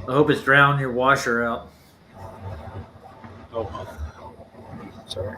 I hope it's drowned your washer out. Oh, sorry.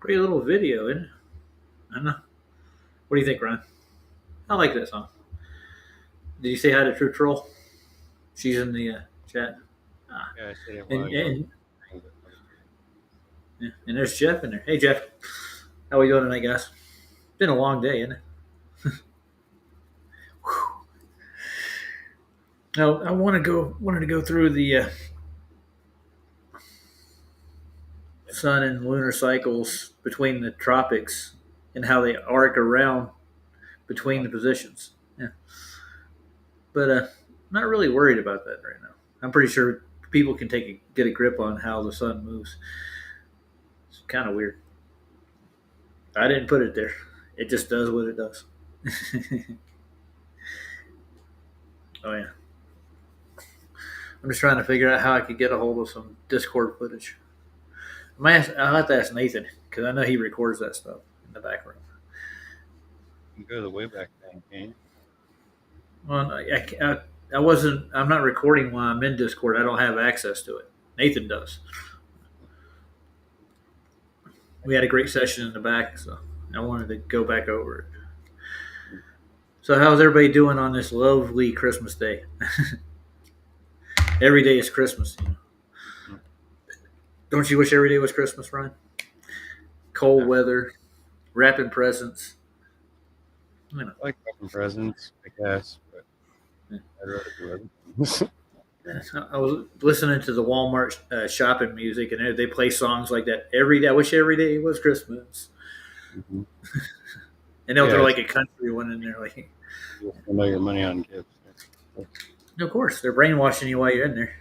Pretty little video, isn't it? I don't know. What do you think, Ryan? I like that song. Did you say hi to True Troll? She's in the chat. Ah. Yeah, I said it while And, you were. and yeah, and there's Jeff in there. Hey Jeff, how are we doing tonight, guys? It's been a long day, isn't it? No, I wanted to go through the sun and lunar cycles between the tropics and how they arc around between the positions. Yeah, but I'm not really worried about that right now. I'm pretty sure people can get a grip on how the sun moves. It's kind of weird. I didn't put it there. It just does what it does. Oh yeah. I'm just trying to figure out how I could get a hold of some Discord footage. I'll have to ask Nathan because I know he records that stuff in the background. You go to the Wayback thing, can you? Well, I wasn't. I'm not recording while I'm in Discord. I don't have access to it. Nathan does. We had a great session in the back, so I wanted to go back over it. So, how's everybody doing on this lovely Christmas day? Every day is Christmas. Don't you wish every day was Christmas, Ryan? Cold weather, wrapping presents. I like wrapping presents, I guess, but I'd rather do other things. I was listening to the Walmart shopping music, and they play songs like that every day. I wish every day was Christmas. Mm-hmm. And they'll throw like a country one in there. Like, you know your money on gifts. of course, they're brainwashing you while you're in there.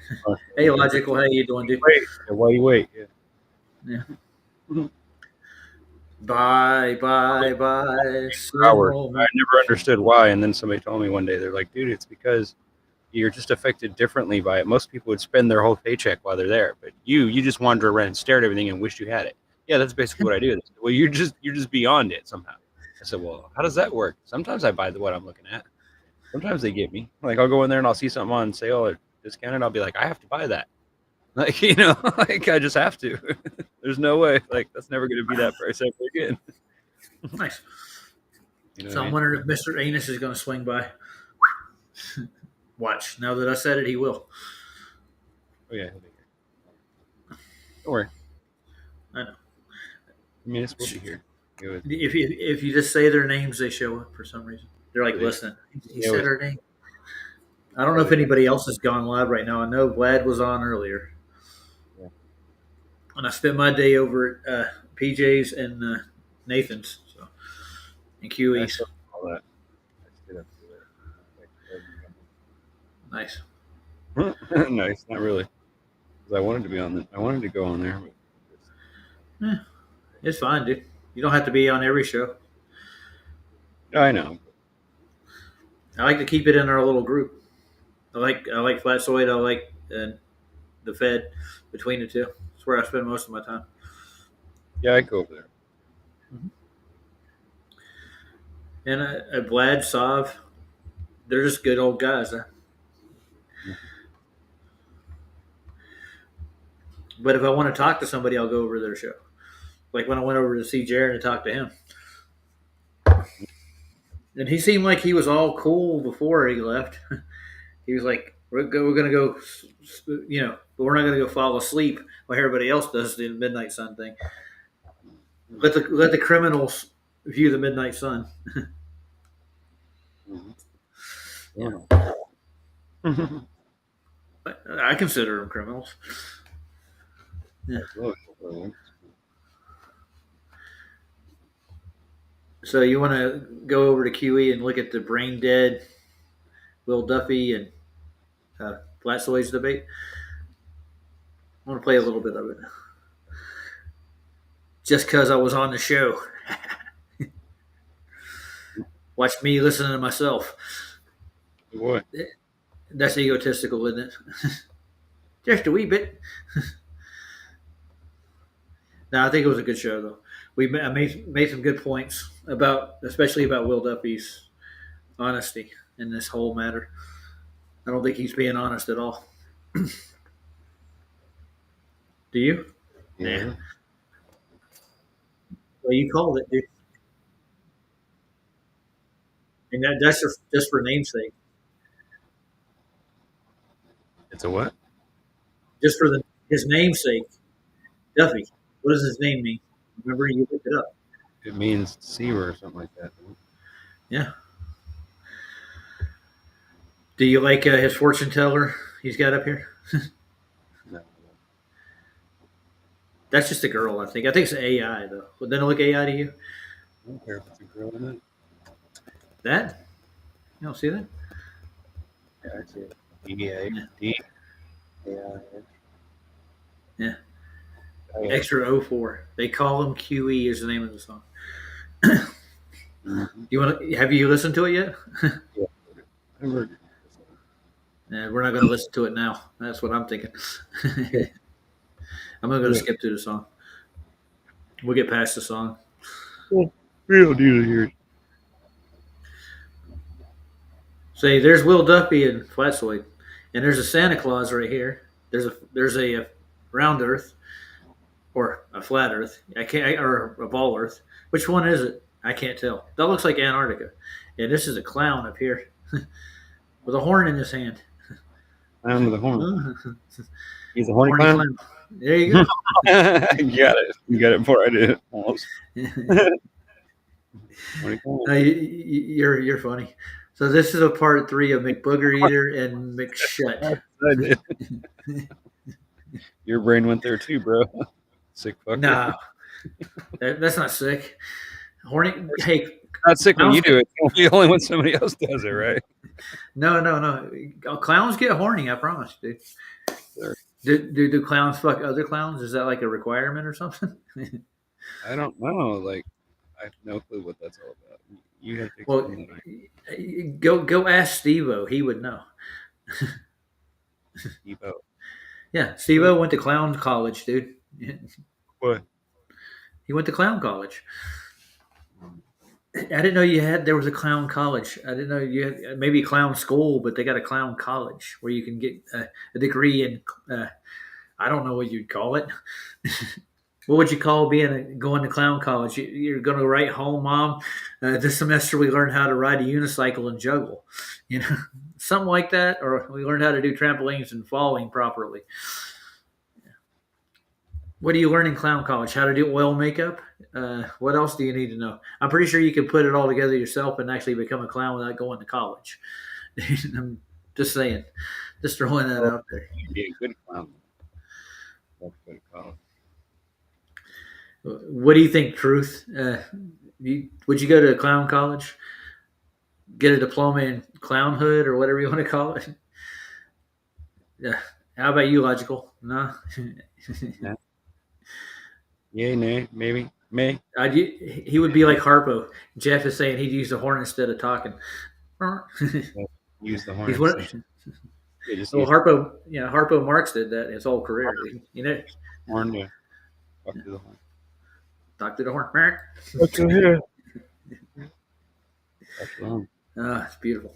Hey, Logical, how you doing, dude? Wait, while you wait, Yeah. Bye. Howard, I never understood why, and then somebody told me one day, they're like, dude, it's because you're just affected differently by it. Most people would spend their whole paycheck while they're there, but you just wander around and stare at everything and wish you had it. Yeah, that's basically what I do. Well, you're just beyond it somehow. I said, well, how does that work? Sometimes I buy what I'm looking at. Sometimes they get me. Like I'll go in there and I'll see something on sale or discounted. I'll be like, I have to buy that. Like, like I just have to. There's no way. Like that's never going to be that price ever again. Nice. You know so I'm wondering if Mr. Anus is going to swing by. Watch. Now that I said it, he will. Oh yeah, he'll be here. Don't worry. I know. I mean, it's will be here. If you just say their names, they show up for some reason. They're like, listen, he said her name. I don't know if anybody else has gone live right now. I know Vlad was on earlier. Yeah. And I spent my day over at PJ's and Nathan's. So, and QE's. All that. Nice. Nice. Not really. I wanted to be on I wanted to go on there. But it's fine, dude. You don't have to be on every show. I know. I like to keep it in our little group. I like Flatsoid. I like the Fed between the two. That's where I spend most of my time. Yeah, I go over there. Mm-hmm. And Vlad, Sav, they're just good old guys. Huh? Mm-hmm. But if I want to talk to somebody, I'll go over to their show. Like when I went over to see Jared and talk to him. And he seemed like he was all cool before he left. He was like, we're going to go, but we're not going to go fall asleep while everybody else does the Midnight Sun thing. Let the criminals view the Midnight Sun. Yeah. I consider them criminals. Yeah. So you want to go over to QE and look at the brain dead Will Duffy and Flatsoy's debate? I want to play a little bit of it. Just because I was on the show. Watch me listening to myself. What? That's egotistical, isn't it? Just a wee bit. No, I think it was a good show, though. I made some good points especially about Will Duffy's honesty in this whole matter. I don't think he's being honest at all. Do you? Yeah. Well, you called it, dude. And that's just for namesake. It's a what? Just for his namesake, Duffy. What does his name mean? Remember, you looked it up. It means sewer or something like that. Yeah. Do you like his fortune teller he's got up here? No, That's just a girl, I think. I think it's AI, though. Would that look AI to you? I don't care if it's a girl in it. That? You don't see that? Yeah, I see it. D-A, Yeah. D-A-I. Yeah. Oh, yeah. Extra O4. They call him QE is the name of the song. Mm-hmm. You want to? Have you listened to it yet? Yeah. I heard it. We're not going to listen to it now. That's what I'm thinking. I'm going to skip to the song. We'll get past the song. Well, we don't need to hear it. Say, there's Will Duffy and Flatsoid, and there's a Santa Claus right here. There's a round Earth or a flat Earth. I can't or a ball Earth. Which one is it? I can't tell. That looks like Antarctica, and this is a clown up here with a horn in his hand. Clown with a horn. He's a horny clown. There you go. You got it. You got it before I did. Almost. You're funny. So this is a part 3 of McBooger Eater and McShut. Your brain went there too, bro. Sick fucker. Nah, that's not sick. Horny. Hey, not sick when you do it. It's only when somebody else does it, right? No. Clowns get horny. I promise, dude. Sure. Do clowns fuck other clowns? Is that like a requirement or something? I don't know. Like, I have no clue what that's all about. You have to explain that. Go ask Steve-O. He would know. Steve-O. Yeah, Steve-O went to clown college, dude. What? He went to clown college. I didn't know there was a clown college. I didn't know you had maybe a clown school, but they got a clown college where you can get a degree in. I don't know what you'd call it. What would you call going to clown college? You're going to write home, Mom. This semester we learned how to ride a unicycle and juggle, something like that, or we learned how to do trampolines and falling properly. What do you learn in clown college? How to do oil makeup? What else do you need to know? I'm pretty sure you can put it all together yourself and actually become a clown without going to college. I'm just saying, just throwing that out there. You'd be a good clown. What do you think, Truth? Would you go to a clown college? Get a diploma in clownhood or whatever you want to call it? Yeah. How about you, Logical? No. Yeah. Yay, nay, maybe, may. He would be like Harpo. Jeff is saying he'd use the horn instead of talking. Use the horn. Well, Harpo Marx did that his whole career. Horn, yeah. Talk to the horn. Talk to the horn. Talk to here. It's beautiful.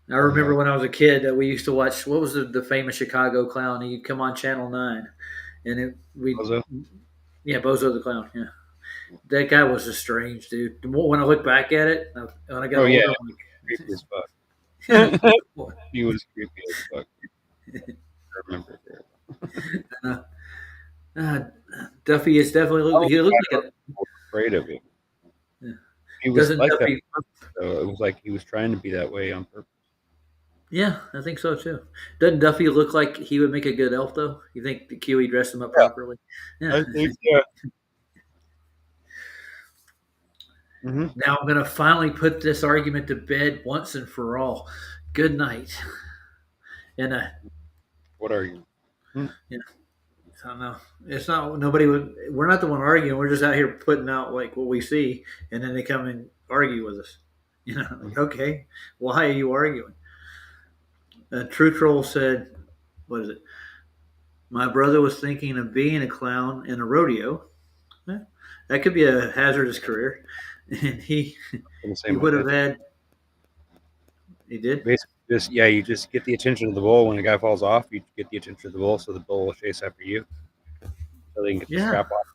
I remember when I was a kid that we used to watch. What was the famous Chicago clown? He'd come on Channel 9, and Bozo? Yeah, Bozo the Clown. Yeah, that guy was a strange dude. When I look back at it, when I got older, I'm like, creepy as fuck. He was creepy as fuck. I remember it. Duffy is definitely he looked like afraid of him. Yeah. He was like Duffy, that. So it was like he was trying to be that way on purpose. Yeah, I think so too. Doesn't Duffy look like he would make a good elf though? You think the QE dressed him up properly? Yeah. I think yeah. Mm-hmm. Now I'm going to finally put this argument to bed once and for all. Good night. And what are you? Yeah, I don't know. It's not nobody. We're not the one arguing. We're just out here putting out like what we see, and then they come and argue with us. Like, okay, why are you arguing? True Troll said, "What is it? My brother was thinking of being a clown in a rodeo. That could be a hazardous career." And he would have had. He did. Basically, you just get the attention of the bull when a guy falls off. You get the attention of the bull, so the bull will chase after you, so they can get the strap off.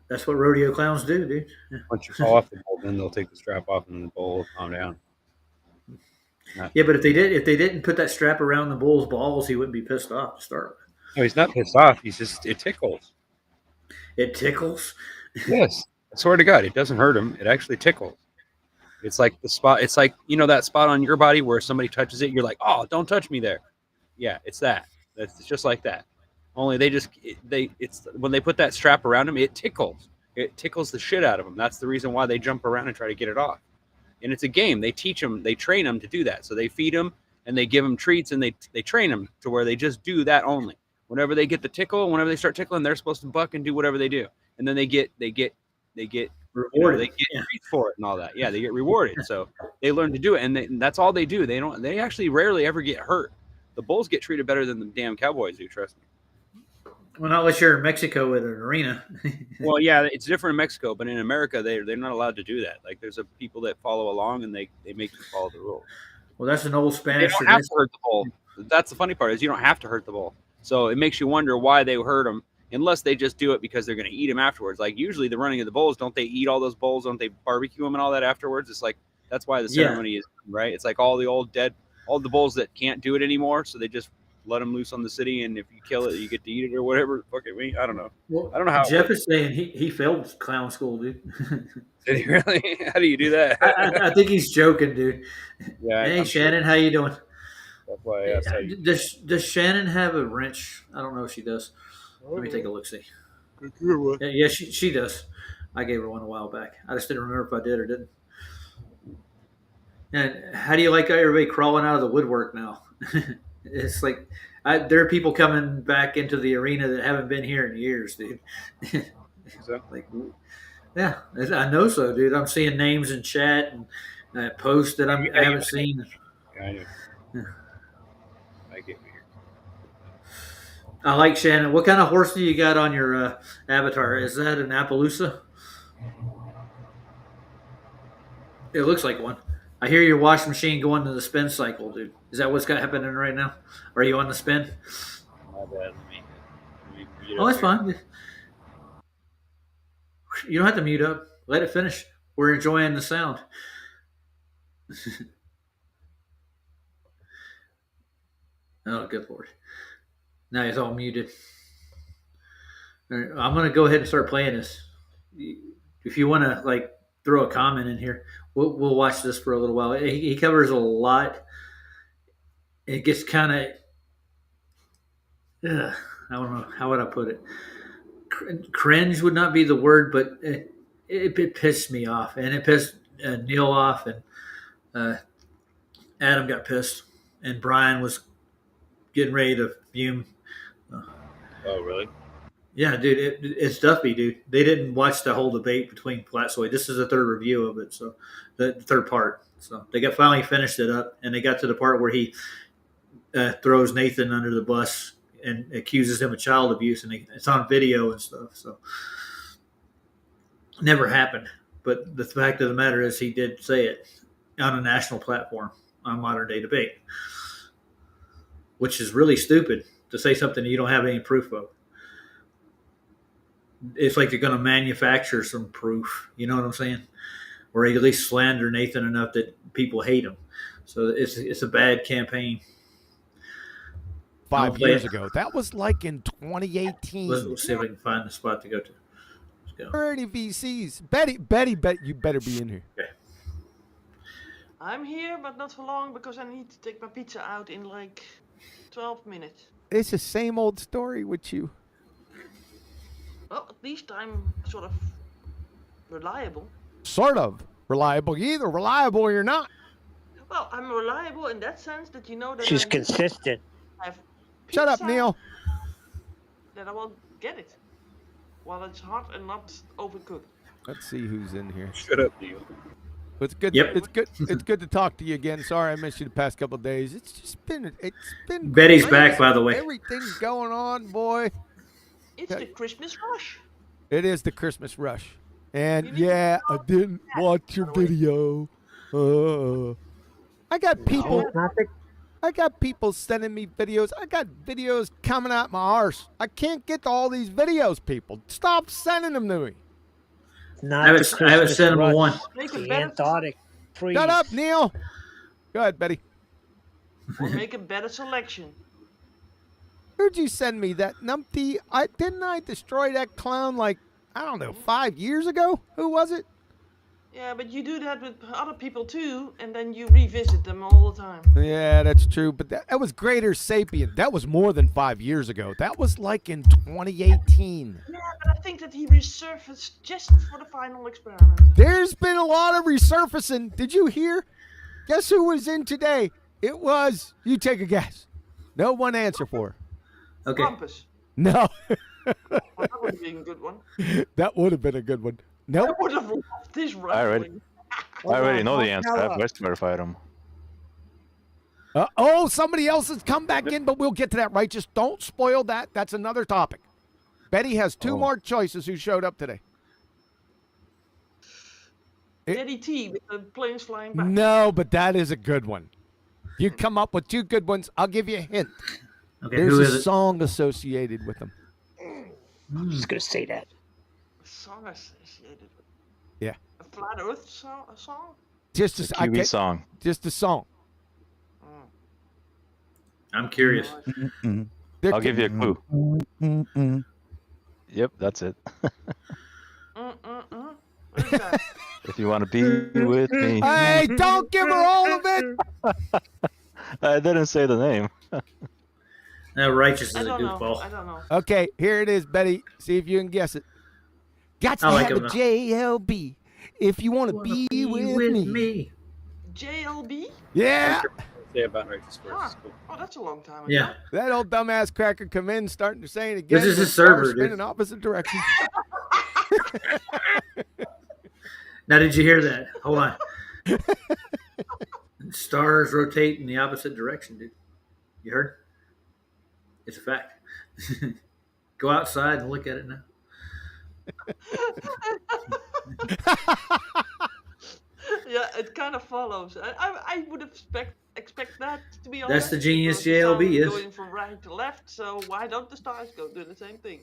That's what rodeo clowns do, dude. Once you fall off the bull, then they'll take the strap off, and the bull will calm down. Not, Yeah, but if they didn't put that strap around the bull's balls, he wouldn't be pissed off to start with. no, he's not pissed off. He's just it tickles. It tickles. Yes, I swear to God, it doesn't hurt him. It actually tickles. It's like the spot. It's like that spot on your body where somebody touches it, you're like, oh, don't touch me there. Yeah, it's that. That's just like that. Only it's when they put that strap around him, it tickles. It tickles the shit out of them. That's the reason why they jump around and try to get it off. And it's a game. They teach them, they train them to do that. So they feed them and they give them treats and they train them to where they just do that only. Whenever they get the tickle, whenever they start tickling, they're supposed to buck and do whatever they do. And then they get Rewarded. they get treats for it and all that. Yeah, they get rewarded. So they learn to do it, and that's all they do. They actually rarely ever get hurt. The bulls get treated better than the damn cowboys do. Trust me. Well, not unless you're in Mexico at an arena. Well, yeah, it's different in Mexico, but in America, they're not allowed to do that. Like, there's people that follow along, and they make you follow the rules. Well, that's an old Spanish tradition. They don't have to hurt the bull. That's the funny part, is you don't have to hurt the bull. So it makes you wonder why they hurt them, unless they just do it because they're going to eat them afterwards. Like, usually the running of the bulls, don't they eat all those bulls? Don't they barbecue them and all that afterwards? It's like, that's why the ceremony is, right? It's like all the bulls that can't do it anymore, so they just let them loose on the city, and if you kill it, you get to eat it or whatever. Fuck it, I don't know. Well, I don't know how Jeff is saying he failed clown school, dude. Did he really? How do you do that? I think he's joking, dude. Yeah. Hey, Shannon, how you doing? That's why I asked how you. Does Shannon have a wrench? I don't know if she does. Let me take a look. See. Yeah, she does. I gave her one a while back. I just didn't remember if I did or didn't. And how do you like everybody crawling out of the woodwork now? It's like there are people coming back into the arena that haven't been here in years, dude. So? Like, yeah, I know so, dude. I'm seeing names in chat and posts that I haven't seen. I know. Yeah. I get weird. I like Shannon. What kind of horse do you got on your avatar? Is that an Appaloosa? It looks like one. I hear your washing machine going to the spin cycle, dude. Is that what's got happening right now? Are you on the spin? My bad. Let me Oh, that's fine. You don't have to mute up. Let it finish. We're enjoying the sound. Oh, good lord. Now he's all muted. All right, I'm going to go ahead and start playing this. If you want to throw a comment in here, we'll watch this for a little while. He covers a lot. It gets kind of, I don't know, how would I put it? Cringe would not be the word, but it pissed me off, and it pissed Neil off, and Adam got pissed, and Brian was getting ready to fume. Oh, really? Yeah, dude, it's Duffy, dude. They didn't watch the whole debate between Platsoy. This is the third review of it, so the third part. So they finally finished it up, and they got to the part where he throws Nathan under the bus and accuses him of child abuse, and it's on video and stuff. So never happened. But the fact of the matter is, he did say it on a national platform on modern day debate, which is really stupid to say something you don't have any proof of. It's like they're going to manufacture some proof. You know what I'm saying? Or at least slander Nathan enough that people hate him. So it's a bad campaign. 5 years ago. That was like in 2018. Let's see if I can find the spot to go to. Let's go. Any VCs? Betty, you better be in here. Okay. I'm here, but not for long because I need to take my pizza out in like 12 minutes. It's the same old story with you. Well, at least I'm sort of reliable. Sort of reliable. You're either reliable or you're not. Well, I'm reliable in that sense that you know that she's consistent. Shut up, Neil. That I will get it while it's hot and not overcooked. Let's see who's in here. Shut up, Neil. It's good. Yep. It's good. It's good to talk to you again. Sorry I missed you the past couple of days. It's been. Betty's crazy. back, by the way. Everything's going on, boy. It's the Christmas rush. It is the Christmas rush. And yeah, I didn't watch your video. I got people sending me videos. I got videos coming out my arse. I can't get to all these videos, people. Stop sending them to me. not I the have a Christmas cinema rush, one. Make a the better Antarctic freeze. Shut up, Neil. Go ahead, Betty. or make a better selection. Who'd you send me that numpty? Didn't I destroy that clown like, I don't know, 5 years ago? Who was it? Yeah, but you do that with other people too, and then you revisit them all the time. Yeah, that's true. But that was Greater Sapient. That was more than 5 years ago. That was like in 2018. Yeah, but I think that he resurfaced just for the final experiment. There's been a lot of resurfacing. Did you hear? Guess who was in today? It was, you take a guess. No one answer for. Okay. Compass. No. Well, that would have been a good one. That would have been a good one. Nope. I would have loved this I already- rumbling. I already know the answer. I've voice verified him. Somebody else has come back in, but we'll get to that, right? Just don't spoil that. That's another topic. Betty has two more choices who showed up today. Daddy T with the planes flying back. No, but that is a good one. You come up with two good ones. I'll give you a hint. Okay. There's Who a is it? song associated with them. I'm just gonna say that. A song associated with. Yeah. A flat Earth song? Just It's a a QB song. Just a song. I'm curious. I'll give you a clue. Yep, that's it. What is that? If you want to be with me. Hey, don't give her all of it. I didn't say the name. Now, Righteous is I a don't know. goofball. I don't know. Okay, here it is, Betty. See if you can guess it. Got to I like have him, a though. JLB if you want to Wanna be with me. JLB? Yeah. Say about Righteous first. Ah. Cool. Oh, that's a long time ago. Yeah. That old dumbass cracker come in, starting to say it again. This is with his server, stars dude. spinning opposite directions. Now, did you hear that? Hold on. Stars rotate in the opposite direction, dude. You heard? It's a fact. Go outside and look at it now. Yeah, it kind of follows. I would expect that, to be honest. That's the genius because the sun JLB is. going from right to left, so why don't the stars go do the same thing?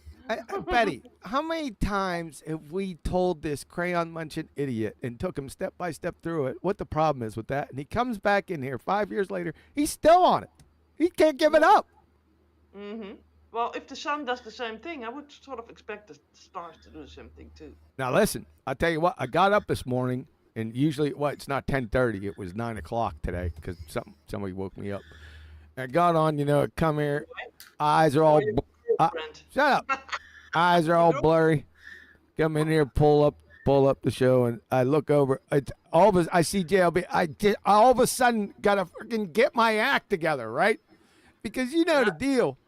Betty, how many times have we told this crayon munching idiot and took him step by step through it what the problem is with that? And he comes back in here 5 years later. He's still on it. He can't give it up. Mm-hmm. Well, if the sun does the same thing, I would sort of expect the stars to do the same thing too. Now listen, I tell you what. I got up this morning, and usually, it's not 10:30. It was 9 o'clock today because somebody woke me up. I got on, come here. Eyes are all. Brent. Shut up. Eyes are all blurry. Come in here, pull up the show, and I look over. I see JLB. I all of a sudden got to freaking get my act together, right? Because you know the deal.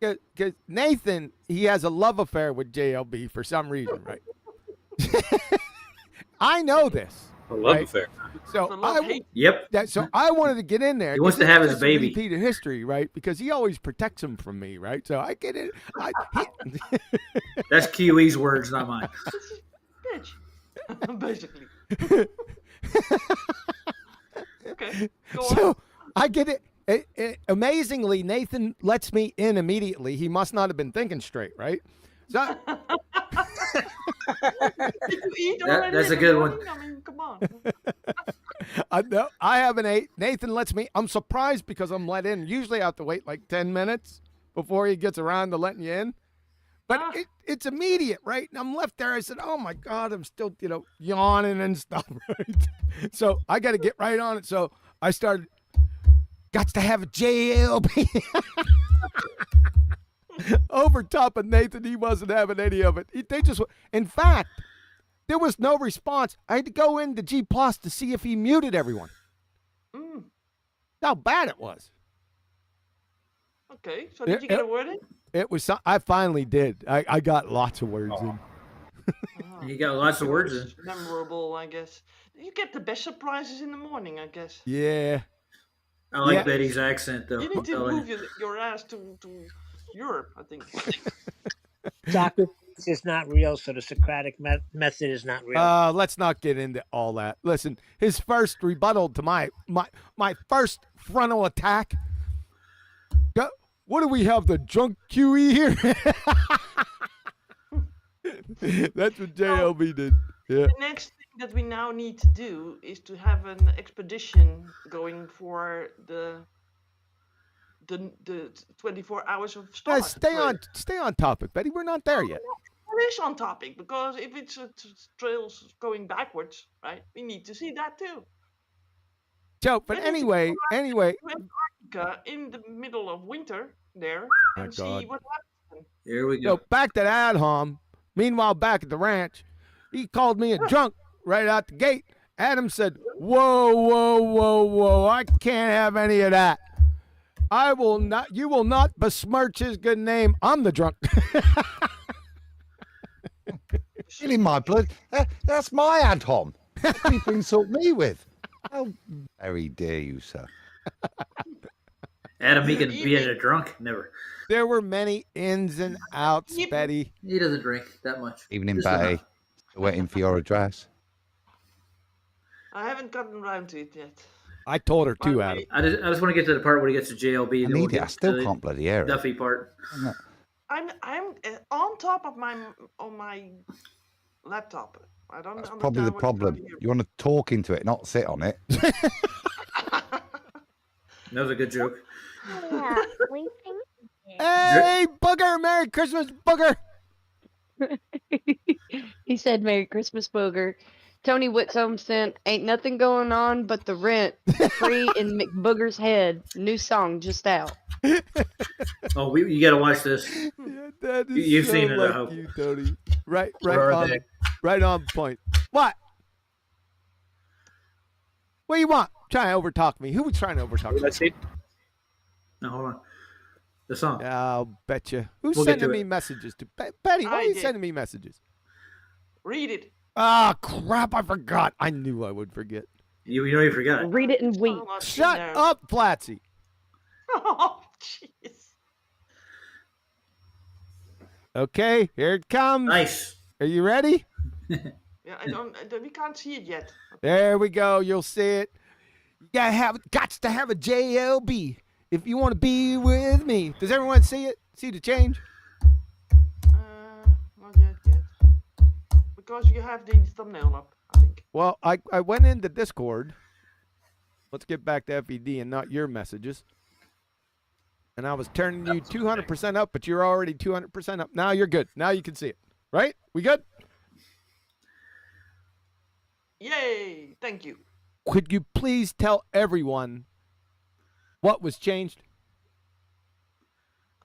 Because Nathan, he has a love affair with JLB for some reason, right? I know this. A love right? affair. So For love, hate. Yep. so I wanted to get in there. He wants 'cause to have it's his just a baby. repeat of history, right? Because he always protects him from me, right? So I get in. That's QE's words, not mine. Bitch. Basically. Okay, go on. So I get it. Amazingly, Nathan lets me in immediately. He must not have been thinking straight, right? So Did you eat That- already that's in a the good one. morning? I mean, come on. I haven't ate. Nathan lets me. I'm surprised because I'm let in. Usually I have to wait like 10 minutes before he gets around to letting you in. But it's immediate, right? And I'm left there. I said, oh, my God, I'm still, yawning and stuff, right? So I got to get right on it. So I started, got to have a JLB. Over top of Nathan, he wasn't having any of it. They just, in fact, there was no response. I had to go into G Plus to see if he muted everyone. How bad it was. Okay, so did you get a word in? It was. I finally did. I got lots of words in. You got lots of words in. Memorable, I guess. You get the best surprises in the morning, I guess. Yeah. I like Yeah. Betty's accent, though. You need to I like- move your ass to Europe, I think. Socrates is not real, so the Socratic method is not real. Let's not get into all that. Listen, his first rebuttal to my first frontal attack. What do we have? The drunk QE here? That's what JLB did. Yeah. The next thing that we now need to do is to have an expedition going for the 24 hours of Guys, start. stay on topic, Betty. We're not there yet. It is on topic because if it's trails going backwards, right? We need to see that too. So, but anyway, Antarctica in the middle of winter there and see what happens. Here we go. So back to Adam. Meanwhile, back at the ranch, he called me a drunk right out the gate. Adam said, "Whoa, whoa, whoa, whoa! I can't have any of that. I will not. You will not besmirch his good name. I'm the drunk." Killing my blood. That's my Adam. What do you insult me with? How very dare you, sir? Adam, he can be a drunk. Never. There were many ins and outs, Betty. He doesn't drink that much. Evening, Betty. Still waiting for your address. I haven't gotten around to it yet. I told her too, Adam. I just want to get to the part where he gets to JLB. I need it. I still can't bloody hear it. Duffy part. I'm on top of my laptop. I don't. That's probably the problem. You want to talk into it, not sit on it. That was a good joke. Hey, Booger! Merry Christmas, Booger! He said, "Merry Christmas, Booger." Tony Whitcomb sent, "Ain't nothing going on but the rent free in McBooger's head." New song just out. Oh, you got to watch this. Yeah, that is You've so seen it, I like hope. you, Tony. Right on point. What? What do you want? Trying to overtalk me. Who was trying to overtalk me? Let's see. No, hold on. The song. I'll bet you. Who's We'll get sending to me it. messages? Betty, why I are you did. sending me messages? Read it. Ah, crap, I forgot. I knew I would forget. You know you forgot. Read it and weep. Shut up, Flatsy. Oh, jeez. Okay, here it comes. Nice. Are you ready? Yeah, we can't see it yet. There we go. You'll see it. You got to have a JLB if you want to be with me. Does everyone see it? See the change? Not yet. Because you have the thumbnail up, I think. Well, I went into Discord. Let's get back to FED and not your messages. And I was turning you 200% up, but you're already 200% up. Now you're good. Now you can see it. Right? We good? Yay! Thank you. Could you please tell everyone what was changed?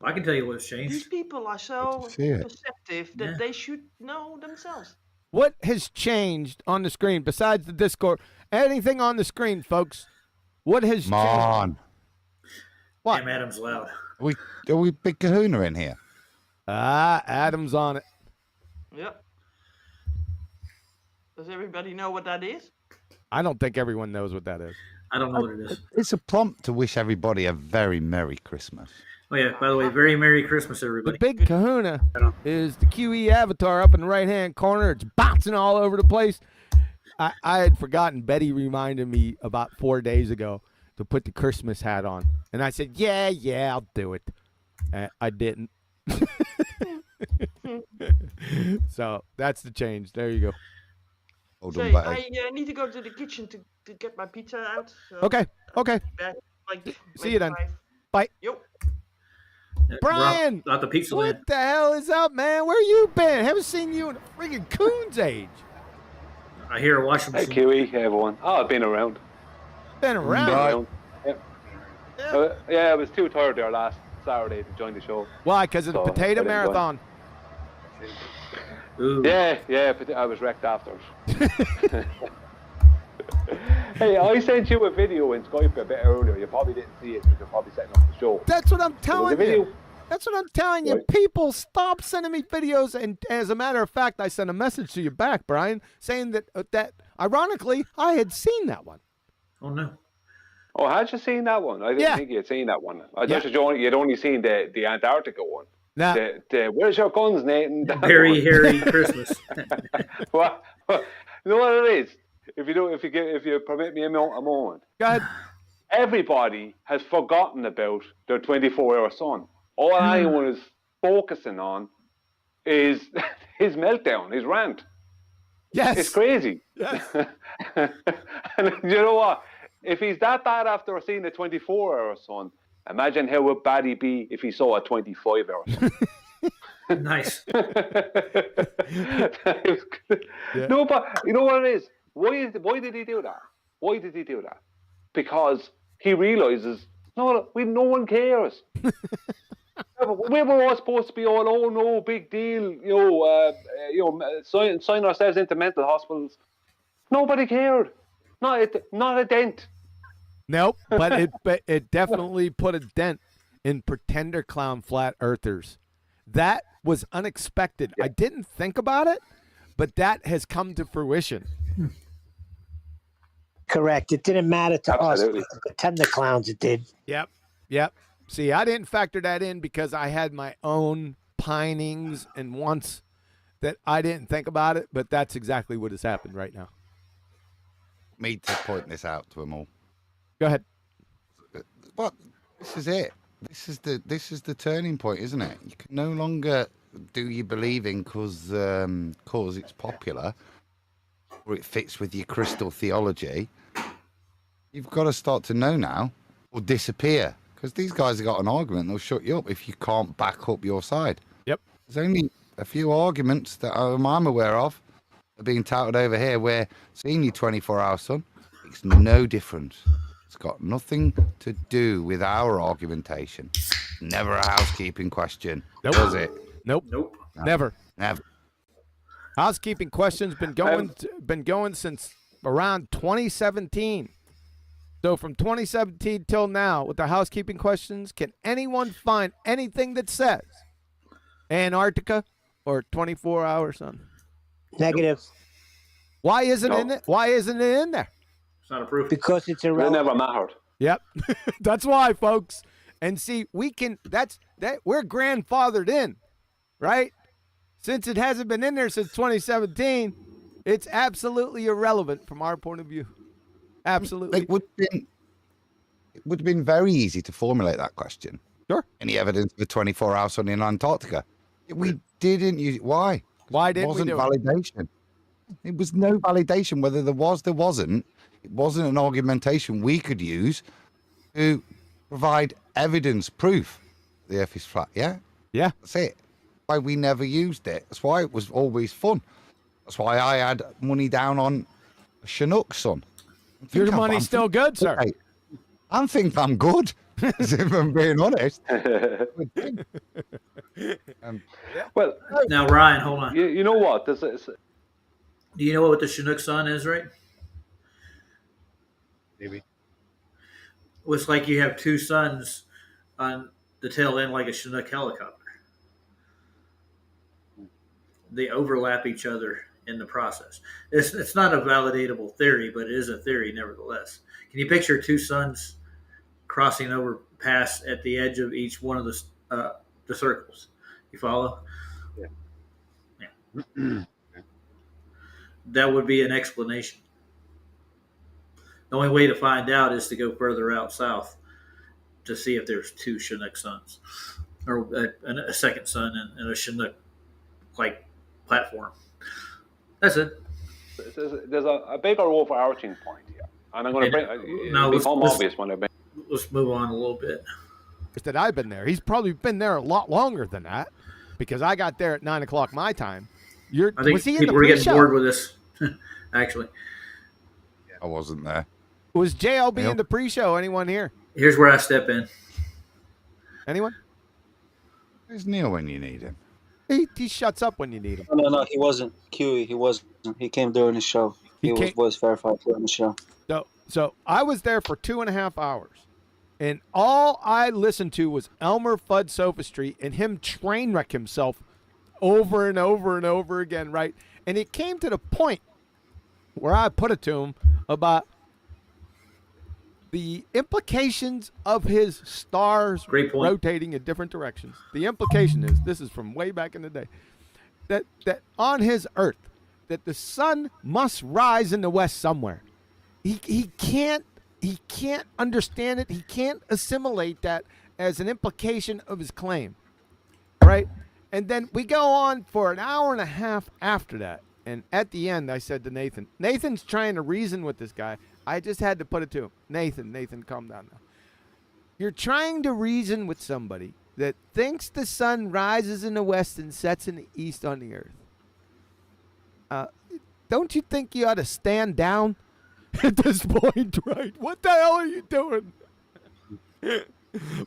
I can tell you what's These changed. people are so see it. perceptive that they should know themselves. What has changed on the screen besides the Discord? Anything on the screen, folks? What has Come on. changed? What? Damn, Adam's loud. Are we big kahuna in here? Adam's on it. Yep. Does everybody know what that is? I don't think everyone knows what that is. I don't know what it is. It's a prompt to wish everybody a very Merry Christmas. Oh, yeah. By the way, very Merry Christmas, The everybody. big kahuna is the QE avatar up in the right-hand corner. It's bouncing all over the place. I had forgotten. Betty reminded me about 4 days ago to put the Christmas hat on. And I said, yeah, I'll do it. I didn't. So that's the change. There you go. Hold So on, Betty. I need to go to the kitchen to get my pizza out. So Okay. back, See you then. 5. Bye. Yo. Brian, Out the pizza land. what the hell is up, man? Where you been? Haven't seen you in a friggin' coon's age. I hear a washing Hey, machine. Kiwi, hey everyone. Oh, I've been around. Been around. Been around. Yeah, I was too tired there last Saturday to join the show. Why? Because of the So, potato I didn't marathon. Ooh. Yeah, but I was wrecked after it. Hey, I sent you a video in Skype a bit earlier. You probably didn't see it because you're probably setting up the show. That's what I'm There was telling a video. you. That's what I'm telling you. Right. People, stop sending me videos. And as a matter of fact, I sent a message to you back, Brian, saying that ironically, I had seen that one. Oh, no. Oh, had you seen that one? I didn't think you had seen that one. I thought you'd only seen the Antarctica one. Now, The Where's Your Guns, Nathan? That Very one. hairy Christmas. Well, you know what it is? If you permit me a moment, go ahead. everybody has forgotten about their 24-hour sun. All anyone is focusing on is his meltdown, his rant. Yes. It's crazy. Yes. And you know what? If he's that bad after seeing a 24-hour sun, imagine how bad he'd be if he saw a 25-hour sun. Nice. Yeah. No, but you know what it is? Why did he do that? Why did he do that? Because he realizes no one cares. We were all supposed to be all, oh no, big deal, sign ourselves into mental hospitals. Nobody cared. Not a dent. Nope, but it definitely put a dent in pretender clown flat earthers. That was unexpected. I didn't think about it, but that has come to fruition. Correct. It didn't matter to Absolutely. us. The pretender clowns, it did. Yep. See, I didn't factor that in because I had my own pinings and wants that I didn't think about it, but that's exactly what has happened right now. Me to point this out to them all. Go ahead. But this is it. This is the turning point, isn't it? You can no longer do your believing because it's popular or it fits with your crystal theology. You've got to start to know now or disappear, because these guys have got an argument. They'll shut you up if you can't back up your side. Yep. There's only a few arguments that I'm aware of are being touted over here where seeing your 24-hour sun makes no difference. It's got nothing to do with our argumentation. Never a housekeeping question, does it? Nope. Never. Housekeeping questions been going since around 2017. So from 2017 till now, with the housekeeping questions, can anyone find anything that says Antarctica or 24-hour sun? Negative. Why isn't it? Why isn't it in there? It's not approved. Because it's It irrelevant. never mattered. Yep. That's why, folks. And see, we're grandfathered in, right? Since it hasn't been in there since 2017, it's absolutely irrelevant from our point of view. Absolutely. It would have been very easy to formulate that question. Sure. Any evidence of a 24-hour sun in Antarctica? We didn't use it. Why? Why didn't we do it? It wasn't validation. It was no validation. Whether there was, there wasn't. It wasn't an argumentation we could use to provide evidence, proof the Earth is flat. Yeah? Yeah. That's it. Why we never used it. That's why it was always fun. That's why I had money down on a Chinook sun. Your money's still good, sir. I think I'm good, if I'm being honest. Well, now Ryan, hold on. You know what? Do you know what the Chinook sun is, right? Maybe. It's like you have two suns on the tail end, like a Chinook helicopter. They overlap each other in the process. It's not a validatable theory, but it is a theory nevertheless. Can you picture two suns crossing over past at the edge of each one of the circles? You follow? Yeah. That would be an explanation. The only way to find out is to go further out south to see if there's two Chinook suns, or a second sun and a Chinook-like platform. That's it. There's a bigger overarching point here, and I'm going to bring obvious when I bring. Let's move on a little bit. Just that I've been there. He's probably been there a lot longer than that, because I got there at 9:00 my time. I think was he in people the were getting pre-show? bored with this. Actually, I wasn't there. Was JLB in the pre-show? Anyone here? Here's where I step in. Anyone? Where's Neil when you need him? He shuts up when you need him. No, he wasn't. He wasn't. He came during the show. He was voice verified during the show. So I was there for 2.5 hours, and all I listened to was Elmer Fudd Sophistry and him train wreck himself over and over and over again, right? And it came to the point where I put it to him about the implications of his stars rotating in different directions. The implication is, this is from way back in the day, that on his Earth, that the sun must rise in the west somewhere. He can't understand it. He can't assimilate that as an implication of his claim, right? And then we go on for an hour and a half after that. And at the end, I said to Nathan, Nathan's trying to reason with this guy. I just had to put it to him. Nathan, calm down now. You're trying to reason with somebody that thinks the sun rises in the west and sets in the east on the earth. Don't you think you ought to stand down at this point, right? What the hell are you doing?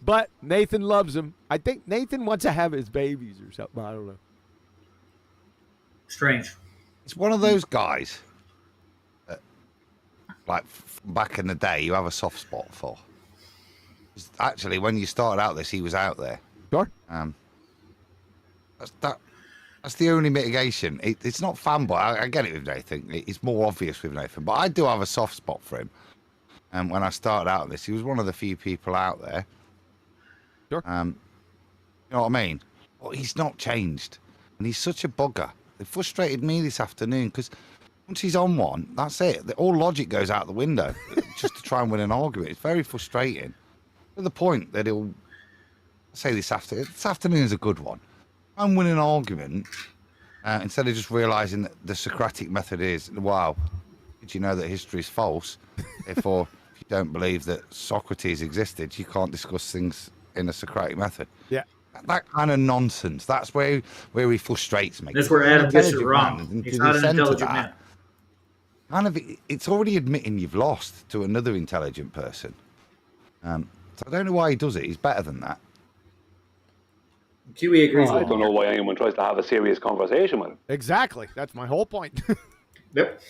But Nathan loves him. I think Nathan wants to have his babies or something. I don't know. Strange. It's one of those guys that, like back in the day, you have a soft spot for. Actually, when you started out this, he was out there. Sure. That's the only mitigation. It's not fanboy. I get it with Nathan. It's more obvious with Nathan. But I do have a soft spot for him. And when I started out this, he was one of the few people out there. Sure. You know what I mean? But he's not changed. And he's such a bugger. It frustrated me this afternoon because once he's on one, that's it. All logic goes out the window just to try and win an argument. It's very frustrating. To the point that he'll say this afternoon is a good one. I'm winning an argument instead of just realizing that the Socratic method is, wow, did you know that history is false? Therefore, if you don't believe that Socrates existed, you can't discuss things in a Socratic method. Yeah. That kind of nonsense. That's where he frustrates me. That's where Adam gets it wrong. He's not an intelligent man. Kind of, it's already admitting you've lost to another intelligent person. So I don't know why he does it. He's better than that. QE agrees. I don't know why anyone tries to have a serious conversation with him. Exactly. That's my whole point. Yep.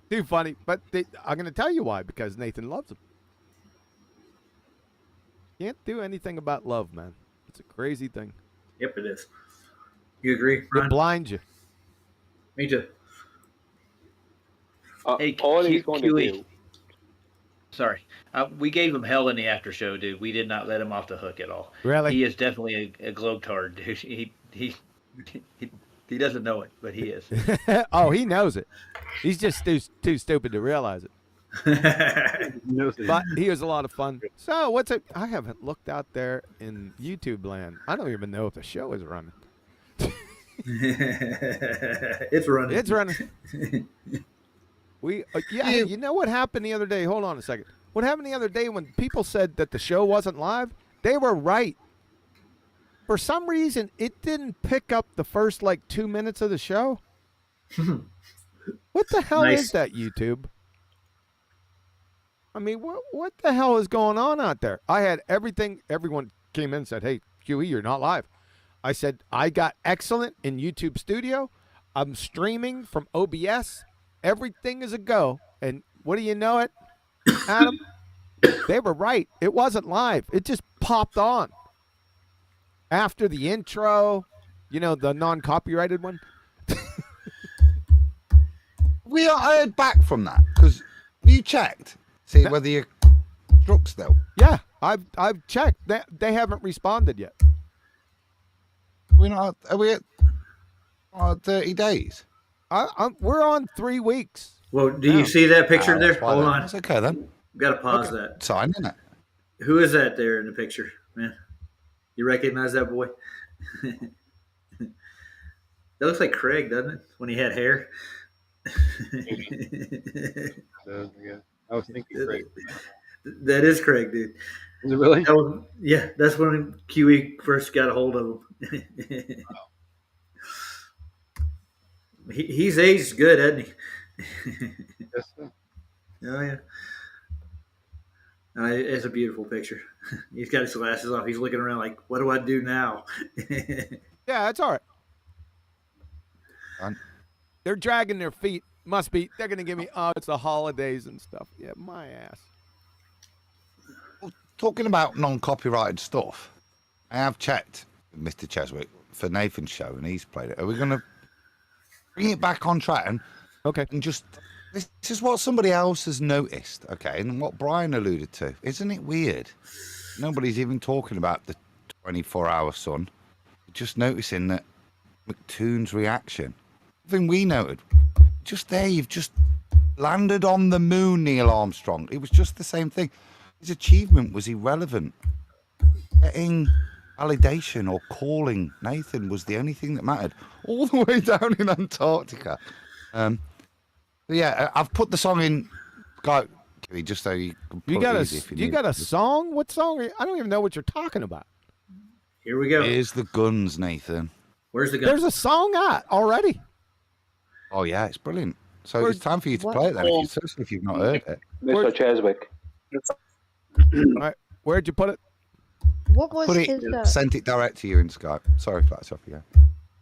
Too funny. But I'm going to tell you why. Because Nathan loves him. Can't do anything about love, man. It's a crazy thing. Yep, it is. You agree, It Ryan? blinds you. Me too. Hey, all he's going to QE. do. Sorry. We gave him hell in the after show, dude. We did not let him off the hook at all. Really? He is definitely a globetard, dude. He doesn't know it, but he is. Oh, he knows it. He's just too stupid to realize it. But he was a lot of fun. So what's it? I haven't looked out there in YouTube land. I don't even know if the show is running. It's running. It's running. You know what happened the other day? Hold on a second. What happened the other day when people said that the show wasn't live? They were right. For some reason, it didn't pick up the first 2 minutes of the show. What the hell is that, YouTube? I mean, what the hell is going on out there? I had everything. Everyone came in and said, hey, QE, you're not live. I said, I got excellent in YouTube Studio. I'm streaming from OBS. Everything is a go. And what do you know it, Adam? They were right. It wasn't live. It just popped on. After the intro, the non-copyrighted one. We are heard back from that because you checked. See whether your truck's still. Yeah, I've checked. They haven't responded yet. Are we at 30 days? We're on 3 weeks. Well, do you see that picture there? Hold on. That's okay then. We've got to pause that. Sign, isn't it? Who is that there in the picture, man? You recognize that boy? That looks like Craig, doesn't it? When he had hair. Yeah, I was thinking Craig. That is Craig, dude. Is it really? That's when QE first got a hold of him. He's aged good, hasn't he? Yes, sir. Oh, yeah. It's a beautiful picture. He's got his glasses off. He's looking around like, what do I do now? Yeah, it's all right. They're dragging their feet. Must be. They're going to give me, it's the holidays and stuff. Yeah, my ass. Well, talking about non-copyrighted stuff, I have checked with Mr. Cheswick for Nathan's show, and he's played it. Are we going to bring it back on track? And just, this is what somebody else has noticed, okay, and what Brian alluded to. Isn't it weird? Nobody's even talking about the 24-hour sun. Just noticing that McToon's reaction. Something we noted. Just there, you've just landed on the moon, Neil Armstrong. It was just the same thing. His achievement was irrelevant. Getting validation or calling Nathan was the only thing that mattered, all the way down in Antarctica. Yeah, I've put the song in, just so you can pull it easy if you need. You got a song? What song? I don't even know what you're talking about. Here we go. Here's the guns, Nathan. Where's the guns? There's a song out already. Oh yeah, it's brilliant. So it's time for you to play it then, especially if you've not heard it. Mr. Cheswick. All right, where'd you put it? What was his? Sent it direct to you in Skype. Sorry if that's off you.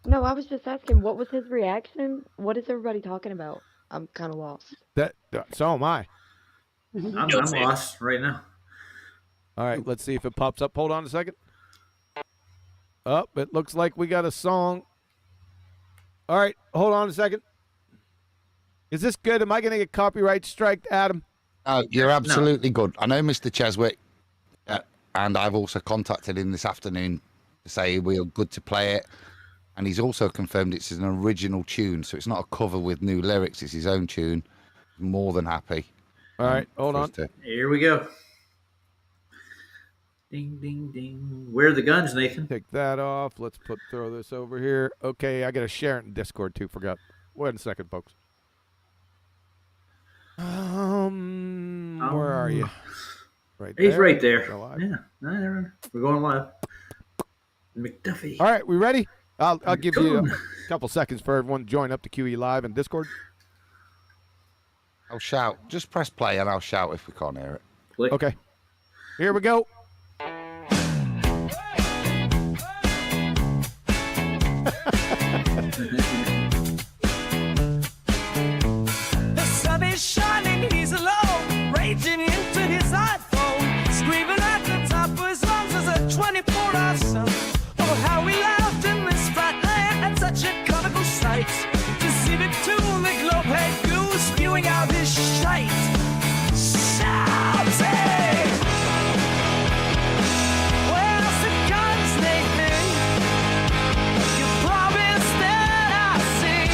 No, I was just asking. What was his reaction? What is everybody talking about? I'm kind of lost. So am I. I'm lost right now. All right, let's see if it pops up. Hold on a second. Oh, it looks like we got a song. All right, hold on a second. Is this good? Am I going to get copyright striked, Adam? You're absolutely good. I know Mr. Cheswick, and I've also contacted him this afternoon to say we're good to play it. And he's also confirmed it's an original tune, so it's not a cover with new lyrics. It's his own tune. More than happy. All right, hold on. Here we go. Ding, ding, ding. Where are the guns, Nathan? Take that off. Let's throw this over here. Okay, I got to share it in Discord too. Forgot. Wait a second, folks. Where are you? Right there. He's right there. Yeah, we're going live. McDuffie. All right, we ready? I'll give you a couple seconds for everyone to join up to QE Live and Discord. I'll shout. Just press play and I'll shout if we can't hear it. Click. Okay. Here we go. The sun is shining, he's alone, raging into his iPhone, screaming at the top of his lungs as a 24-hour sun. Oh, how we laughed in this fat land at such a comical sight. To see the two-leg globe-head goose spewing out his shite. Shouting! Where's the guns, Nathan? You promised that I see.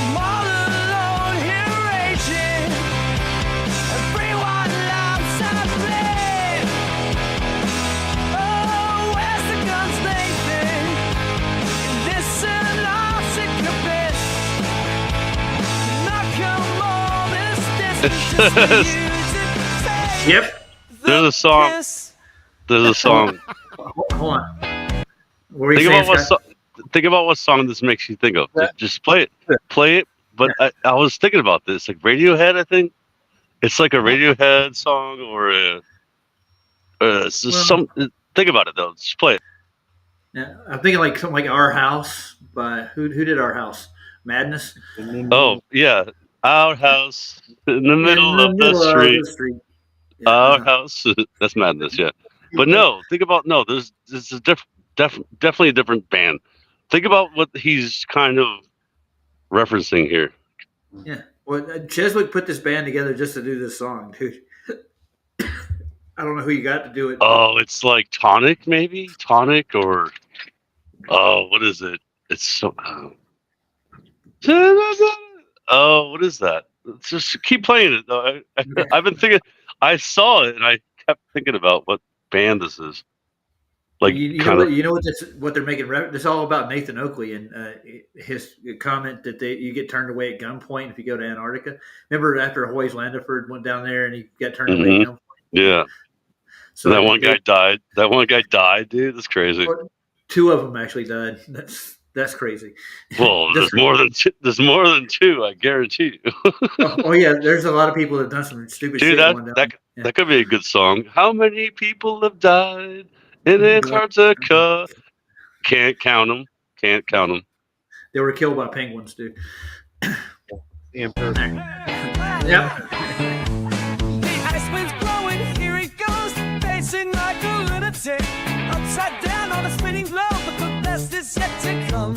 I'm all alone here raging. Everyone loves I play. Oh, where's the guns, Nathan? This elastic abyss. Not come all this distance just for you to say. Yep. There's a song. There's a song. Hold on. What were you saying, Scott? Think about what song this makes you think of. Just play it. Play it. But I was thinking about this. Like Radiohead, I think. It's like a Radiohead song or some. Think about it, though. Just play it. Yeah, I'm thinking like something like Our House by who did Our House? Madness? Oh, yeah. Our house in the middle of the street. Yeah. Our house. That's Madness, yeah. But no, think about, there's a definitely a different band. Think about what he's kind of referencing here. Yeah. Well, Cheswick put this band together just to do this song, dude. I don't know who you got to do it. Oh, it's like Tonic, maybe? Tonic or... Oh, what is it? It's so... Oh, what is that? Just keep playing it, though. I've been thinking... I saw it, and I kept thinking about what band this is. Like you know what they're making. This is all about Nathan Oakley and his comment that you get turned away at gunpoint if you go to Antarctica. Remember after Hoyes Landiford went down there and he got turned away at gunpoint? Yeah. So that one guy died. That one guy died, dude. That's crazy. Two of them actually died. That's crazy. Well, there's more than two. There's more than two. I guarantee you. oh yeah, there's a lot of people that have done some stupid shit. That could be a good song. How many people have died in Antarctica? Can't count them. Can't count them. They were killed by penguins, dude. Yep. The ice wind's blowing, here he goes, pacing like a lunatic, upside down on a spinning globe, but the best is yet to come.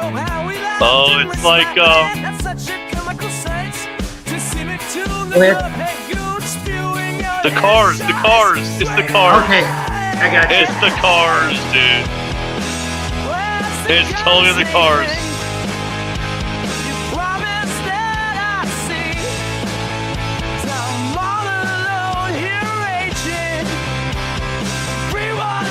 Oh, how we laughed. Oh, it's like that's such a comical sight to see me tune spewing out the cars. It's the cars. Okay, I got you. It's the cars, dude. It's totally the cars. I'm all alone here raging. Everyone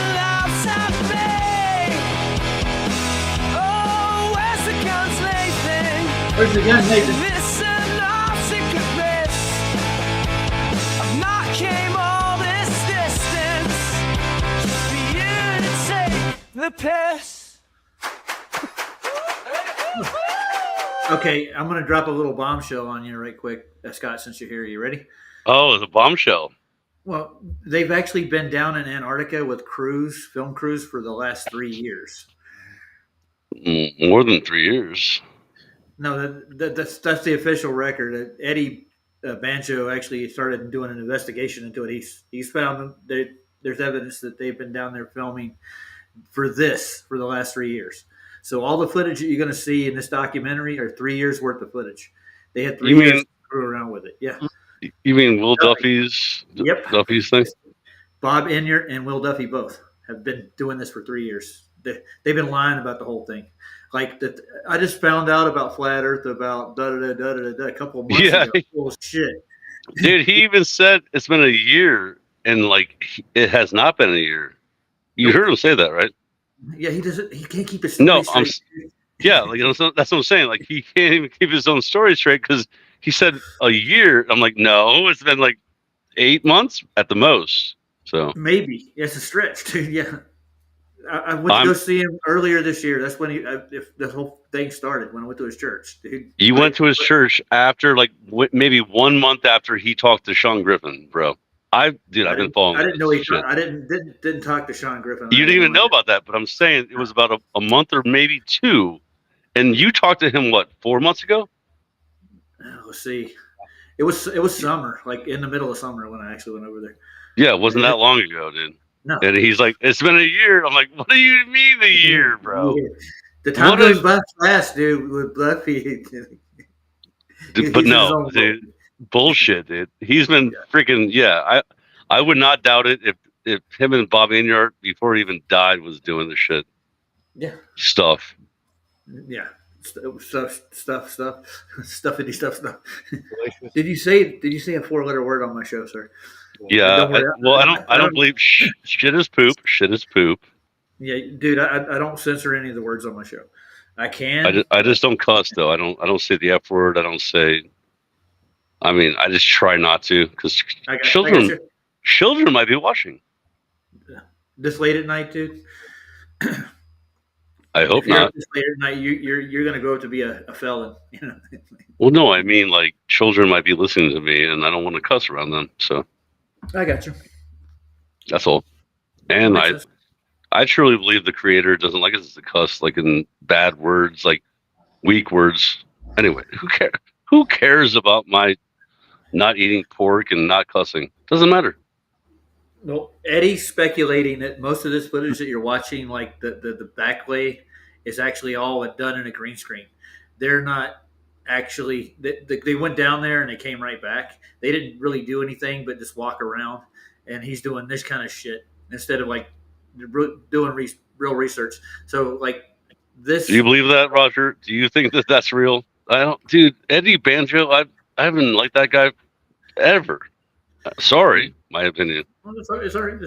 Where's the gun, Nathan? Listen, our secret race. I've not came all this distance just for you to take the piss. Okay, I'm gonna drop a little bombshell on you right quick, Scott. Since you're here, you ready? Oh, it's a bombshell. Well, they've actually been down in Antarctica with film crews, for the last 3 years. More than 3 years. No, that's the official record. Eddie Banjo actually started doing an investigation into it. He's found that there's evidence that they've been down there filming for the last 3 years. So all the footage that you're going to see in this documentary are 3 years worth of footage. They had 3 years to screw around with it. Yeah. You mean Will Duffy's? Yep. Duffy's thing. Bob Enyart and Will Duffy both have been doing this for 3 years. They've been lying about the whole thing. Like that, I just found out about flat Earth about a couple of months ago. Bullshit, dude. He even said it's been a year, and like it has not been a year. You heard him say that, right? Yeah, he doesn't. He can't keep his story straight. Yeah, like that's what I'm saying. Like he can't even keep his own story straight because he said a year. I'm like, no, it's been like 8 months at the most. So maybe it's a stretch, dude. Yeah. I went to go see him earlier this year. That's when if the whole thing started, when I went to his church. Dude, you went to his church after maybe 1 month after he talked to Sean Griffin, bro. I've been following. I didn't know I didn't talk to Sean Griffin. You didn't even know about that, but I'm saying it was about a month or maybe 2, and you talked to him 4 months ago. Let's see. It was summer, like in the middle of summer when I actually went over there. Yeah, it wasn't that long ago, dude. No. And he's like, it's been a year. I'm like, what do you mean a year, bro? Yeah. The time goes by fast, dude, with Buffy. But no, dude, bullshit, dude. He's been freaking, I would not doubt it if him and Bob Enyart, before he even died, was doing the shit. Yeah. Stuff. Yeah. Stuffity stuff. Did you say a 4-letter word on my show, sir? Yeah. I don't believe shit is poop. Shit is poop. Yeah, dude, I don't censor any of the words on my show. I can. I just don't cuss though. I don't say the F word. I don't say. I mean, I just try not to because children might be watching. This late at night, dude. I hope not. This late at night, you're gonna grow up to be a felon. You know? Well, no, I mean like children might be listening to me, and I don't want to cuss around them. So. I got you. That's all. And I truly believe the creator doesn't like us to cuss, like in bad words, like weak words. Anyway, who cares about my not eating pork and not cussing? Doesn't matter. Well, Eddie's speculating that most of this footage that you're watching, like the backlay, is actually all done in a green screen. They're not actually. They went down there and they came right back. They didn't really do anything but just walk around. And he's doing this kind of shit instead of like doing real research. So like this. Do you believe that, Roger? Do you think that that's real? I don't, dude. Eddie Banjo, I haven't liked that guy ever. Sorry, my opinion. Well, it's all right.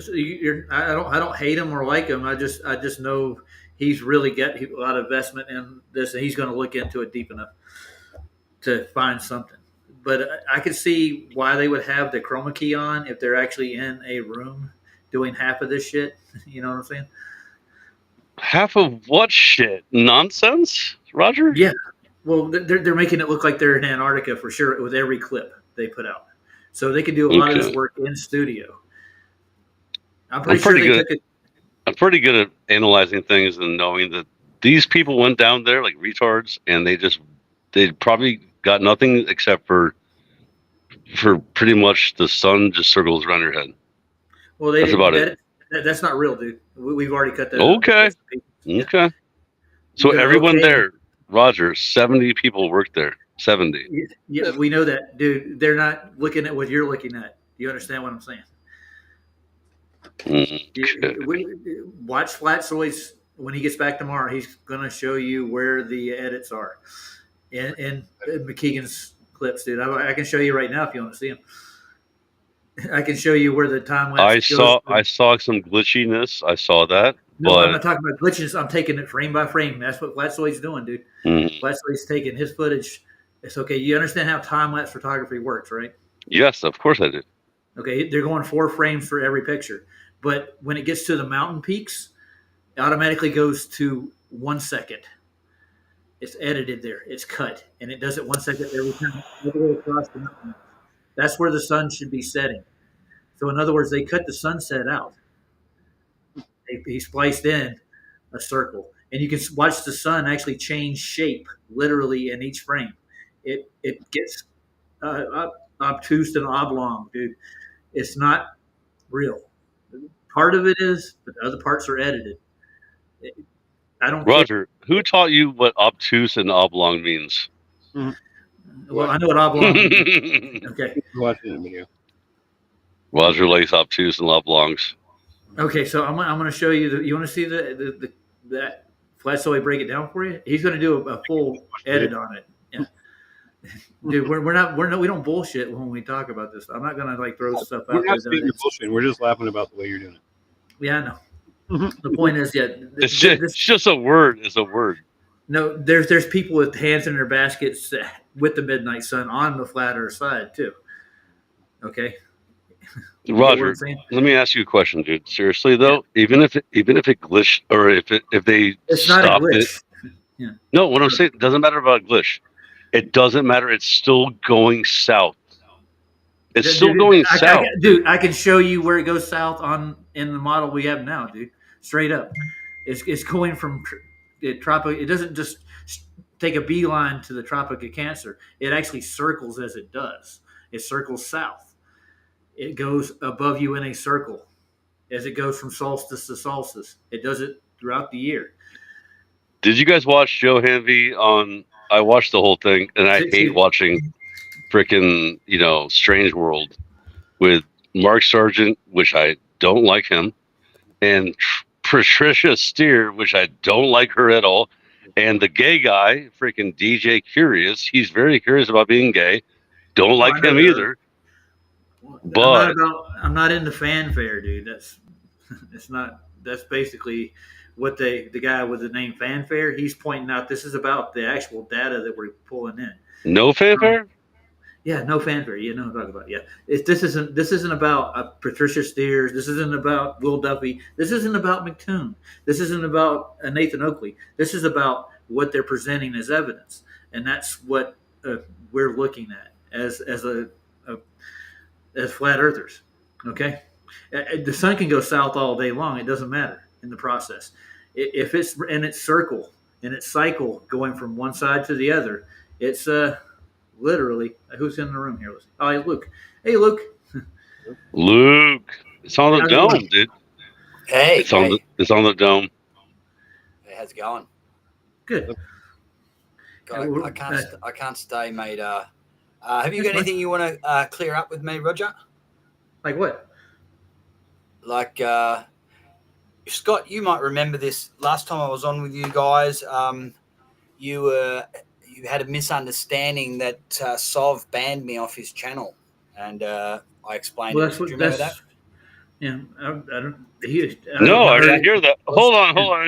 I don't hate him or like him. I just know he's really got a lot of investment in this, and he's going to look into it deep enough to find something. But I could see why they would have the chroma key on if they're actually in a room doing half of this shit. You know what I'm saying? Half of what shit? Nonsense, Roger? Yeah. Well, they're making it look like they're in Antarctica for sure with every clip they put out. So they can do a lot of this work in studio. I'm pretty good at analyzing things and knowing that these people went down there like retards, and they probably got nothing except for pretty much the sun just circles around your head. Well, that's about it. That's not real, dude. We've already cut that. Okay. Okay. So everyone there, Roger, 70 people worked there. 70. Yeah, we know that, dude. They're not looking at what you're looking at. You understand what I'm saying? Okay. Watch Flatsoy's when he gets back tomorrow. He's going to show you where the edits are in McKeegan's clips, dude. I can show you right now if you want to see them. I can show you where the time lapse. I saw some glitchiness. I saw that. No, I'm not talking about glitches. I'm taking it frame by frame. That's what Flatsoy's doing, dude. Flatsoy's taking his footage. It's okay. You understand how time-lapse photography works, right? Yes, of course I do. Okay, they're going 4 frames for every picture. But when it gets to the mountain peaks, it automatically goes to 1 second. It's edited there. It's cut. And it does it 1 second every time all the way across the mountain. That's where the sun should be setting. So in other words, they cut the sunset out. He spliced in a circle. And you can watch the sun actually change shape literally in each frame. It gets obtuse and oblong, dude. It's not real. Part of it is, but the other parts are edited. I don't Roger, who taught you what obtuse and oblong means? Well, I know what oblong means. Okay. Watching the video. Roger likes obtuse and oblongs. Okay, so I'm going to show you. You want to see that Flatsoy break it down for you? He's going to do a full edit on it. Yeah. Dude, we don't bullshit when we talk about this. I'm not going to throw stuff out. We're not speaking bullshit. We're just laughing about the way you're doing it. Yeah, I know. The point is, it's just a word. It's a word. No, there's people with hands in their baskets with the midnight sun on the flat Earth side too. Okay, Roger, let me ask you a question, dude. Seriously though, even if it glitched or if they it's not a glitch. Yeah. No, what I'm saying, it doesn't matter about glitch. It doesn't matter. It's still going south. It's still going south, dude. I can show you where it goes south in the model we have now, dude. Straight up, it's going from tropic. It doesn't just take a beeline to the Tropic of Cancer. It actually circles as it does. It circles south. It goes above you in a circle as it goes from solstice to solstice. It does it throughout the year. Did you guys watch Joe Hanvey on? I watched the whole thing, and I hate watching freaking Strange World with Mark Sargent, which I don't like him, and Patricia Steer, which I don't like her at all, and the gay guy, freaking DJ Curious. He's very curious about being gay. Don't like him either. But I'm not into fanfare, dude. That's basically what the guy with the name Fanfare, he's pointing out. This is about the actual data that we're pulling in. No fanfare? Yeah, no fanfare. You know what I'm talking about. Yeah, this isn't about Patricia Steers. This isn't about Will Duffy. This isn't about McToon. This isn't about Nathan Oakley. This is about what they're presenting as evidence, and that's what we're looking at as flat earthers. Okay, the sun can go south all day long. It doesn't matter in the process. If it's in its circle, in its cycle, going from one side to the other, it's literally, who's in the room here? Oh, hey, Luke. Hey, Luke. Luke. It's on the dome, dude. Hey. It's on the dome. Hey, how's it going? Good. God, I can't stay, mate. Have you got anything you want to clear up with me, Roger? Like what? Like, Scott, you might remember this. Last time I was on with you guys, you had a misunderstanding that Sov banned me off his channel, and I explained it. Do you remember that? Yeah, I didn't hear that. Hold on. I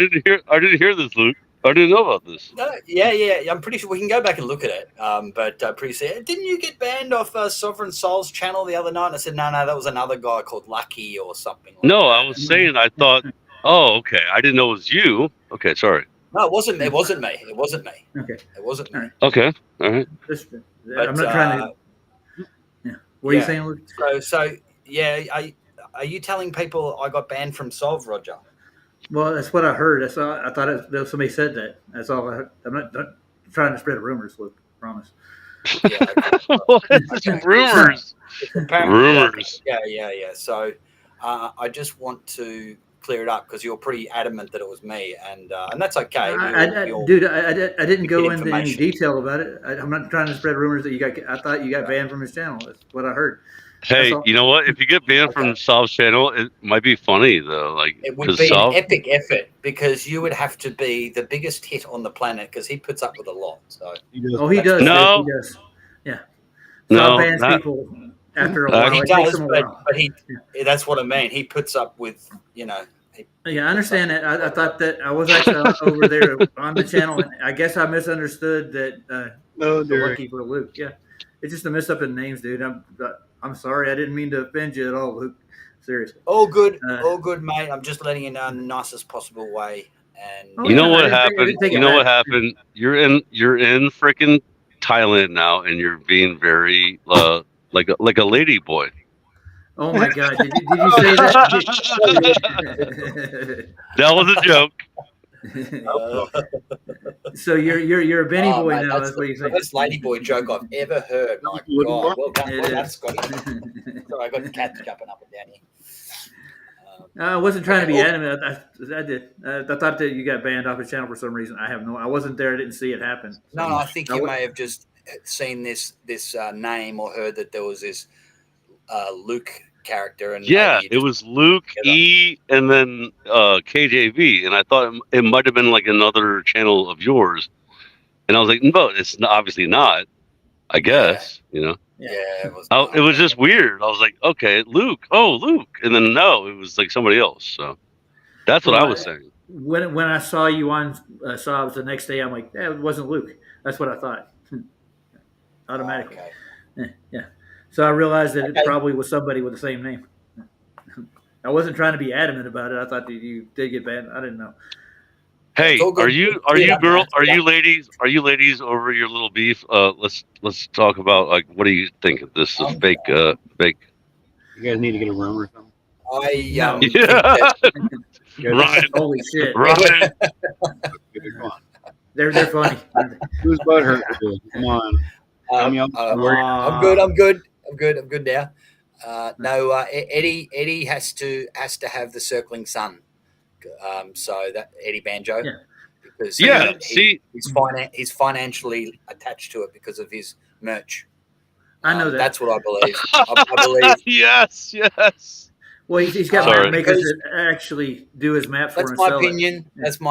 didn't hear this, Luke. I didn't know about this. No, yeah. I'm pretty sure we can go back and look at it. But pretty soon, didn't you get banned off Sovereign Soul's channel the other night? And I said, no, that was another guy called Lucky or something. No, I was saying, I thought, oh, okay. I didn't know it was you. Okay, sorry. No, it wasn't me. Okay. It wasn't me. Okay, all right. I'm not trying to. Yeah. What are you saying, Luke? So yeah, are you telling people I got banned from Sov, Roger? Well, that's what I heard. I thought somebody said that. That's all I heard. I'm not trying to spread rumors, Luke. Promise. Yeah, rumors. Rumors. Yeah. So I just want to clear it up because you're pretty adamant that it was me, and that's okay. Dude, I didn't go into any detail about it. I'm not trying to spread rumors that you got. I thought you got banned from his channel. That's what I heard. Hey, you know what? If you get banned from Sal's channel, it might be funny though. Like it would be an epic effort because you would have to be the biggest hit on the planet because he puts up with a lot. So he does. No, he does. Yeah. No, bans people after a while. He does, but he. That's what I mean. He puts up with Yeah, I understand that. I thought that I was actually over there on the channel, and I guess I misunderstood that. No, the Derek. lucky for Luke. Yeah, it's just a mess up in names, dude. I'm sorry. I didn't mean to offend you at all, Luke. Seriously. All good, mate. I'm just letting you know in the nicest possible way. And you know what happened? You know what happened? You're in freaking Thailand now, and you're being very like a lady boy. Oh my God! Did you say that? That was a joke. So you're a Benny boy mate, now. That's what you think. Best ladyboy joke I've ever heard. My God, well done, Scotty. Sorry, I got the cats jumping up and down here. I wasn't trying to be adamant. I did. I thought that you got banned off the channel for some reason. I wasn't there. I didn't see it happen. So. No, I think you may have just seen this name or heard that there was this Luke character. And yeah, it was Luke E and then KJV, and I thought it might have been like another channel of yours, and I was like, no, it's obviously not. I guess you know. Yeah, it was just weird. I was like, okay, Luke. Oh, Luke, and then no, it was like somebody else. So that's what I was saying. When I saw you on saw it was the next day, I'm like, it wasn't Luke. That's what I thought. Automatically. Yeah. So I realized that it probably was somebody with the same name. I wasn't trying to be adamant about it. I thought that you did get banned. I didn't know. Hey, are you ladies over your little beef? Let's talk about like what do you think of this fake? You guys need to get a room or something. Ryan. Holy shit. Ryan. They're funny. Who's butthurt? Come on. I'm good now. No, Eddie has to have the circling sun. So that Eddie Banjo, because he's financially attached to it because of his merch. I know that. That's what I believe. I believe. Yes. Well, he's got map makers that actually do his maps for him. That's my opinion. That's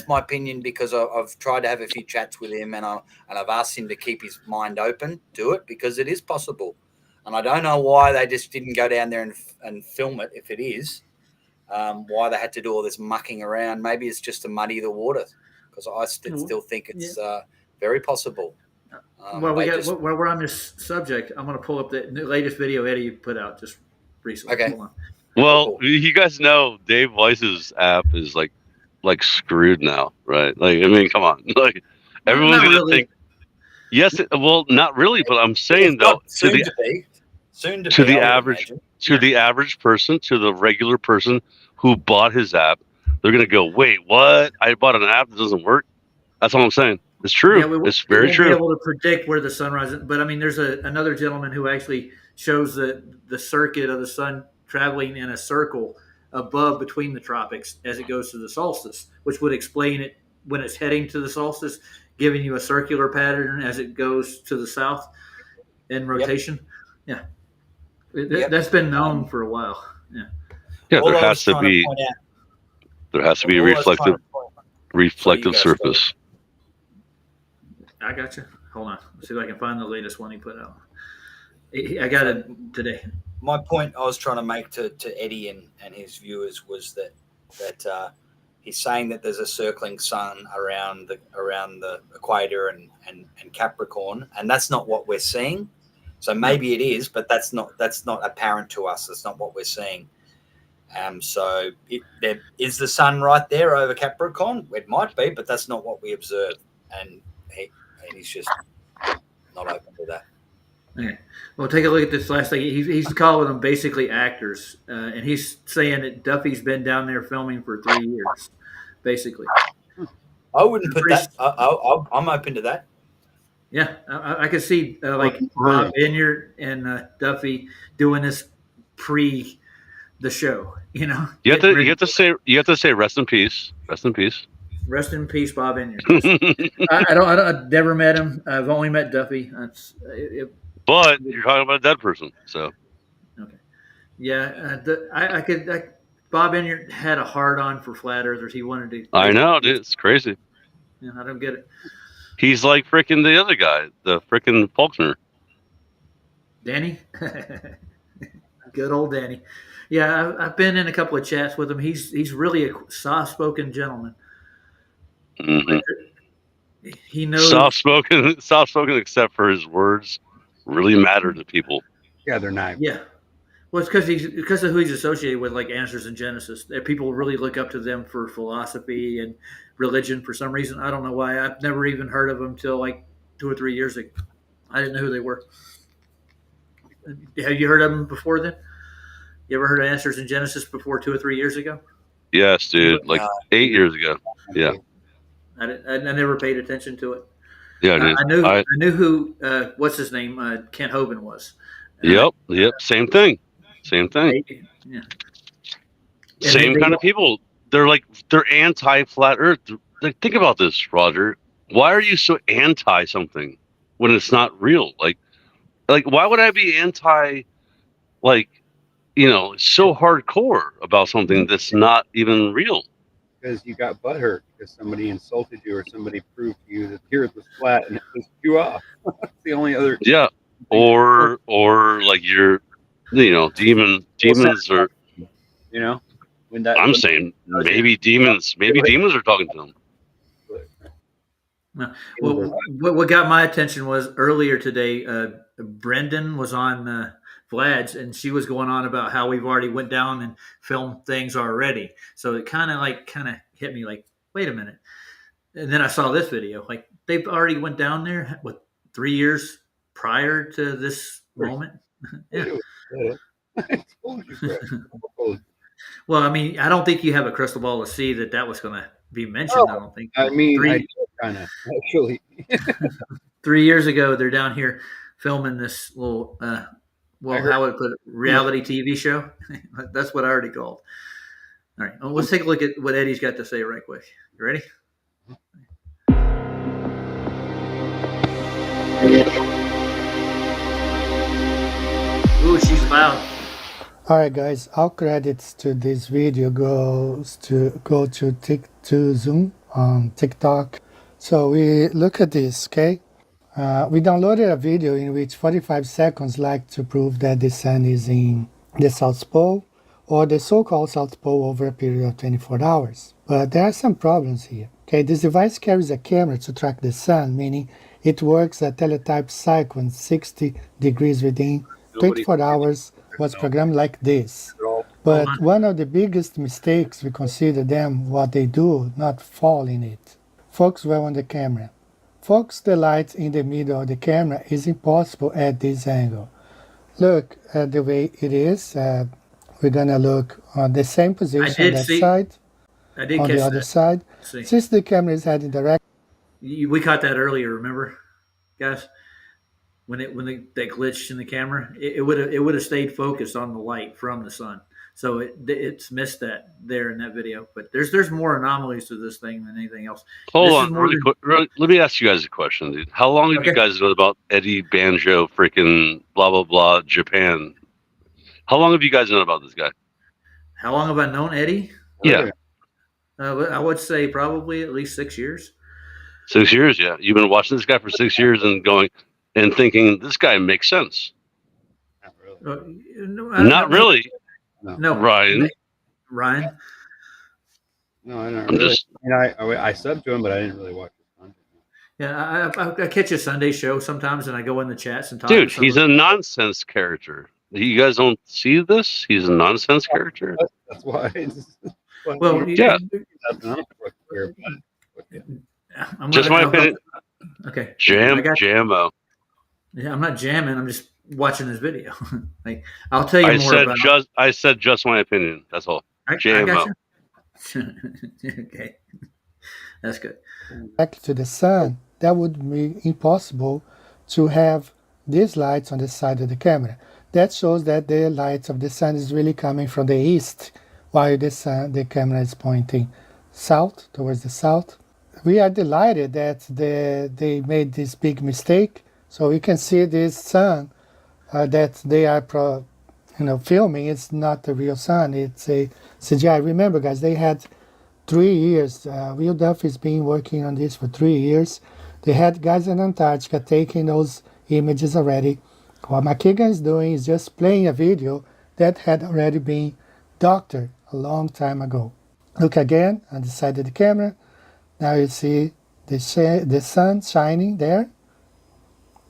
my opinion because I've tried to have a few chats with him and I've asked him to keep his mind open to it because it is possible, and I don't know why they just didn't go down there and film it if it is. Why they had to do all this mucking around? Maybe it's just to muddy the water because I still think it's very possible. Well, while we're on this subject, I'm going to pull up the latest video Eddie put out just recently. Okay. Hold on. Well, you guys know Dave Weiss's app is like screwed now, right? Like, I mean, come on, like everyone's gonna think. Yes, well, not really, but I'm saying though, to the average person, to the regular person who bought his app, they're gonna go, "Wait, what? I bought an app that doesn't work." That's all I'm saying. It's true. Yeah, it's very true. Be able to predict where the sun rises, but I mean, there's another gentleman who actually shows the circuit of the sun traveling in a circle above between the tropics as it goes to the solstice, which would explain it when it's heading to the solstice, giving you a circular pattern as it goes to the south in rotation. Yep. Yeah, that's been known for a while. Yeah. Yeah, there has to be a reflective surface. I got you. Hold on. Let's see if I can find the latest one he put out. I got it today. My point I was trying to make to Eddie and his viewers was that he's saying that there's a circling sun around the equator and Capricorn, and that's not what we're seeing. So maybe it is, but that's not apparent to us. That's not what we're seeing. So there is the sun right there over Capricorn. It might be, but that's not what we observe, and he's just not open to that. Okay. Well, take a look at this last thing. He's calling them basically actors, and he's saying that Duffy's been down there filming for 3 years, basically. I wouldn't put that. I'm open to that. Yeah, I could see like Bob Vineyard and Duffy doing this pre the show. You know, you have to say rest in peace. Rest in peace. Rest in peace, Bob Vineyard. I've never met him. I've only met Duffy. But you're talking about a dead person, so. Okay. Yeah, Bob Vineyard had a hard-on for flat earthers. He wanted to. I know, dude. It's crazy. Yeah, I don't get it. He's like freaking the other guy, the freaking Faulkner. Danny? Good old Danny. Yeah, I've been in a couple of chats with him. He's really a soft-spoken gentleman. Mm-hmm. He knows Soft spoken, except for his words, really matter to people. Yeah, they're not. Yeah. Well, it's because of who he's associated with, like Answers in Genesis. People really look up to them for philosophy and religion for some reason. I don't know why. I've never even heard of them till like 2 or 3 years ago. I didn't know who they were. Have you heard of them before then? You ever heard of Answers in Genesis before 2 or 3 years ago? Yes, dude. Like 8 years ago. Yeah. I never paid attention to it. Yeah, dude. I knew who what's his name Kent Hovind was. Yep. Same thing. Yeah. Same kind of people. They're anti-flat Earth. Like, think about this, Roger. Why are you so anti something when it's not real? Like why would I be anti? So hardcore about something that's not even real. Because you got butthurt because somebody insulted you or somebody proved to you that the Earth was flat and it pissed you off. That's the only other. Yeah, or like you're, demons are. When that. I'm saying maybe demons are talking to them. Well, what got my attention was earlier today. Brendan was on Vlad's, and she was going on about how we've already went down and filmed things already. So it kind of hit me like, wait a minute. And then I saw this video. Like they've already went down there 3 years prior to this moment. Yeah. I told you, Well, I mean, I don't think you have a crystal ball to see that was going to be mentioned. I don't think. I mean, I kind of actually. 3 years ago, they're down here filming this little, how would I put it, reality TV show. That's what I already called. All right, well, let's take a look at what Eddie's got to say right quick. You ready? Ooh, she's loud. Alright guys, our credits to this video go to Zoom on TikTok. So we look at this, okay? We downloaded a video in which 45 seconds like to prove that the sun is in the South Pole or the so-called South Pole over a period of 24 hours. But there are some problems here. Okay, this device carries a camera to track the sun, meaning it works at teletype sequence 60 degrees within 24 hours was programmed like this. But one of the biggest mistakes we consider them what they do, not fall in it. Focus well on the camera. Focus the light in the middle of the camera is impossible at this angle. Look at the way it is. We're gonna look on the same position on that side. I did on catch the other that. side. Since the camera is heading direct. We caught that earlier, remember, guys? When that glitched in the camera, it would have stayed focused on the light from the sun. So it's missed that there in that video. But there's more anomalies to this thing than anything else. Hold on, really quick. Let me ask you guys a question, dude. How long have you guys known about Eddie Banjo, freaking blah blah blah, Japan? How long have you guys known about this guy? How long have I known Eddie? Yeah, I would say probably at least 6 years. 6 years, yeah. You've been watching this guy for 6 years and going and thinking this guy makes sense. Not really. No, Ryan. No, I don't really. I subbed to him, but I didn't really watch his content. Yeah, I catch a Sunday show sometimes, and I go in the chats and talk. Dude, he's a nonsense character. You guys don't see this? He's a nonsense character. That's why. Well, yeah. Just my opinion. Okay. Jammo. Yeah, I'm not jamming. I'm just watching this video. Like, I'll tell you more about it. I said just my opinion. That's all. Jammo. Okay. That's good. Back to the sun, that would be impossible to have these lights on the side of the camera. That shows that the lights of the sun is really coming from the east, while the camera is pointing south, towards the south. We are delighted that they made this big mistake. So we can see this sun that they are filming. It's not the real sun. It's a CGI. Remember, guys, they had 3 years. Will Duffy's been working on this for 3 years. They had guys in Antarctica taking those images already. What McKagan is doing is just playing a video that had already been doctor a long time ago. Look again on the side of the camera. Now you see the sun shining there.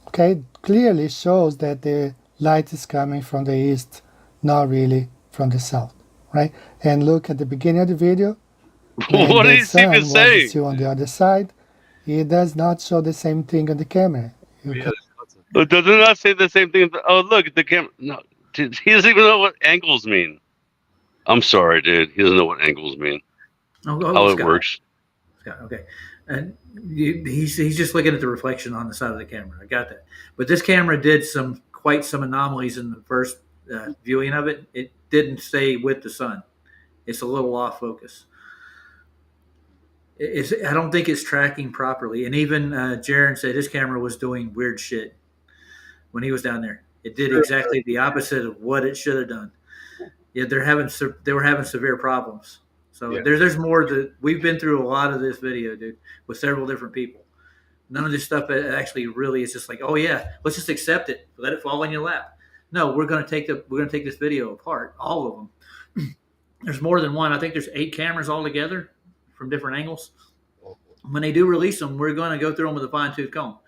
Okay, clearly shows that the light is coming from the east, not really from the south, right? And look at the beginning of the video. When What the is he even sun was saying? still on the other side, it does not show the same thing on the camera. Does it not say the same thing? Oh, look, the camera. No, dude, he doesn't even know what angles mean. I'm sorry, dude. He doesn't know what angles mean. How it works. Scott, okay. And he's just looking at the reflection on the side of the camera. I got that. But this camera did quite some anomalies in the first viewing of it. It didn't stay with the sun. It's a little off focus. I don't think it's tracking properly. And even Jaron said his camera was doing weird shit when he was down there. It did exactly the opposite of what it should have done. Yeah, they were having severe problems. So there's more that we've been through a lot of this video, dude, with several different people. None of this stuff actually really is just like, oh yeah, let's just accept it, let it fall in your lap. No, we're gonna take this video apart, all of them. There's more than one. I think there's 8 cameras altogether from different angles. When they do release them, we're going to go through them with a fine-tooth comb,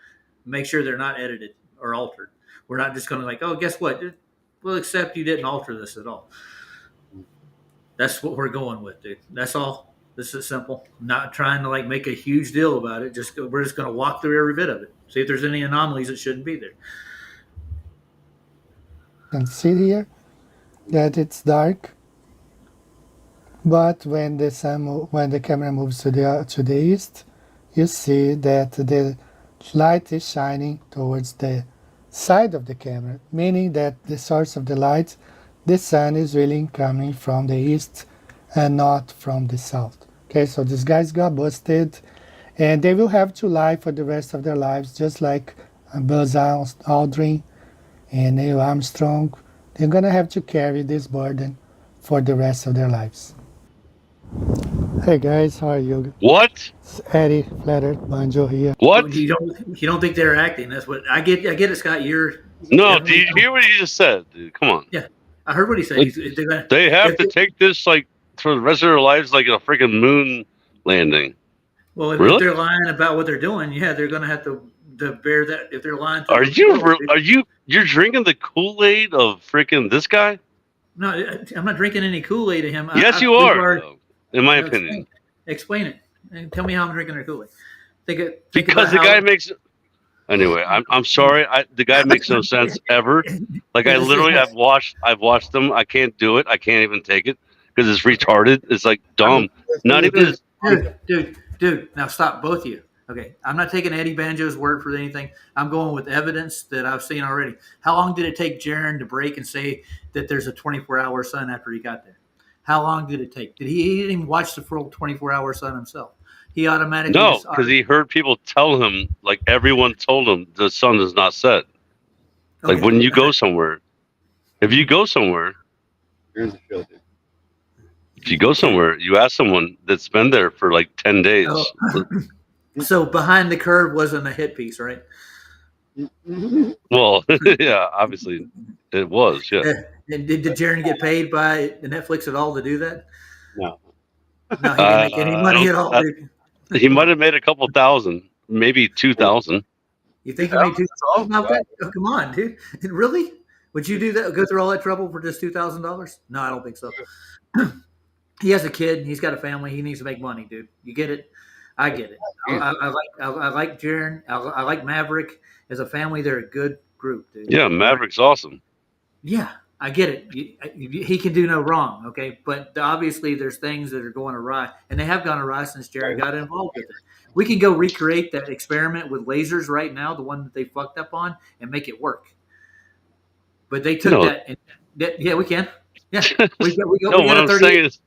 make sure they're not edited or altered. We're not just going to oh, guess what? We'll accept you didn't alter this at all. That's what we're going with, dude. That's all. This is simple. I'm not trying to make a huge deal about it. We're just going to walk through every bit of it. See if there's any anomalies that shouldn't be there. And see here that it's dark. But when the camera moves to the east, you see that the light is shining towards the side of the camera, meaning that the source of the light, the sun, is really coming from the east and not from the south. Okay, so these guys got busted, and they will have to lie for the rest of their lives, just like Buzz Aldrin and Neil Armstrong. They're gonna have to carry this burden for the rest of their lives. Hey guys, how are you? What? It's Eddie Flatter Banjo here. What? You don't think they're acting? That's what I get. I get it, Scott. No. Do you hear what he just said, dude? Come on. Yeah, I heard what he said. They have to take this for the rest of their lives like a freaking moon landing. Well, if they're lying about what they're doing, yeah, they're going to have to bear that. If they're lying, You're drinking the Kool-Aid of freaking this guy? No, I'm not drinking any Kool-Aid to him. Yes, you are. In my opinion. Explain it. And tell me how I'm drinking their Kool-Aid. Because the guy makes. Anyway, I'm sorry. The guy makes no sense ever. Like I literally, I've watched them. I can't do it. I can't even take it because it's retarded. It's like dumb. Not even. Dude. Now stop, both of you. Okay, I'm not taking Eddie Banjo's word for anything. I'm going with evidence that I've seen already. How long did it take Jaron to break and say that there's a 24-hour sun after he got there? How long did it take? He didn't even watch the full 24-hour sun himself. He automatically because he heard people tell him, like everyone told him, the sun is not set. Like when you go somewhere, if you go somewhere, here's the show, dude. If you go somewhere, you ask someone that's been there for like 10 days. Oh. So behind the curve wasn't a hit piece, right? Well, yeah, obviously it was. Yeah. And did Jaron get paid by Netflix at all to do that? No. No, he didn't make any money at all. He might have made a couple thousand, maybe 2,000. You think he made 2,000 off that? Oh, come on, dude. Really? Would you do that? Go through all that trouble for just $2,000? No, I don't think so. He has a kid. He's got a family. He needs to make money, dude. You get it? I get it. I like Jaron. I like Maverick. As a family, they're a good group, dude. Yeah, Maverick's awesome. Yeah, I get it. He can do no wrong, okay? But obviously there's things that are going awry, and they have gone awry since Jaron got involved with it. We can go recreate that experiment with lasers right now, the one that they fucked up on, and make it work. But they took yeah, we can. Yeah, we what I'm saying is,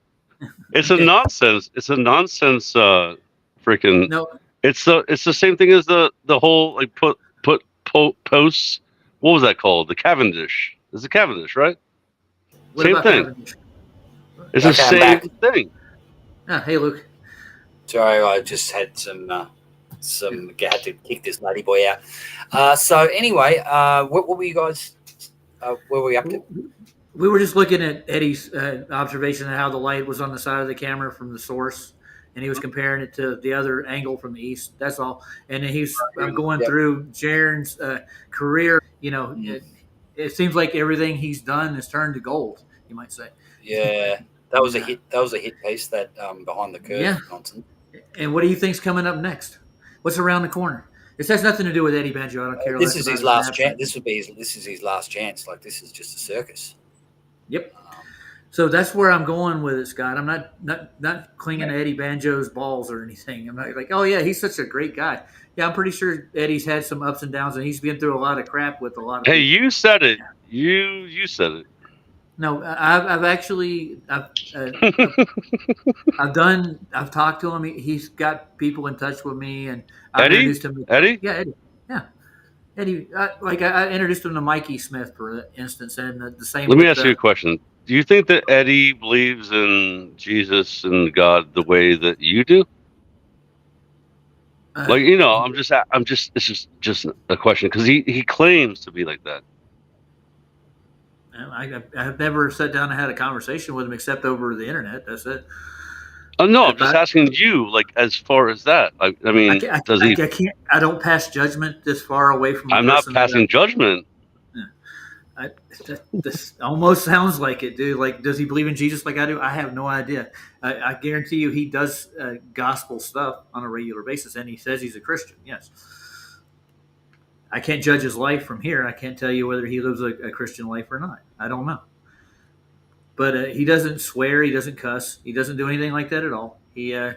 it's a nonsense. It's a nonsense. Freaking. No. It's the same thing as the whole posts. What was that called? The Cavendish. It's the Cavendish, right? Same thing. Cavendish? It's the same thing. Ah, hey, Luke. Sorry, I just had had to kick this bloody boy out. So anyway, what were you guys? Where were we up to? We were just looking at Eddie's observation of how the light was on the side of the camera from the source, and he was comparing it to the other angle from the east. That's all. And then I'm going through Jaron's career. It seems like everything he's done has turned to gold. You might say. Yeah, that was a hit. That was a hit piece. That behind the curve nonsense. And what do you think's coming up next? What's around the corner? This has nothing to do with Eddie Banjo. I don't care. This is his last chance. This is his last chance. Like, this is just a circus. Yep. So that's where I'm going with it, Scott. I'm not clinging to Eddie Banjo's balls or anything. I'm not like, oh yeah, he's such a great guy. Yeah, I'm pretty sure Eddie's had some ups and downs, and he's been through a lot of crap with a lot of. Hey, people. You said it. You said it. No, I've actually I've talked to him. He's got people in touch with me, and I've introduced him. Eddie? Yeah, Eddie. Yeah. Eddie, I introduced him to Mikey Smith, for instance, and the same. Let me ask you a question. Do you think that Eddie believes in Jesus and God the way that you do? It's just a question, because he claims to be like that. I have never sat down and had a conversation with him except over the internet. That's it. Oh no, I'm just asking you, like, as far as that. I mean, does he? I don't pass judgment this far away from. I'm not passing judgment. This almost sounds like it, dude. Like, does he believe in Jesus like I do? I have no idea. I guarantee you, he does gospel stuff on a regular basis, and he says he's a Christian. Yes. I can't judge his life from here. I can't tell you whether he lives a Christian life or not. I don't know. But he doesn't swear. He doesn't cuss. He doesn't do anything like that at all. He did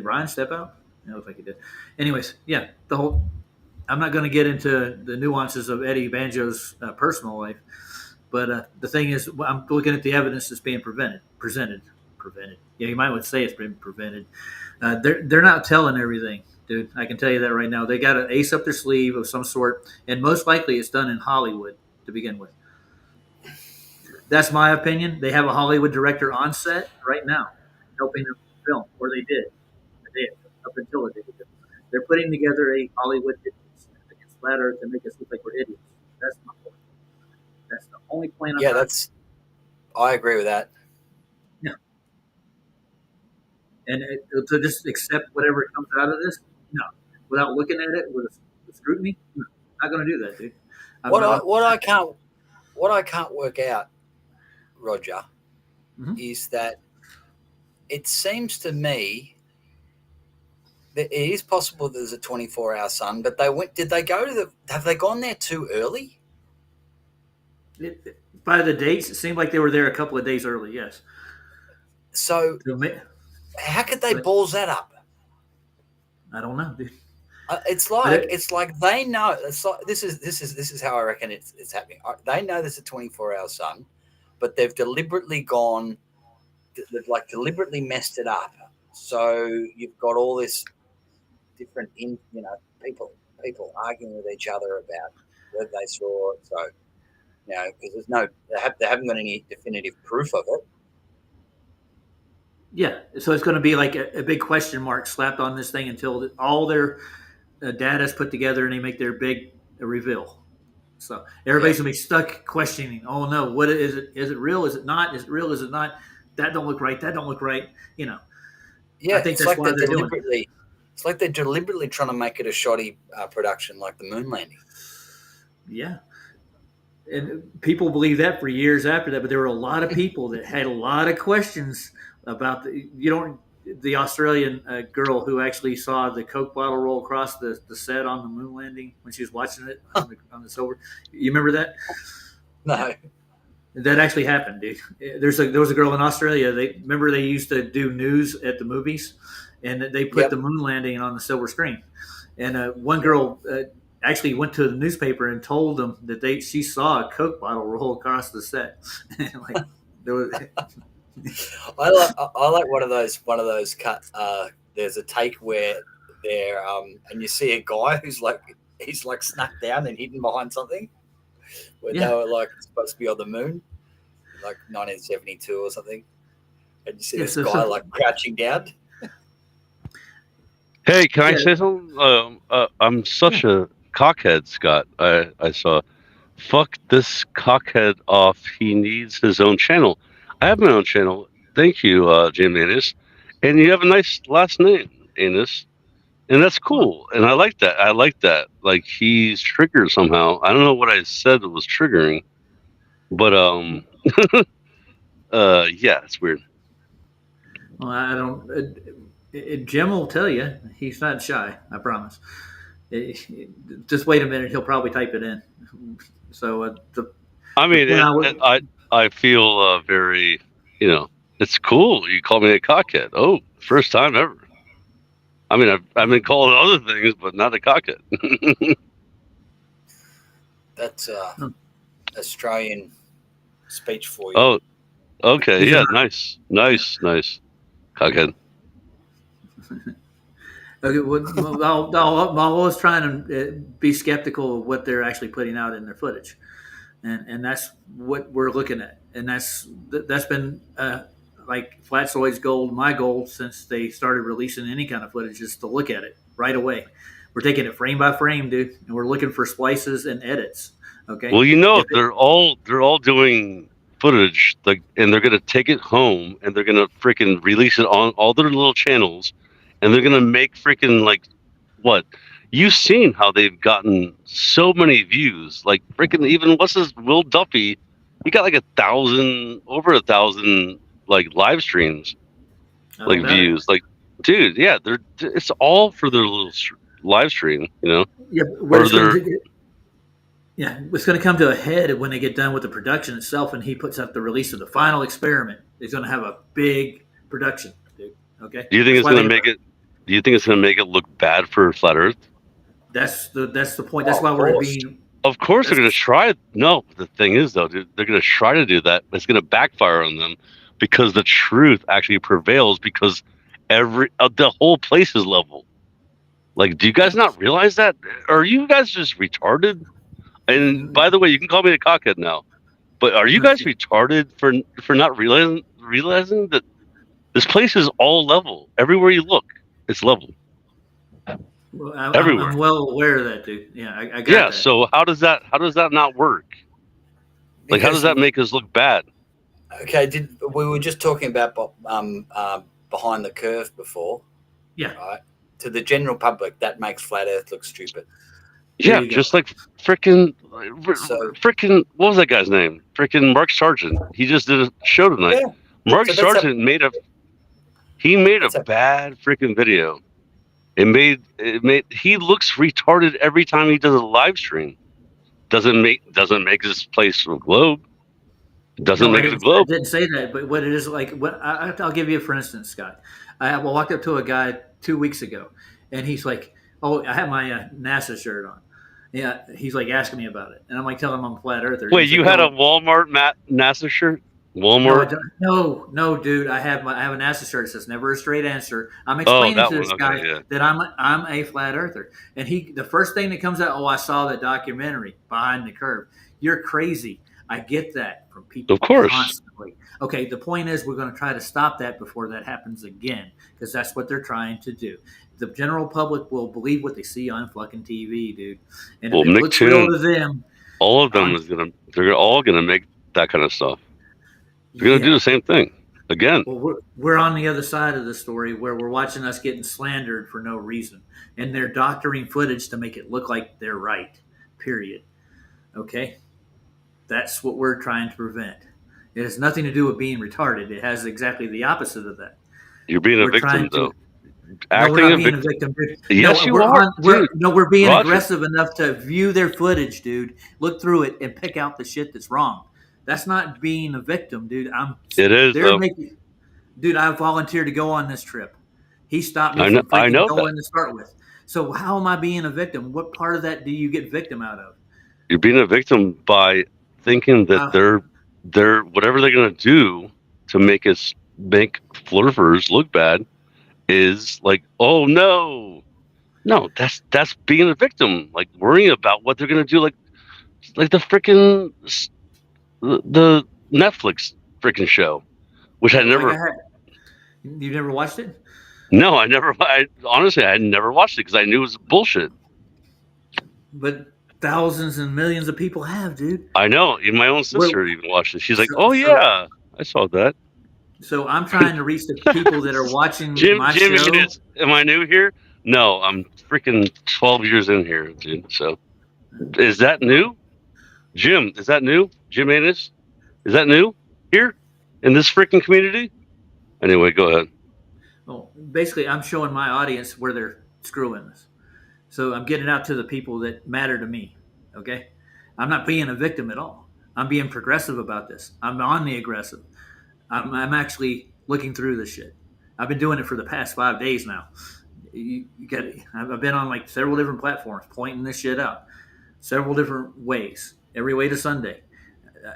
Ryan step out? It looks like he did. Anyways, yeah, I'm not going to get into the nuances of Eddie Banjo's personal life, but the thing is, I'm looking at the evidence that's being presented. Yeah, you might want to say it's been prevented. They're not telling everything, dude. I can tell you that right now. They got an ace up their sleeve of some sort, and most likely it's done in Hollywood to begin with. That's my opinion. They have a Hollywood director on set right now, helping them film, or they did. Up until they did. They're putting together a Hollywood against flat Earth to make us look like we're idiots. That's my point. That's the only point. I agree with that. Yeah. And to just accept whatever comes out of this, no, without looking at it with scrutiny, no, not going to do that, dude. What I can't work out, Roger, is that it seems to me that it is possible there's a 24-hour sun, but have they gone there too early? By the dates, it seemed like they were there a couple of days early, yes. So how could they balls that up? I don't know, dude. It's like they know. This is how I reckon it's happening. They know there's a 24-hour sun, but they've deliberately deliberately messed it up. So you've got all this different, people arguing with each other about whether they saw it. So, because they haven't got any definitive proof of it. Yeah, so it's going to be like a big question mark slapped on this thing until all their data is put together and they make their big reveal. So everybody's going to be stuck questioning. Oh no, what is it? Is it real? Is it not? Is it real? Is it not? That don't look right. That don't look right. Yeah, I think that's why they're deliberately. It's like they're deliberately trying to make it a shoddy production, like the moon landing. Yeah. And people believe that for years after that, but there were a lot of people that had a lot of questions about the Australian girl who actually saw the Coke bottle roll across the set on the moon landing when she was watching it on the silver. You remember that? No. That actually happened, dude. There was a girl in Australia. They used to do news at the movies, and they put the moon landing on the silver screen. And one girl actually went to the newspaper and told them that she saw a Coke bottle roll across the set. Like there was. I like one of those cut. There's a take where they're and you see a guy he's snuck down and hidden behind something. Where they were supposed to be on the moon, like 1972 or something, and you see this guy crouching down. Hey, can I say something? I'm such a cockhead, Scott. I saw fuck this cockhead off. He needs his own channel. I have my own channel. Thank you, Jim Anus. And you have a nice last name, Anus. And that's cool. And I like that. I like that. Like he's triggered somehow. I don't know what I said that was triggering. But yeah, it's weird. Well, I don't. Jim will tell you he's not shy. I promise. Just wait a minute; he'll probably type it in. So I mean, I feel very, it's cool. You call me a cockhead. Oh, first time ever. I mean, I've been called other things, but not a cockhead. That's Australian speech for you. Oh, okay. Yeah, nice. Cockhead. Okay, well, I'm always trying to be skeptical of what they're actually putting out in their footage, and that's what we're looking at, and that's been like Flatsoid's goal, my goal since they started releasing any kind of footage is to look at it right away. We're taking it frame by frame, dude, and we're looking for splices and edits. Okay. Well, they're all doing footage, like, and they're gonna take it home and they're gonna freaking release it on all their little channels, and they're gonna make freaking like what? You've seen how they've gotten so many views, like freaking even what's this Will Duffy? He got like over 1,000 like live streams, like views. Like, dude, yeah, it's all for their little live stream, Yeah, it's going to come to a head when they get done with the production itself, and he puts out the release of the final experiment. He's going to have a big production, dude. Okay. Do you think it's going to make it? Do you think it's going to make it look bad for Flat Earth? That's the point. That's why we're being. Of course, they're going to try. No, the thing is, though, dude, they're going to try to do that. But it's going to backfire on them because the truth actually prevails. Because the whole place is level. Like, do you guys not realize that? Are you guys just retarded? And by the way, you can call me a cockhead now, but are you guys retarded for not realizing that this place is all level? Everywhere you look, it's level. Well, everywhere. I'm well aware of that, dude. Yeah, I got yeah. that. So how does that not work? Like, how does that make us look bad? Okay, we were just talking about behind the curve before? Yeah. Right. To the general public, that makes Flat Earth look stupid. Yeah, just like freaking what was that guy's name? Freaking Mark Sargent. He just did a show tonight. Yeah. Mark Sargent made a bad freaking video. He looks retarded every time he does a live stream. Doesn't make this place a globe. Doesn't make it a globe. I didn't say that, but what it is like. I'll give you for instance, Scott. I walked up to a guy 2 weeks ago, and he's like, "Oh, I have my NASA shirt on." Yeah, he's like asking me about it, and I'm like telling him I'm a flat earther. Wait, you had a Walmart NASA shirt? Walmart? No, dude. I have a NASA shirt that says "Never a Straight Answer." I'm explaining to this guy that I'm a flat earther, and the first thing that comes out, "Oh, I saw the documentary Behind the Curve." You're crazy. I get that from people, of course, constantly. Okay, the point is we're going to try to stop that before that happens again, because that's what they're trying to do. The general public will believe what they see on fucking TV, dude. And if it looks real to them, all of them they're all gonna make that kind of stuff. They're gonna do the same thing again. Well, we're on the other side of the story where we're watching us getting slandered for no reason, and they're doctoring footage to make it look like they're right. Period. Okay, that's what we're trying to prevent. It has nothing to do with being retarded. It has exactly the opposite of that. You're being a victim, though. No, we're not being a victim, dude. Yes, you are. We're being aggressive enough to view their footage, dude. Look through it and pick out the shit that's wrong. That's not being a victim, dude. It is, though. Dude, I volunteered to go on this trip. He stopped me from going to start with. So how am I being a victim? What part of that do you get victim out of? You're being a victim by thinking that they're whatever they're gonna do to make flurfers look bad is like, oh no, that's being a victim. Like worrying about what they're gonna do, like the freaking the Netflix freaking show, which I never. You never watched it? No, I never. Honestly, I had never watched it because I knew it was bullshit. But thousands and millions of people have, dude. I know. Even my own sister even watched it. She's like, "Oh So yeah, I saw that." so I'm trying to reach the people that are watching Jim, my show. am I new here? No, I'm freaking 12 years in here, dude. So, is that new? Jim, is that new? Jim Anus? Is that new here in this freaking community? Anyway, go ahead. Well, basically, I'm showing my audience where they're screwing us. So I'm getting out to the people that matter to me. Okay, I'm not being a victim at all. I'm being progressive about this. I'm on the aggressive. I'm actually looking through this shit. I've been doing it for the past 5 days now. You got. I've been on like several different platforms pointing this shit out, several different ways, every way to Sunday,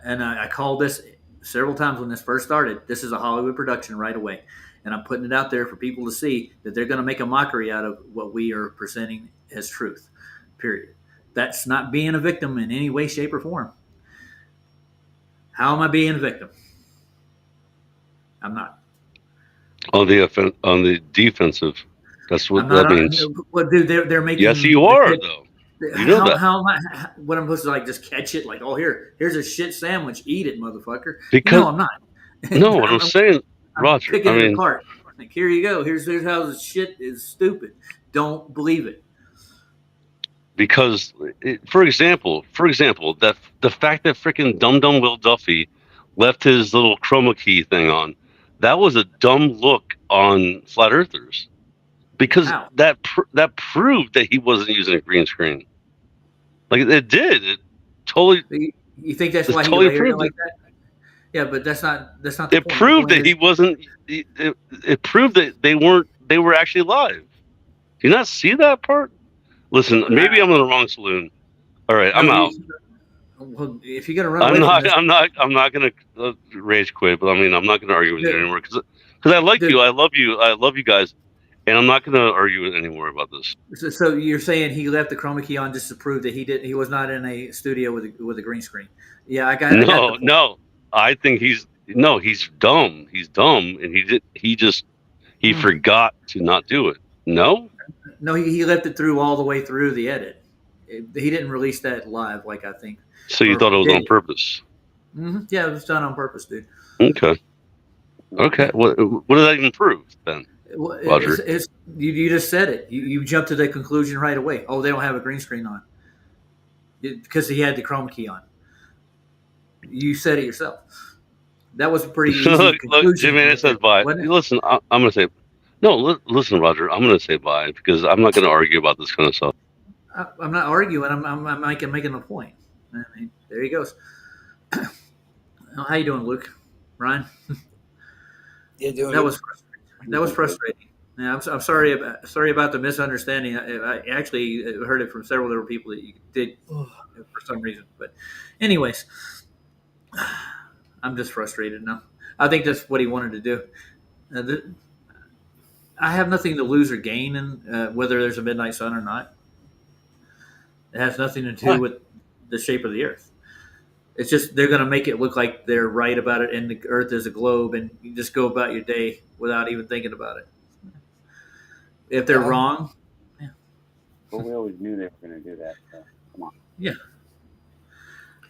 and I called this several times when this first started. This is a Hollywood production right away, and I'm putting it out there for people to see that they're going to make a mockery out of what we are presenting as truth. Period. That's not being a victim in any way, shape, or form. How am I being a victim? I'm not. On the defensive, that's what that means. Well, dude, they're making. Yes, you are though. You know that. How am I? What I'm supposed to like just catch it? Like, oh, here's a shit sandwich. Eat it, motherfucker. Because no, I'm not. No, what I'm saying, Roger. Picking it apart. Like, here you go. Here's how the shit is stupid. Don't believe it. Because, for example, that the fact that freaking Dum Will Duffy left his little chroma key thing on, that was a dumb look on flat earthers, because that proved that he wasn't using a green screen. Like it did. It totally. You think that's why totally he layered it like that? Yeah, but that's not. The it point. Proved that he wasn't. It proved that they weren't. They were actually live. Do you not see that part? Listen, maybe I'm in the wrong saloon. All right, I'm out. Well, if you're gonna run away from this, I'm not gonna rage quit. But I mean, I'm not gonna argue with you anymore because I like you. I love you guys, and I'm not gonna argue anymore about this. So you're saying he left the chroma key on just to prove that he was not in a studio with a green screen? Yeah, I got. No. I think he's dumb. He's dumb, and he forgot to not do it. No. No, he left it through all the way through the edit. He didn't release that live, like I think. So you thought it was on purpose? Mm-hmm. Yeah, it was done on purpose, dude. Okay. What does that even prove then, Roger? You just said it. You jumped to the conclusion right away. Oh, they don't have a green screen on because he had the chroma key on. You said it yourself. That was a pretty easy conclusion. Look, Jimmy says bye. Listen, I'm going to say, no, listen, Roger, I'm going to say bye because I'm not going to argue about this kind of stuff. I'm not arguing. I'm making a point. I mean, there he goes. How you doing, Luke? Ryan? Yeah, doing that was frustrating. Yeah, I'm sorry about the misunderstanding. I actually heard it from several different people that you did for some reason. But anyways, I'm just frustrated now. I think that's what he wanted to do. I have nothing to lose or gain in whether there's a midnight sun or not. It has nothing to do with the shape of the Earth. It's just they're going to make it look like they're right about it, and the Earth is a globe, and you just go about your day without even thinking about it. If they're wrong, but we always knew they were going to do that. So come on. Yeah,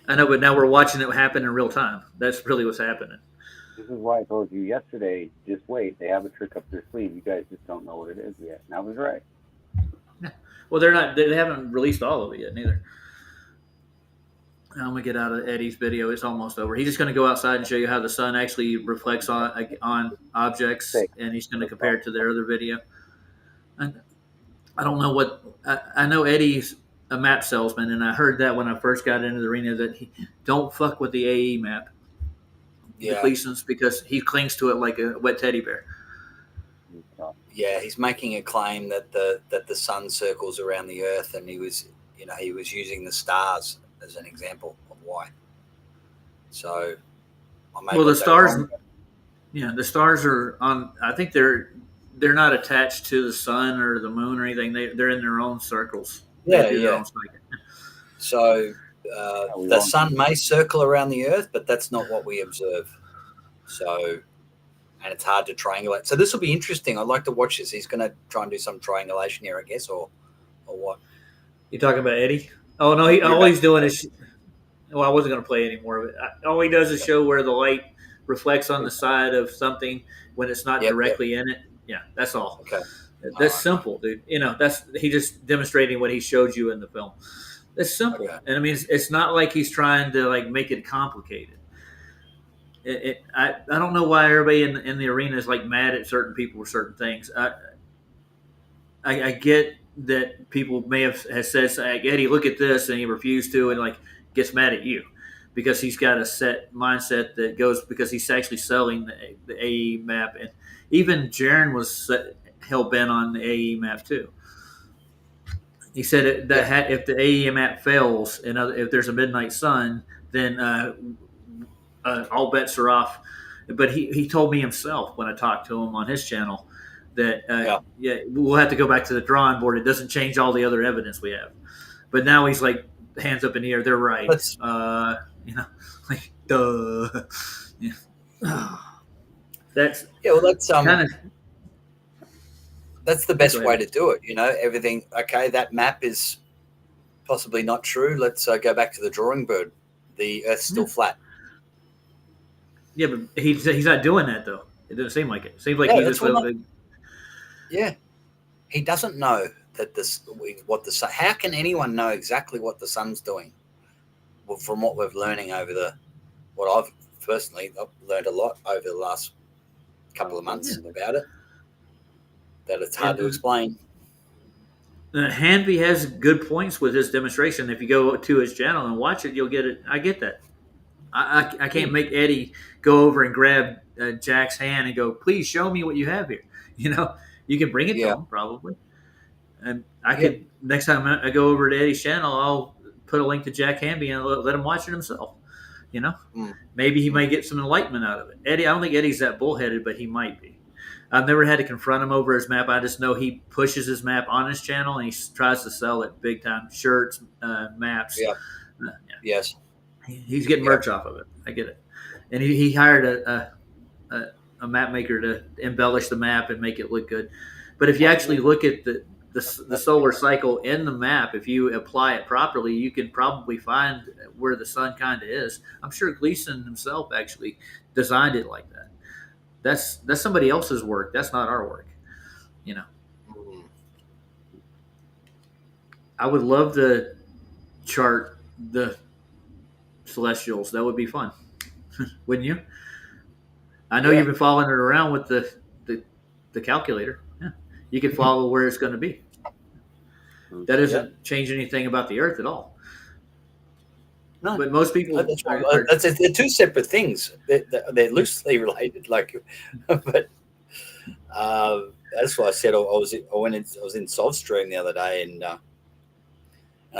I know, but now we're watching it happen in real time. That's really what's happening. This is why I told you yesterday. Just wait; they have a trick up their sleeve. You guys just don't know what it is yet. And I was right. Yeah. Well, they're not. They haven't released all of it yet, neither. I'm gonna get out of Eddie's video. It's almost over. He's just gonna go outside and show you how the sun actually reflects on objects, and he's gonna compare it to their other video. And I don't know what I know. Eddie's a map salesman, and I heard that when I first got into the arena that he don't fuck with the AE map, depletions, because he clings to it like a wet teddy bear. Yeah, he's making a claim that the sun circles around the Earth, and he was using the stars as an example of why. So, the stars, the stars are on. I think they're not attached to the sun or the moon or anything. They're in their own circles. Yeah. So the sun may circle around the Earth, but that's not what we observe. So, and it's hard to triangulate. So this will be interesting. I'd like to watch this. He's going to try and do some triangulation here, I guess, or what? You talking about Eddie? Oh no, all he's doing is. Well, I wasn't going to play any more of it. All he does is show where the light reflects on the side of something when it's not directly in it. Yeah, that's all. Okay. That's simple, dude. That's he just demonstrating what he showed you in the film. That's simple, and I mean, it's not like he's trying to like make it complicated. I don't know why everybody in the arena is like mad at certain people or certain things. I get that people may have said, like, Eddie, look at this, and he refused to, and like gets mad at you because he's got a set mindset that goes because he's actually selling the AE map, and even Jaron was hell bent on the AE map too. He said that if the AE map fails and if there's a midnight sun, then all bets are off. But he told me himself when I talked to him on his channel that we'll have to go back to the drawing board. It doesn't change all the other evidence we have. But now he's like hands up in the air. They're right. Like duh. Yeah. That's kind of. That's the best way to do it. Everything. Okay, that map is possibly not true. Let's go back to the drawing board. The Earth's still flat. Yeah, but he's not doing that though. It doesn't seem like it. It seems like he just. Yeah, he doesn't know that what the sun. How can anyone know exactly what the sun's doing? Well, from what we're learning what I've personally learned a lot over the last couple of months about it. That it's hard to explain. Hanby has good points with his demonstration. If you go to his channel and watch it, you'll get it. I get that. I can't make Eddie go over and grab Jack's hand and go, please show me what you have here. You can bring it to him probably. And I could, next time I go over to Eddie's channel, I'll put a link to Jack Hanby and let him watch it himself. Maybe he might get some enlightenment out of it. Eddie, I don't think Eddie's that bullheaded, but he might be. I've never had to confront him over his map. I just know he pushes his map on his channel and he tries to sell it big time. Shirts, maps. Yeah. Yes. He's getting merch off of it. I get it. And he hired a map maker to embellish the map and make it look good. But if you actually look at the solar cycle in the map, if you apply it properly, you can probably find where the sun kind of is. I'm sure Gleason himself actually designed it like that. That's somebody else's work. That's not our work. I would love to chart the celestials. That would be fun, wouldn't you? I know you've been following it around with the calculator. Yeah, you can follow where it's going to be. That doesn't change anything about the Earth at all. No, but most people. They're two separate things. They're loosely related, but that's why I said I was in Solvstream the other day, and I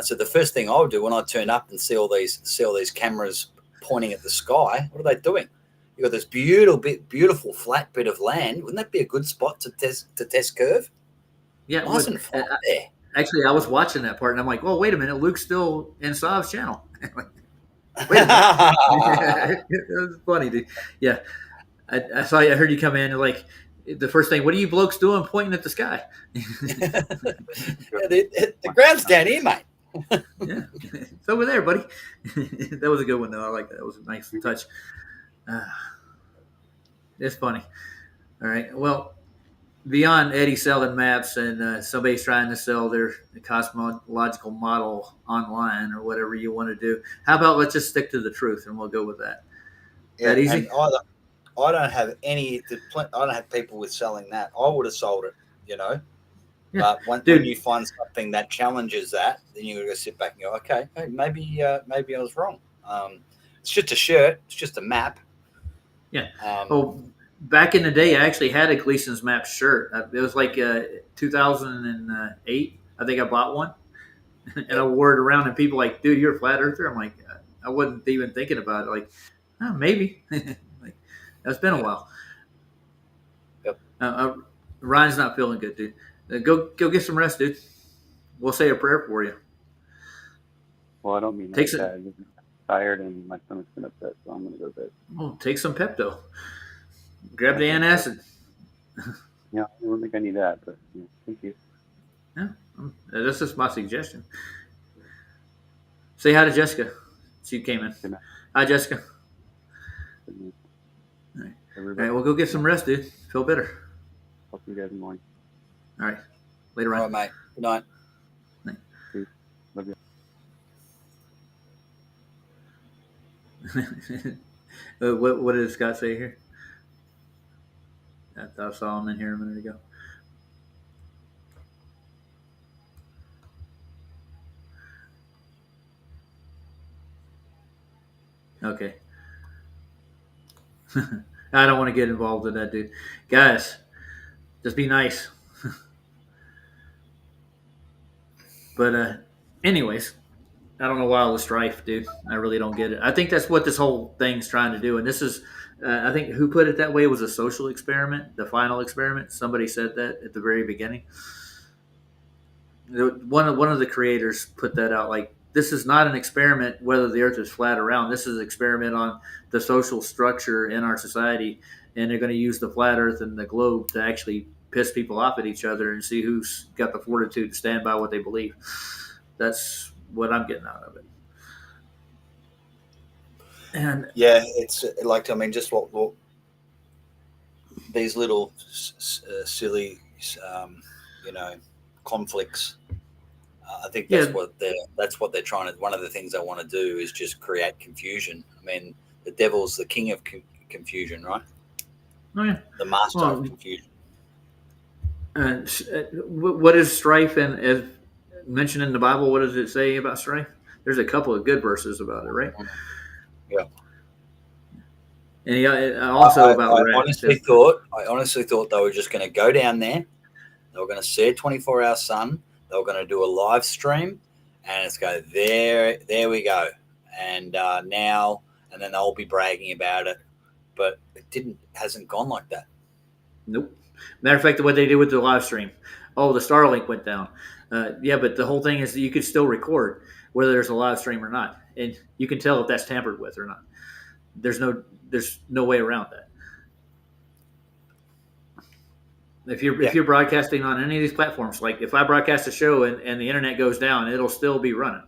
said the first thing I would do when I turn up and see all these cameras pointing at the sky. What are they doing? You got this beautiful flat bit of land. Wouldn't that be a good spot to test curve? Yeah, nice and flat there. Actually, I was watching that part, and I'm like, "Oh, wait a minute, Luke's still in Sav's channel." Wait a minute. It was funny, dude. Yeah, I saw you. I heard you come in, and like the first thing, what are you blokes doing, pointing at the sky? The ground's down here, mate. Yeah, it's over there, buddy. That was a good one, though. I like that. It was a nice touch. It's funny. All right. Well, beyond Eddie selling maps and somebody's trying to sell their cosmological model online or whatever you want to do, how about let's just stick to the truth and we'll go with that. That easy? I don't have I don't have people with selling that. I would have sold it, Yeah. But when you find something that challenges that, then you got to sit back and go, okay, maybe I was wrong. It's just a shirt. It's just a map. Yeah. Back in the day, I actually had a Gleason's Map shirt. It was like 2008. I think I bought one. And I wore it around, and people like, dude, you're a flat earther? I'm like, I wasn't even thinking about it. Like, oh, maybe. It's been a while. Yep. Ryan's not feeling good, dude. Go get some rest, dude. We'll say a prayer for you. Well, I don't mean that. I'm tired and my stomach's been upset, so I'm going to go to bed. Oh, take some Pepto. Grab the antacid. Yeah, I don't think I need that, but thank you. Yeah, that's just my suggestion. Say hi to Jessica. She came in. Hi, Jessica. All right, well, go get some rest, dude. Feel better. Talk to you guys in the morning. All right. Later All on. right, mate. Good night. Peace. Love you. What did Scott say here? I saw him in here a minute ago. Okay. I don't want to get involved in that, dude. Guys, just be nice. But anyways, I don't know why all the strife, dude. I really don't get it. I think that's what this whole thing's trying to do, and this is, I think, who put it that way was a social experiment, the final experiment. Somebody said that at the very beginning. One of the creators put that out, like, this is not an experiment whether the Earth is flat or round. This is an experiment on the social structure in our society, and they're going to use the flat Earth and the globe to actually piss people off at each other and see who's got the fortitude to stand by what they believe. That's what I'm getting out of it. And yeah, it's like, I mean, just what these little silly, conflicts. I think that's what they're trying to. One of the things they want to do is just create confusion. I mean, the devil's the king of confusion, right? Oh yeah, the master of confusion. What is strife? And as mentioned in the Bible, what does it say about strife? There's a couple of good verses about it, right? Yeah. And also about I honestly thought they were just going to go down there. They were going to see a 24-hour sun. They were going to do a live stream, and it's go there. There we go. And now, and then they'll be bragging about it, but it hasn't gone like that. Nope. Matter of fact, what they did with the live stream, the Starlink went down. Yeah, but the whole thing is that you could still record whether there's a live stream or not, and you can tell if that's tampered with or not. There's no way around that. If you're broadcasting on any of these platforms, like if I broadcast a show and the internet goes down, it'll still be running.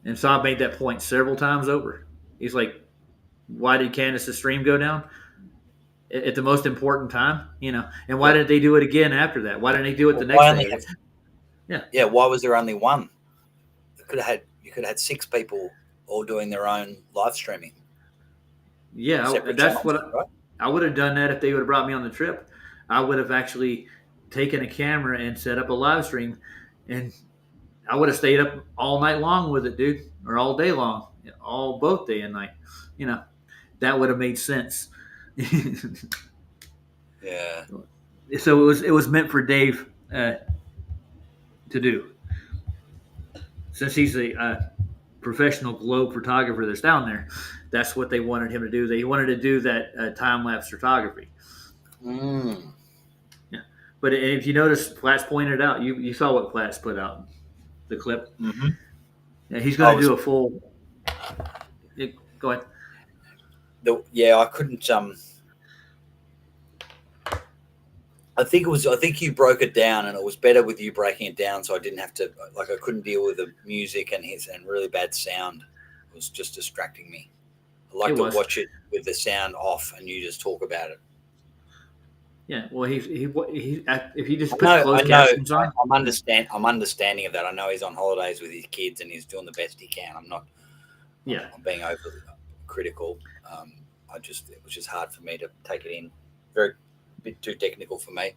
And Saab made that point several times over. He's like, why did Candace's stream go down at the most important time? And why did they do it again after that? Why didn't they do it the next day? Yeah. Why was there only one? You could have had 6 people all doing their own live streaming. Yeah, that's what I would have done. That if they would have brought me on the trip, I would have actually taken a camera and set up a live stream, and I would have stayed up all night long with it, dude, or all day long, both day and night. That would have made sense. Yeah. So it was meant for Dave to do, since he's a professional globe photographer that's down there. That's what they wanted him to do. They wanted to do that time-lapse photography. Yeah. But if you notice, Platts pointed out, you saw what Platts put out, the clip. Mm-hmm. Yeah, he's going to do a full. Go ahead. I couldn't. I think you broke it down, and it was better with you breaking it down, so I didn't have to. Like, I couldn't deal with the music and really bad sound. It was just distracting me. I like to watch it with the sound off, and you just talk about it. Yeah, well, he if you just put closed captions on, I'm understanding of that. I know he's on holidays with his kids, and he's doing the best he can. I'm not. Yeah. I'm being overly critical. It was just hard for me to take it in. A bit too technical for me.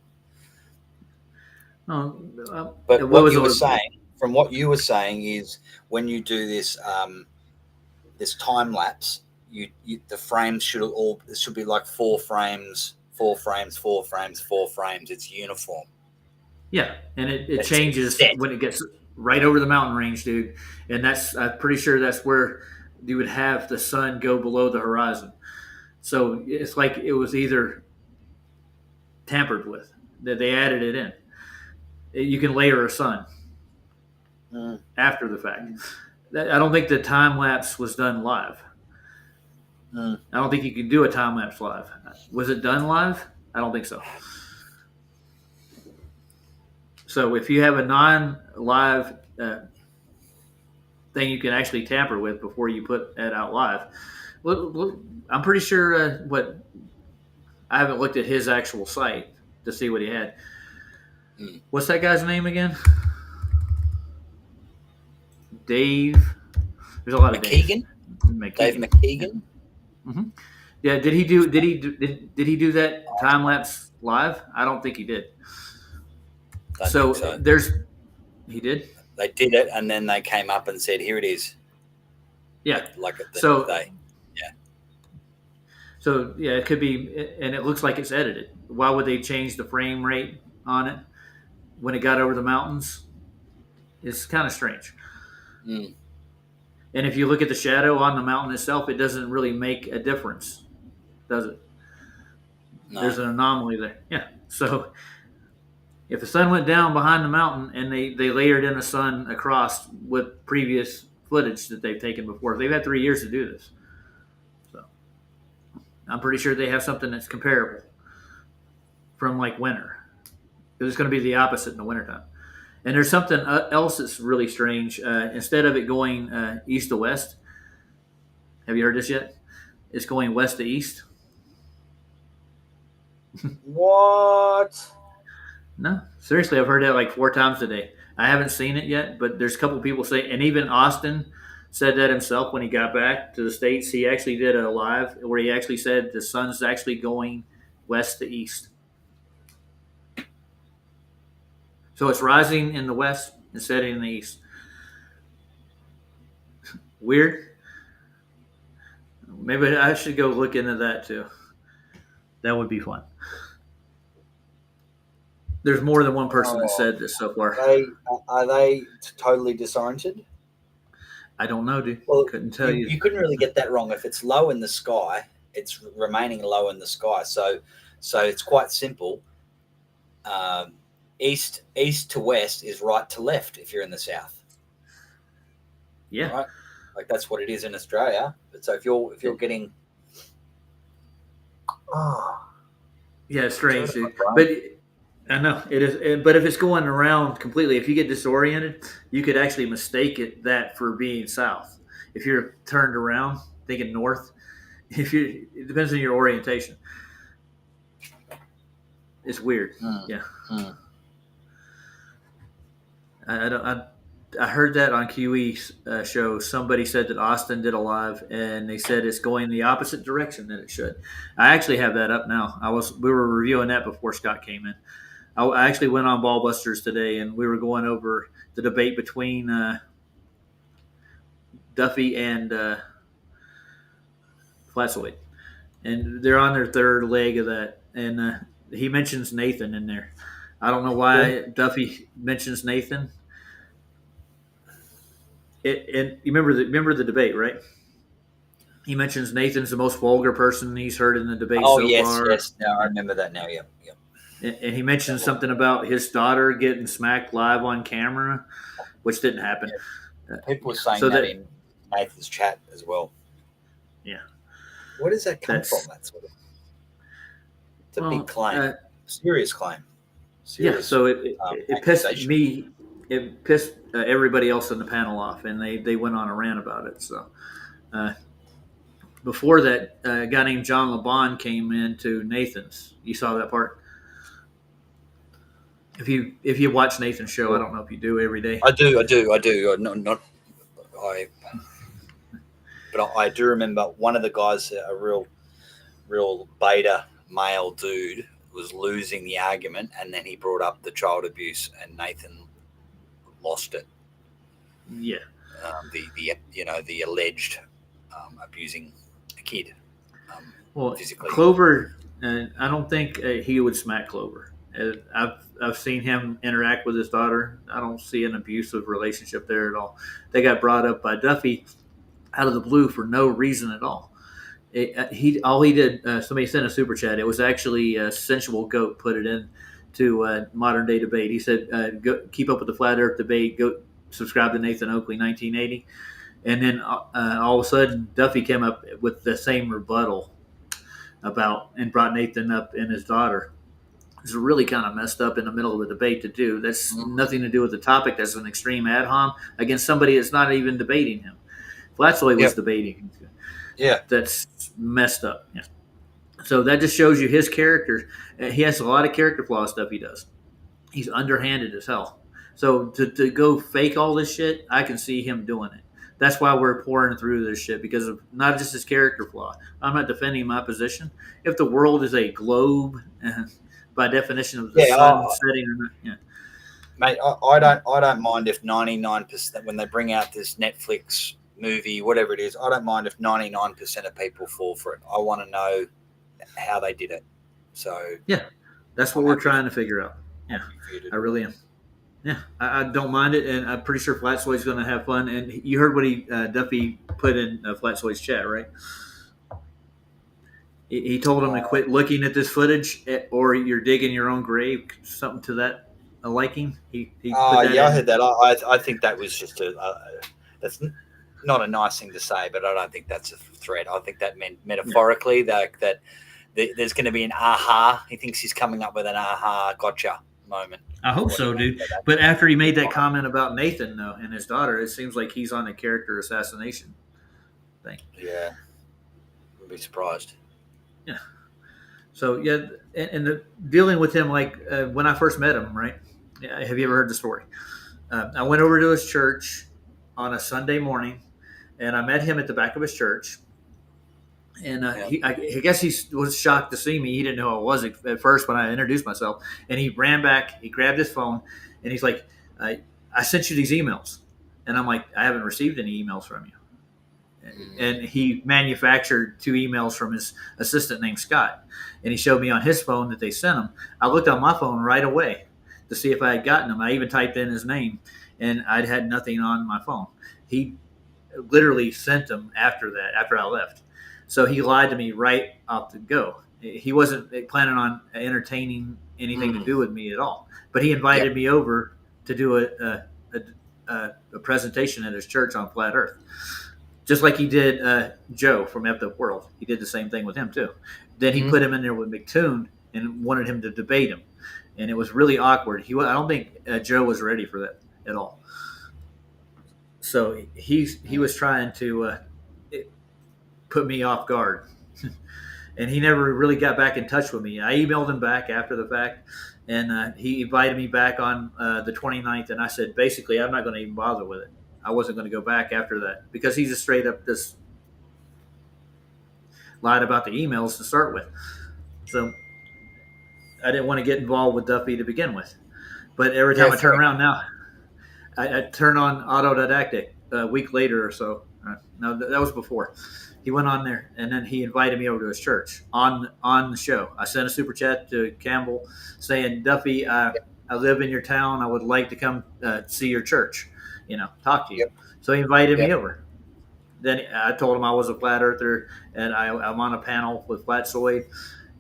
But what you were saying is when you do this this time lapse, the frames should be like 4 frames, 4 frames, 4 frames, 4 frames. It's uniform. Yeah, and it changes when it gets right over the mountain range, dude. And I'm pretty sure that's where you would have the sun go below the horizon. So it's like it was either tampered with, that they added it in. You can layer a sun after the fact. I don't think the time lapse was done live. I don't think you can do a time lapse live. Was it done live? I don't think so. So if you have a non-live thing you can actually tamper with before you put it out live. Well, I'm pretty sure I haven't looked at his actual site to see what he had. What's that guy's name again? Dave. There's a lot of McKeegan. Dave McKeegan. Mm-hmm. Yeah. Did he do that time lapse live? I don't think he did. So he did. They did it, and then they came up and said, "Here it is." Yeah. Like at the day. Yeah. So yeah, it could be, and it looks like it's edited. Why would they change the frame rate on it when it got over the mountains? It's kind of strange. Mm. And if you look at the shadow on the mountain itself, it doesn't really make a difference, does it? No. There's an anomaly there. Yeah. So if the sun went down behind the mountain and they layered in the sun across with previous footage that they've taken before, they've had 3 years to do this. So I'm pretty sure they have something that's comparable from like winter. Because it's going to be the opposite in the wintertime. And there's something else that's really strange. Instead of it going east to west, have you heard this yet? It's going west to east. What? No, seriously, I've heard that like 4 times today. I haven't seen it yet, but there's a couple people say, and even Austin said that himself when he got back to the States. He actually did a live where he actually said the sun's actually going west to east. So it's rising in the west and setting in the east. Weird. Maybe I should go look into that too. That would be fun. There's more than one person that said this so far. Are they totally disoriented? I don't know, dude. Well, couldn't tell you. You couldn't really get that wrong. If it's low in the sky, it's remaining low in the sky. So it's quite simple. East to west is right to left if you're in the south. Yeah. Right? Like that's what it is in Australia. But so if you're getting yeah, it's strange, dude. But I know it is. But if it's going around completely, if you get disoriented, you could actually mistake that for being south. If you're turned around thinking north, it depends on your orientation. It's weird. Yeah. I heard that on QE's show. Somebody said that Austin did a live, and they said it's going the opposite direction that it should. I actually have that up now. We were reviewing that before Scott came in. I actually went on Ballbusters today, and we were going over the debate between Duffy and Flatsoid, and they're on their third leg of that. And he mentions Nathan in there. I don't know why Duffy mentions Nathan. And you remember the debate, right? He mentions Nathan's the most vulgar person he's heard in the debate so far. Yes. No, I remember that now. Yeah. And he mentioned something about his daughter getting smacked live on camera, which didn't happen. Yeah. People were saying that in Nathan's chat as well. Yeah. Where does that come from? That sort of. It's a big claim, serious claim. Yeah. So it pissed me. It pissed everybody else on the panel off, and they went on a rant about it. So before that, a guy named John LeBon came into Nathan's. You saw that part? If you watch Nathan's show, I don't know if you do every day. I do. But I do remember one of the guys, a real beta male dude, was losing the argument, and then he brought up the child abuse, and Nathan lost it. Yeah. The alleged abusing a kid. Physically. Clover, I don't think he would smack Clover. I've seen him interact with his daughter. I don't see an abusive relationship there at all. They got brought up by Duffy out of the blue for no reason at all. All he did. Somebody sent a super chat. It was actually Sensual Goat put it in to modern day debate. He said, go, "Keep up with the flat Earth debate. Go subscribe to Nathan Oakley 1980." And then all of a sudden, Duffy came up with the same rebuttal and brought Nathan up and his daughter. is really kind of messed up in the middle of a debate to do. That's nothing to do with the topic. That's an extreme ad hom against somebody that's not even debating him. Flatsoy was debating. Yeah. That's messed up. Yeah. So that just shows you his character. He has a lot of character flaw stuff he does. He's underhanded as hell. So to go fake all this shit, I can see him doing it. That's why we're pouring through this shit, because of not just his character flaw. I'm not defending my position. If the world is a globe, by definition of the sun setting, or not, yeah. Mate, I don't mind if 99% when they bring out this Netflix movie, whatever it is, I don't mind if 99% of people fall for it. I want to know how they did it. So yeah, that's what we're trying to figure out. Yeah, I really am. Yeah, I don't mind it, and I'm pretty sure Flatsoy's going to have fun. And you heard what Duffy put in Flatsoy's chat, right? He told him to quit looking at this footage, or you're digging your own grave, something to that liking. He put that I heard that. I think that was just that's not a nice thing to say, but I don't think that's a threat. I think that meant metaphorically that there's going to be an aha. He thinks he's coming up with an aha gotcha moment. I hope so, dude. But after he made that comment about Nathan, though, and his daughter, it seems like he's on a character assassination thing. Yeah, I'd be surprised. Yeah. So yeah, and the dealing with him, like when I first met him, right? Yeah, have you ever heard the story? I went over to his church on a Sunday morning, and I met him at the back of his church. And I guess he was shocked to see me. He didn't know who I was at first when I introduced myself. And he ran back, he grabbed his phone, and he's like, I sent you these emails. And I'm like, I haven't received any emails from you. And he manufactured 2 emails from his assistant named Scott. And he showed me on his phone that they sent them. I looked on my phone right away to see if I had gotten them. I even typed in his name, and I'd had nothing on my phone. He literally sent them after that, after I left. So he lied to me right off the go. He wasn't planning on entertaining anything to do with me at all. But he invited me over to do a presentation at his church on flat Earth, just like he did Joe from F the World. He did the same thing with him too. Then he put him in there with McToon and wanted him to debate him, and it was really awkward. I don't think Joe was ready for that at all. So he was trying to put me off guard. And he never really got back in touch with me. I emailed him back after the fact, and he invited me back on the 29th, and I said, basically, I'm not going to even bother with it. I wasn't going to go back after that, because he just straight up just lied about the emails to start with. So I didn't want to get involved with Duffy to begin with. But every time I turn around now, I turn on autodidactic a week later or so. No, that was before. He went on there, and then he invited me over to his church on the show. I sent a super chat to Campbell saying, Duffy, I live in your town. I would like to come see your church, talk to you. So he invited me over. Then I told him I was a flat earther, and I'm on a panel with Flatsoy.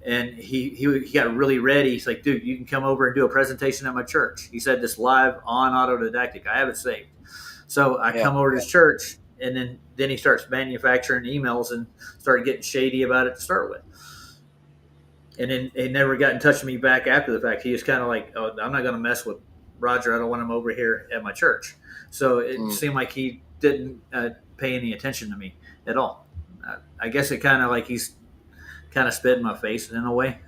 And he got really ready. He's like, dude, you can come over and do a presentation at my church. He said this live on autodidactic. I have it saved. So I come over to his church, and then he starts manufacturing emails and started getting shady about it to start with. And then he never got in touch with me back after the fact. He was kind of like, oh, I'm not going to mess with Roger. I don't want him over here at my church. So it seemed like he didn't pay any attention to me at all. I guess it kind of like he's kind of spit in my face in a way.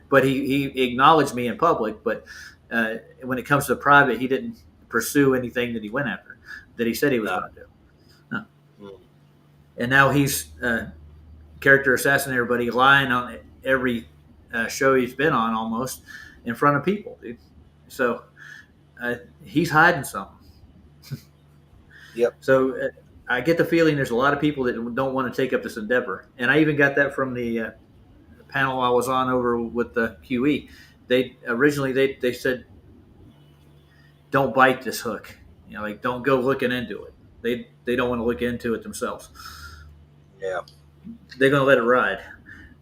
But he acknowledged me in public. But when it comes to private, he didn't pursue anything that he went after, that he said he was going to do. And now he's character assassinating everybody, lying on every show he's been on almost in front of people, dude. So he's hiding something. So I get the feeling there's a lot of people that don't want to take up this endeavor. And I even got that from the panel I was on over with the QE. They originally they said, don't bite this hook. Like, don't go looking into it. They don't want to look into it themselves. Yeah. They're going to let it ride.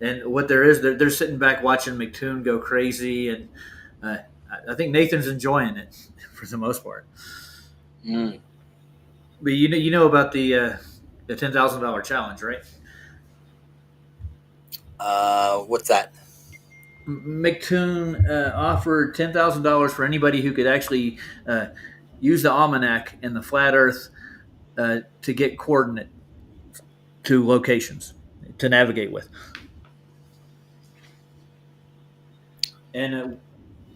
And what there is, they're sitting back watching McToon go crazy. And I think Nathan's enjoying it for the most part. But you know about the $10,000 challenge, right? What's that? McToon offered $10,000 for anybody who could actually use the almanac and the flat Earth to get coordinate to locations to navigate with. And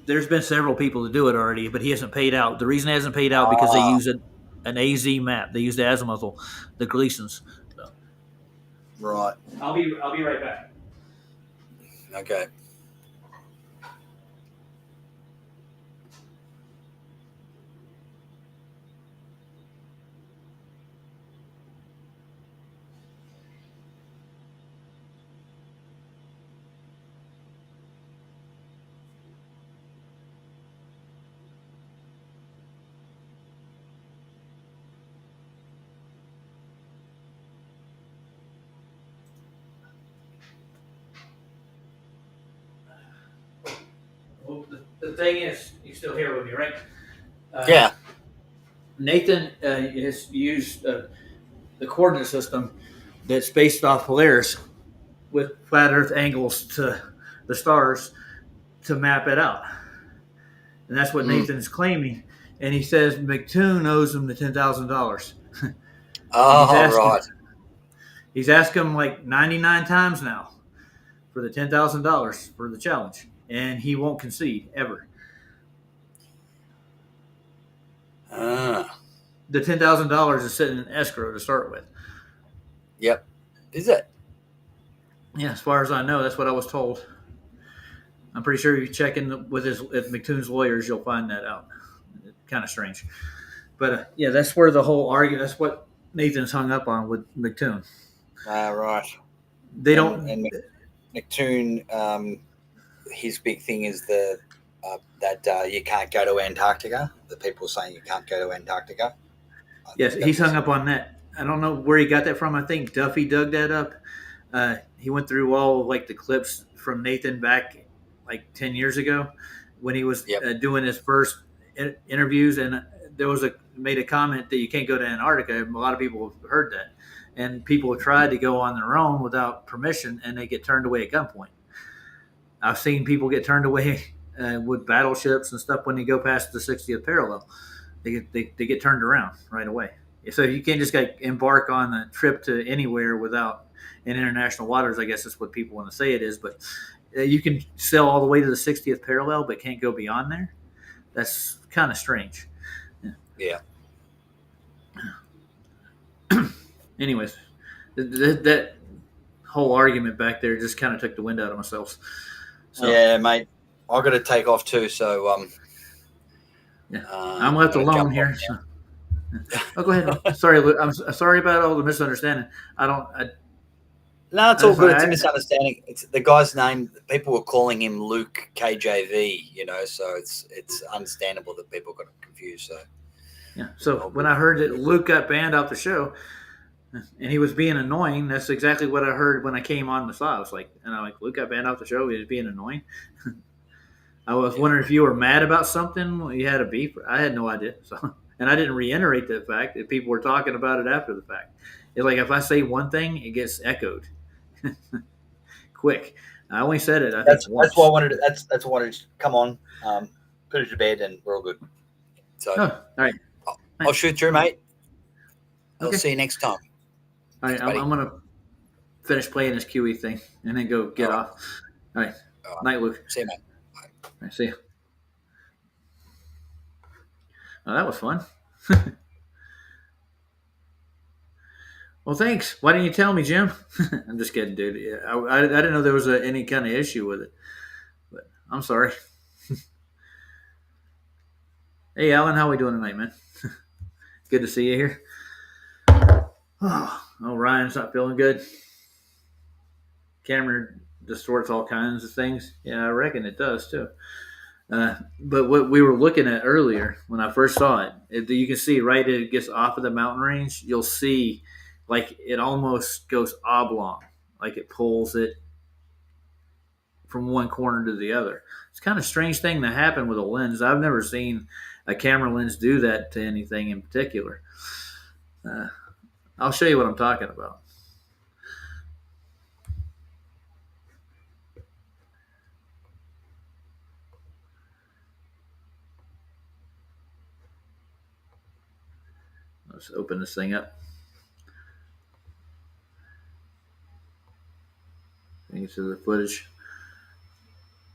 there's been several people to do it already, but he hasn't paid out. The reason he hasn't paid out because they use an AZ map. They use the azimuthal, the Gleasons. So. Right. I'll be right back. Okay. Well, the thing is, you're still here with me, right? Yeah. Nathan has used the coordinate system that's based off Polaris with flat Earth angles to the stars to map it out. And that's what Nathan's claiming. And he says McToon owes him the $10,000. Right. He's asked him like 99 times now for the $10,000 for the challenge. And he won't concede ever. The $10,000 is sitting in escrow to start with. Yep. Is it? Yeah, as far as I know, that's what I was told. I'm pretty sure if you check in with McToon's lawyers, you'll find that out. Kind of strange. But yeah, that's where the whole argument, that's what Nathan's hung up on with McToon. Right. They don't. And McToon, his big thing is that you can't go to Antarctica. The people saying you can't go to Antarctica. Yes, he's hung up on that. I don't know where he got that from. I think Duffy dug that up. He went through all like the clips from Nathan back like 10 years ago when he was doing his first interviews, and there was made a comment that you can't go to Antarctica. A lot of people have heard that, and people have tried to go on their own without permission, and they get turned away at gunpoint. I've seen people get turned away with battleships and stuff when they go past the 60th parallel. They get turned around right away. So you can't just embark on a trip to anywhere without in international waters. I guess that's what people want to say it is, but you can sail all the way to the 60th parallel, but can't go beyond there. That's kind of strange. Yeah. Anyways, that whole argument back there just kind of took the wind out of myself. So, yeah, mate. I've got to take off too, so yeah, I'm left alone here. So. Oh, go ahead. Sorry, I'm sorry about all the misunderstanding. No, it's all good. It's a misunderstanding. It's the guy's name. People were calling him Luke KJV. So it's understandable that people got confused. So yeah. So when I heard that Luke got banned off the show, and he was being annoying, that's exactly what I heard when I came on the slot. I was like, Luke got banned off the show. He was being annoying. I was wondering if you were mad about something. You had a beef. I had no idea. So, and I didn't reiterate the fact that people were talking about it after the fact. It's like if I say one thing, it gets echoed quick. I only said it. That's why I wanted. That's why I wanted to come on, put it to bed, and we're all good. So, all right. I'll shoot through, mate. I'll see you next time. All right, I'm gonna finish playing this QE thing and then go get off. All right. Night, Luke. See you, mate. All right, see you. Oh, that was fun. Well, thanks. Why didn't you tell me, Jim? I'm just kidding, dude. Yeah, I didn't know there was any kind of issue with it, but I'm sorry. Hey, Alan, how we doing tonight, man? Good to see you here. Oh, Ryan's not feeling good. Cameron distorts all kinds of things. Yeah, I reckon it does too. But what we were looking at earlier when I first saw it, you can see right as it gets off of the mountain range, you'll see like it almost goes oblong, like it pulls it from one corner to the other. It's kind of a strange thing to happen with a lens. I've never seen a camera lens do that to anything in particular. I'll show you what I'm talking about. Let's open this thing up. Into the footage.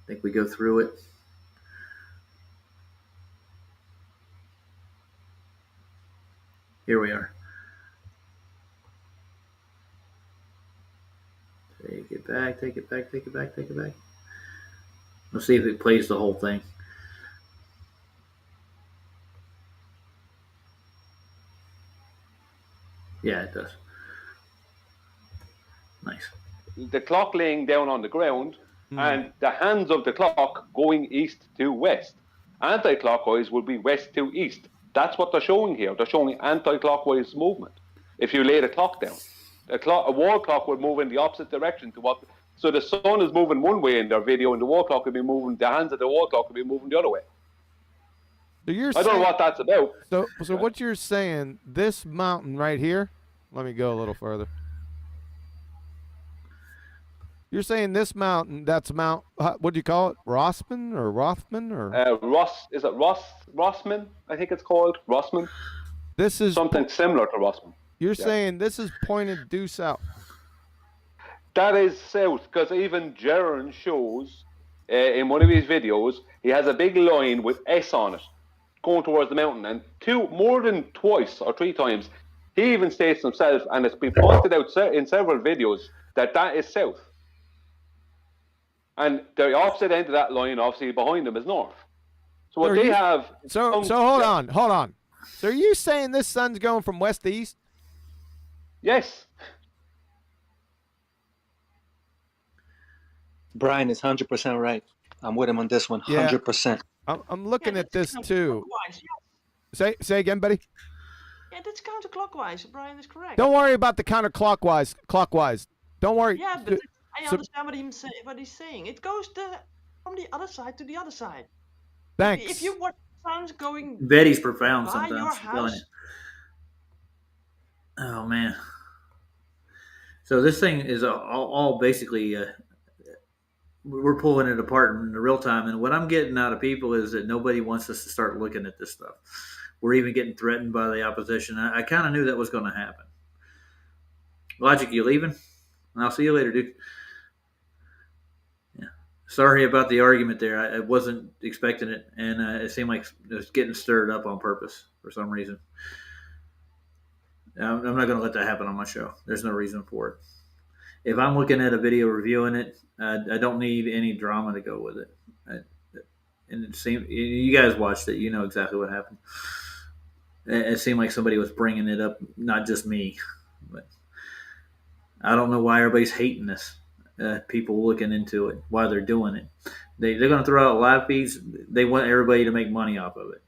I think we go through it. Here we are. Take it back, take it back, take it back, take it back. Let's see if it plays the whole thing. Yeah, it does. Nice. The clock laying down on the ground and the hands of the clock going east to west. Anti-clockwise would be west to east. That's what they're showing here. They're showing anti-clockwise movement. If you lay the clock down, a wall clock would move in the opposite direction to what. So the sun is moving one way in their video, and the wall clock would be moving. The hands of the wall clock would be moving the other way. So you're I don't know what that's about. So what you're saying? This mountain right here. Let me go a little further. You're saying this mountain, that's Mount, what do you call it? Rossman or Rothman or? Is it Rossman? I think it's called Rossman. This is something similar to Rossman. You're saying this is pointed due south. That is south, because even Jaron shows in one of his videos, he has a big line with S on it going towards the mountain. And more than twice or three times, he even states himself, and it's been pointed out in several videos, that is south. And the opposite end of that line, obviously, behind them is north. So what they have... So hold on. So are you saying this sun's going from west to east? Yes. Brian is 100% right. I'm with him on this one, 100%. I'm looking at this too. Say again, buddy. Yeah, that's counterclockwise. Brian is correct. Don't worry about the counterclockwise. Don't worry. Yeah, but I understand what he's saying. It goes from the other side to the other side. Thanks. If you watch sounds going Betty's profound by sometimes. your house. Oh man. So this thing is all basically we're pulling it apart in the real time, and what I'm getting out of people is that nobody wants us to start looking at this stuff. We're even getting threatened by the opposition. I kind of knew that was going to happen. Logic, you leaving? I'll see you later, dude. Yeah. Sorry about the argument there. I wasn't expecting it, and it seemed like it was getting stirred up on purpose for some reason. I'm not going to let that happen on my show. There's no reason for it. If I'm looking at a video reviewing it, I don't need any drama to go with it. And it seemed you guys watched it. You know exactly what happened. It seemed like somebody was bringing it up, not just me. But I don't know why everybody's hating this. People looking into it, why they're doing it. They're going to throw out live feeds. They want everybody to make money off of it,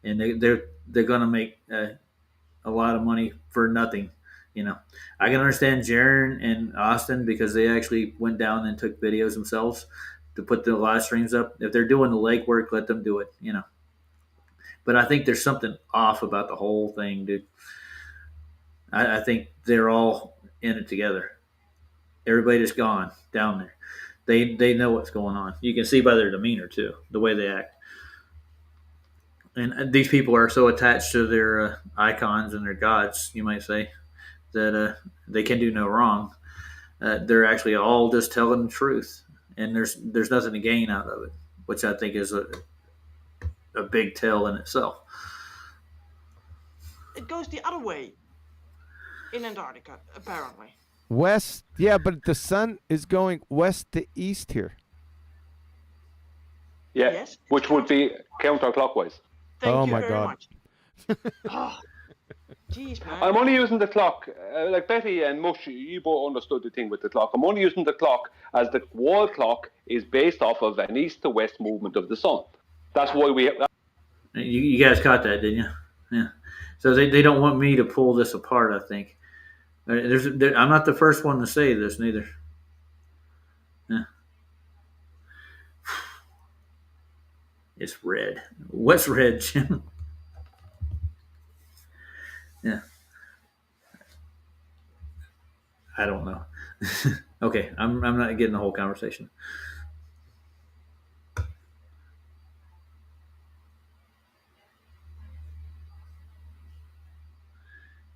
and they're going to make a lot of money for nothing. You know, I can understand Jaron and Austin because they actually went down and took videos themselves to put the live streams up. If they're doing the legwork, let them do it. You know, but I think there's something off about the whole thing, dude. I think they're all in it together. Everybody just gone down there. They know what's going on. You can see by their demeanor too, the way they act. And these people are so attached to their icons and their gods, you might say, that they can do no wrong. They're actually all just telling the truth, and there's nothing to gain out of it, which I think is a big tell in itself. It goes the other way in Antarctica, apparently. West, yeah, but the sun is going west to east here. Yeah, yes, which would be counterclockwise. Thank you very much. Oh, jeez, man. I'm only using the clock, like Betty and Mush, you both understood the thing with the clock. I'm only using the clock as the wall clock is based off of an east to west movement of the sun. That's why we have that. You guys caught that, didn't you? Yeah. So they don't want me to pull this apart, I think. I'm not the first one to say this, neither. Yeah. It's red. What's red, Jim? Yeah. I don't know. Okay, I'm not getting the whole conversation.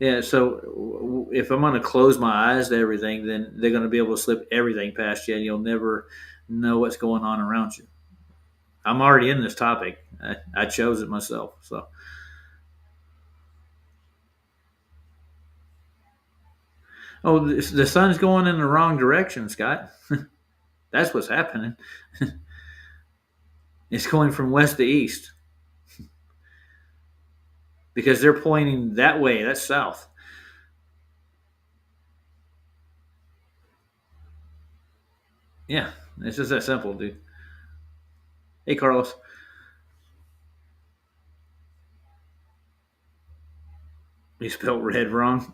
Yeah, so if I'm going to close my eyes to everything, then they're going to be able to slip everything past you, and you'll never know what's going on around you. I'm already in this topic. I chose it myself. So, oh, the sun's going in the wrong direction, Scott. That's what's happening. It's going from west to east because they're pointing that way. That's south. Yeah, it's just that simple, dude. Hey, Carlos. You spelled red wrong.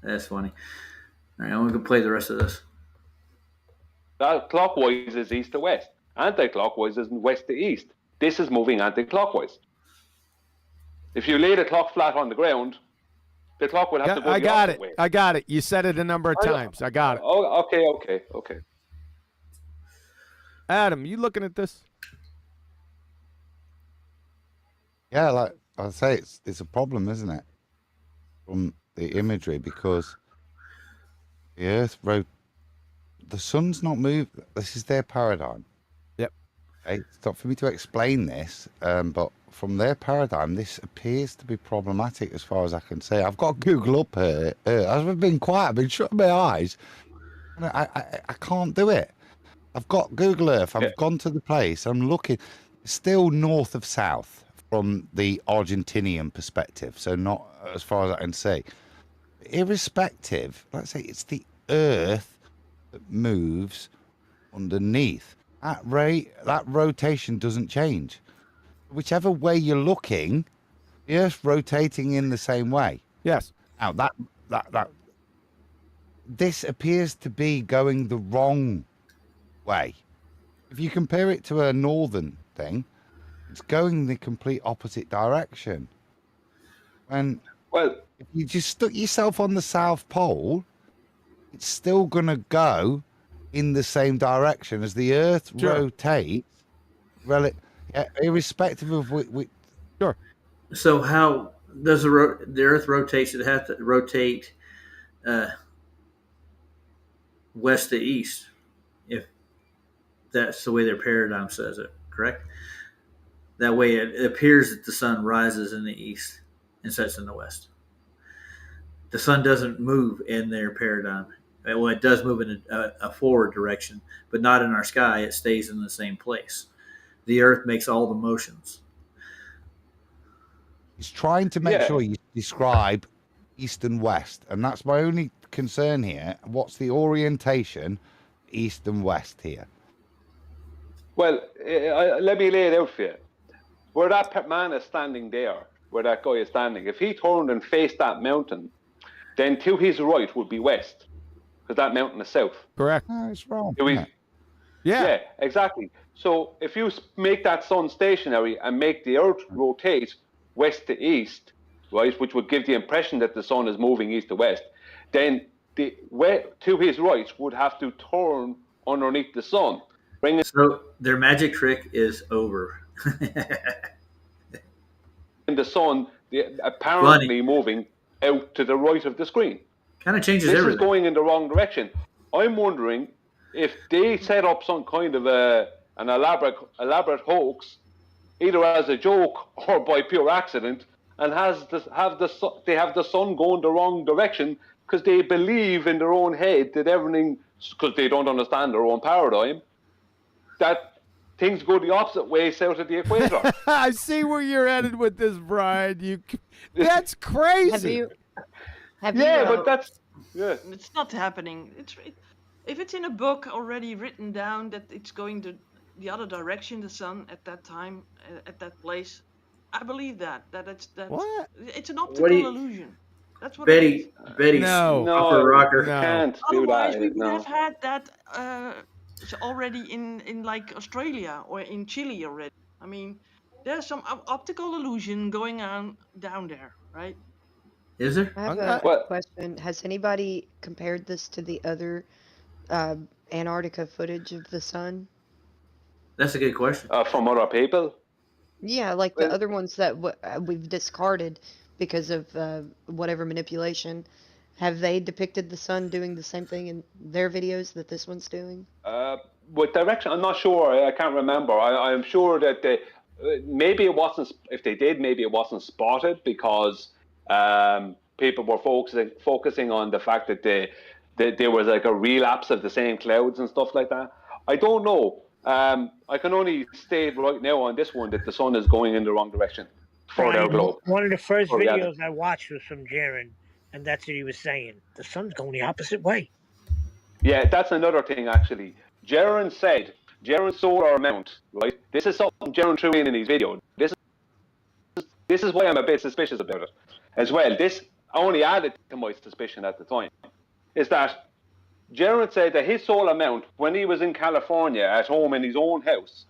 That's funny. All right, I'm going to play the rest of this. That clockwise is east to west. Anti-clockwise is west to east. This is moving anti-clockwise. If you lay the clock flat on the ground, the clock would have to go the opposite way. I got it. You said it a number of times. I got it. Oh, okay. Adam, you looking at this? Yeah, like I say, it's a problem, isn't it? From the imagery, because the Earth the sun's not moving. This is their paradigm. Yep. Okay, it's not for me to explain this, but from their paradigm, this appears to be problematic as far as I can see. I've got Google up here. I've been quiet. I've been shutting my eyes. I can't do it. I've got Google Earth. I've gone to the place. I'm looking. Still north of south from the Argentinian perspective. So not as far as I can see. Irrespective, let's say it's the Earth that moves underneath. That rotation doesn't change. Whichever way you're looking, the Earth's rotating in the same way. Yes. Now this appears to be going the wrong way. If you compare it to a northern thing, it's going the complete opposite direction. And if you just stuck yourself on the South Pole, it's still going to go in the same direction as the Earth rotates, irrespective of which. Sure. So how does the Earth rotates? It has to rotate west to east, if that's the way their paradigm says it. Correct. That way, it appears that the sun rises in the east and sets in the west. The sun doesn't move in their paradigm. Well, it does move in a forward direction, but not in our sky. It stays in the same place. The Earth makes all the motions. He's trying to make sure you describe east and west, and that's my only concern here. What's the orientation, east and west here? Well, let me lay it out for you. Where that man is standing there, where that guy is standing, if he turned and faced that mountain, then to his right would be west, because that mountain is south. Correct. No, it's wrong. Yeah, exactly. So if you make that sun stationary and make the Earth rotate west to east, right, which would give the impression that the sun is moving east to west, then to his right would have to turn underneath the sun. So their magic trick is over. And the sun apparently moving out to the right of the screen. Kind of changes this everything. Is going in the wrong direction. I'm wondering if they set up some kind of an elaborate hoax, either as a joke or by pure accident, and they have the sun going the wrong direction because they believe in their own head that everything, because they don't understand their own paradigm, that things go the opposite way south of the equator. I see where you're headed with this, Brian. That's crazy. Have but that's It's not happening. If it's in a book already written down that it's going the other direction, the sun at that time, at that place, I believe that what? It's an optical illusion. That's what Betty's no, rocker. Can't do Otherwise, that. we would have had that already in like Australia or in Chile already. I mean, there's some optical illusion going on down there, right? Is there? I have a question. Has anybody compared this to the other Antarctica footage of the sun? That's a good question. From other people? Yeah, like the other ones that we've discarded because of whatever manipulation. Have they depicted the sun doing the same thing in their videos that this one's doing? With direction, I'm not sure. I can't remember. I'm sure that maybe it wasn't. If they did, maybe it wasn't spotted because people were focusing on the fact that there was like a relapse of the same clouds and stuff like that. I don't know. I can only state right now on this one that the sun is going in the wrong direction for their globe. One of the first videos I watched was from Jaron, and that's what he was saying. The sun's going the opposite way. Yeah, that's another thing actually. Jaron's solar mount, right? This is something Jaron threw in his video. This is why I'm a bit suspicious about it as well. This only added to my suspicion at the time, is that Jaron said that his solar mount, when he was in California at home in his own house,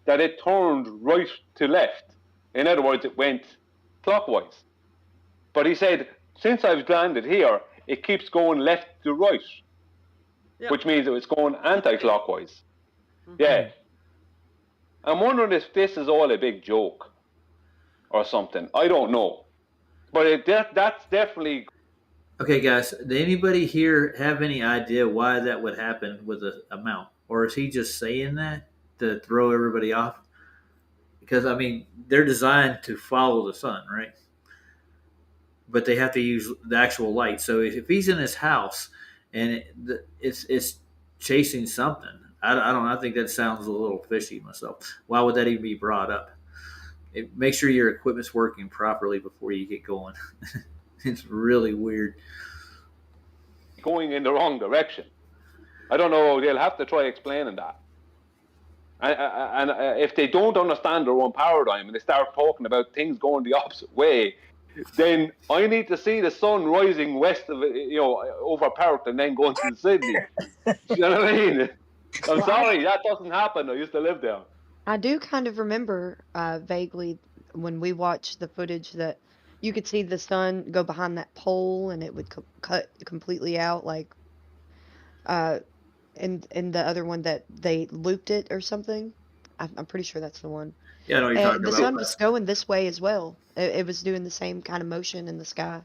that it turned right to left. In other words, it went clockwise. But he said, since I've landed here, it keeps going left to right. Yep. Which means it was going anti-clockwise. Mm-hmm. Yeah. I'm wondering if this is all a big joke or something. I don't know. But that's definitely... Okay, guys, did anybody here have any idea why that would happen with a mount? Or is he just saying that to throw everybody off? Because, I mean, they're designed to follow the sun, right? But they have to use the actual light. So if he's in his house and it's chasing something, I don't know. I think that sounds a little fishy myself. Why would that even be brought up? Make sure your equipment's working properly before you get going. It's really weird. Going in the wrong direction. I don't know. They'll have to try explaining that. And if they don't understand their own paradigm and they start talking about things going the opposite way, then I need to see the sun rising west of it, over Perth and then going to Sydney. You know what I mean? I'm sorry, that doesn't happen. I used to live there. I do kind of remember vaguely when we watched the footage that you could see the sun go behind that pole and it would cut completely out, like in the other one that they looped it or something. I'm pretty sure that's the one. Yeah, I know what you're talking the about. sun was going this way as well. It was doing the same kind of motion in the sky.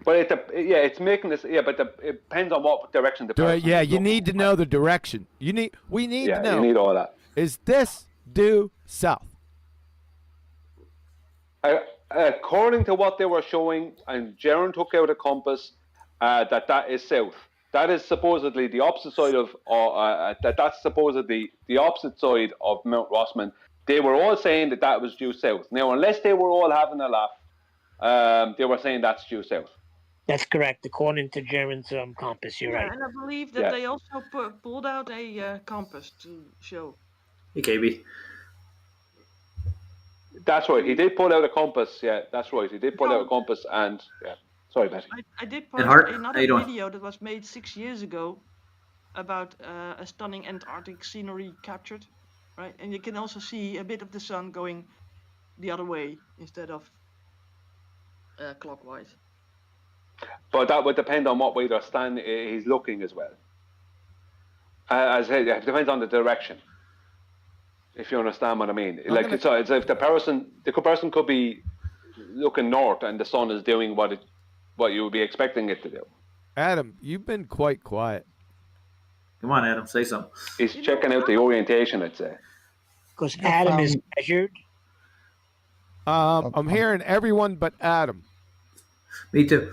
But it's making this. Yeah, but it depends on what direction the person. Yeah, you need to know the direction. We need to know. You need all that. Is this due south? According to what they were showing, and Jaron took out a compass, that is south. That is supposedly the opposite side of. That's supposedly the opposite side of Mount Rossman. They were all saying that was due south. Now, unless they were all having a laugh, they were saying that's due south. That's correct, according to Jaron's compass. You're right. And I believe that they also pulled out a compass to show. Hey, KB. That's right. He did pull out a compass. Yeah, that's right. He did pull out a compass, and sorry, Betty. I did post another video that was made 6 years ago about a stunning Antarctic scenery captured, right? And you can also see a bit of the sun going the other way instead of clockwise. But that would depend on what way they're standing. He's looking as well. As I said, it depends on the direction. If you understand what I mean, it's if the person could be looking north and the sun is doing what you would be expecting it to do. Adam, you've been quite quiet. Come on, Adam, say something. He's checking out the orientation, I'd say. Because Adam is measured. I'm hearing everyone but Adam. Me too.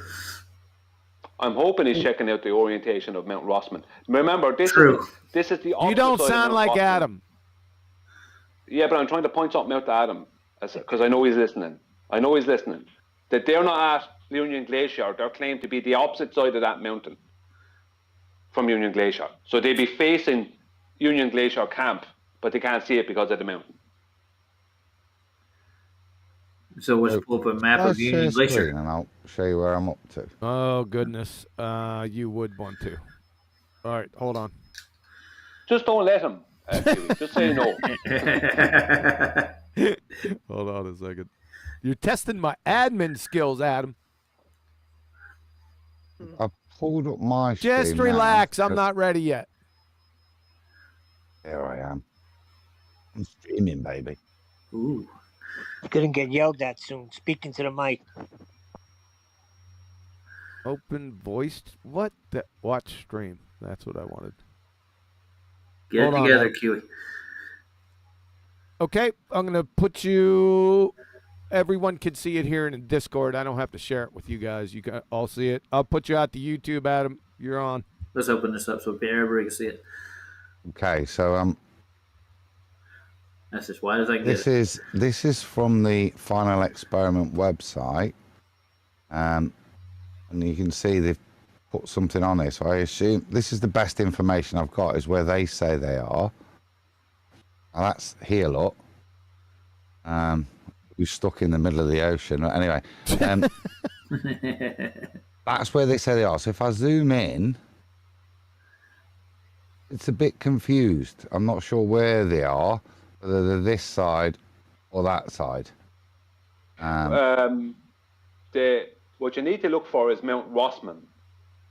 I'm hoping he's checking out the orientation of Mount Rossman. Remember, this is the opposite. You don't sound like Adam. Yeah, but I'm trying to point something out to Adam because I know he's listening. That they're not at Union Glacier. They're claimed to be the opposite side of that mountain from Union Glacier. So they'd be facing Union Glacier camp, but they can't see it because of the mountain. So let's pull up a map of Union Glacier. And I'll show you where I'm up to. Oh, goodness. You would want to. All right, hold on. Just don't let him. Just say no. Hold on a second. You're testing my admin skills, Adam. I pulled up my Just relax. I'm not ready yet. There I am. I'm streaming, baby. Ooh. You're gonna get yelled at soon. Speaking to the mic. Open voiced. What? Watch stream. That's what I wanted. Get it together, Kiwi. Okay, I'm gonna put you. Everyone can see it here in Discord. I don't have to share it with you guys. You can all see it. I'll put you out to YouTube, Adam. You're on. Let's open this up so everybody can see it. Okay, so that's as wide as I can get it. This is from the Final Experiment website, and you can see they've put something on it. So I assume this is the best information I've got is where they say they are. And that's here, look. We're stuck in the middle of the ocean. Anyway, that's where they say they are. So if I zoom in, it's a bit confused. I'm not sure where they are, whether they're this side or that side. What you need to look for is Mount Rossman,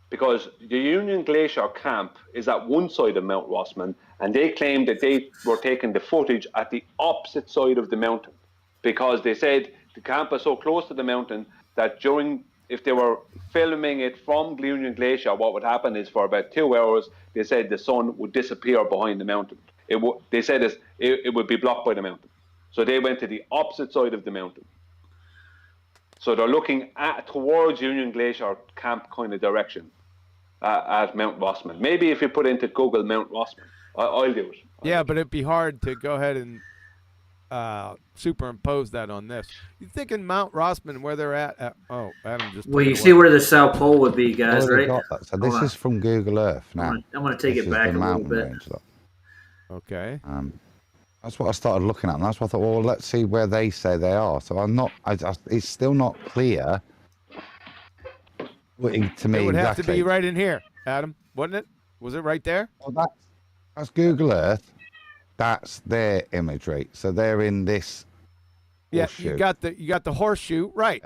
because the Union Glacier camp is at one side of Mount Rossman, and they claim that they were taking the footage at the opposite side of the mountain, because they said the camp is so close to the mountain that if they were filming it from the Union Glacier, what would happen is for about 2 hours, they said the sun would disappear behind the mountain. They said it would be blocked by the mountain. So they went to the opposite side of the mountain. So they're looking towards Union Glacier camp kind of direction at Mount Rossman. Maybe if you put into Google Mount Rossman, I'll do it. Yeah, but it'd be hard to go ahead and superimpose that on this. You thinking Mount Rossman, where they're at? Adam just. Well, you see where the South Pole would be, guys, right? So this is from Google Earth now. I'm going to take it back a little bit. Range, okay. That's what I started looking at, and that's what I thought. Well, let's see where they say they are. So it's still not clear to me. It would have to be right in here, Adam, wouldn't it? Was it right there? Well, that's Google Earth. That's their imagery. So they're in this. Yeah, horseshoe. you got the horseshoe, right?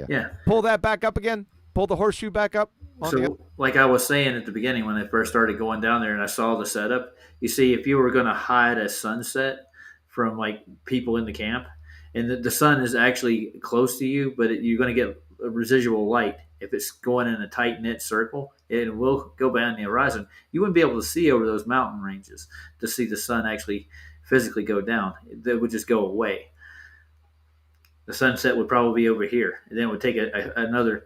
Yeah. Pull that back up again. Pull the horseshoe back up. So, like I was saying at the beginning when I first started going down there and I saw the setup, you see, if you were going to hide a sunset from like people in the camp, and the sun is actually close to you, but you're going to get a residual light. If it's going in a tight knit circle, it will go beyond the horizon. You wouldn't be able to see over those mountain ranges to see the sun actually physically go down. It would just go away. The sunset would probably be over here, and then it would take another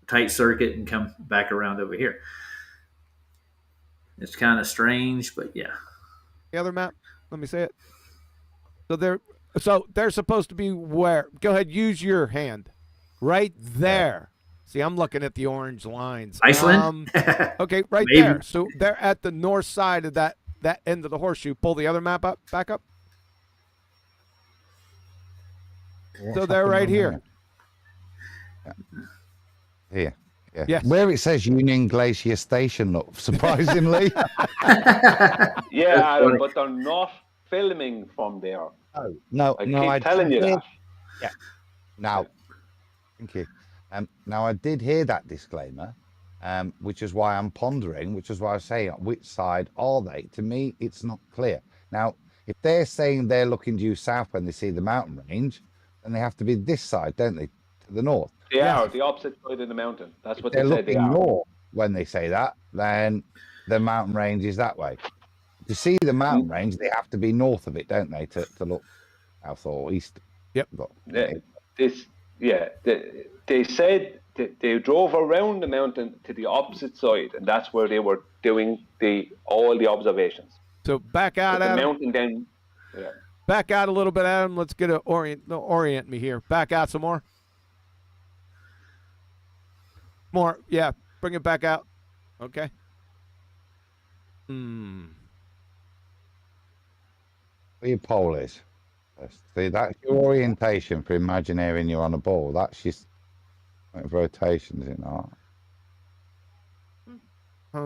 tight circuit and come back around over here. It's kind of strange, but yeah. The other map, let me see it. So they're supposed to be where? Go ahead, use your hand. Right there. See, I'm looking at the orange lines. Iceland? Okay, right there. So they're at the north side of that end of the horseshoe. Pull the other map back up. So they're right here. Here. Yeah. Yes. Where it says Union Glacier Station, look, surprisingly. Yeah, Adam, but they're not filming from there. No, I keep telling you that. Yeah. Now, thank you. Now, I did hear that disclaimer, which is why I'm pondering, which is why I say, which side are they? To me, it's not clear. Now, if they're saying they're looking due south when they see the mountain range, then they have to be this side, don't they, to the north? They are the opposite side of the mountain. That's what They're they said they looking are. north when they say that, then the mountain range is that way. To see the mountain range, they have to be north of it, don't they, to look south or east? Yep. They said that they drove around the mountain to the opposite side, and that's where they were doing all the observations. So back out, the Adam. mountain then. Yeah. Back out a little bit, Adam. Let's get orient me here. Back out some more. More, yeah. Bring it back out. Okay. Where your pole is. See, that's your orientation for imagineering you're on a ball. That's your rotation, is it not? I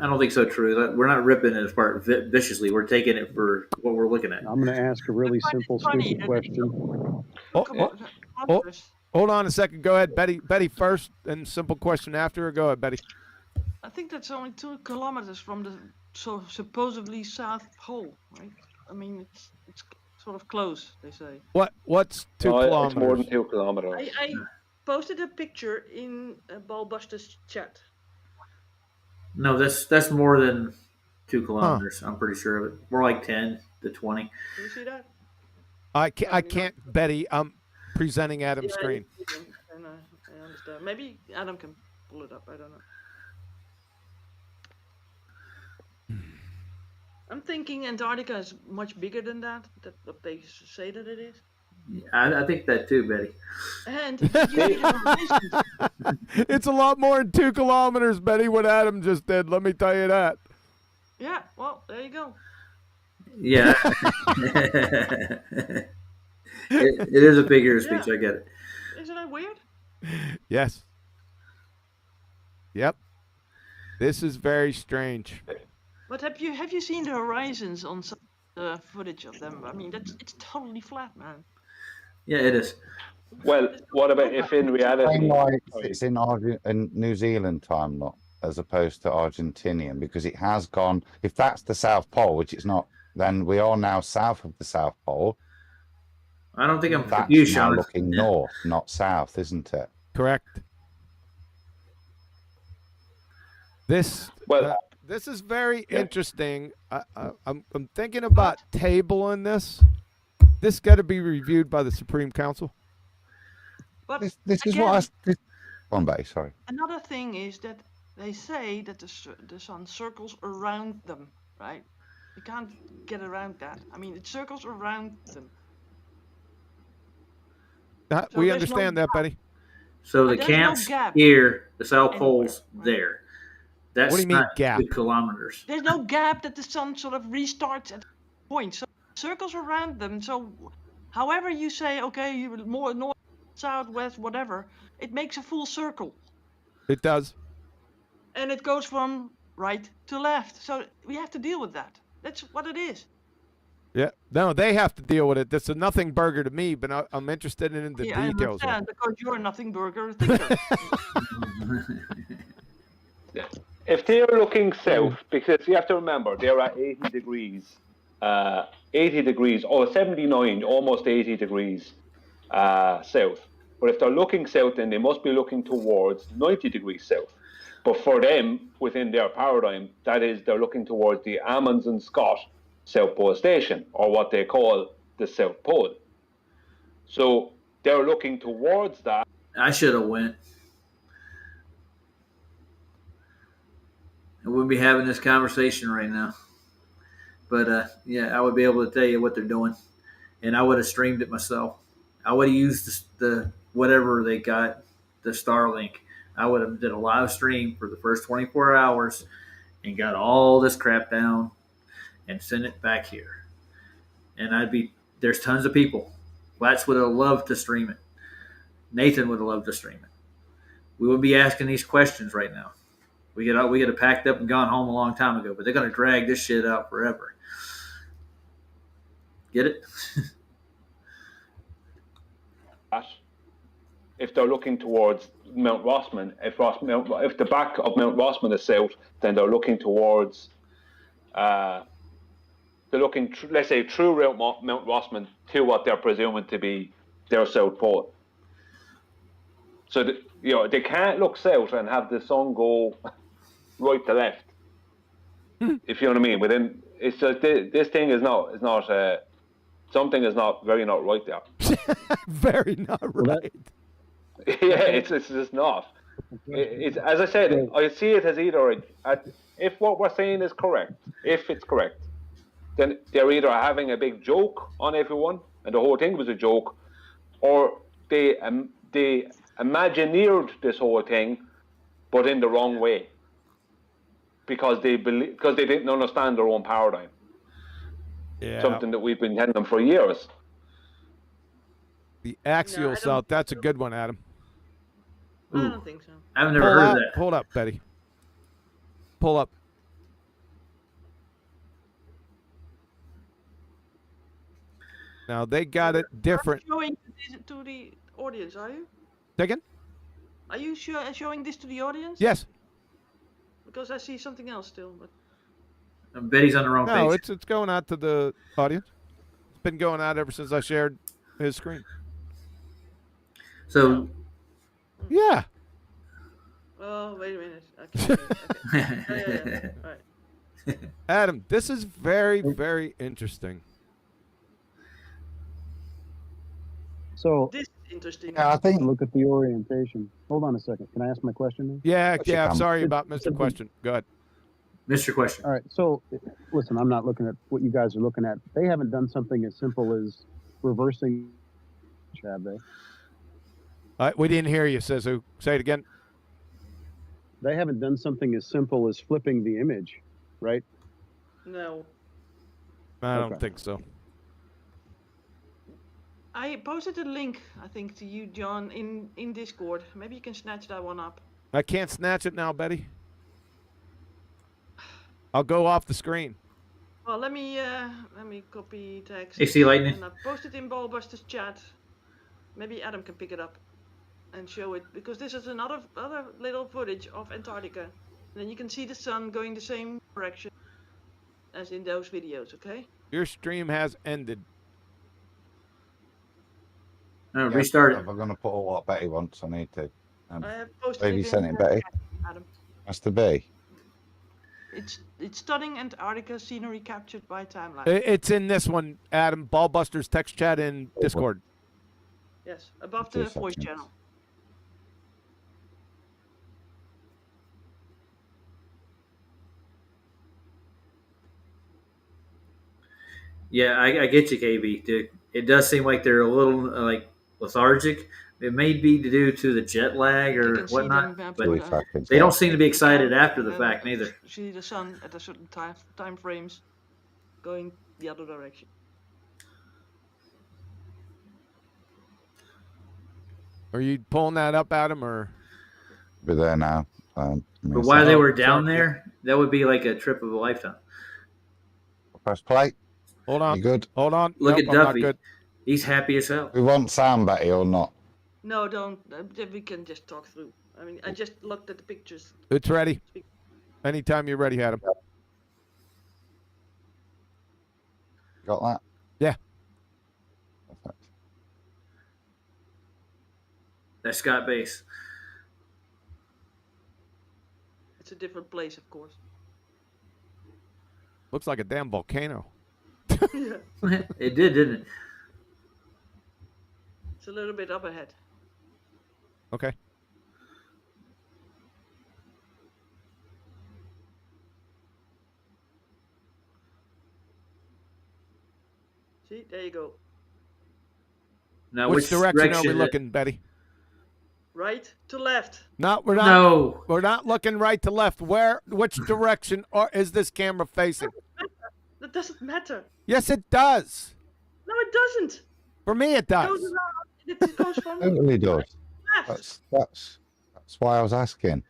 don't think so, True. We're not ripping it apart viciously. We're taking it for what we're looking at. I'm going to ask a really simple, stupid question. Hold on a second. Go ahead, Betty. Betty first, and simple question after. Go ahead, Betty. I think that's only 2 kilometers from the so supposedly South Pole, right? I mean, it's sort of close, they say. What's 2 kilometers? It's more than 2 kilometers. I posted a picture in Ballbuster's chat. No, that's more than 2 kilometers. I'm pretty sure of it. More like 10 to 20. Do you see that? I can't, Betty. I'm presenting Adam's screen. And I understand. Maybe Adam can pull it up. I don't know. I'm thinking Antarctica is much bigger than that. That's what they say that it is. I think that too, Betty. And it's a lot more than 2 kilometers, Betty, what Adam just did. Let me tell you that. Yeah, well, there you go. Yeah. it is a figure of speech. I get it. Isn't that weird? Yes. Yep. This is very strange. But have you seen the horizons on some footage of them? I mean, it's totally flat, man. Yeah, it is. Well, what about if in reality it's in New Zealand time, not as opposed to Argentinian, because it has gone. If that's the South Pole, which it's not, then we are now south of the South Pole. I don't think I'm that's confused, now Sean. looking north, not south, isn't it? Correct. This this is very interesting. I'm thinking about tabling this. This got to be reviewed by the Supreme Council. But this is what I. On Betty, sorry. Another thing is that they say that the sun circles around them, right? You can't get around that. I mean, it circles around them. So we understand that, Betty. So the camp's here, the South Pole's there. That's what do you mean, not gap? 2 kilometers. There's no gap that the sun sort of restarts at a point. So it circles around them. So however you say, okay, more north, south, west, whatever, it makes a full circle. It does. And it goes from right to left. So we have to deal with that. That's what it is. Yeah. No, they have to deal with it. That's a nothing burger to me, but I'm interested in the details. I understand, because you're a nothing burger thinker. If they're looking south, because you have to remember they're at 80 degrees, 79, almost 80 degrees south. But if they're looking south, then they must be looking towards 90 degrees south. But for them, within their paradigm, that is, they're looking towards the Amundsen Scott South Pole Station, or what they call the South Pole. So they're looking towards that. I should have went. I wouldn't be having this conversation right now. But yeah, I would be able to tell you what they're doing, and I would have streamed it myself. I would have used the whatever they got, the Starlink. I would have did a live stream for the first 24 hours and got all this crap down and sent it back here. And there's tons of people. Flats would have loved to stream it. Nathan would have loved to stream it. We would be asking these questions right now. We get have packed up and gone home a long time ago, but they're going to drag this shit out forever. Get it? If they're looking towards Mount Rossman, if the back of Mount Rossman is south, then they're looking towards, let's say, through Mount Rossman to what they're presuming to be their South Pole. So they can't look south and have the sun go right to left. If you know what I mean. It's just this thing is not something is not right there. Very not right. Yeah, it's just not. It's as I said, I see it as either if what we're saying is correct, if it's correct, then they're either having a big joke on everyone and the whole thing was a joke, or they imagineered this whole thing, but in the wrong way, because they didn't understand their own paradigm. Yeah. Something that we've been telling them for years. The axial south, that's a good one, Adam. I don't think so. I've never heard of that. Hold up, Betty. Pull up. Now they got it different. You're showing this to the audience, are you? Again? Are you showing this to the audience? Yes. Because I see something else still. But Betty's on the wrong No, page. it's going out to the audience. It's been going out ever since I shared his screen. So. Yeah. Oh, wait a minute. Okay. Yeah. All right. Adam, this is very, very interesting. So this is interesting. Yeah, I think look at the orientation. Hold on a second. Can I ask my question now? Yeah. I'm sorry about Mr. Question. Go ahead. Mr. Question. All right. So listen, I'm not looking at what you guys are looking at. They haven't done something as simple as reversing, have they? We didn't hear you, Sisu. Say it again. They haven't done something as simple as flipping the image, right? No. I don't think so. I posted a link, I think, to you, John, in Discord. Maybe you can snatch that one up. I can't snatch it now, Betty. I'll go off the screen. Well, let me copy text. AC Lightning. And I posted in Ballbuster's chat. Maybe Adam can pick it up and show it, because this is another little footage of Antarctica. And then you can see the sun going the same direction as in those videos, okay? Your stream has ended. Restart it. If I'm going to put all what Betty wants, I need to. I have posted Maybe it sent in it, Betty. Adam. Has to be. It's stunning Antarctica scenery captured by timeline. It's in this one, Adam. Ballbuster's text chat in Discord. Yes, above the voice channel. Yeah, I get you, KB. It does seem like they're a little like lethargic. It may be due to the jet lag or whatnot, but they don't seem to be excited after the fact neither. See the sun at a certain time frames going the other direction. Are you pulling that up, Adam, or? We're there now. But while they were down there, that would be like a trip of a lifetime. Press play. Hold on. You good? Hold on. Look Nope, at Duffy. He's happy as hell. We want sound, Betty, or not? No, don't. We can just talk through. I mean, I just looked at the pictures. It's ready. Anytime you're ready, Adam. Got that? Yeah. Perfect. That's Scott Base. It's a different place, of course. Looks like a damn volcano. Yeah. It did, didn't it? It's a little bit up ahead. Okay. See, there you go. Now, which direction are we looking, Betty? Right to left. No, we're not. No, we're not looking right to left. Which direction is this camera facing? That doesn't matter. Yes, it does. No, it doesn't. For me, it does. It goes around. It goes from Totally does. left. That's why I was asking.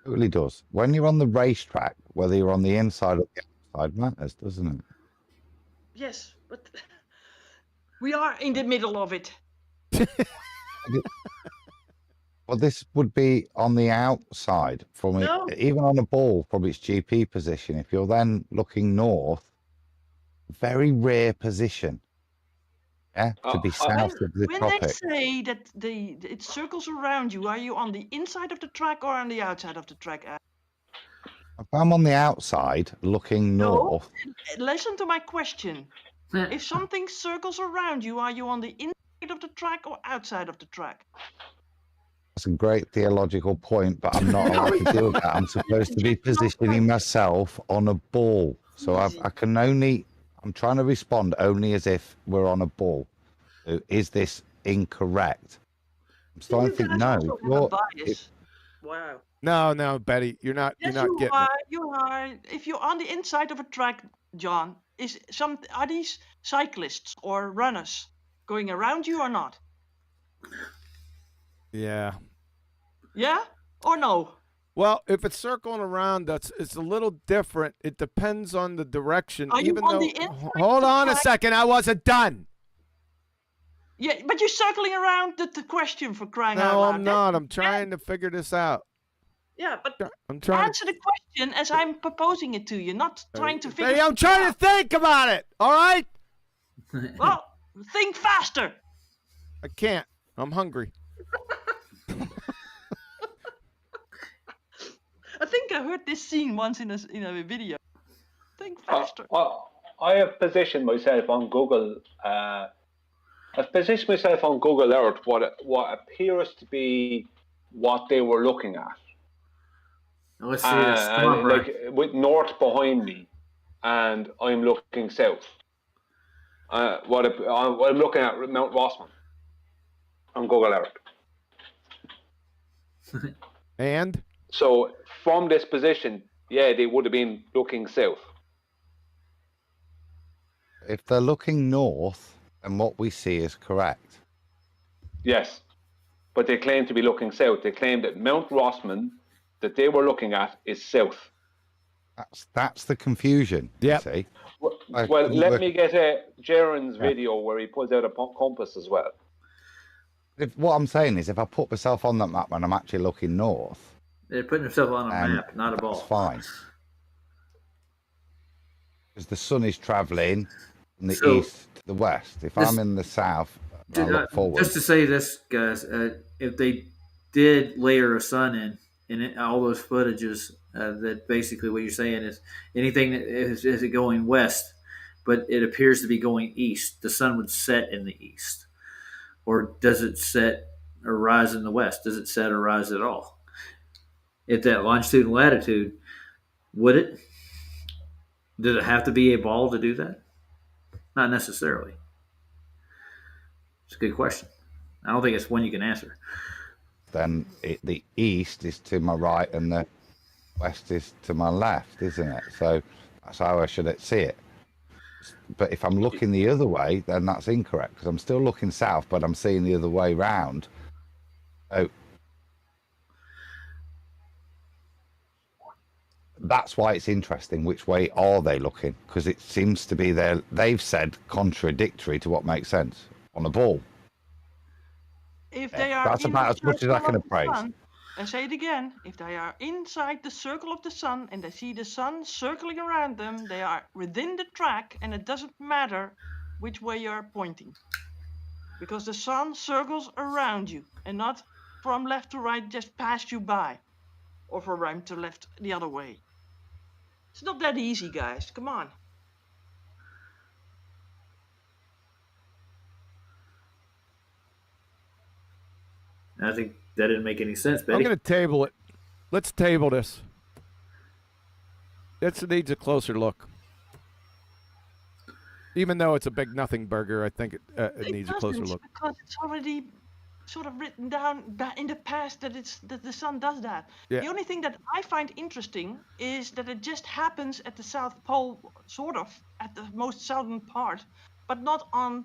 Totally does. When you're on the racetrack, whether you're on the inside or the outside matters, doesn't it? Yes, but we are in the middle of it. Well, this would be on the outside from it, even on a ball from its GP position. If you're then looking north, very rare position. Yeah, to be south of the when tropic. they say that it circles around you, are you on the inside of the track or on the outside of the track? If I'm on the outside looking north. Listen to my question. If something circles around you, are you on the inside of the track or outside of the track? That's a great theological point, but I'm not allowed to do that. I'm supposed to be positioning myself on a ball. So I can only, I'm trying to respond only as if we're on a ball. So is this incorrect? I'm starting to think, no. Wow. No, Betty, you're not. Yes, you're not getting it. You are. If you're on the inside of a track, John, are these cyclists or runners going around you or not? Yeah. Yeah or no? Well, if it's circling around, it's a little different. It depends on the direction. Are you even on though, the inside hold of the on a track? second, I wasn't done. Yeah, but you're circling around the question for crying out No, loud. I'm not. I'm trying to figure this out. Yeah, but I'm trying answer the question as I'm proposing it to you, not trying to figure. Hey, I'm trying to think about it. All right. Well, think faster. I can't. I'm hungry. I think I heard this scene once in a video. Think faster. I have positioned myself on Google. I've positioned myself on Google Earth what appears to be what they were looking at. Let's see this. Come on, Brian. Like with north behind me, and I'm looking south. What I'm looking at Mount Rossman on Google Earth. And so from this position, yeah, they would have been looking south. If they're looking north, then what we see is correct. Yes, but they claim to be looking south. They claim that Mount Rossman that they were looking at is south. That's the confusion. Yeah. See. Well, let me get Jaron's video where he pulls out a compass as well. What I'm saying is, if I put myself on that map when I'm actually looking north, they're putting themselves on a map, not a ball. That's fine. Because the sun is travelling from the east to the west. If I'm in the south, I look forward. Just to say this, guys, if they did layer a sun in all those footages, that basically what you're saying is anything that is it going west, but it appears to be going east, the sun would set in the east. Or does it set or rise in the west? Does it set or rise at all? At that longitude and latitude, would it? Does it have to be a ball to do that? Not necessarily. It's a good question. I don't think it's one you can answer. Then the east is to my right and the west is to my left, isn't it? So that's how I should see it. But if I'm looking the other way, then that's incorrect because I'm still looking south, but I'm seeing the other way round. So that's why it's interesting. Which way are they looking? Because it seems to be they've said contradictory to what makes sense on a ball. If they are that's about as much as I can appraise. I say it again, if they are inside the circle of the sun and they see the sun circling around them, they are within the track and it doesn't matter which way you are pointing. Because the sun circles around you and not from left to right just past you by. Or from right to left the other way. It's not that easy, guys. Come on. I think that didn't make any sense, Betty. I'm going to table it. Let's table this. It needs a closer look. Even though it's a big nothing burger, I think it needs a closer look. Because it's already sort of written down in the past that the sun does that. Yeah. The only thing that I find interesting is that it just happens at the South Pole, sort of at the most southern part, but not on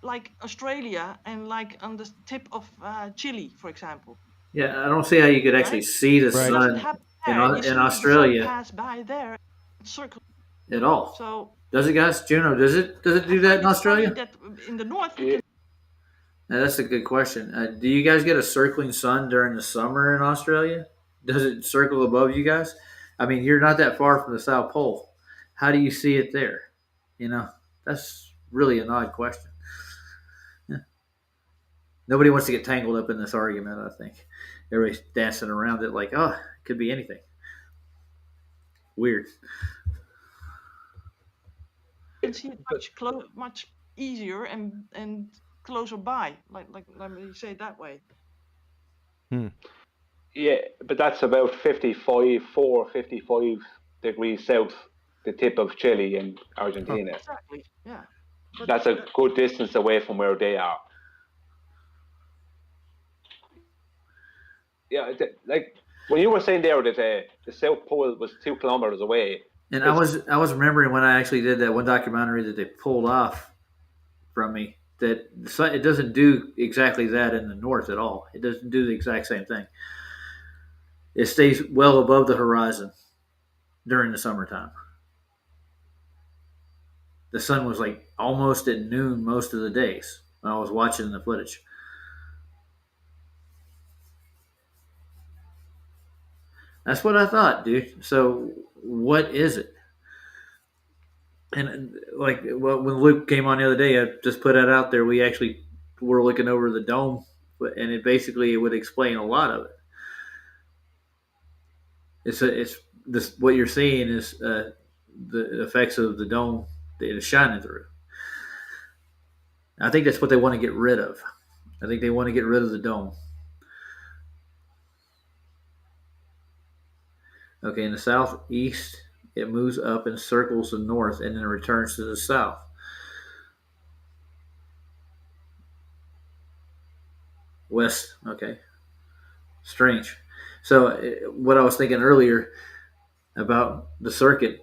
like Australia and like on the tip of Chile, for example. Yeah, I don't see how you could actually see the sun in Australia pass by there, circle at all. So does it, guys? Juno, does it do that in Australia? That in the north, now, that's a good question. Do you guys get a circling sun during the summer in Australia? Does it circle above you guys? I mean, you're not that far from the South Pole. How do you see it there? You know, that's really an odd question. Nobody wants to get tangled up in this argument, I think. Everybody's dancing around it like, oh, it could be anything. Weird. You can see it much easier and closer by. Like let me say it that way. Yeah, but that's about 55 degrees south, the tip of Chile in Argentina. Exactly, yeah. That's a good distance away from where they are. Yeah, like when you were saying there that the South Pole was 2 kilometers away. And I was remembering when I actually did that one documentary that they pulled off from me, that it doesn't do exactly that in the north at all. It doesn't do the exact same thing. It stays well above the horizon during the summertime. The sun was like almost at noon most of the days when I was watching the footage. That's what I thought, dude. So what is it? And like when Luke came on the other day, I just put that out there. We actually were looking over the dome, and it would explain a lot of it. It's this what you're seeing is the effects of the dome that is shining through. I think that's what they want to get rid of. I think they want to get rid of the dome. Okay, in the southeast, it moves up and circles the north and then returns to the south. West, okay. Strange. So, what I was thinking earlier about the circuit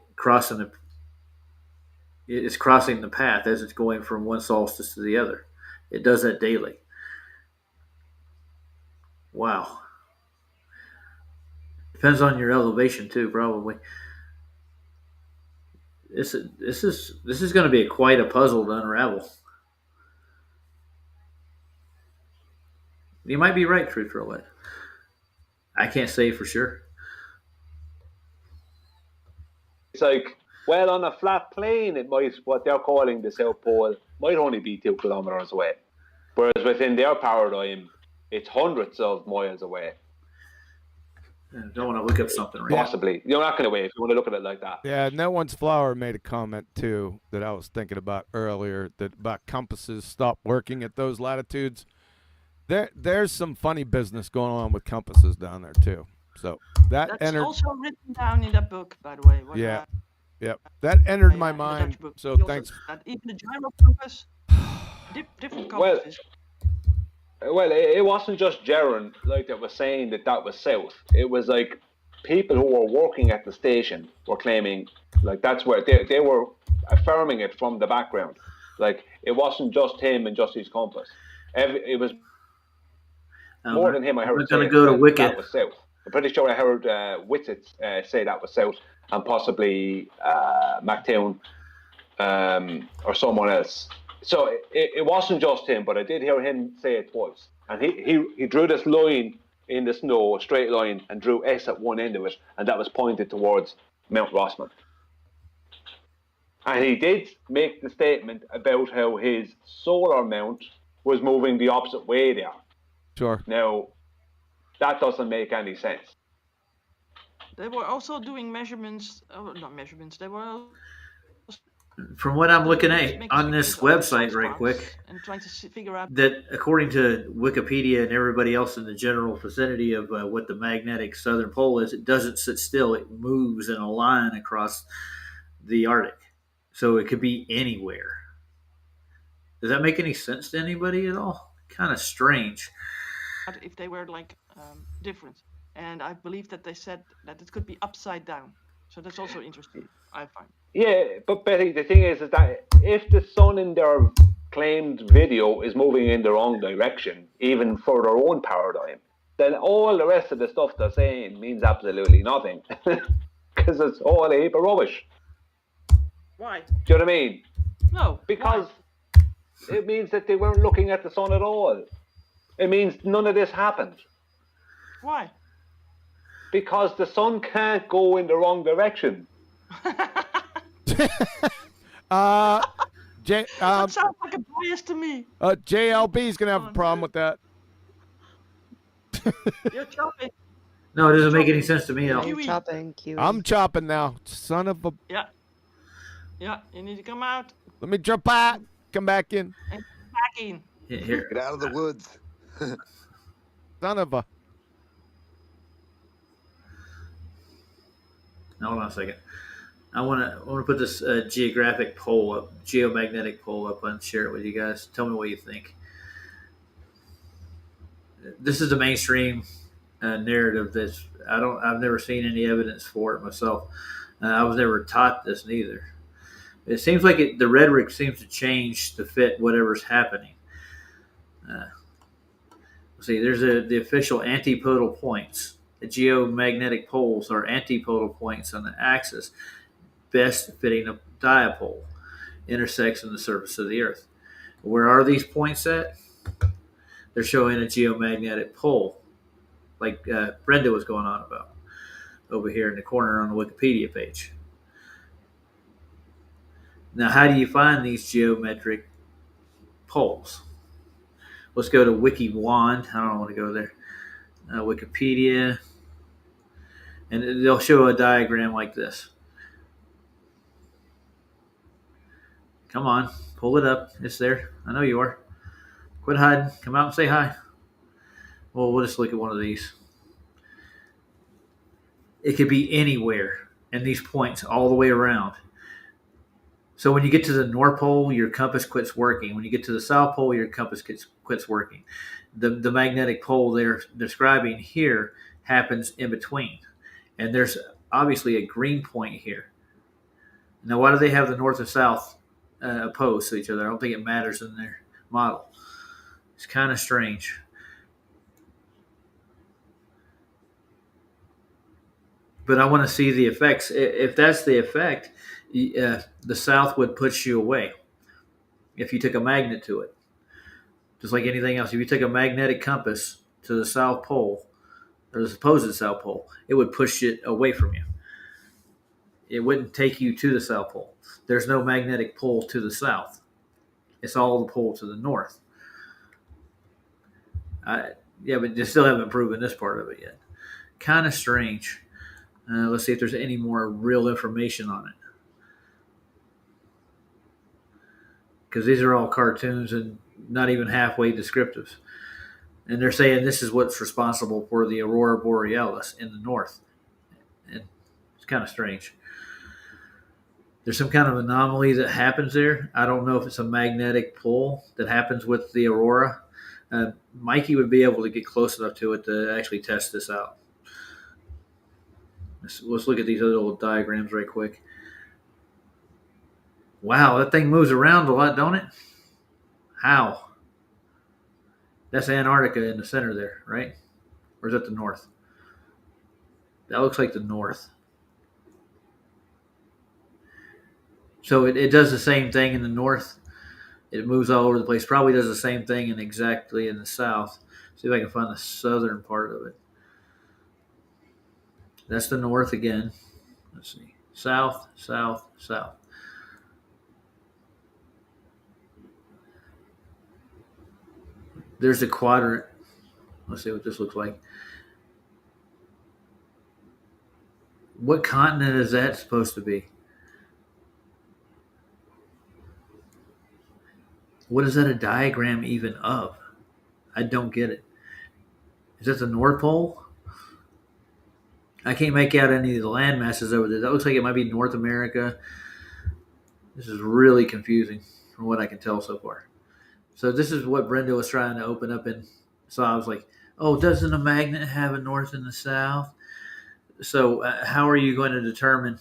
it's crossing the path as it's going from one solstice to the other. It does that daily. Wow. Depends on your elevation too, probably. This is going to be quite a puzzle to unravel. You might be right, Truth Roulette. I can't say for sure. It's like, well, on a flat plane, it might, what they're calling the South Pole, might only be 2 kilometers away. Whereas within their paradigm, it's hundreds of miles away. I don't want to look up something right Possibly. You're not going to wait if you want to look at it like that. Yeah, No One's Flower made a comment, too, that I was thinking about earlier, that about compasses stop working at those latitudes. There's some funny business going on with compasses down there, too. So that's also written down in that book, by the way. Yeah. Yep. That entered my mind. So thanks. Even the gyro compass, different compasses. Well, it wasn't just Jaron like that was saying that was south. It was like people who were working at the station were claiming like that's where they were affirming it from the background. Like it wasn't just him and just his compass. It was more than him. I heard going to go to Wicked. That was south. I'm pretty sure I heard Whitsitt say that was south, and possibly McTown or someone else. So it wasn't just him, but I did hear him say it twice. And he drew this line in the snow, a straight line, and drew S at one end of it, and that was pointed towards Mount Rossman. And he did make the statement about how his solar mount was moving the opposite way there. Sure. Now, that doesn't make any sense. They were also doing measurements, not measurements, they were... From what I'm looking at on this website right quick, and trying to figure out that according to Wikipedia and everybody else in the general vicinity of what the magnetic southern pole is, it doesn't sit still. It moves in a line across the Arctic. So it could be anywhere. Does that make any sense to anybody at all? Kind of strange. If they were like different. And I believe that they said that it could be upside down. So that's also interesting, I find. Yeah, but Betty, the thing is that if the sun in their claimed video is moving in the wrong direction, even for their own paradigm, then all the rest of the stuff they're saying means absolutely nothing. Because it's all a heap of rubbish. Why? Do you know what I mean? No. Because it means that they weren't looking at the sun at all. It means none of this happened. Why? Because the sun can't go in the wrong direction. That sounds like a bias to me. JLB's gonna have a problem with that. You're chopping. No, it doesn't make any sense to me at all. You're chopping, Kiwi. I'm chopping now. Son of a... Yeah, you need to come out. Let me jump out. Come back in. And back in. Here. Get out of the woods. Son of a... Hold on a second. I want to put this geomagnetic poll up and share it with you guys. Tell me what you think. This is the mainstream narrative that's I've never seen any evidence for it myself. I was never taught this neither. It seems like the rhetoric seems to change to fit whatever's happening. See, there's the official antipodal points. The geomagnetic poles are antipodal points on the axis, best fitting a dipole, intersects on the surface of the Earth. Where are these points at? They're showing a geomagnetic pole, like Brenda was going on about. over here in the corner on the Wikipedia page. Now, how do you find these geometric poles? Let's go to WikiWand. I don't want to go there. Wikipedia. And they'll show a diagram like this. Come on, pull it up. It's there. I know you are. Quit hiding. Come out and say hi. Well, we'll just look at one of these. It could be anywhere in these points all the way around. So when you get to the North Pole, your compass quits working. When you get to the South Pole, your compass quits working. The magnetic pole they're describing here happens in between. And there's obviously a green point here. Now, why do they have the North and South opposed to each other? I don't think it matters in their model. It's kind of strange. But I want to see the effects. If that's the effect, the South would push you away if you took a magnet to it. Just like anything else. If you took a magnetic compass to the South Pole, or the supposed South Pole, it would push it away from you. It wouldn't take you to the South Pole. There's no magnetic pole to the South. It's all the pole to the North. Yeah, but they still haven't proven this part of it yet. Kind of strange. Let's see if there's any more real information on it. Because these are all cartoons and not even halfway descriptive. And they're saying this is what's responsible for the aurora borealis in the north. And it's kind of strange. There's some kind of anomaly that happens there. I don't know if it's a magnetic pull that happens with the aurora. Mikey would be able to get close enough to it to actually test this out. Let's look at these other little diagrams right quick. Wow, that thing moves around a lot, don't it? How? That's Antarctica in the center there, right? Or is that the north? That looks like the north. So it does the same thing in the north. It moves all over the place. Probably does the same thing exactly in the south. See if I can find the southern part of it. That's the north again. Let's see. South, south, south. There's a quadrant. Let's see what this looks like. What continent is that supposed to be? What is that a diagram even of? I don't get it. Is that the North Pole? I can't make out any of the land masses over there. That looks like it might be North America. This is really confusing from what I can tell so far. So this is what Brenda was trying to open up in. So I was like, oh, doesn't a magnet have a north and a south? So how are you going to determine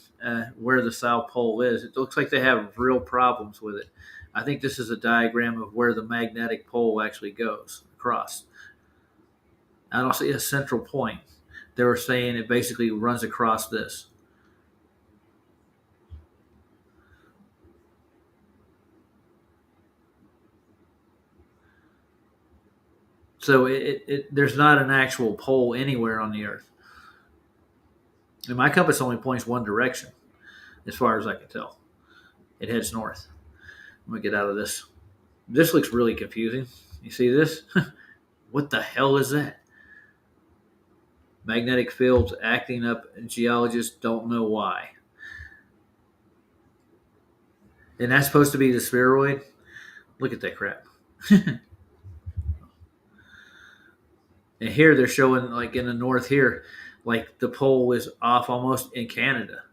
where the South Pole is? It looks like they have real problems with it. I think this is a diagram of where the magnetic pole actually goes across. I don't see a central point. They were saying it basically runs across this. So there's not an actual pole anywhere on the Earth. And my compass only points one direction, as far as I can tell. It heads north. I'm going to get out of this. This looks really confusing. You see this? What the hell is that? Magnetic fields acting up, and geologists don't know why. And that's supposed to be the spheroid? Look at that crap. And here they're showing, like in the north here, like the pole is off almost in Canada.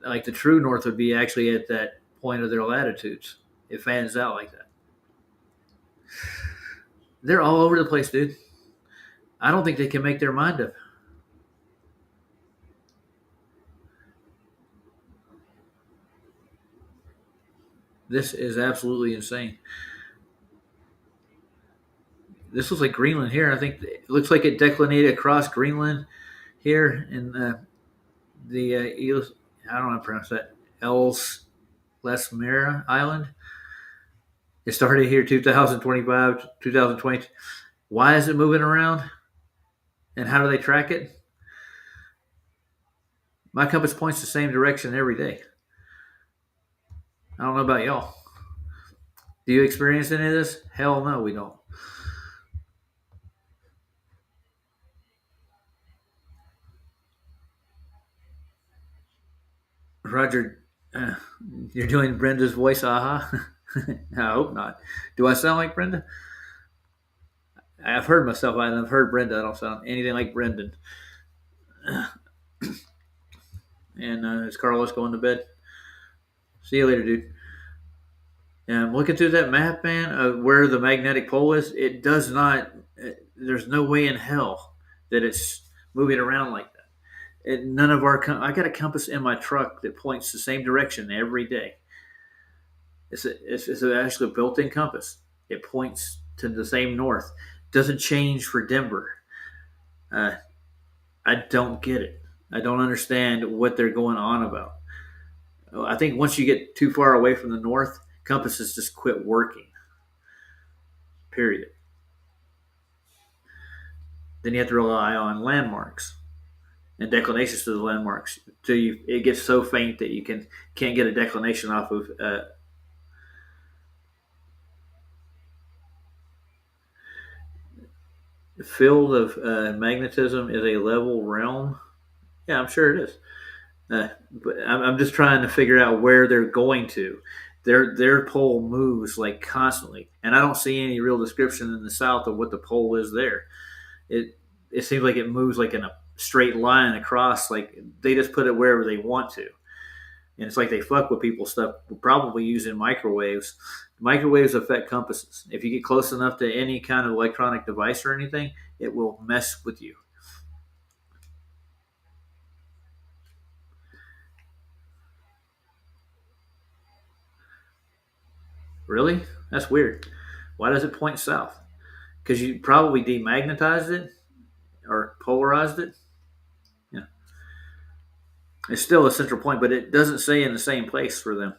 Like the true north would be actually at that point of their latitudes. It fans out like that. They're all over the place, dude. I don't think they can make their mind up. This is absolutely insane. This looks like Greenland here. I think it looks like it declinated across Greenland here in the I don't know how to pronounce that, Ellesmere Island. It started here 2025, 2020. Why is it moving around? And how do they track it? My compass points the same direction every day. I don't know about y'all. Do you experience any of this? Hell no, we don't. Roger, you're doing Brenda's voice, aha. I hope not. Do I sound like Brenda? I've heard myself, and I've heard Brenda. I don't sound anything like Brendan. And is Carlos going to bed? See you later, dude. And I'm looking through that map, man, where the magnetic pole is. It does not. There's no way in hell that it's moving around like that. None of our. I got a compass in my truck that points the same direction every day. It's actually a built-in compass. It points to the same north. Doesn't change for Denver. Uh, I don't get it. I don't understand what they're going on about. I think once you get too far away from the north, compasses just quit working. Period. Then you have to rely on landmarks and declinations to the landmarks. So it gets so faint that you can't get a declination off of. The field of magnetism is a level realm. Yeah, I'm sure it is. But I'm just trying to figure out where they're going to. Their pole moves like constantly, and I don't see any real description in the south of what the pole is there. It seems like it moves like in a straight line across. Like they just put it wherever they want to, and it's like they fuck with people's stuff. Probably using microwaves. Microwaves affect compasses. If you get close enough to any kind of electronic device or anything, it will mess with you. Really? That's weird. Why does it point south? Because you probably demagnetized it or polarized it. Yeah. It's still a central point, but it doesn't say in the same place for them.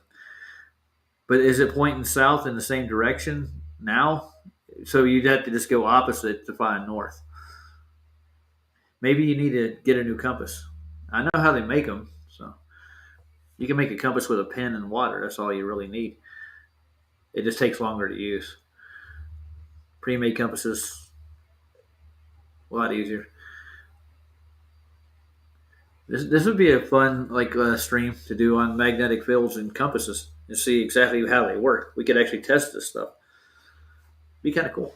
But is it pointing south in the same direction now? So you'd have to just go opposite to find north. Maybe you need to get a new compass. I know how they make them, so you can make a compass with a pen and water. That's all you really need. It just takes longer to use. Pre-made compasses, a lot easier. This would be a fun stream to do on magnetic fields and compasses and see exactly how they work. We could actually test this stuff. Be kind of cool.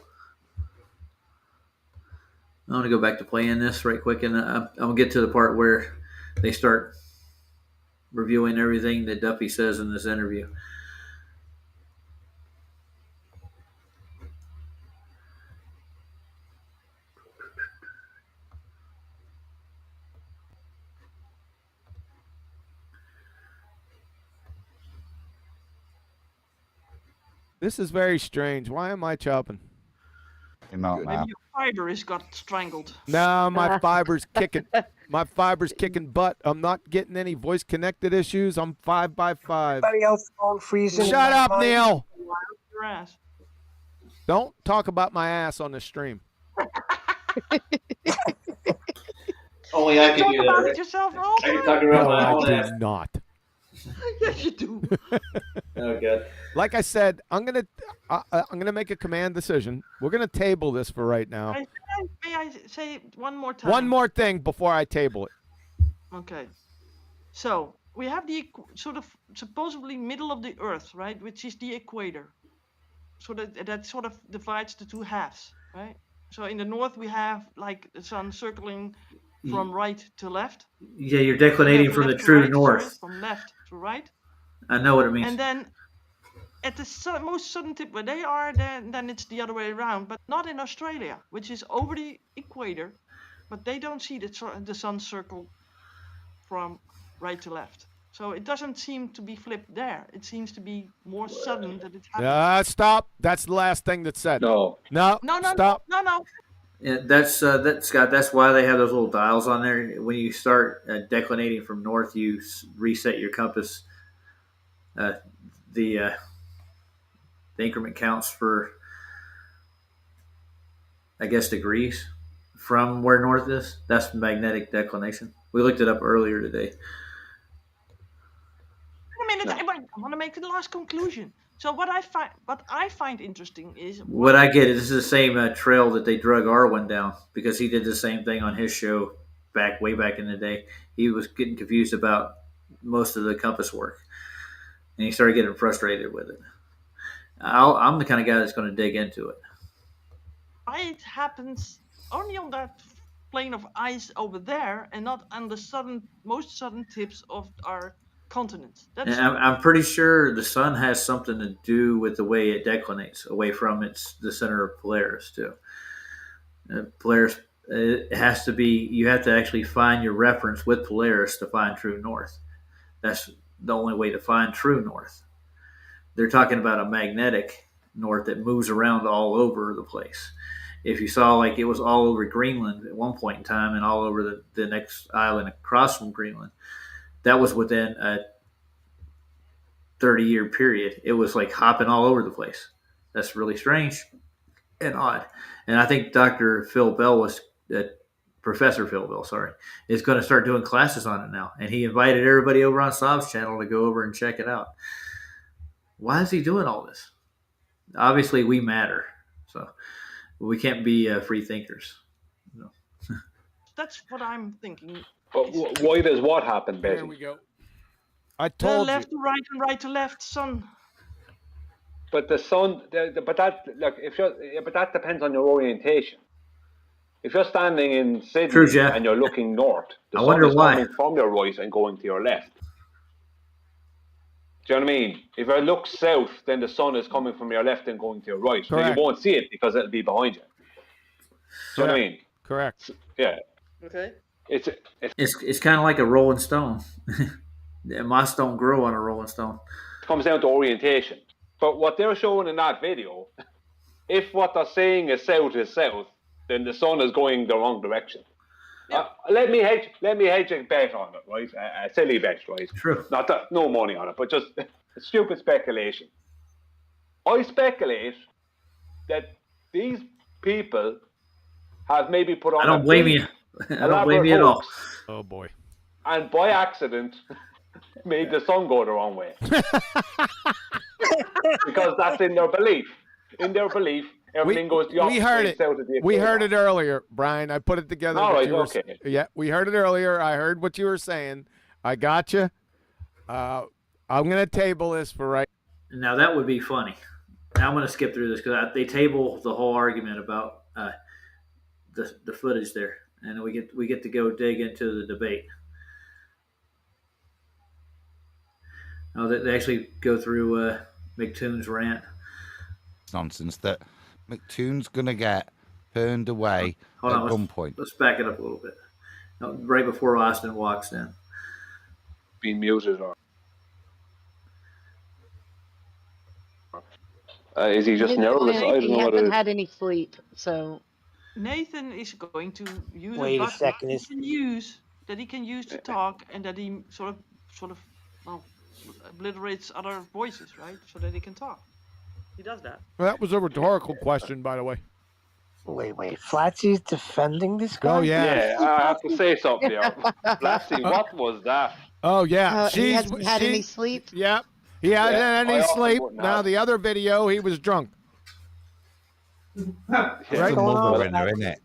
I want to go back to playing this right quick, and I'm gonna get to the part where they start reviewing everything that Duffy says in this interview. This is very strange. Why am I chopping? You're not Maybe your fiber has got strangled. No, my fiber's kicking. My fiber's kicking butt. I'm not getting any voice connected issues. I'm 5x5. Anybody else phone freezing? Shut up, Neil. Your ass. Don't talk about my ass on the stream. Only I can do that. Right? Yourself I can talk about my own ass. Not. Yes, you do. Oh god. Like I said, I'm gonna make a command decision. We're gonna table this for right now. May I say one more time? One more thing before I table it. Okay. So we have the sort of supposedly middle of the Earth, right, which is the equator. So that sort of divides the two halves, right? So in the north we have like the sun circling from right to left. Yeah, you're declinating from the true right, north. sorry, from left to right. I know what it means. And then at the most southern tip where they are, then it's the other way around. But not in Australia, which is over the equator. But they don't see the sun circle from right to left. So it doesn't seem to be flipped there. It seems to be more sudden that it happens. Stop. That's the last thing that's said. No. No. Stop. No. Yeah, that's Scott. That's why they have those little dials on there. When you start declinating from north, you reset your compass. The increment counts for, I guess, degrees from where north is. That's magnetic declination, We looked it up earlier today. A minute, I want to make the last conclusion. So what I find interesting is what I get is this is the same trail that they drug Arwen down, because he did the same thing on his show way back in the day. He was getting confused about most of the compass work, and he started getting frustrated with it. I'm the kind of guy that's going to dig into it. Why it happens only on that plane of ice over there, and not on the most southern tips of our continent. I'm pretty sure the sun has something to do with the way it declinates away from the center of Polaris too. Polaris, it has to be. You have to actually find your reference with Polaris to find true north. That's the only way to find true north. They're talking about a magnetic north that moves around all over the place. If you saw, like, it was all over Greenland at one point in time and all over the next island across from Greenland, that was within a 30-year period. It was like hopping all over the place. That's really strange and odd. And I think Dr. Phil Bell Professor Phil Bell, is going to start doing classes on it now. And he invited everybody over on Sob's channel to go over and check it out. Why is he doing all this? Obviously, we matter. So we can't be free thinkers. No. That's what I'm thinking. But why does what happen, basically? There we go. I told you. Left to right and right to left, sun. But the sun, but that depends on your orientation. If you're standing in Sydney and you're looking north, the sun is coming from your right and going to your left. Do you know what I mean? If you look south, then the sun is coming from your left and going to your right. Now, you won't see it because it'll be behind you. Do you know what I mean? Correct. Yeah. Okay. It's kind of like a rolling stone. Moss don't grow on a rolling stone. It comes down to orientation. But what they're showing in that video, if what they're saying is south, then the sun is going the wrong direction. Yeah. Let me hedge a bet on it, right? A silly bet, right? True. Not that, no money on it, but just a stupid speculation. I speculate that these people have maybe put on. I don't blame you. I don't blame you at all. Oh boy. And by accident, made the sun go the wrong way. Because that's in their belief. In their belief, everything goes the opposite. We heard it. South of the We equator. heard it earlier, Brian. I put it together. All right, okay. Yeah, we heard it earlier. I heard what you were saying. I got you. I'm going to table this for right. Now that would be funny. Now I'm going to skip through this because they table the whole argument about the footage there, and we get to go dig into the debate. Oh, they actually go through McToon's rant. Nonsense that McToon's gonna get turned away at gunpoint. Let's back it up a little bit. Right before Austin walks in. Being muted or is he just nervous? I don't know. He hasn't had any sleep, so. Nathan is going to use Wait a a button second, that he can use to talk, and that he sort of obliterates other voices, right? So that he can talk. He does that. Well, that was a rhetorical question, by the way. Wait. Flatsy's defending this guy? Oh, yeah. Yeah, I have to say something here. Flatsy, what was that? Oh, yeah. He hasn't had any sleep? Yep. He hasn't had any sleep. Now, the other video, he was drunk. It's a mother winner, isn't it?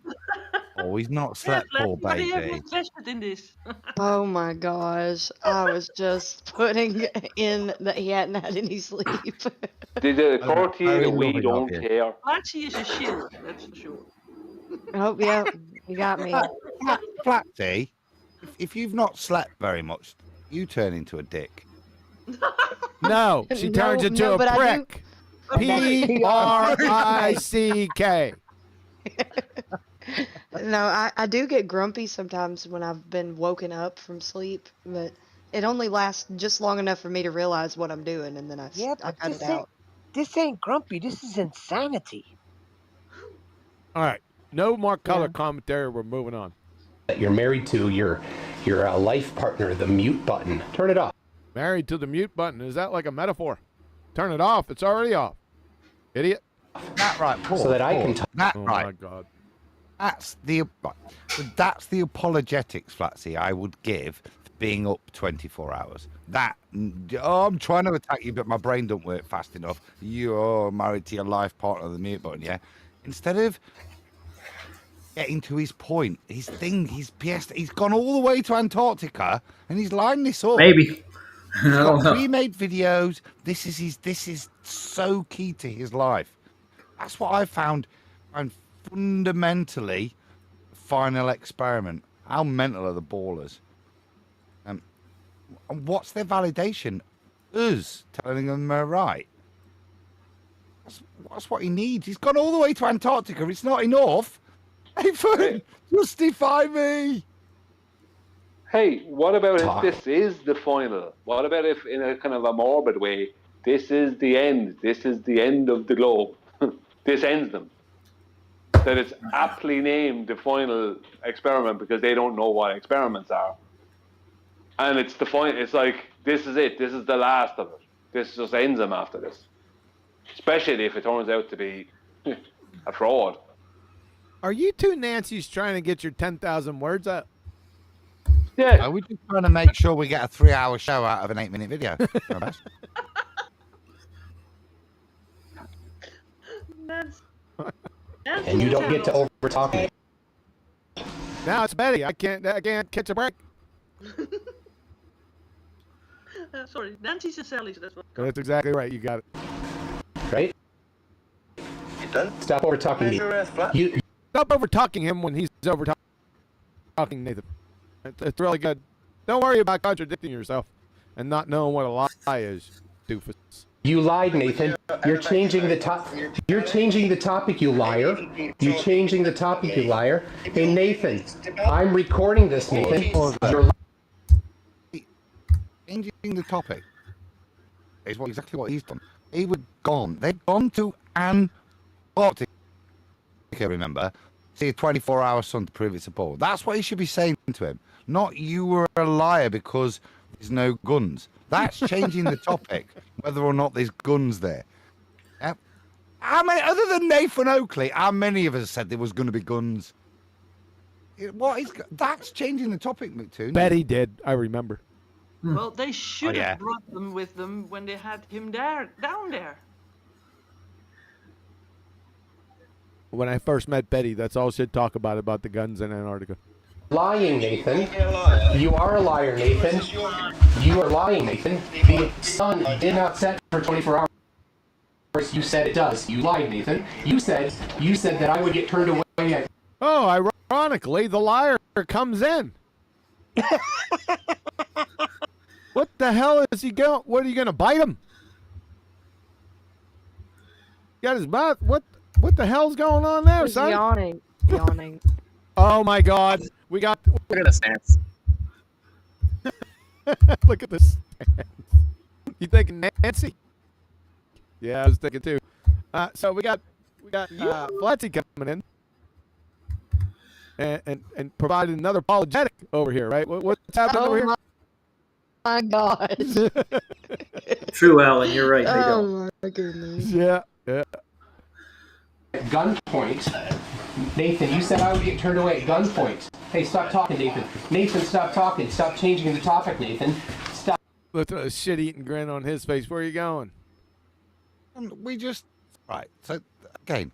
Oh, he's not slept, poor baby. What are you invested in this? Oh my gosh. I was just putting in that he hadn't had any sleep. Did it occur to you that we don't care? Flatsy is a shield, that's for sure. Oh, yeah. You got me. Flatsy, if you've not slept very much, you turn into a dick. No, she turns into a prick. P-R-I-C-K. No, I do get grumpy sometimes when I've been woken up from sleep, but it only lasts just long enough for me to realize what I'm doing, and then I cut it out. This ain't grumpy. This is insanity. All right. No more color commentary. We're moving on. That you're married to your life partner, the mute button. Turn it off. Married to the mute button. Is that like a metaphor? Turn it off. It's already off. Idiot. That right, Paul. So that I can talk. That oh right. my God. That's the apologetics, Flatsy, I would give for being up 24 hours. I'm trying to attack you, but my brain don't work fast enough. You're married to your life partner, the mute button, yeah? Instead of getting to his point, he's gone all the way to Antarctica and he's lined this up. Maybe. He's got pre-made videos. This is so key to his life. That's what I found fundamentally final experiment. How mental are the ballers? And what's their validation? Us telling them they're right. That's what he needs. He's gone all the way to Antarctica. It's not enough. Nathan, justify me. Hey, what about if this is the final? What about if, in a kind of a morbid way, this is the end? This is the end of the globe. This ends them. That it's aptly named the final experiment because they don't know what experiments are. And it's the final. It's like, this is it. This is the last of it. This just ends them after this. Especially if it turns out to be a fraud. Are you two Nancy's trying to get your 10,000 words up? Yeah. Are we just trying to make sure we get a 3-hour show out of an 8-minute video? And you don't get to over talk me. Now it's Betty. I can't catch a break. Sorry, Nancy's and Sally's. That's what. That's exactly right. You got it. Right? Stop over talking me. You stop over talking him when he's over talking Nathan. It's really good. Don't worry about contradicting yourself and not knowing what a lie is, doofus. You lied, Nathan. You're changing the topic, you liar. You're changing the topic, you liar. Hey, Nathan, I'm recording this, Nathan. You're changing the topic is exactly what he's done. He was gone. They've gone to Antarctica, remember? See a 24-hour sun to prove it's a ball. That's what he should be saying to him. Not you were a liar because there's no guns. That's changing the topic, whether or not there's guns there. How many, other than Nathan Oakley, how many of us said there was going to be guns? That's changing the topic, McToon. Betty did, I remember. Well, they should have brought them with them when they had him down there. When I first met Betty, that's all she'd talk about the guns in Antarctica. lying, Nathan. You are a liar, Nathan. You are lying, Nathan. The sun did not set for 24 hours. You said it does. You lied, Nathan. You said that I would get turned away. Oh, ironically, the liar comes in. What the hell is he going? What are you going to bite him? Got his mouth. What the hell's going on there, He's son? Yawning. Oh my God. Look at the stance. Look at this stance. You thinking Nancy? Yeah, I was thinking too. So we got Flatsy coming in and provided another apologetic over here, right? What's happening over here? My God. True, Alan. You're right. They Oh don't. my goodness. Yeah. At gunpoint. Nathan, you said I would get turned away at gunpoint. Hey, stop talking, Nathan. Nathan, stop talking. Stop changing the topic, Nathan. Stop. Look at a shit-eating grin on his face. Where are you going? Right. So, again,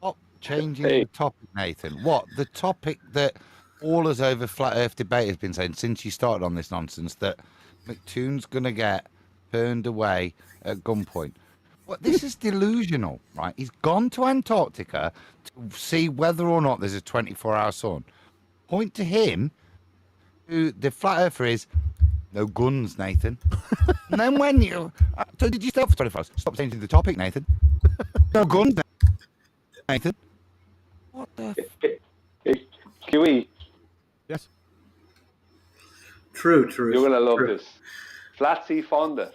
not changing the topic, Nathan. What? The topic that all us over Flat Earth debate has been saying since you started on this nonsense, that McToon's going to get turned away at gunpoint. Well, this is delusional, right? He's gone to Antarctica to see whether or not there's a 24-hour sun. Point to him, who the flat earther is, no guns, Nathan. And then when you... so did you stop for 24 hours? Stop changing the topic, Nathan. No guns, Nathan. What the... QE. Yes. True. You're going to love this. Flatsy Fonda.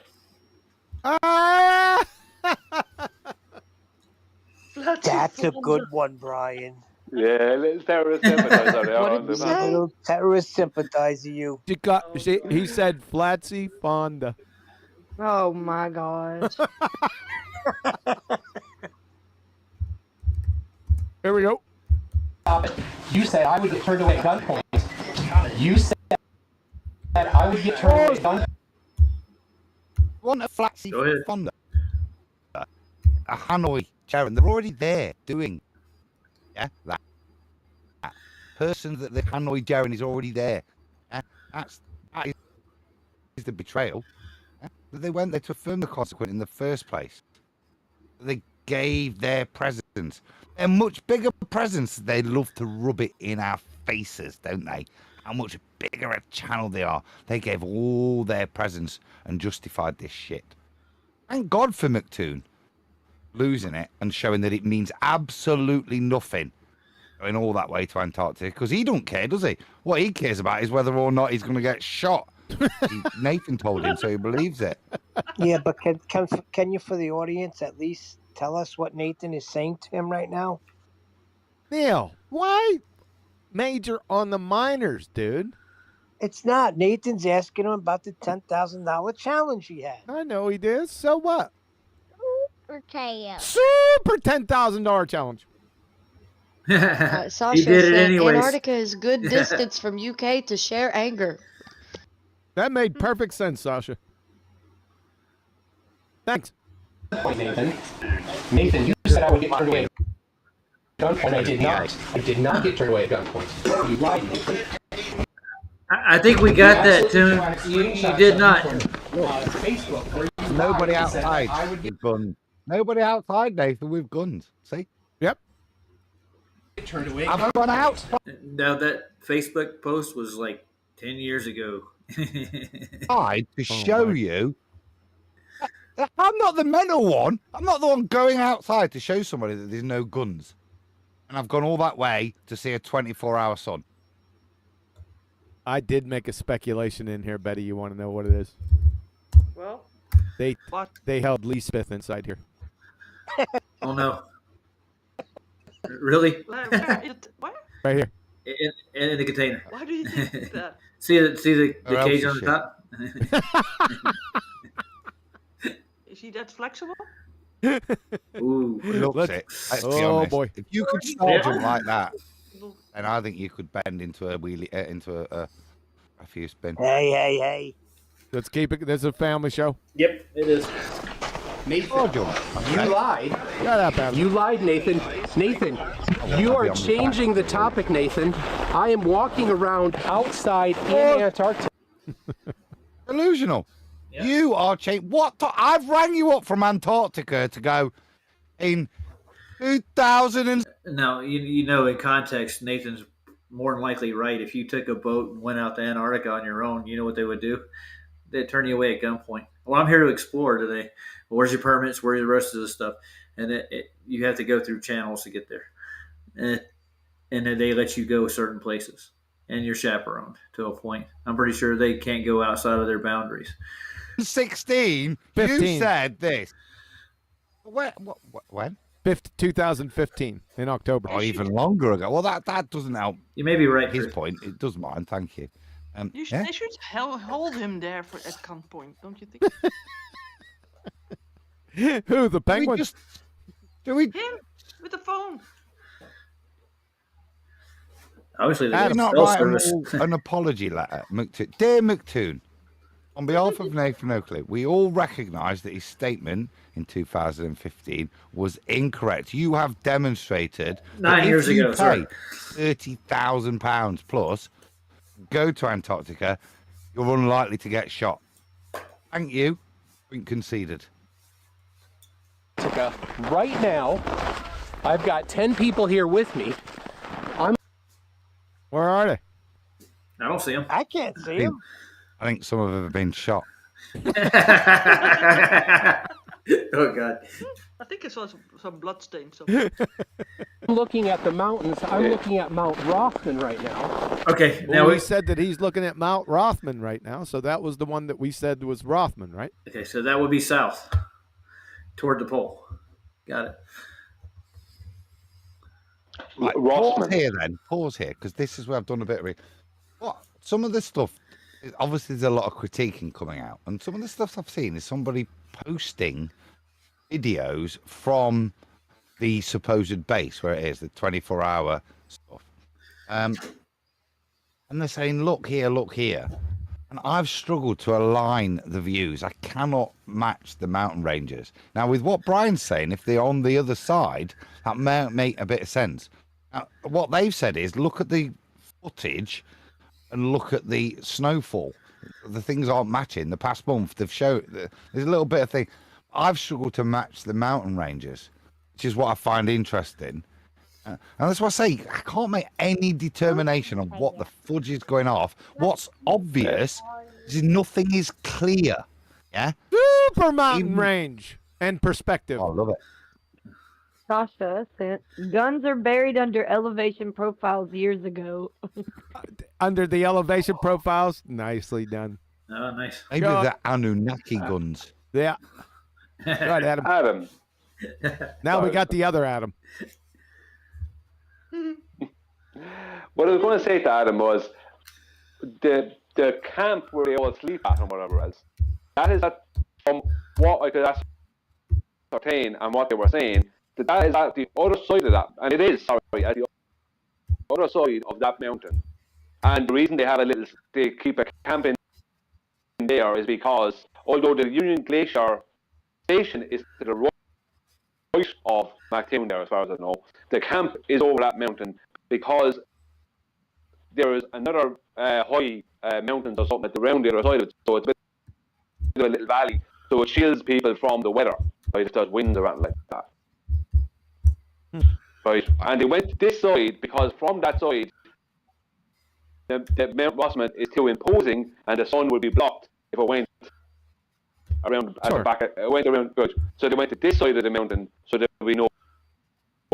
That's a good one, Brian. Yeah, let's terrorist sympathizer. Little terrorist sympathizer, you. He said Flatsy Fonda. Oh my God. Here we go. topic. You said I would get turned away at gunpoint. You said I would get turned away at gunpoint. Want a flatsy Fonda? A Hanoi chair, and they're already there doing, that person that the Hanoi Jaren is already there. That is the betrayal. They went there to affirm the consequence in the first place. They gave their presence. They're much bigger presence. They love to rub it in our faces, don't they? How much bigger a channel they are. They gave all their presence and justified this shit. Thank God for McToon losing it and showing that it means absolutely nothing going all that way to Antarctica, because he don't care, does he? What he cares about is whether or not he's going to get shot. Nathan told him, so he believes it. Yeah, but can you, for the audience, at least tell us what Nathan is saying to him right now? Neil, why major on the minors, dude? It's not. Nathan's asking him about the $10,000 challenge he had. I know he did. So what? Super $10,000 challenge. Sasha He did it said anyways. Antarctica is good distance from UK to share anger. That made perfect sense, Sasha. Thanks. Nathan, you said I would get turned away at gunpoint. I did not. I did not get turned away at gunpoint. You lied, Nathan. I think we got that, Tim. You did not. Nobody outside with guns. Nobody outside, Nathan, with guns. See? Yep. Turned away. I've gone out. Now that Facebook post was like 10 years ago. To show you. I'm not the mental one. I'm not the one going outside to show somebody that there's no guns. And I've gone all that way to see a 24-hour sun. I did make a speculation in here, Betty. You want to know what it is? Well, they held Lee Smith inside here. Oh no! Really? Where? Right here. In the container. Why do you think that? See the Or else cage the on the shit. top? Is he that flexible? Ooh, Looks it. Let's be honest. Boy! If you could charge him like that, then I think you could bend into a wheelie, into a few spin. Hey. Let's keep it. This is a family show. Yep, it is. Nathan, you lied. Shut up, Adam. You lied, Nathan. Nathan, you are changing the topic, Nathan. I am walking around outside in Antarctica. Delusional. Yeah. You are changing. I've rang you up from Antarctica to go in 2000. Now, you know, in context, Nathan's more than likely right. If you took a boat and went out to Antarctica on your own, you know what they would do? They'd turn you away at gunpoint. Well, I'm here to explore today. Where's your permits? Where's the rest of the stuff? And you have to go through channels to get there. And then they let you go certain places. And you're chaperoned to a point. I'm pretty sure they can't go outside of their boundaries. 16? 15. You said this. When? 2015 in October. Oh, even longer ago. Well, that doesn't help. You may be right. His point. It does mine. Thank you. They should hold him there at gunpoint, don't you think? Who, the penguin? Him with the phone. Obviously, they not write an apology letter, McToon. Dear McToon, on behalf of Nathan Oakley, we all recognise that his statement in 2015 was incorrect. You have demonstrated 9 years ago, if you pay £30,000 plus, go to Antarctica, you're unlikely to get shot. Thank you. Point conceded. Right now, I've got 10 people here with me. Where are they? I don't see them. I can't see them. I think some of them have been shot. Oh, God. I think I saw some blood stains. I'm looking at the mountains. I'm looking at Mount Rothman right now. Okay. Now we said that he's looking at Mount Rothman right now, so that was the one that we said was Rothman, right? Okay, so that would be south, toward the pole. Got it. Right, pause here then. Pause here, because this is where I've done a bit of some of the stuff. Obviously, there's a lot of critiquing coming out, and some of the stuff I've seen is somebody posting videos from the supposed base where it is, the 24-hour stuff. And they're saying, look here. And I've struggled to align the views. I cannot match the mountain ranges. Now, with what Brian's saying, if they're on the other side, that might make a bit of sense. Now, what they've said is, look at the footage and look at the snowfall. The things aren't matching. The past month, they've showed there's a little bit of thing. I've struggled to match the mountain ranges, which is what I find interesting. And that's why I say I can't make any determination on what the fudge is going off. What's obvious is nothing is clear. Yeah? Super mountain range and perspective. I love it. Sasha said, guns are buried under elevation profiles years ago. Under the elevation profiles, nicely done. Oh, nice. Maybe the Anunnaki guns. Yeah. Right, Adam. Adam. Now we got the other Adam. What I was going to say to Adam was the camp where they all sleep at and whatever else. That is from what I could ascertain and what they were saying. That is at the other side of that, and it is at the other side of that mountain. And the reason they keep a camp in there is because although the Union Glacier station is to the right of MacTown there, as far as I know, the camp is over that mountain because there is another high mountains or something around the other side of it, so it's a bit of a little valley, so it shields people from the weather, right, if there's winds or anything like that. Right, and they went this side because from that side the Mount Rossman is too imposing and the sun would be blocked if it went around at the back. It went around good, so they went to this side of the mountain so there would be no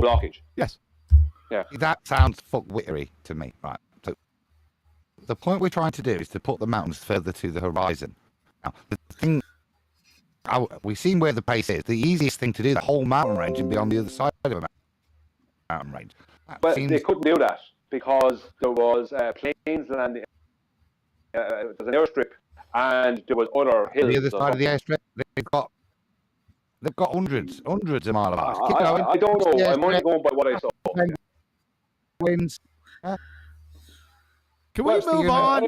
blockage. Yes. Yeah. That sounds fuckwittery to me, right? So the point we're trying to do is to put the mountains further to the horizon. Now, the thing we've seen where the pace is. The easiest thing to do, the whole mountain range, and be on the other side of a mountain range. But they couldn't do that because there was planes landing. There's an airstrip, and there was other hills. The other side of the airstrip, they've got hundreds of miles of ice. Keep going. I don't know. I'm only going by what I saw. Winds. Can we move on?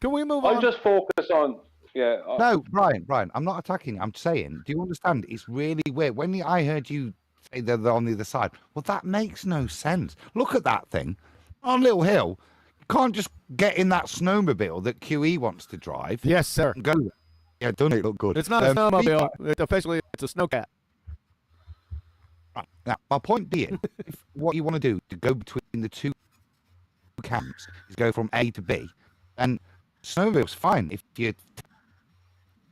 Can we move on? I'll just focus on. Yeah. No, Brian, I'm not attacking. I'm saying, do you understand? It's really weird. When I heard you say they're on the other side, well, that makes no sense. Look at that thing on Little Hill. You can't just get in that snowmobile that QE wants to drive. Yes, sir. And go. Yeah, doesn't it look good? It's not a snowmobile. Officially, it's a snowcat. Right. Now, my point being, if what you want to do to go between the two camps is go from A to B, and snowmobile's fine if you're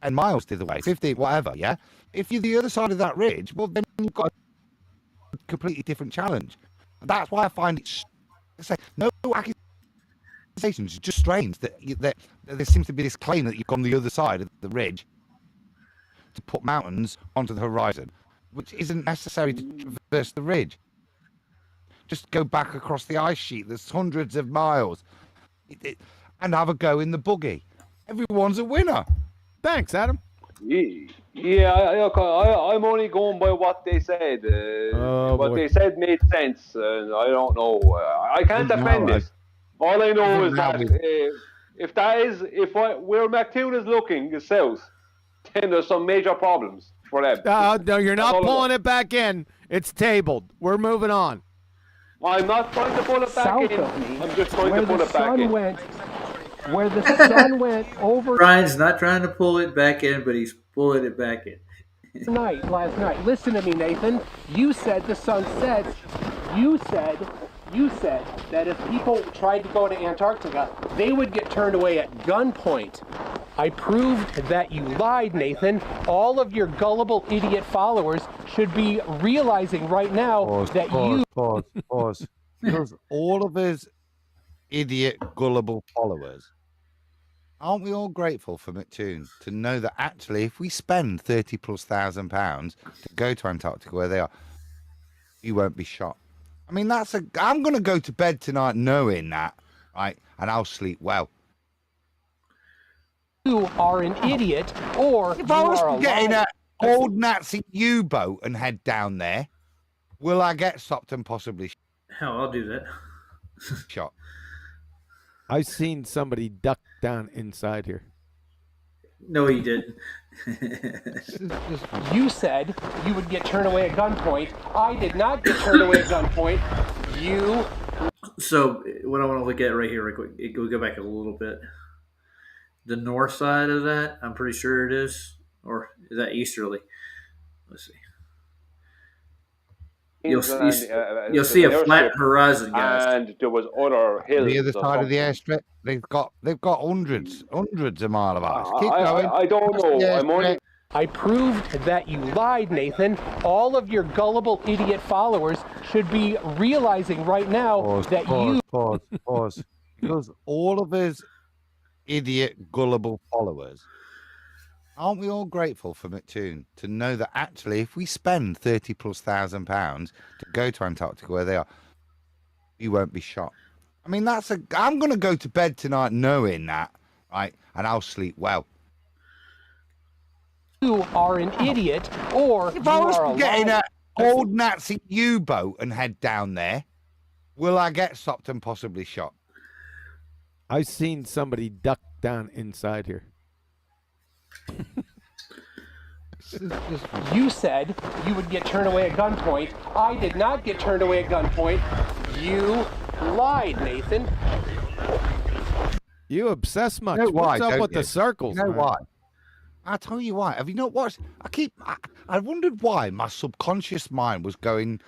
10 miles the other way, 50, whatever, yeah? If you're the other side of that ridge, well, then you've got a completely different challenge. And that's why I find it, no accusations, just strange that there seems to be this claim that you've gone the other side of the ridge to put mountains onto the horizon, which isn't necessary to traverse the ridge. Just go back across the ice sheet. There's hundreds of miles. And have a go in the buggy. Everyone's a winner. Thanks, Adam. Yeah, I'm only going by what they said. What they said made sense. I don't know. I can't defend this. All I know is that if where MacTown is looking is south, then there's some major problems for them. No, you're not pulling it back in. It's tabled. We're moving on. I'm not trying to pull it back in. I'm just trying to pull it back in. Where the sun went over. Brian's not trying to pull it back in, but he's pulling it back in. Last night. Listen to me, Nathan. You said the sun sets. You said that if people tried to go to Antarctica, they would get turned away at gunpoint. I proved that you lied, Nathan. All of your gullible idiot followers should be realizing right now that you... Pause. Because all of his idiot, gullible followers, aren't we all grateful for McToon to know that actually if we spend £30,000+ to go to Antarctica where they are, you won't be shot? I mean, I'm going to go to bed tonight knowing that, right? And I'll sleep well. You are an idiot, or if I was getting an old Nazi U-boat and head down there, will I get stopped and possibly Hell, I'll do that. Shot. I've seen somebody duck down inside here. No, he didn't. You said you would get turned away at gunpoint. I did not get turned away at gunpoint. You. So what I want to look at right here, real quick, we go back a little bit. The north side of that, I'm pretty sure it is, or is that easterly? Let's see. You'll see a flat horizon, guys. And there was other hills. The other side of the airstrip, they've got hundreds of mile of ice. Keep going. I don't know. I'm only. I proved that you lied, Nathan. All of your gullible idiot followers should be realizing right now Pause. Because all of us idiot, gullible followers, aren't we all grateful for McToon to know that actually if we spend £30,000+ to go to Antarctica where they are, we won't be shot? I mean, I'm going to go to bed tonight knowing that, right? And I'll sleep well. You are an idiot, or if you I was are getting an old Nazi U-boat and head down there, will I get stopped and possibly shot? I've seen somebody duck down inside here. You said you would get turned away at gunpoint. I did not get turned away at gunpoint. You lied, Nathan. You obsess much. You know why, What's up don't with you? the circles? You know man? why? I'll tell you why. Have you not watched? I wondered why my subconscious mind was going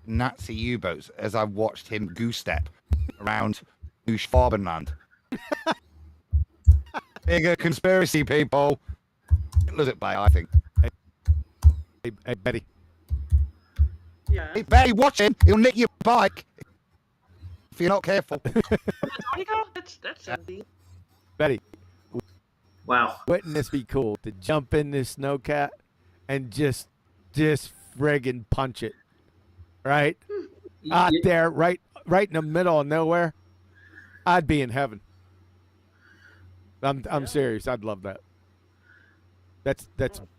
Nazi U-boats as I watched him goose step around New Schwabenland. Bigger conspiracy, people. Hitler's at play, I think. Hey, Betty. Yeah. Hey, Betty, watch him. He'll nick your bike if you're not careful. That's empty. Betty. Wow. Wouldn't this be cool to jump in this snowcat and just friggin' punch it? Right? Out there, right in the middle of nowhere. I'd be in heaven. I'm serious. I'd love that. That's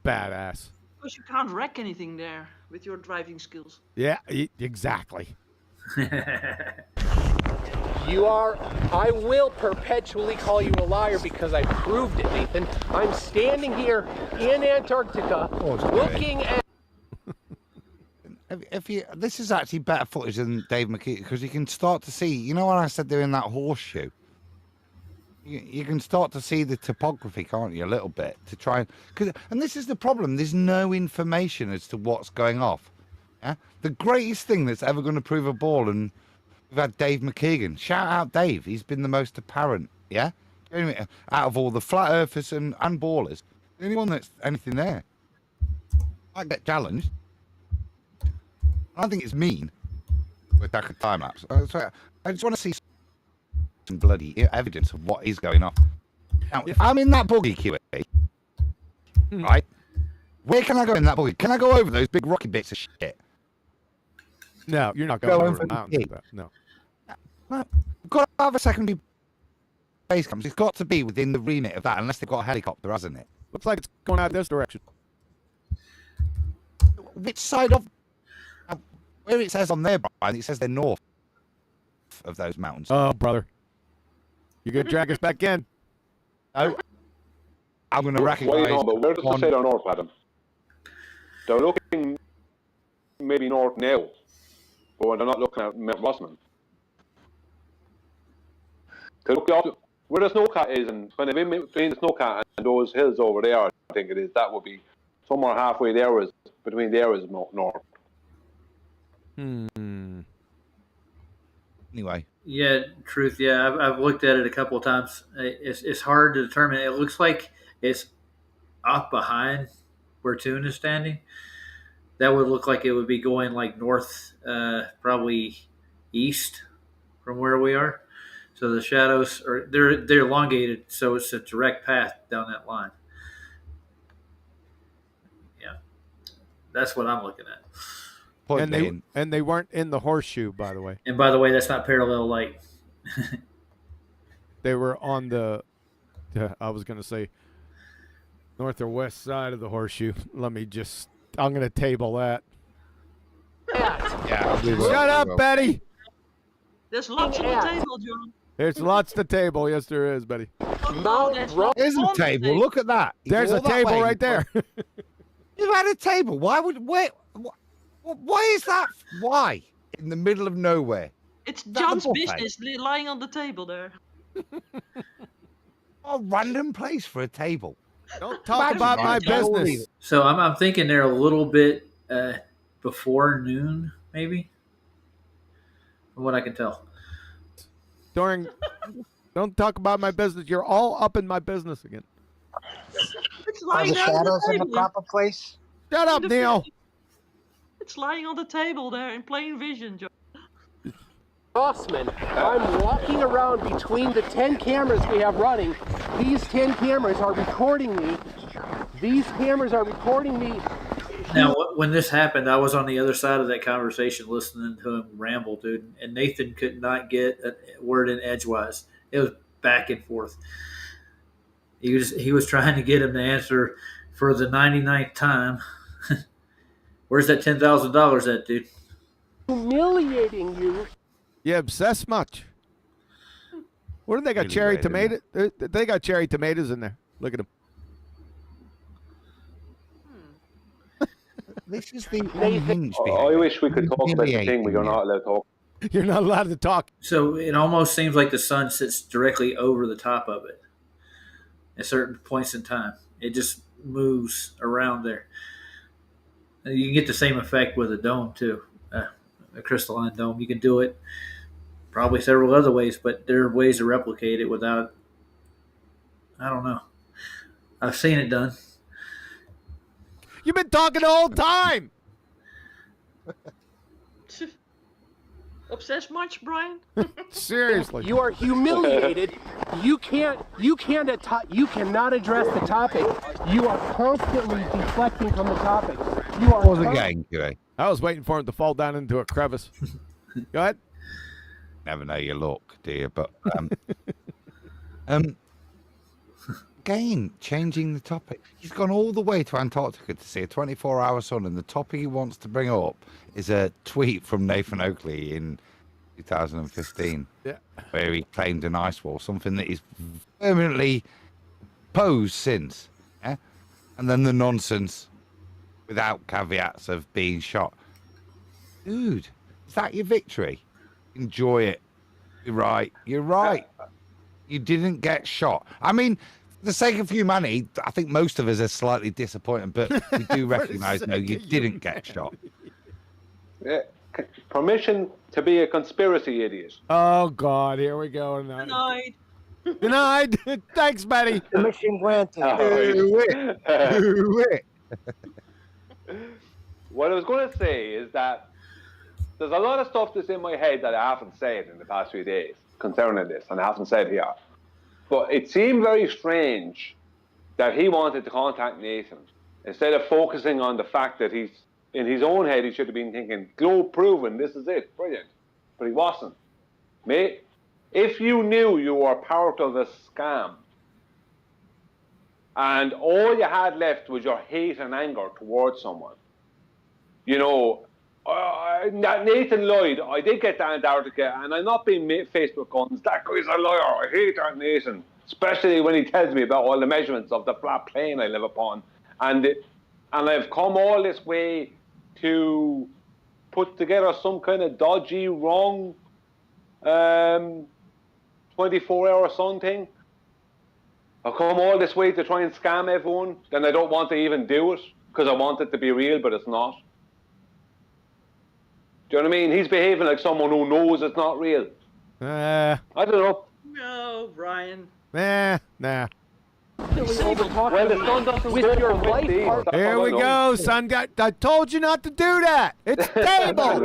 badass. Because you can't wreck anything there with your driving skills. Yeah, exactly. I will perpetually call you a liar because I proved it, Nathan. I'm standing here in Antarctica looking at... This is actually better footage than Dave McKee because you can start to see, you know when I said they're in that horseshoe? You can start to see the topography, can't you, a little bit, to try and this is the problem. There's no information as to what's going off. Yeah, the greatest thing that's ever going to prove a ball, and we've had Dave McKeegan. Shout out Dave. He's been the most apparent. Yeah, out of all the flat earthers and ballers, the only one that's anything there. I get challenged. I think it's mean. We're back at time lapse. I just want to see some bloody evidence of what is going on. Now, if I'm in that buggy, QA, right? Where can I go in that buggy? Can I go over those big rocky bits of shit? No, you're not going over the mountains. No. We've got to have a secondary base camp. It's got to be within the remit of that, unless they've got a helicopter, hasn't it? Looks like it's going out this direction. Which side of... Where it says on there, Brian, it says they're north of those mountains. Oh, brother. You're going to drag us back in. No. I'm going to recognize... but where does it say they're north, Adam? They're looking maybe north now, but they're not looking at Mount Rossman. They look up where the snowcat is, and when they're in between the snowcat and those hills over there, I think it is, that would be somewhere halfway there is, between there is north. Anyway. Yeah, truth. Yeah, I've looked at it a couple of times. It's hard to determine. It looks like it's up behind where Toon is standing. That would look like it would be going like north, probably east from where we are. So the shadows are they're elongated, so it's a direct path down that line. Yeah, that's what I'm looking at. And they weren't in the horseshoe, by the way. And by the way, that's not parallel light. They were on the I was going to say north or west side of the horseshoe. I'm going to table that. Yeah. Shut up, Betty. There's lots on the table, John. There's lots to table. Yes, there is, buddy. There's lots There's a on the table. Look at that. You There's go a all that table way, right there. You've had a table. Why would why is that? Why in the middle of nowhere? It's Is that the John's buffet? business lying on the table there. A random place for a table. Don't talk about my business. So I'm thinking they're a little bit before noon, maybe, from what I can tell. Don't talk about my business. You're all up in my business again. It's Are lying the on shadows the in the table. proper place? Shut up, Neil. It's lying on the table there in plain vision, John. Bossman, I'm walking around between the 10 cameras we have running. These 10 cameras are recording me. These cameras are recording me. Now, when this happened, I was on the other side of that conversation listening to him ramble, dude, and Nathan could not get a word in edgewise. It was back and forth. He was trying to get him to answer for the 99th time. Where's that $10,000 at, dude? Humiliating you. You obsess much. What do they got? Really Cherry bad, tomato? They got cherry tomatoes in there. Look at them. This is the unhinged I wish we could talk about the thing, but you're not allowed to talk. You're not allowed to talk. So it almost seems like the sun sits directly over the top of it at certain points in time. It just moves around there. And you can get the same effect with a dome too, a crystalline dome. You can do it probably several other ways, but there are ways to replicate it without. I don't know. I've seen it done. You've been talking the whole time. Obsessed much, Brian? Seriously. You are humiliated. You cannot address the topic. You are constantly deflecting from the topic. You are. Pause again, Gray. I was waiting for him to fall down into a crevice. Go ahead. Never know your luck, do you? But again, changing the topic. He's gone all the way to Antarctica to see a 24-hour sun, and the topic he wants to bring up is a tweet from Nathan Oakley in 2015, where he claimed an ice wall, something that he's permanently posed since. Yeah? And then the nonsense without caveats of being shot. Dude, is that your victory? Enjoy it. You're right. You're right. You didn't get shot. I mean, for the sake of humanity, I think most of us are slightly disappointed, but we do recognise, no, you didn't get shot. Yeah. Permission to be a conspiracy idiot. Oh, God. Here we go. Denied. Denied. Thanks, buddy. Permission granted. What I was going to say is that there's a lot of stuff that's in my head that I haven't said in the past few days concerning this, and I haven't said here. But it seemed very strange that he wanted to contact Nathan instead of focusing on the fact that he's in his own head. He should have been thinking, "Globe proven, this is it, brilliant," but he wasn't. Mate, if you knew you were part of a scam and all you had left was your hate and anger towards someone, you know, Nathan lied. I did get to Antarctica, and I'm not being faced with guns. That guy's a liar. I hate that Nathan, especially when he tells me about all the measurements of the flat plane I live upon, and I've come all this way to put together some kind of dodgy, wrong 24-hour sun thing. I've come all this way to try and scam everyone, then I don't want to even do it because I want it to be real, but it's not. Do you know what I mean? He's behaving like someone who knows it's not real. I don't know. No, Brian. Nah. Well, the sun doesn't with go your for life 50. partner. Here we go, son. I told you not to do that. It's table.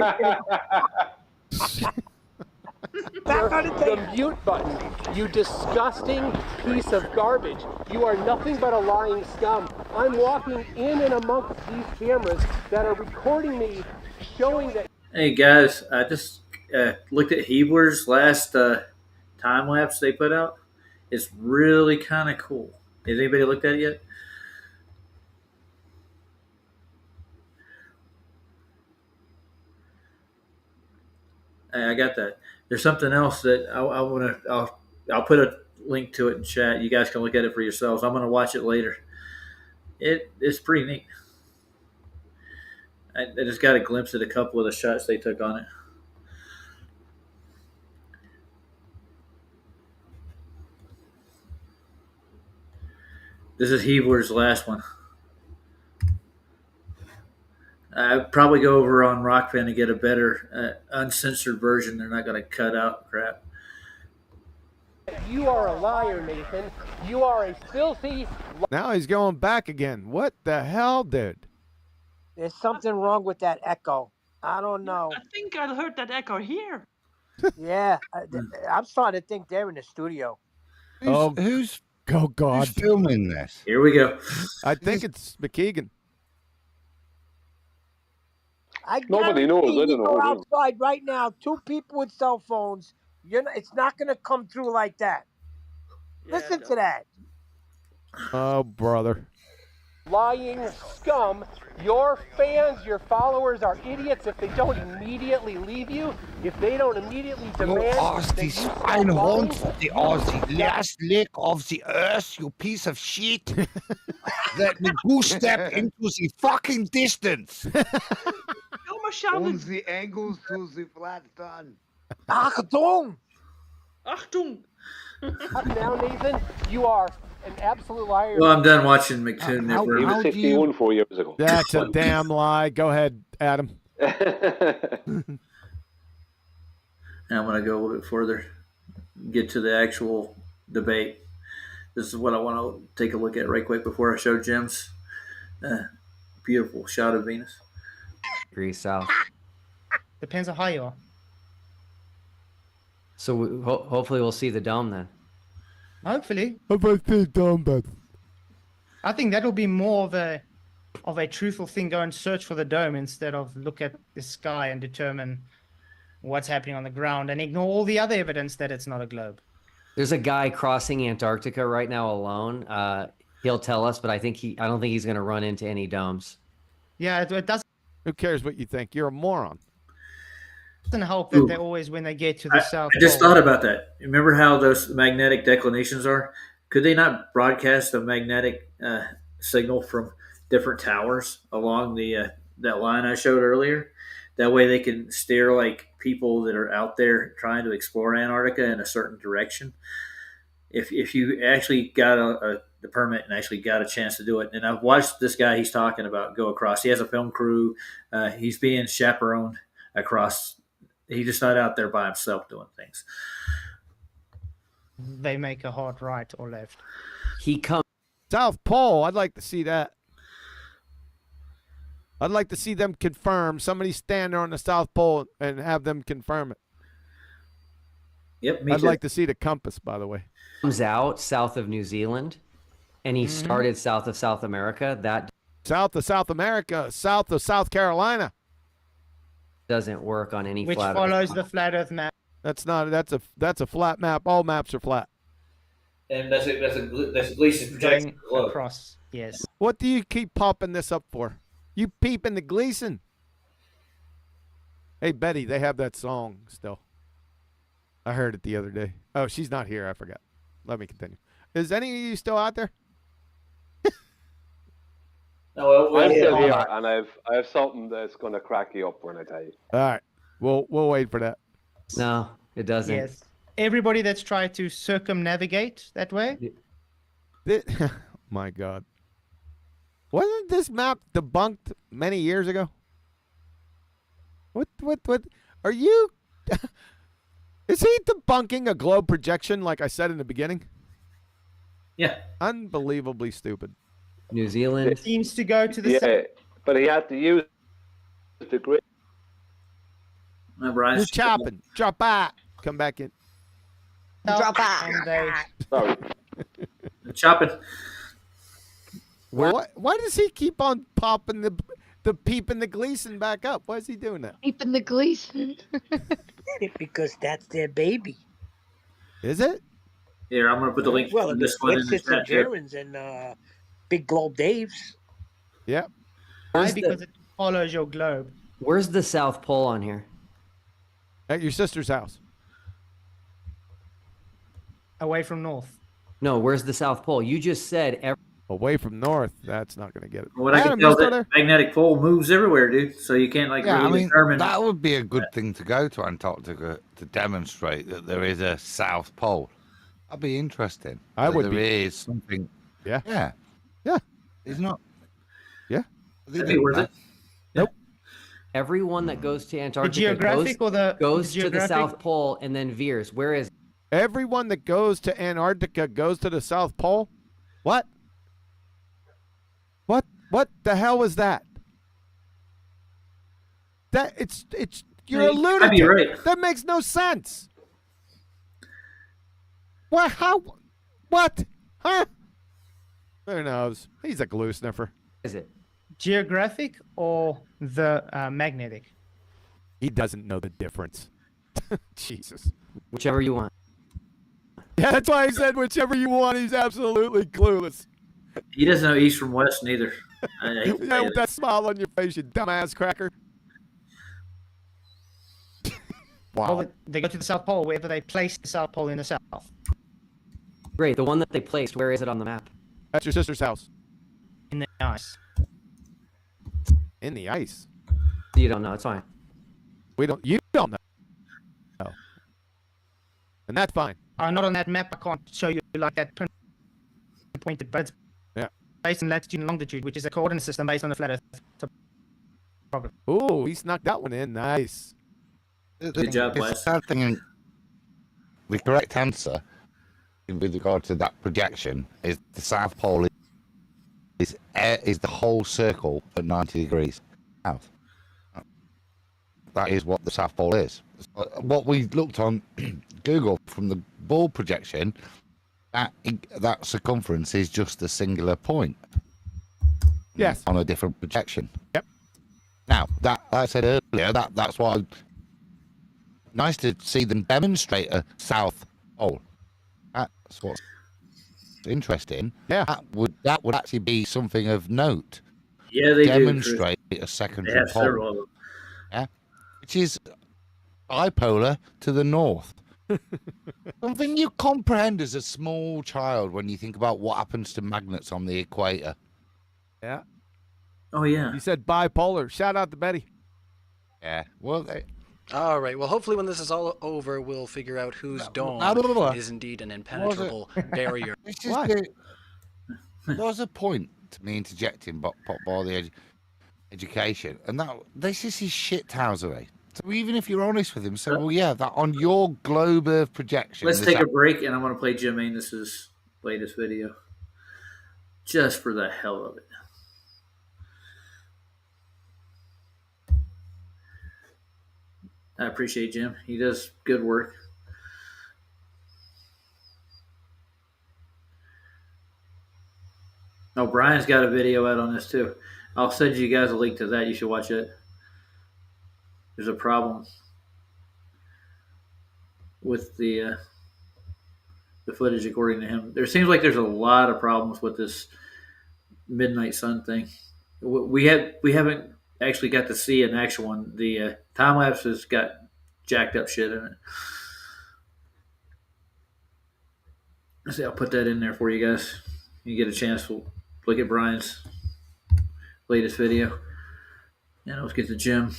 The mute button, you disgusting piece of garbage. You are nothing but a lying scum. I'm walking in and amongst these cameras that are recording me, showing that. Hey guys, I just looked at Hebler's last time lapse they put out. It's really kind of cool. Has anybody looked at it yet? I got that. There's something else that I want to. I'll put a link to it in chat. You guys can look at it for yourselves. I'm going to watch it later. It's pretty neat. I just got a glimpse at a couple of the shots they took on it. This is Heebler's last one. I'd probably go over on Rockfin and get a better uncensored version. They're not going to cut out crap. You are a liar, Nathan. You are a filthy. Now he's going back again. What the hell, dude? There's something wrong with that echo. I don't know. I think I heard that echo here. Yeah, I'm starting to think they're in the studio. Who's oh God, who's filming this? Here we go. I think it's McKeegan. Nobody knows. I don't know. Go outside right now. 2 people with cell phones. It's not going to come through like that. Listen to that. Oh, brother. Lying scum. Your fans, your followers are idiots if they don't immediately leave you, if they don't immediately demand that you stop lying. The Aussie last lick of the earth, you piece of shit. Let me go step into the fucking distance. On the angles to the flat sun. Achtung! Achtung! Now, Nathan, you are an absolute liar. Well, I'm done watching McToon. He was 61 4 years ago. That's a damn lie. Go ahead, Adam. Now I'm going to go a little bit further, get to the actual debate. This is what I want to take a look at right quick before I show Jim's beautiful shot of Venus. Degrees south. Depends on how you are. So hopefully we'll see the dome then. Hopefully. How about the dome, but I think that will be more of a truthful thing. Go and search for the dome instead of look at the sky and determine what's happening on the ground and ignore all the other evidence that it's not a globe. There's a guy crossing Antarctica right now alone. He'll tell us, but I don't think he's going to run into any domes. Yeah, it doesn't. Who cares what you think? You're a moron. Doesn't help that they always, when they get to the South I just Pole. thought about that. Remember how those magnetic declinations are? Could they not broadcast a magnetic signal from different towers along the that line I showed earlier? That way they can steer like people that are out there trying to explore Antarctica in a certain direction. If you actually got the permit and actually got a chance to do it, and I've watched this guy he's talking about go across. He has a film crew. He's being chaperoned across. He's just not out there by himself doing things. They make a hard right or left. He comes South Pole. I'd like to see that. I'd like to see them confirm. Somebody stand there on the South Pole and have them confirm it. Yep, I'd like to see the compass, by the way. Comes out south of New Zealand, and he started south of South America. That south of South America, south of South Carolina. Doesn't work on any Which flat follows Earth. the flat Earth map. That's a flat map. All maps are flat. And that's Gleason's projection across. Yes. What do you keep popping this up for? You peeping the Gleason? Hey Betty, they have that song still. I heard it the other day. Oh, she's not here. I forgot. Let me continue. Is any of you still out there? No, I'm still here, and I have something that's going to crack you up when I tell you. All right, we'll wait for that. No, it doesn't. Yes. Everybody that's tried to circumnavigate that way. My God. Wasn't this map debunked many years ago? What are you? Is he debunking a globe projection like I said in the beginning? Yeah. Unbelievably stupid. New Zealand seems to go to the yeah, but he had to use the grid. You're chopping. Drop back. Come back in. Drop back. Sorry. Chopping. Why does he keep on popping the peeping the Gleason back up? Why is he doing that? Peeping the Gleason. Because that's their baby. Is it? Here, I'm going to put the link Well, to the this one in the Splits and chat here. Germans and Big Globe Dave's. Yep. Why? Because it follows your globe. Where's the South Pole on here? At your sister's house. away from north. No, where's the South Pole? You just said away from north. That's not going to get it. What I can tell that magnetic pole moves everywhere, dude. So you can't really determine. That would be a good thing to go to Antarctica to demonstrate that there is a South Pole. That'd be interesting. There is something. Yeah. Yeah. Yeah. It's not. Yeah. That'd be worth it. Nope. Everyone that goes to Antarctica geographic goes the to the geographic? South Pole and then veers. Where is Everyone that goes to Antarctica goes to the South Pole? What? What the hell was that? You're a lunatic. be right. That makes no sense. What? How? What? Huh? Who knows? He's a glue sniffer. Is it geographic or the magnetic? He doesn't know the difference. Jesus. Whichever you want. Yeah, that's why I said whichever you want. He's absolutely clueless. He doesn't know east from west neither. Yeah, with that smile on your face, you dumbass cracker. Wow. Well, they go to the South Pole wherever they place the South Pole in the south. Great. The one that they placed, where is it on the map? At your sister's house. In the ice. In the ice? You don't know. It's fine. You don't know. No. And that's fine. Not on that map. I can't show you like that pointed, but it's based on latitude and longitude, which is a coordinate system based on the flat Earth problem. Ooh, he snuck that one in. Nice. Good job, Wes. The correct answer with regard to that projection is the South Pole is the whole circle at 90 degrees south. That is what the South Pole is. What we looked on Google from the ball projection, that circumference is just a singular point. Yes. On a different projection. Yep. Now, that I said earlier, that's why nice to see them demonstrate a South Pole. That's what's interesting. Yeah. That would actually be something of note. Yeah, they demonstrate do. a secondary They have pole. several of them. Yeah. Which is bipolar to the north. Something you comprehend as a small child when you think about what happens to magnets on the equator. Yeah. Oh, yeah. You said bipolar. Shout out to Betty. Yeah. Well, all right. Well, hopefully when this is all over, we'll figure out whose dome is indeed an impenetrable barrier. There's a point to me interjecting by the education, and this is his shithousery. So even if you're honest with him, well, yeah, that on your globe of projection. Let's take a break, and I'm going to play Jim Anus's latest video, just for the hell of it. I appreciate Jim. He does good work. Oh, Brian's got a video out on this too. I'll send you guys a link to that. You should watch it. There's a problem with the footage, according to him. There seems like there's a lot of problems with this midnight sun thing. We haven't actually got to see an actual one. The time lapse has got jacked up shit in it. See, I'll put that in there for you guys. You get a chance, we'll look at Brian's latest video. And let's get to Jim.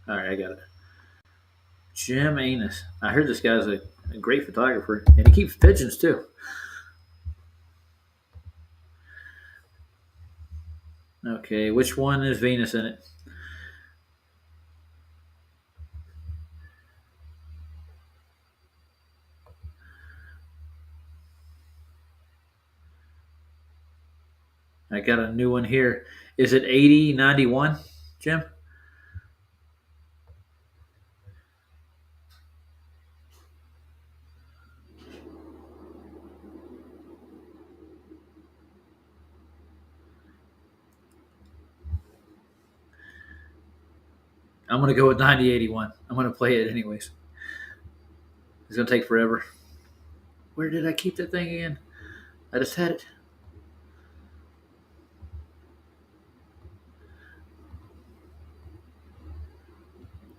All right, I got it. Jim Anus. I heard this guy's a great photographer, and he keeps pigeons too. Okay, which one is Venus in it? I got a new one here. Is it 8091, Jim? I'm going to go with 9081. I'm going to play it anyways. It's gonna take forever. Where did I keep that thing again? I just had it.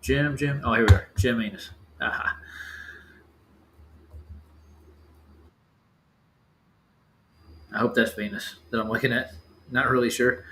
Jim. Oh, here we are. Jim Enos. Aha. I hope that's Venus that I'm looking at. Not really sure.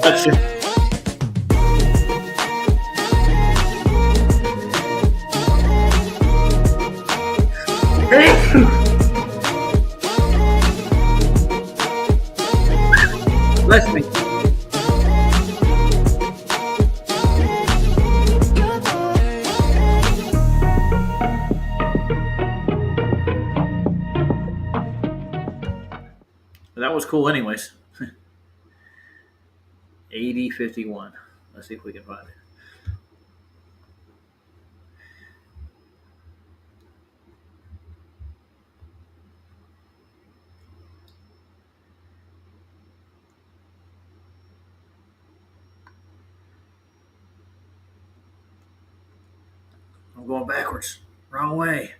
Gotcha. Bless me. That was cool, anyways. 8051. Let's see if we can find it. I'm going backwards. Wrong way.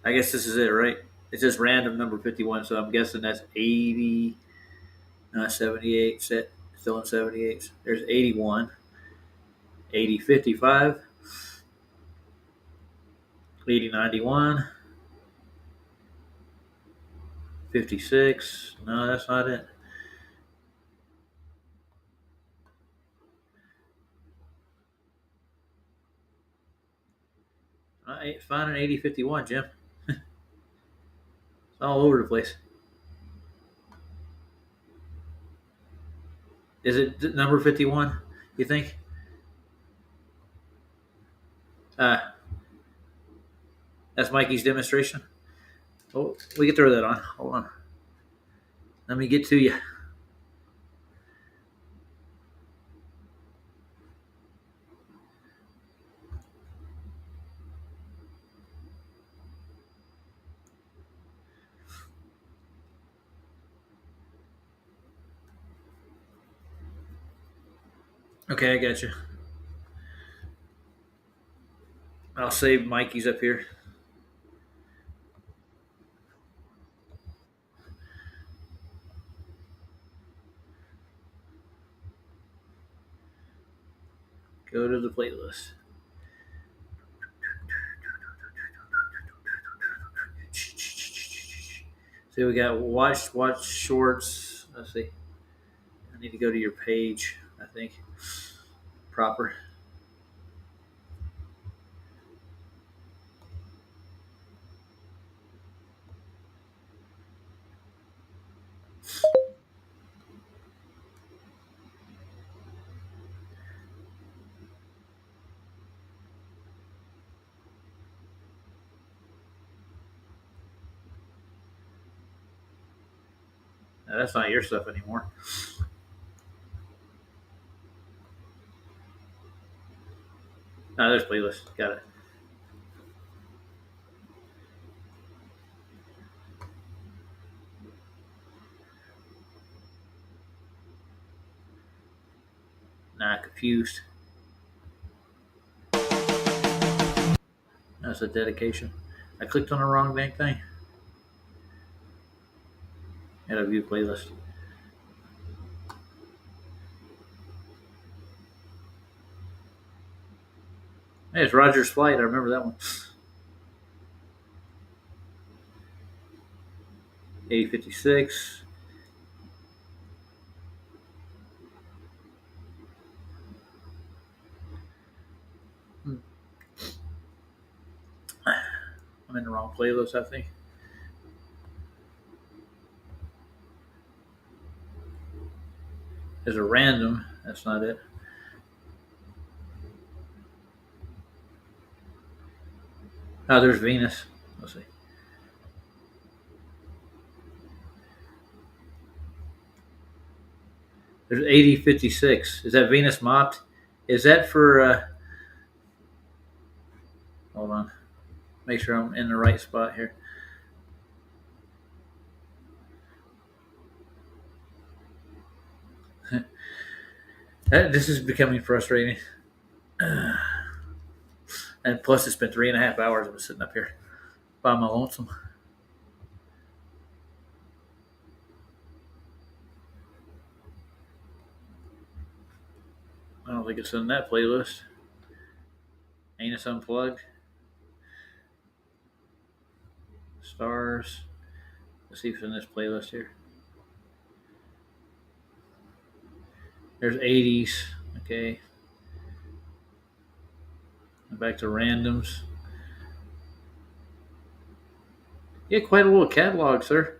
I guess this is it, right? It's just random number 51, so I'm guessing that's 80, 78, set, still in 78. There's 81, 80, 55, 80, 91, 56. No, that's not it. I ain't finding 80, 51, Jim. It's all over the place. Is it number 51, you think? Uh, that's Mikey's demonstration. Oh, we can throw that on. Hold on. Let me get to you. Okay, I got you. I'll save Mikey's up here. Go to the playlist. See, we got watch shorts. Let's see. I need to go to your page, I think. Proper. No, that's not your stuff anymore. No, there's playlist. Got it. Nah, confused. That's a dedication. I clicked on the wrong dang thing. Add a view playlist. Hey, it's Roger's Flight. I remember that one. 8056. I'm in the wrong playlist, I think. There's a random. That's not it. Oh, there's Venus. Let's see. There's 8056. Is that Venus mopped? Is that for? Hold on. Make sure I'm in the right spot here. This is becoming frustrating. And plus, it's been 3.5 hours I've been sitting up here by my lonesome. I don't think it's in that playlist. Anus Unplugged. Stars. Let's see if it's in this playlist here. There's 80s. Okay. Back to randoms. Yeah, quite a little catalog, sir.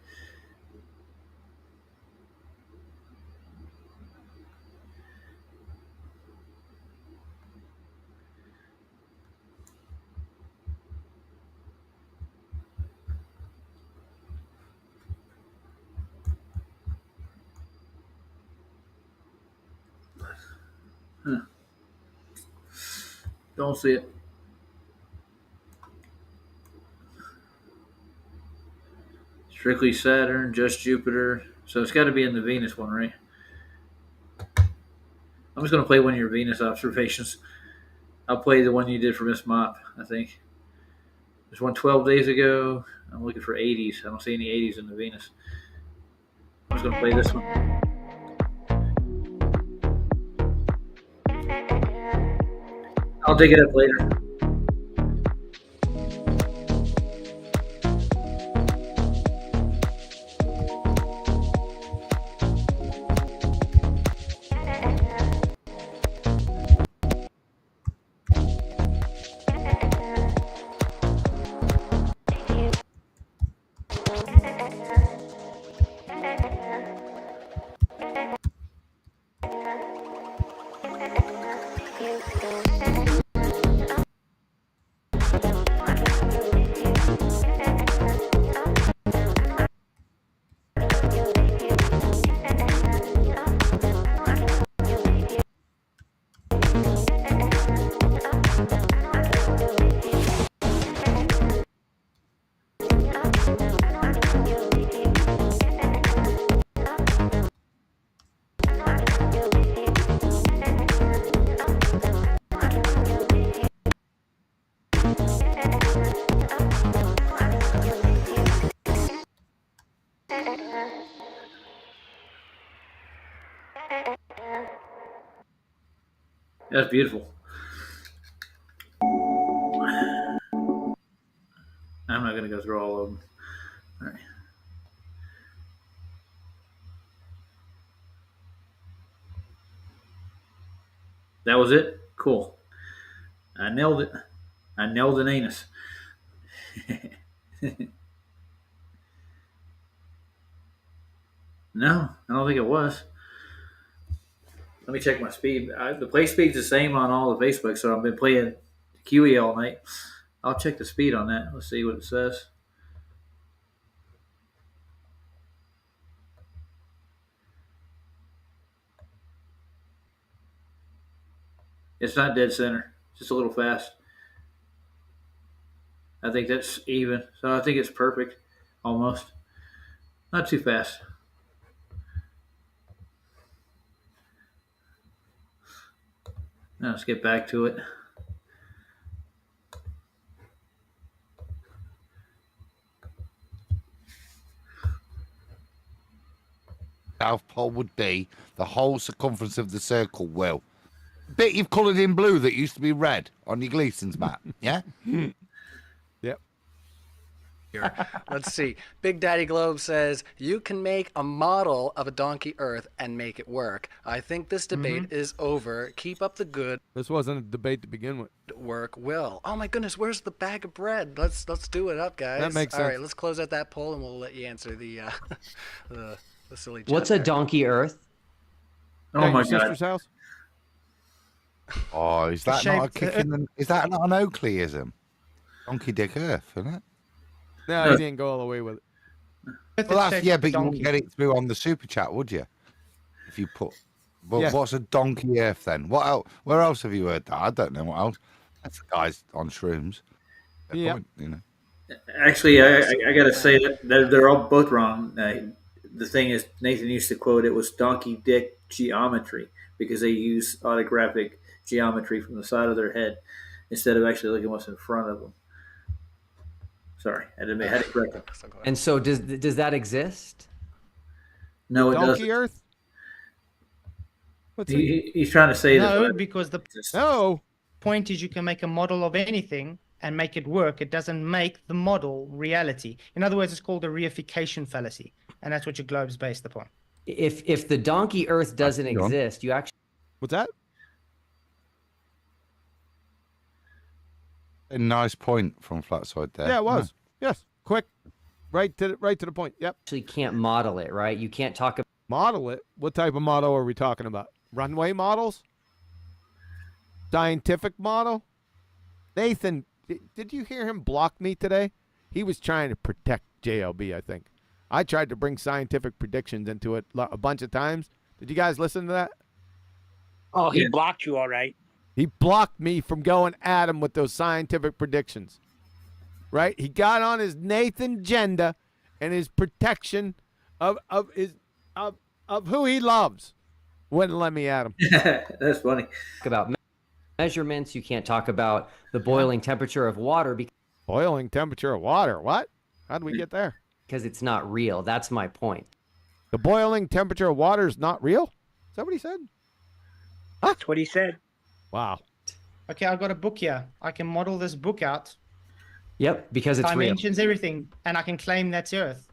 Huh. Don't see it. Strictly Saturn, just Jupiter. So it's got to be in the Venus one, right? I'm just going to play one of your Venus observations. I'll play the one you did for Miss Mop, I think. There's one 12 days ago. I'm looking for 80s. I don't see any 80s in the Venus. I'm just going to play this one. I'll dig it up later. That's beautiful. I'm not going to go through all of them. All right. That was it? Cool. I nailed it. I nailed an anus. No, I don't think it was. Let me check my speed. The play speed's the same on all the Facebook, so I've been playing QE all night. I'll check the speed on that. Let's see what it says. It's not dead center. It's just a little fast. I think that's even. So I think it's perfect. Almost. Not too fast. Now let's get back to it. South Pole would be the whole circumference of the circle, Will. The bit you've coloured in blue that used to be red on your Gleason's map, yeah? Yep. Here. Let's see. Big Daddy Globe says, you can make a model of a donkey Earth and make it work. I think this debate is over. Keep up the good This wasn't a debate to begin with. work, Will. Oh my goodness, where's the bag of bread? Let's do it up, guys. That makes All right, sense. let's close out that poll and we'll let you answer the the silly chat What's a there. donkey Earth? Oh my Your god! sister's house? Oh, is that not a Shaped- kick in the... Is that not an Oakleyism? Donkey Dick Earth, isn't it? No, he didn't go all the way with it. Well, that's, yeah, but you wouldn't get it through on the super chat, would you? If you put... But Yeah. what's a donkey Earth then? What else? Where else have you heard that? I don't know what else. That's the guys on shrooms. Fair Yep. point, you know. Actually, I got to say that they're all both wrong. The thing is, Nathan used to quote it was donkey dick geometry because they use autographic geometry from the side of their head instead of actually looking what's in front of them. Sorry, I didn't had to correct them. And so does that exist? No, it Donkey doesn't. Earth? What's He's trying to say No, that. because the No. point is you can make a model of anything and make it work. It doesn't make the model reality. In other words, it's called a reification fallacy, and that's what your globe's based upon. If the donkey Earth doesn't Hang on. exist, you actually What's that? A nice point from Flatside there. Yeah, it was. Yes. Quick. Right to the point. Yep. actually can't model it, right? You can't talk about Model it? What type of model are we talking about? Runway models? Scientific model? Nathan, did you hear him block me today? He was trying to protect JLB, I think. I tried to bring scientific predictions into it a bunch of times. Did you guys listen to that? Oh, he blocked you, all right. He blocked me from going at him with those scientific predictions. Right? He got on his Nathan agenda and his protection of who he loves. Wouldn't let me at him. That's funny. talk about measurements. You can't talk about the boiling temperature of water Boiling temperature of water. What? How did we get there? because it's not real. That's my point. The boiling temperature of water is not real? Is that what he said? That's what he said. Wow. Okay, I've got a book here. I can model this book out. Yep, because it's real. Dimensions, everything, and I can claim that's Earth.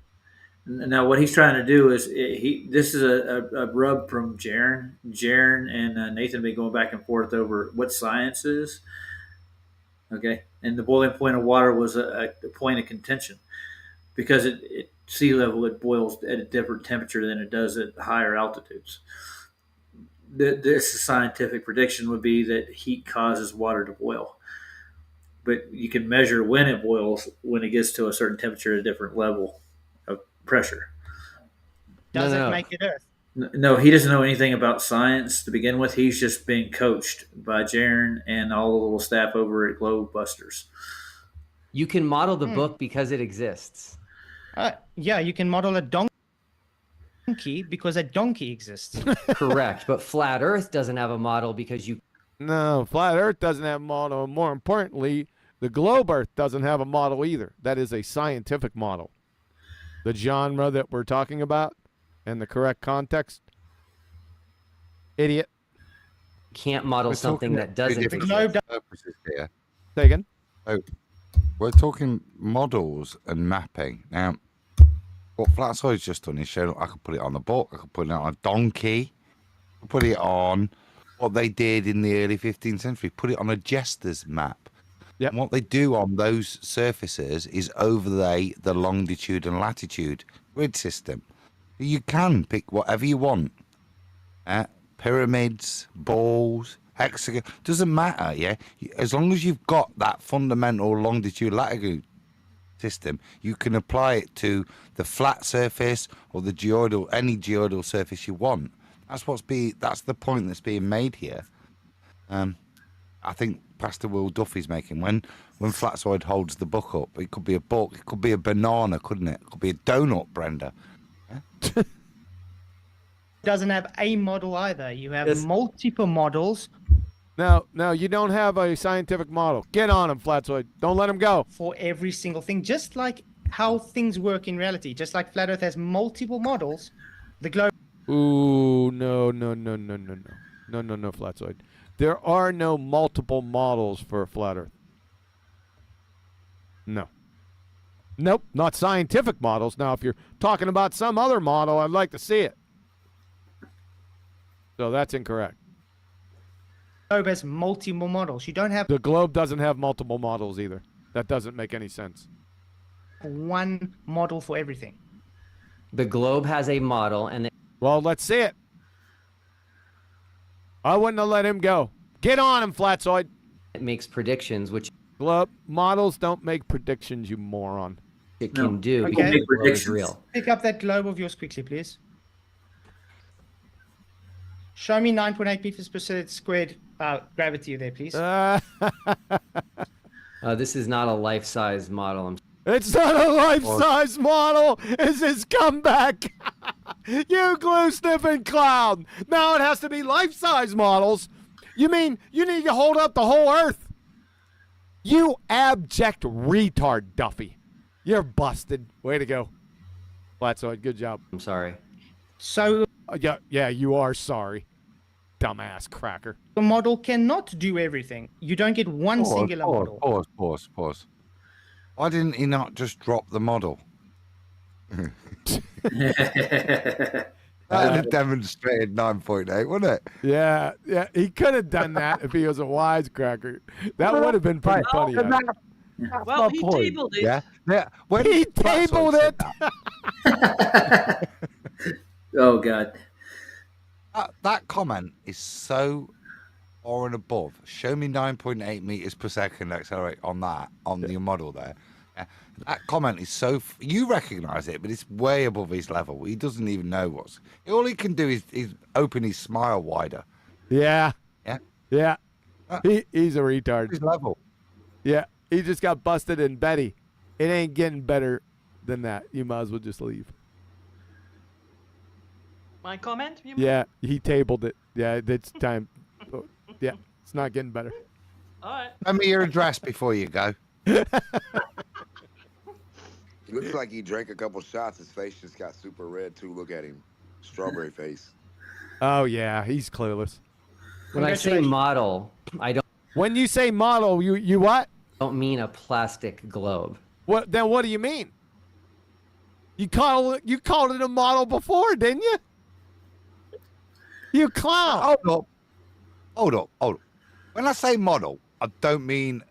Now, what he's trying to do is this is a rub from Jaren. Jaren and Nathan have been going back and forth over what science is. Okay, and the boiling point of water was a point of contention because at sea level it boils at a different temperature than it does at higher altitudes. This scientific prediction would be that heat causes water to boil, but you can measure when it boils when it gets to a certain temperature at a different level of pressure. Does it make it Earth? No, he doesn't know anything about science to begin with. He's just being coached by Jaren and all the little staff over at Globebusters. You can model the book because it exists. Yeah, you can model a donkey because a donkey exists. Correct, but flat Earth doesn't have a model because you. No, flat Earth doesn't have a model. And more importantly, the globe Earth doesn't have a model either. That is a scientific model. The genre that we're talking about and the correct context. Idiot. Can't model We're something talking that doesn't different exist. purposes here. Say again? So, we're talking models and mapping. Now, what Flatside's just done is shown I could put it on the book, I could put it on a donkey, I could put it on what they did in the early 15th century, put it on a jester's map. Yep. And what they do on those surfaces is overlay the longitude and latitude grid system. You can pick whatever you want. Pyramids, balls, hexagon, doesn't matter, yeah? As long as you've got that fundamental longitude latitude system, you can apply it to the flat surface or the geoidal, any geoidal surface you want. That's the point that's being made here. I think Pastor Will Duffy's making when Flatside holds the book up. It could be a book, it could be a banana, couldn't it? It could be a donut, Brenda. Yeah? Doesn't have a model either. You have multiple models. No, you don't have a scientific model. Get on him, Flatside. Don't let him go. For every single thing, just like how things work in reality. Just like Flat Earth has multiple models, the globe Ooh, no, Flatzoid. There are no multiple models for a flat Earth. No. Nope, not scientific models. Now, if you're talking about some other model, I'd like to see it. So that's incorrect. The globe has multiple models. You don't have the globe doesn't have multiple models either. That doesn't make any sense. One model for everything. The globe has a model, and well, let's see it. I wouldn't have let him go. Get on him, Flatzoid. It makes predictions, which globe models don't make predictions, you moron. It can do. Okay. The globe is real. Pick up that globe of yours quickly, please. Show me 9.8 meters per second squared gravity there, please. This is not a life-size model. It's not a life-size model. It's his comeback. You glue-sniffing clown. Now it has to be life-size models. You mean you need to hold up the whole Earth? You abject retard, Duffy. You're busted. Way to go. Flatzoid, good job. I'm sorry. So... yeah, you are sorry. Dumbass cracker. The model cannot do everything. You don't get one singular model. Pause. Why didn't he not just drop the model? That would have demonstrated 9.8, wouldn't it? Yeah, he could have done that if he was a wisecracker. That would have been pretty funny. Well, he tabled it. Yeah. When he tabled it. Oh, God. That comment is so far and above. Show me 9.8 meters per second accelerate on your model there. Yeah. That comment is so... you recognise it, but it's way above his level. He doesn't even know what's... all he can do is open his smile wider. Yeah. Yeah. He's a retard. His level. Yeah. He just got busted in Betty. It ain't getting better than that. You might as well just leave. My comment? You mean? Yeah, he tabled it. Yeah, it's time. Yeah, it's not getting better. All right. Send me your address before you go. He looks like he drank a couple shots. His face just got super red, too. Look at him. Strawberry face. Oh, yeah, he's clueless. When I say model, I don't... when you say model, you what? Don't mean a plastic globe. What do you mean? You called it a model before, didn't you? You clown. Hold up. When I say model, I don't mean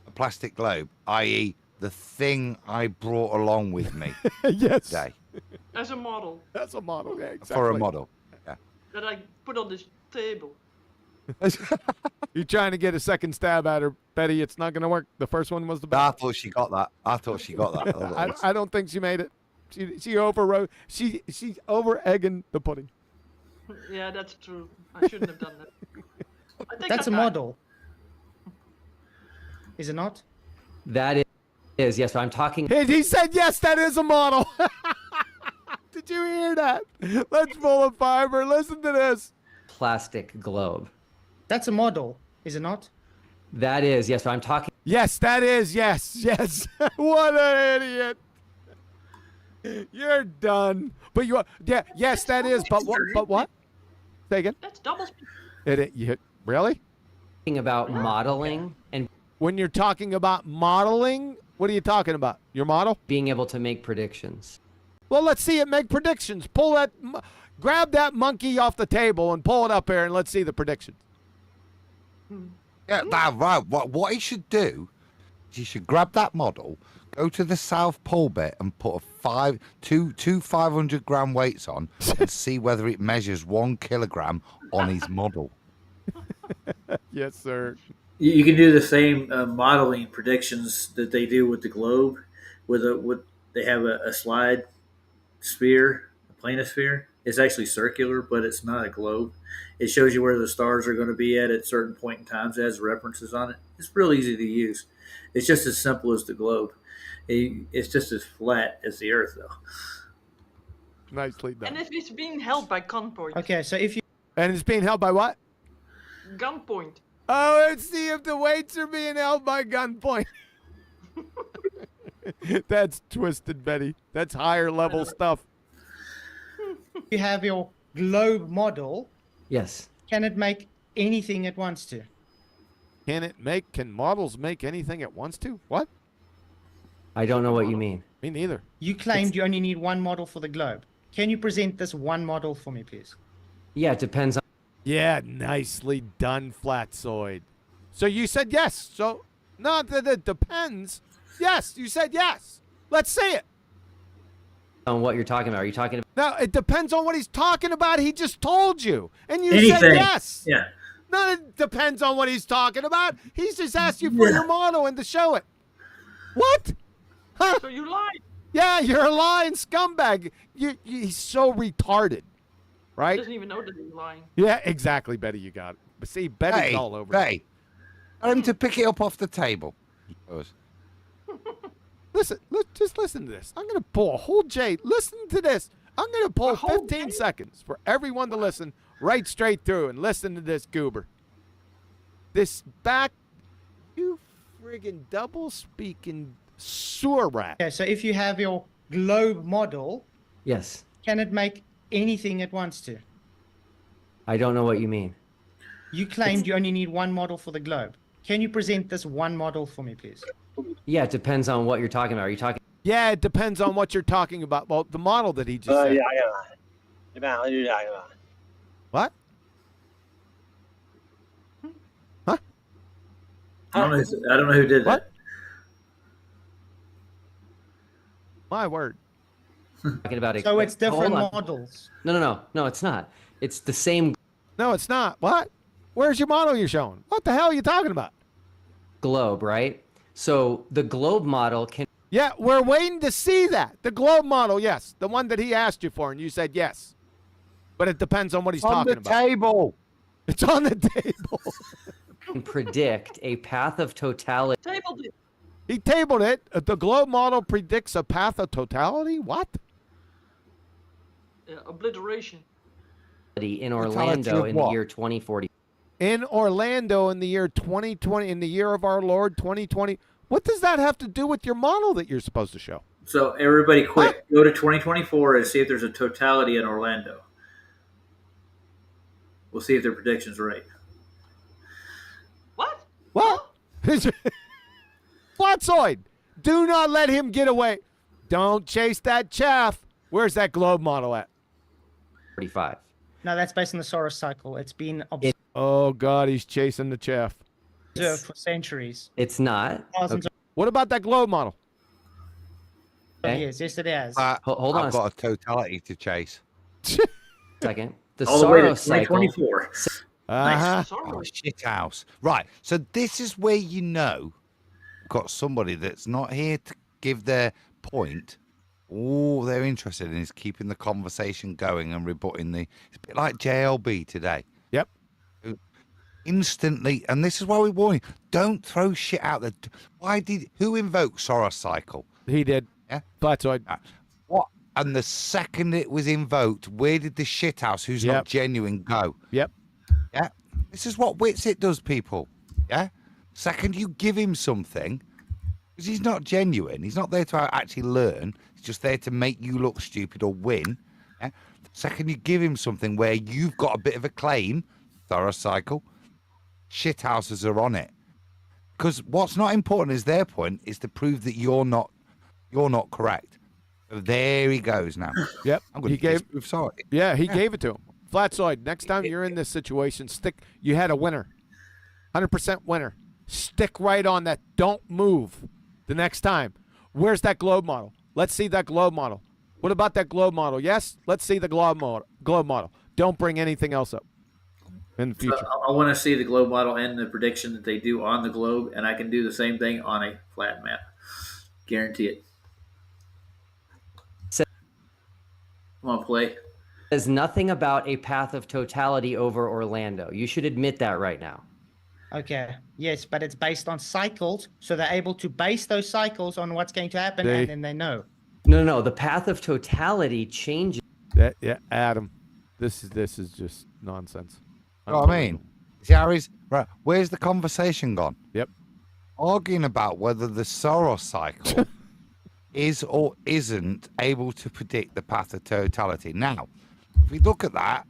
a plastic globe, i.e. the thing I brought along with me yes. today. As a model. That's a model, yeah, exactly. For a model, yeah. That I put on this table. You're trying to get a second stab at her, Betty. It's not going to work. The first one was the best. I thought she got that. I don't think she made it. She overrode. She's over egging the pudding. Yeah, that's true. I shouldn't have done that. I think That's a model. Is it not? That is, yes, I'm talking... He said, yes, that is a model. Did you hear that? Let's pull a fiber. Listen to this. Plastic globe. That's a model, is it not? That is, yes, I'm talking... Yes, that is, yes. What an idiot. You're done. But you are, yeah, yes, that is, but what? Say again. That's double speed. Really? Talking about modeling, and when you're talking about modeling, what are you talking about? Your model? Being able to make predictions. Well, let's see it make predictions. Grab that monkey off the table and pull it up here, and let's see the predictions. Yeah, right. What he should do is he should grab that model, go to the South Pole bit and put two 500-gram weights on and see whether it measures 1 kilogram on his model. Yes, sir. You can do the same modeling predictions that they do with the globe. They have a slide sphere, a planisphere. It's actually circular, but it's not a globe. It shows you where the stars are going to be at certain point in times. It has references on it. It's real easy to use. It's just as simple as the globe. It's just as flat as the Earth, though. Nicely done. And if it's being held by gunpoint. Okay, so if you... And it's being held by what? Gunpoint. Oh, let's see if the weights are being held by gunpoint. That's twisted, Betty. That's higher level stuff. You have your globe model, Yes. can it make anything it wants to? Can models make anything it wants to? What? I don't know what you mean. Me neither. You claimed you only need one model for the globe. Can you present this one model for me, please? Yeah, it depends on. Yeah, nicely done, Flatzoid. So you said yes. So, not that it depends. Yes, you said yes. Let's see it. On what you're talking about. Are you talking about? No, it depends on what he's talking about. He just told you. And you Anything. said yes. Yeah. No, it depends on what he's talking about. He's just asked you for your model and to show it. What? Huh? So you lied. Yeah, you're a lying scumbag. He's so retarded, He right? doesn't even know that he's lying. Yeah, exactly, Betty. You got it. But see, Betty's Hey, all over it. hey, tell him to pick it up off the table. Listen, just listen to this. I'm going to pull a whole J. Listen to this. I'm going to pull 15 seconds for everyone to listen right straight through and listen to this goober. This back, you friggin' double-speaking sewer rat. Okay, so if you have your globe model, Yes. can it make anything it wants to? I don't know what you mean. You claimed you only need one model for the globe. Can you present this one model for me, please? Yeah, it depends on what you're talking about. Are you talking? Yeah, it depends on what you're talking about. Well, the model that he just said. What? Huh? I don't know who did What? that. My word. Talking about it. So it's different Hold on. models. No, it's not. It's the same No, it's not. What? Where's your model you're showing? What the hell are you talking about? globe, right? So the globe model can. Yeah, we're waiting to see that. The globe model, yes. The one that he asked you for, and you said yes. But it depends on what he's talking about. On the table. It's on the table. Can predict a path of totality Tabled it. He tabled it. The globe model predicts a path of totality? What? Obliteration. in Orlando in the year 2040. In Orlando in the year 2020, in the year of our Lord 2020. What does that have to do with your model that you're supposed to show? So everybody quick, go to 2024 and see if there's a totality in Orlando. We'll see if their prediction's right. What? Flatzoid, do not let him get away. Don't chase that chaff. Where's that globe model at? 45. No, that's based on the Soros cycle. It's been Oh, God, he's chasing the chaff. observed for centuries. It's not. Thousands What about that globe model? of years. Yes, it has. Hold on. I've got a totality to chase. Second. The All the way to Soros cycle. 2024. Oh, shit house. Right. So this is where you know you've got somebody that's not here to give their point. All they're interested in is keeping the conversation going and rebutting the. It's a bit like JLB today. Yep. Instantly, and this is why we warn you: don't throw shit out there. Who invoked Soros cycle? He did. Yeah. Flatzoid. What? And the second it was invoked, where did the shithouse who's not genuine go? Yep. Yeah. This is what Witsit does, people. Yeah. Second you give him something, because he's not genuine. He's not there to actually learn. He's just there to make you look stupid or win. Yeah. Second you give him something where you've got a bit of a claim, thorough cycle, shithouses are on it. Because what's not important is their point is to prove that you're not correct. So there he goes now. Yep. I'm going He gave. sorry. Yeah, he gave it to him. Flatzoid, next time you're in this situation, you had a winner. 100% winner. Stick right on that. Don't move the next time. Where's that globe model? Let's see that globe model. What about that globe model? Yes? Let's see the globe model. Don't bring anything else up in the future. So I want to see the globe model and the prediction that they do on the globe, and I can do the same thing on a flat map. Guarantee it. Come on, play. Says nothing about a path of totality over Orlando. You should admit that right now. Okay. Yes, but it's based on cycles, so they're able to base those cycles on what's going to happen, and then they know. No. The path of totality changes. Adam, this is just nonsense. You know what I mean? See how he's right. Where's the conversation gone? Yep. Arguing about whether the Soros cycle is or isn't able to predict the path of totality. Now, If we look at that,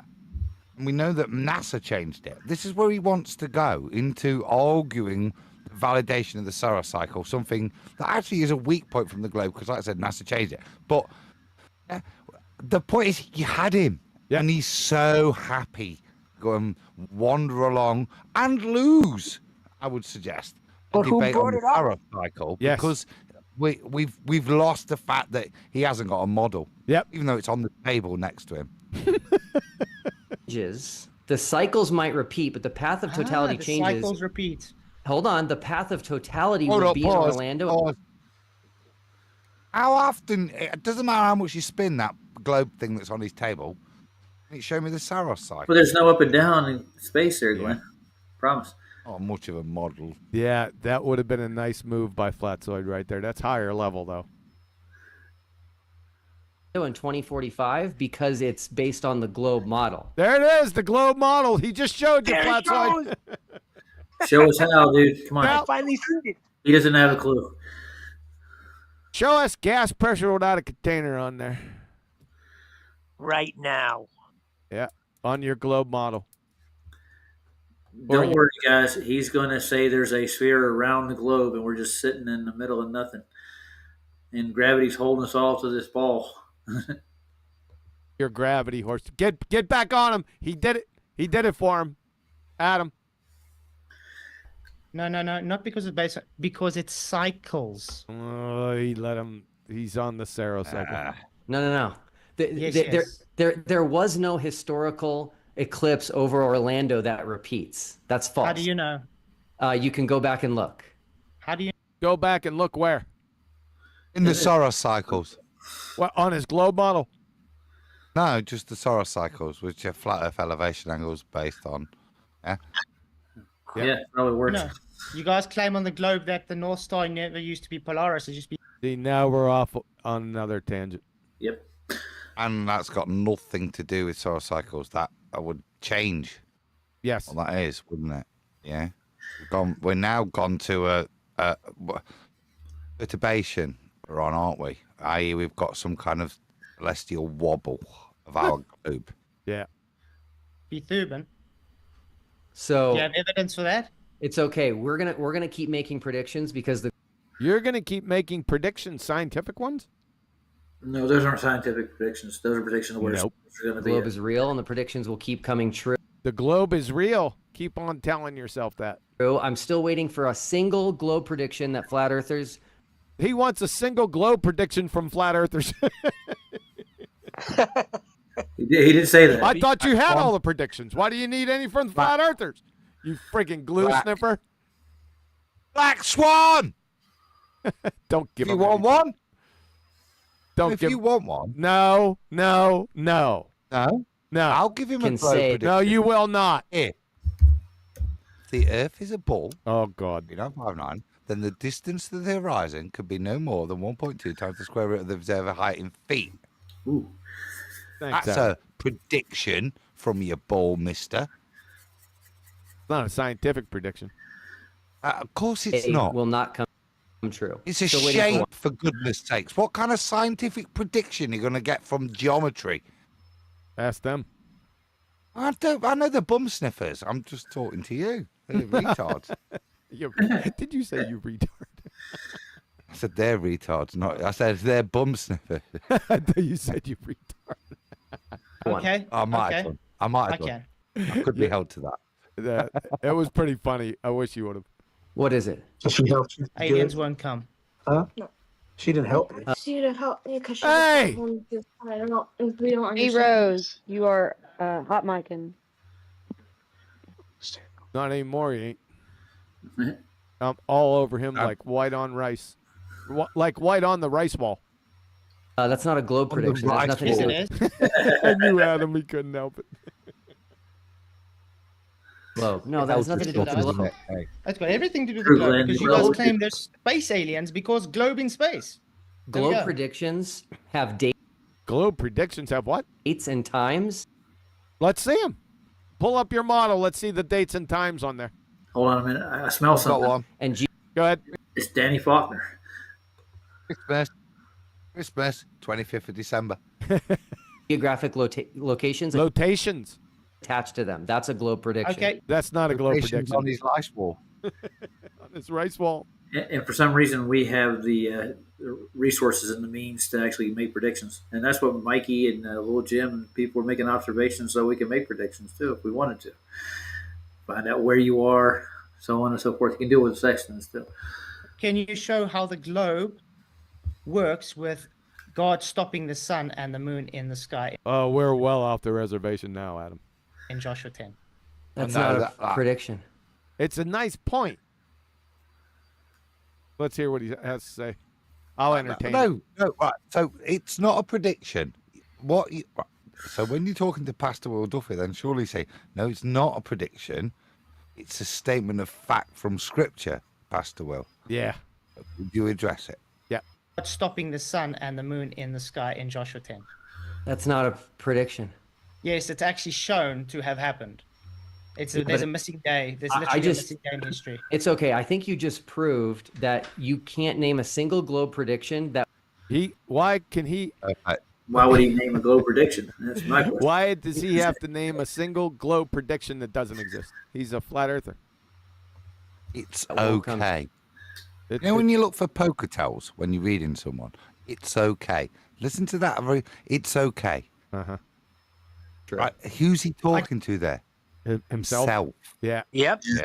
and we know that NASA changed it, this is where he wants to go, into arguing the validation of the Saros cycle, something that actually is a weak point from the globe, because like I said, NASA changed it. But the point is, you had him, and he's so happy to go and wander along and lose, I would suggest, a But who debate on brought the it up? Saros cycle, Yes. because we've lost the fact that he hasn't got a model. Yep. Even though it's on the table next to him. The cycles might repeat, but the path of totality the changes. cycles repeat. Hold on, the path of totality Hold will up, be pause, in Orlando. pause. How often? It doesn't matter how much you spin that globe thing that's on his table. It show me the Saros cycle. Well, there's no up and down in space there, Glenn. Promise. Not much of a model. Yeah, that would have been a nice move by Flatzoid right there. That's higher level, though. In 2045 because it's based on the globe model. There it is, the globe model. He just showed you, There it Flatzoid. Show us how, dude. Come on. I finally seen it. He doesn't have a clue. Show us gas pressure without a container on there. Right now. Yeah, on your globe model. Don't worry, guys. He's going to say there's a sphere around the globe, and we're just sitting in the middle of nothing. And gravity's holding us all to this ball. Your gravity horse. Get back on him. He did it. He did it for him. Adam. No, not because it's based, because it cycles. Oh, he let him. He's on the Saros cycle. No. Yes. There was no historical eclipse over Orlando that repeats. That's false. How do you know? You can go back and look. How do you go back and look where? In the Saros cycles. What, on his globe model? No, just the Saros cycles, which are flat Earth elevation angles based on. Yeah. Yeah, probably works. No. You guys claim on the globe that the North Star never used to be Polaris. It used to be. See, now we're off on another tangent. Yep. And that's got nothing to do with Saros cycles. That would change. Yes. Well, that is, wouldn't it? Yeah. We're now gone to a perturbation we're on, aren't we? I.e., we've got some kind of celestial wobble of our globe. Yeah. Be Thuban. So Do you have evidence for that? It's okay. We're gonna keep making predictions because You're gonna keep making predictions, scientific ones? No, those aren't scientific predictions. Those are predictions of where Nope. it's going to the be. globe is real and the predictions will keep coming true. The globe is real. Keep on telling yourself that. I'm still waiting for a single globe prediction that flat earthers. He wants a single globe prediction from flat earthers. He did say that. I thought you had all the predictions. Why do you need any from flat earthers? You freaking glue sniffer. Black Swan! Don't give you him want any. one? Don't if give you want one. No. No? I'll give him a globe prediction. No, you will not. If the Earth is a ball, oh God, 959, then the distance to the horizon could be no more than 1.2 times the square root of the observer height in feet. Ooh. Thanks, That's Adam. a prediction from your ball, mister. It's not a scientific prediction. Of course it's It not. will not come true. It's a Still waiting shape, for for goodness sakes. What kind of scientific prediction are you going to get from geometry? Ask them. I know the bum sniffers. I'm just talking to you. They're retards. Did you say you retard? I said they're retards. Not. I said they're bum sniffers. I thought you said you retard. Okay. I might have okay. done. I might have I done. can. I could be held to that. It was pretty funny. I wish you would have. What is it? So she helped you. Aliens won't come. Huh? No. She didn't help me. She didn't help me because she Hey! I don't know. We don't Hey, understand. Rose, you are hot micing. Not anymore, he ain't. I'm all over him like white on rice. Like white on the rice wall. That's not a globe prediction. That's nothing Yes, to it do. is. I knew Adam. He couldn't help it. Globe. No, that has nothing to do with the globe. That's got everything to do with the True, globe Glenn. because you guys claim there's space aliens because globe in space. There we Globe go. predictions have Globe predictions have what? dates and times. Let's see them. Pull up your model. Let's see the dates and times on there. Hold on a minute. I smell Got something. one. And Go ahead. It's Danny Faulkner. Christmas, 25th of December. geographic locations attached to them. That's a globe prediction. Okay. That's not a globe Locations prediction. on his rice wall. On his rice wall. And for some reason, we have the resources and the means to actually make predictions. And that's what Mikey and Little Jim and people were making observations so we can make predictions too if we wanted to. Find out where you are, so on and so forth. You can do it with sextants too. Can you show how the globe works with God stopping the sun and the moon in the sky Oh, we're well off the reservation now, Adam. in Joshua 10? That's not a prediction. It's a nice point. Let's hear what he has to say. I'll entertain. No. Right. So it's not a prediction. So when you're talking to Pastor Will Duffy, then surely say, no, it's not a prediction. It's a statement of fact from Scripture, Pastor Will. Yeah. Would you address it? Yeah. God stopping the sun and the moon in the sky in Joshua 10. That's not a prediction. Yes, it's actually shown to have happened. There's a missing day. There's literally a missing day in history. It's okay. I think you just proved that you can't name a single globe prediction that Why can he? Why would he name a globe prediction? That's my question. Why does he have to name a single globe prediction that doesn't exist? He's a flat earther. It's okay. You know, when you look for poker tells when you're reading someone, it's okay. Listen to that. It's okay. Uh-huh. Right. Who's he talking to there? Himself. Yeah. Yep. Yeah.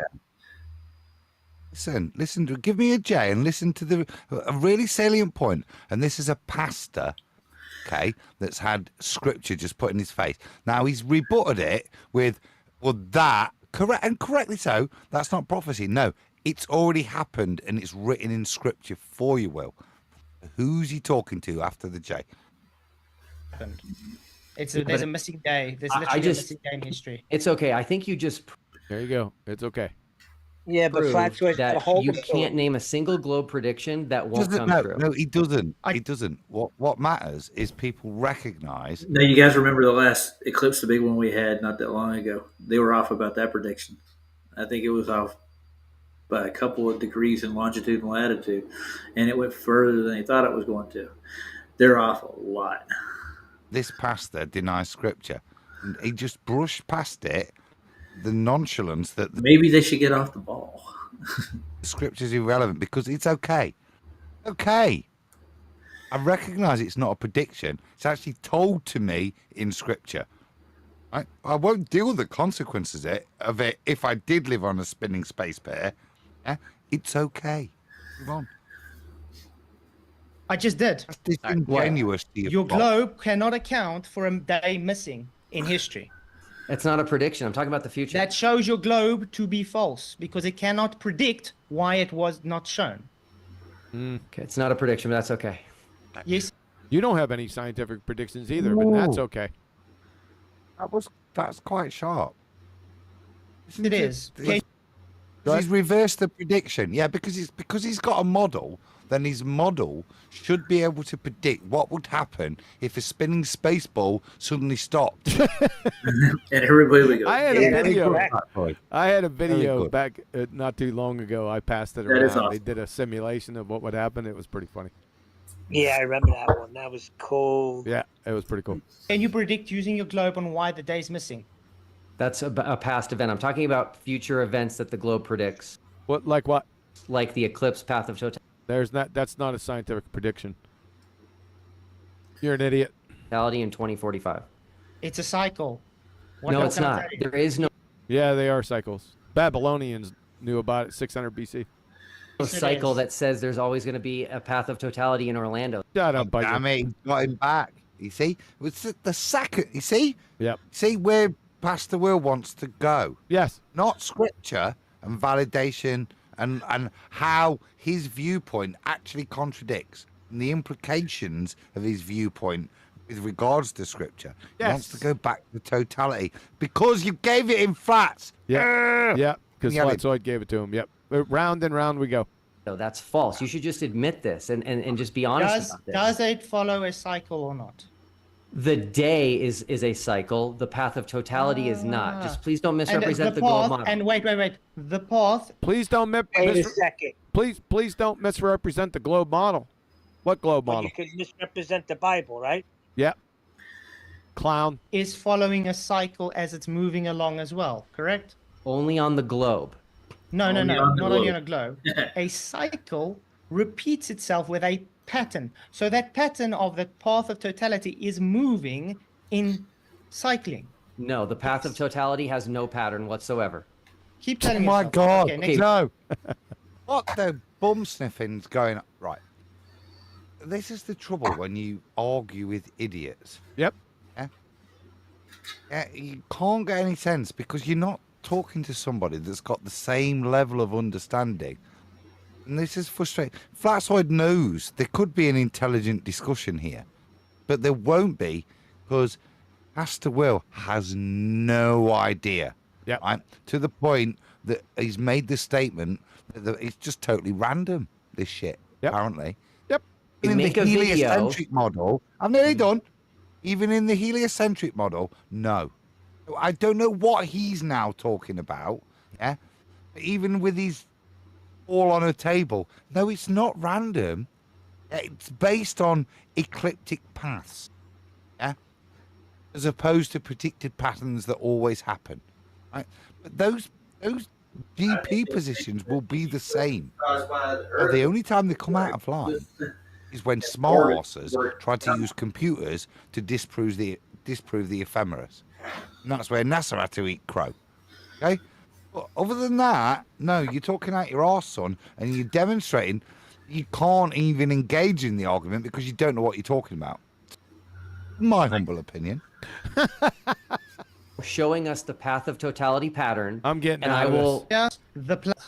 Listen. Give me a J and listen to a really salient point. And this is a pastor, okay, that's had Scripture just put in his face. Now he's rebutted it with, well, that correctly so. That's not prophecy. No, it's already happened and it's written in Scripture for you, Will. Who's he talking to after the J? There's a missing day. There's literally a missing day in history. It's okay. I think you just. There you go. It's okay. Yeah, but Flat Choice, that hold you him can't name a single globe prediction that won't come true. No, he doesn't. He doesn't. What matters is people recognize. Now, you guys remember the last eclipse, the big one we had not that long ago? They were off about that prediction. I think it was off by a couple of degrees in longitude and latitude, and it went further than they thought it was going to. They're off a lot. This pastor denies Scripture, and he just brushed past it. The nonchalance that maybe they should get off the ball. The Scripture's irrelevant because it's okay. Okay. I recognize it's not a prediction. It's actually told to me in Scripture. I won't deal with the consequences of it if I did live on a spinning space pair. It's okay. Move on. I just did. That's disingenuous to Your globe cannot account for a day missing in history. It's not a prediction. I'm talking about the future. That shows your globe to be false because it cannot predict why it was not shown. Okay, it's not a prediction, but that's okay. Yes. You don't have any scientific predictions either, but that's okay. That's quite sharp. It is. He's reversed the prediction. Yeah, because he's got a model. Then his model should be able to predict what would happen if a spinning space ball suddenly stopped. And everybody would go. I had a video back not too long ago. I passed it That is around. awesome. They did a simulation of what would happen. It was pretty funny. Yeah, I remember that one. That was cool. Yeah, it was pretty cool. Can you predict using your globe on why the day's missing? That's a past event. I'm talking about future events that the globe predicts. What? Like what? Like the eclipse path of totality. That's not a scientific prediction. You're an idiot. Totality in 2045. It's a cycle. No, it's not. There is no. Yeah, they are cycles. Babylonians knew about it 600 BC. Cycle that says there's always going to be a path of totality in Orlando. Shut up, buddy. I mean, got him back. You see, it's the second. You see, yep. See where Pastor Will wants to go. Yes, not Scripture and validation and how his viewpoint actually contradicts and the implications of his viewpoint with regards to Scripture. He wants to go back to totality because you gave it in flats. Yeah, because Flatzoid gave it to him. Yep. Round and round we go. No, that's false. You should just admit this and just be honest about this. Does it follow a cycle or not? The day is a cycle. The path of totality is not. Just please don't misrepresent the globe model. And wait. The path. Please don't Wait a second. Please don't misrepresent the globe model. What globe But model? you could misrepresent the Bible, right? Yeah. Clown. is following a cycle as it's moving along as well, correct? Only on the globe. No, Only not on the only globe. on a globe. A cycle repeats itself with a pattern. So that pattern of the path of totality is moving in cycling. No, the path of totality has no pattern whatsoever. Keep Oh telling my yourself. God! Okay, next. No. What the bum sniffing's going on? Right. This is the trouble when you argue with idiots. Yep. Yeah, you can't get any sense because you're not talking to somebody that's got the same level of understanding. And this is frustrating. Flatside knows there could be an intelligent discussion here, but there won't be because Pastor Will has no idea. Yep. Right? To the point that he's made the statement that it's just totally random, this shit, apparently. Yep. In the Make a video. heliocentric model, I'm nearly done. Even in the heliocentric model, no. I don't know what he's now talking about. Yeah. Even with his all on a table. No, it's not random. It's based on ecliptic paths. Yeah. As opposed to predicted patterns that always happen. Right? But those GP positions will be the same. Now, the only time they come out of line is when smart asses try to use computers to disprove the ephemeris. And that's where NASA had to eat crow. Okay? But other than that, no, you're talking out your arse, son, and you're demonstrating you can't even engage in the argument because you don't know what you're talking about. My humble opinion. Showing us the path of totality pattern. I'm getting and out I of will.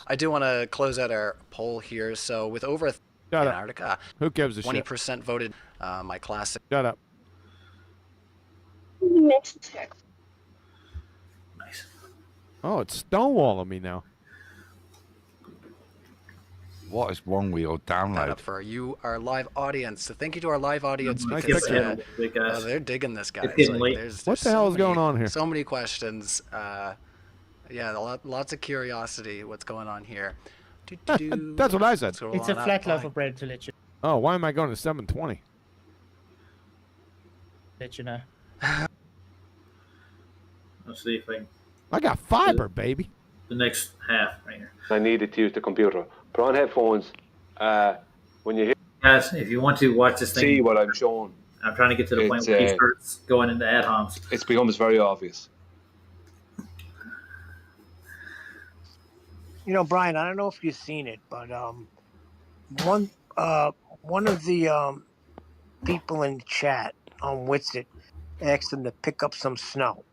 I do want to close out our poll here. So with over Antarctica, who gives a 20% voted my classic. Shut up. Nice. Oh, it's stonewalling me now. What is wrong with your download? Up for you, our live audience. So thank you to our live audience Nice because picture. they're digging this, guys. It's getting late. There's What the so hell is many- going on here? So many questions. Lots of curiosity. What's going on here? That's what I said. Scroll It's a on up. flat loaf of bread to let you Why am I going to 720? let you know. Let's see if I can. I got fiber, baby. The next half right here. I needed to use the computer. Put on headphones. When you hear, Guys, if you want to watch this thing, see what I'm showing. I'm trying to get to the point where he starts going into ad homs. It becomes very obvious. You know, Brian, I don't know if you've seen it, but one of the people in chat on Witsit asked him to pick up some snow,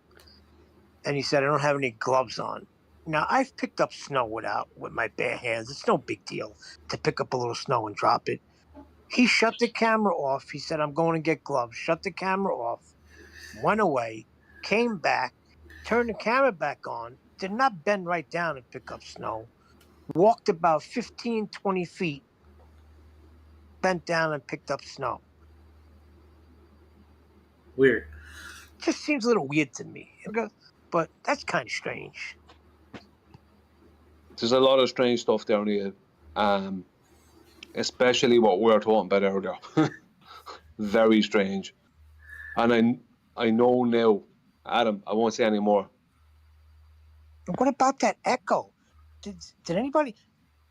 and he said, "I don't have any gloves on." Now, I've picked up snow with my bare hands. It's no big deal to pick up a little snow and drop it. He shut the camera off. He said, "I'm going to get gloves." Shut the camera off, went away, came back, turned the camera back on, did not bend right down and pick up snow, walked about 15, 20 feet, bent down and picked up snow. Weird. Just seems a little weird to me, but that's kind of strange. There's a lot of strange stuff down here, especially what we were talking about earlier. Very strange. And I know now, Adam, I won't say any more. What about that echo? Did anybody?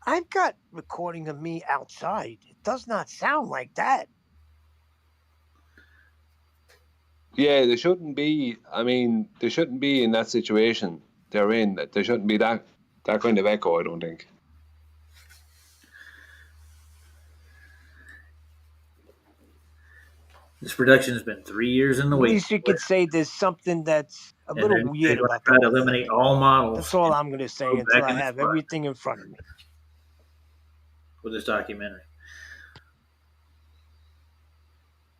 I've got recording of me outside. It does not sound like that. Yeah, they shouldn't be. I mean, they shouldn't be in that situation they're in. There shouldn't be that kind of echo, I don't think. This production has been 3 years in the At wait. least you could say there's something that's a little weird about try to the whole eliminate thing. all models. That's all I'm going to say Go until back I in the have spot everything in front of me. with this documentary.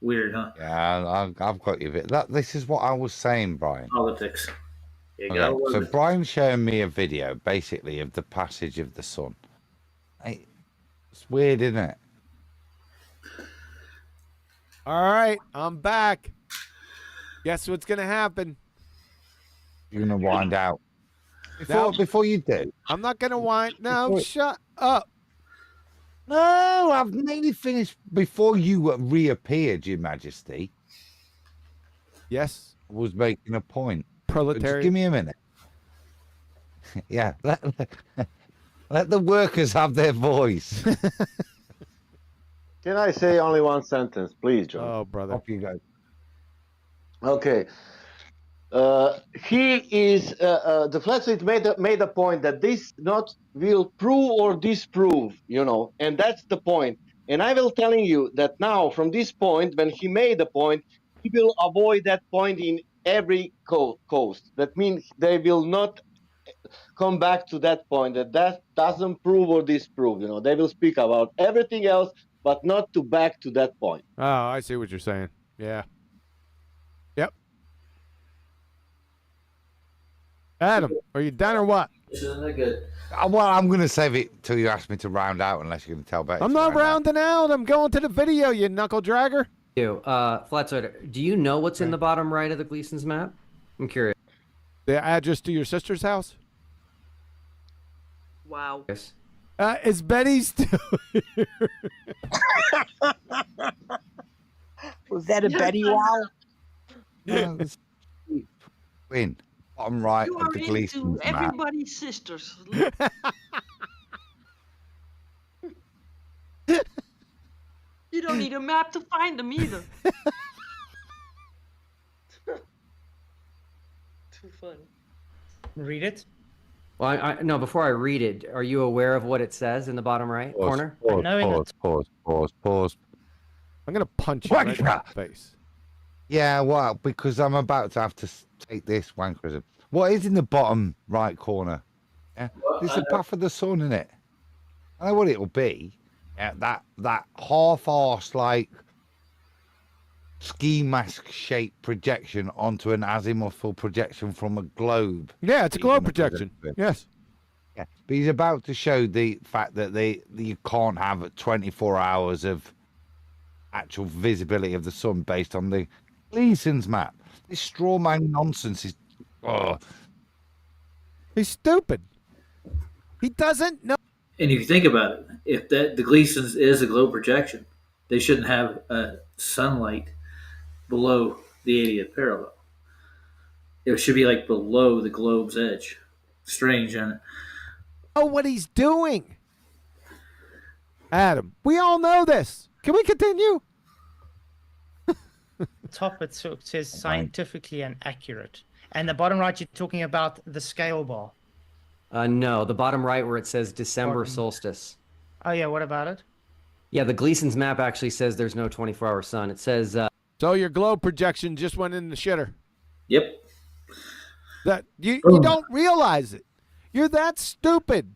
Weird, huh? Yeah, I've got you. This is what I was saying, Brian. Politics. You Okay, gotta so love it. Brian's showing me a video, basically, of the passage of the sun. It's weird, isn't it? All right, I'm back. Guess what's going to happen? You're going to wind out. Before you do. I'm not going to wind. No, shut up. No, I've nearly finished before you reappeared, Your Majesty. Yes. Was making a point. Proletariat. Just give me a minute. Yeah, let the workers have their voice. Can I say only one sentence, please, John? Oh, brother. Off you go. Okay. He is the Flatsuit made a point that this not will prove or disprove, and that's the point. And I will telling you that now from this point, when he made the point, he will avoid that point in every coast. That means they will not come back to that point. That doesn't prove or disprove. They will speak about everything else, but not to back to that point. Oh, I see what you're saying. Yeah. Yep. Adam, are you done or what? Isn't that good? Well, I'm going to save it till you ask me to round out, unless you're going to tell better. I'm not rounding out. I'm going to the video, you knuckle dragger. Flatsoid, do you know what's in the bottom right of the Gleason's map? I'm curious. The address to your sister's house? Wow. Yes. Is Betty still here? Was that a Betty wow? Win. Bottom right You of are the into Gleason's map. everybody's sisters. You don't need a map to find them either. Too funny. Read it. Well, no. Before I read it, are you aware of what it says in the bottom right corner? Pause. I'm gonna punch you right in the face. Yeah, well, because I'm about to have to take this wankerism. What is in the bottom right corner? Yeah, it's the path of the sun, isn't it? I know what it'll be. Yeah, that half-arse like ski mask shaped projection onto an azimuthal projection from a globe. Yeah, it's a globe projection. Yes. Yeah, but he's about to show the fact that you can't have 24 hours of actual visibility of the sun based on the Gleason's map. This straw man nonsense is. Oh. He's stupid. He doesn't know. And if you think about it, if the Gleason's is a globe projection, they shouldn't have sunlight below the 80th parallel. It should be like below the globe's edge. Strange, isn't it? Oh, what he's doing. Adam, we all know this. Can we continue? Top it says scientifically and accurate. And the bottom right, you're talking about the scale bar. No, the bottom right where it says December solstice. Oh yeah, what about it? Yeah, the Gleason's map actually says there's no 24-hour sun. It says. So your globe projection just went in the shitter. Yep. That you don't realize it. You're that stupid.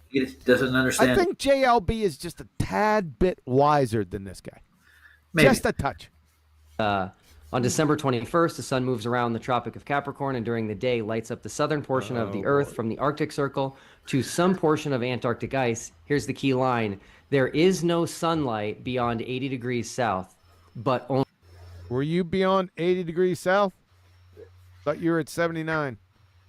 He doesn't understand. I think JLB is just a tad bit wiser than this guy. Maybe. Just a touch. On December 21st, the sun moves around the Tropic of Capricorn and during the day lights up the southern portion of the Earth from the Arctic Circle to some portion of Antarctic ice. Here's the key line. There is no sunlight beyond 80 degrees south, but only... Were you beyond 80 degrees south? Thought you were at 79.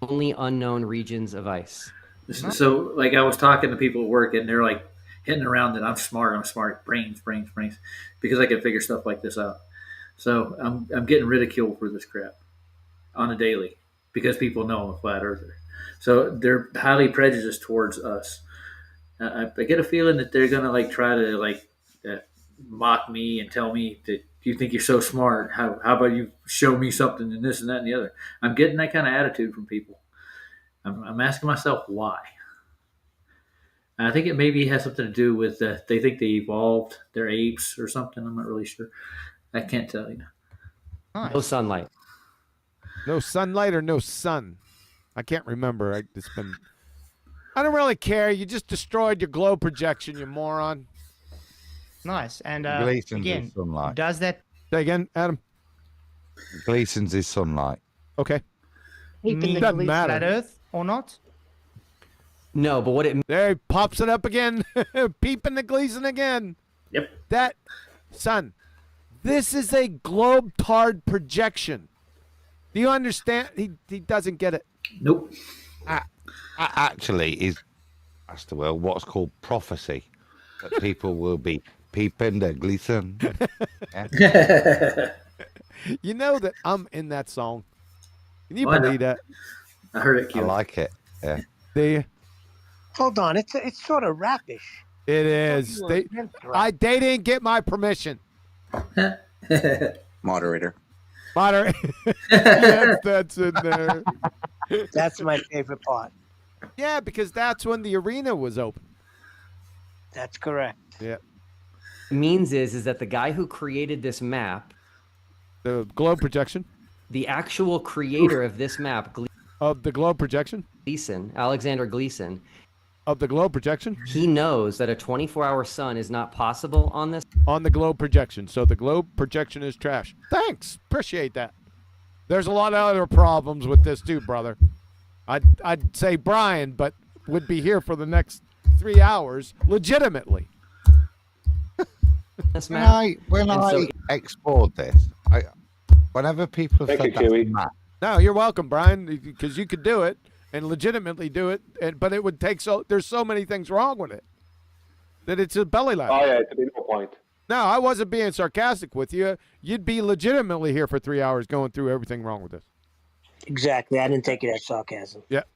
Only unknown regions of ice. So, like, I was talking to people at work, and they're like hitting around that I'm smart, brains, because I can figure stuff like this out. So I'm getting ridiculed for this crap on a daily because people know I'm a flat earther. So they're highly prejudiced towards us. I get a feeling that they're gonna try to mock me and tell me that you think you're so smart. How about you show me something and this and that and the other? I'm getting that kind of attitude from people. I'm asking myself why. And I think it maybe has something to do with they think they evolved, they're apes or something. I'm not really sure. I can't tell you. No sunlight. No sunlight or no sun? I can't remember. I don't really care. You just destroyed your globe projection, you moron. Nice. And Gleason's again, is sunlight. does that... Say again, Adam? Gleason's is sunlight. Okay. mean Doesn't matter. flat Earth or not? No, but what it... There he pops it up again. Peeping the Gleason again. Yep. Son, this is a globe-tard projection. Do you understand? He doesn't get it. Nope. Actually, is that's the word. What's called prophecy. That people will be peeping the Gleason. Yeah. You know that I'm in that song. Can you Oh, I know. believe that? I heard it, I Q. like it. Yeah. Do you? Hold on, it's sort of rapish. It I thought is. you were against rap. They didn't get my permission. Moderator. Yes, that's in there. That's my favorite part. Yeah, because that's when the arena was open. That's correct. Yeah. It means is that the guy who created this map, the globe projection, the actual creator of this map, of the globe projection, Alexander Gleason, of the globe projection, he knows that a 24-hour sun is not possible on the globe projection. So the globe projection is trash. Thanks, appreciate that. There's a lot of other problems with this too, brother. I'd say Brian, but would be here for the next 3 hours legitimately. When I explored this, whenever people have said that's a map, No, you're welcome, Brian, because you could do it and legitimately do it, but it would take there's so many things wrong with it that it's a belly laugh. Oh yeah, it'd be no point. No, I wasn't being sarcastic with you. You'd be legitimately here for 3 hours going through everything wrong with this. Exactly. I didn't take it as sarcasm. Yep.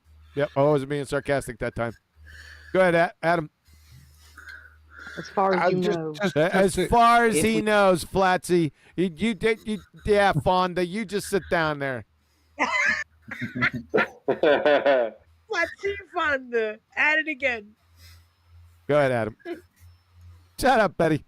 I wasn't being sarcastic that time. Go ahead, Adam. As far as you know. As far as he knows, Flatsy. Yeah, Fonda, you just sit down there. Let's see, Fonda. Add it again. Go ahead, Adam. Shut up, Betty.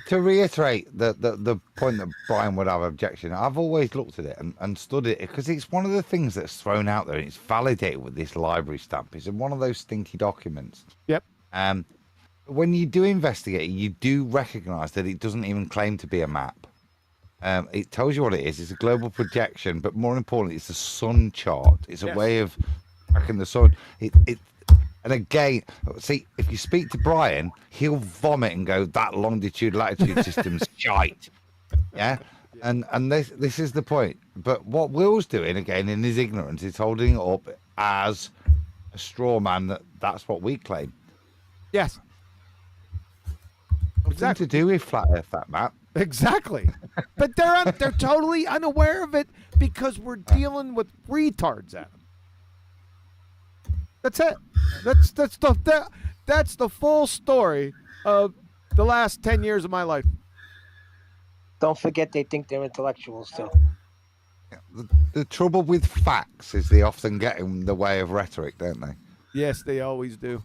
To reiterate the point that Brian would have objection, I've always looked at it and studied it because it's one of the things that's thrown out there and it's validated with this library stamp. It's one of those stinky documents. Yep. When you do investigate, you do recognize that it doesn't even claim to be a map. It tells you what it is. It's a global projection, but more importantly, it's a sun chart. It's a way of tracking the sun. And again, see, if you speak to Brian, he'll vomit and go, that longitude latitude system's shite. Yeah? And this is the point. But what Will's doing, again, in his ignorance, is holding it up as a straw man that's what we claim. Yes. Nothing to do with flat Earth, that map. Exactly. But they're totally unaware of it because we're dealing with retards, Adam. That's it. That's the full story of the last 10 years of my life. Don't forget they think they're intellectuals too. The trouble with facts is they often get in the way of rhetoric, don't they? Yes, they always do.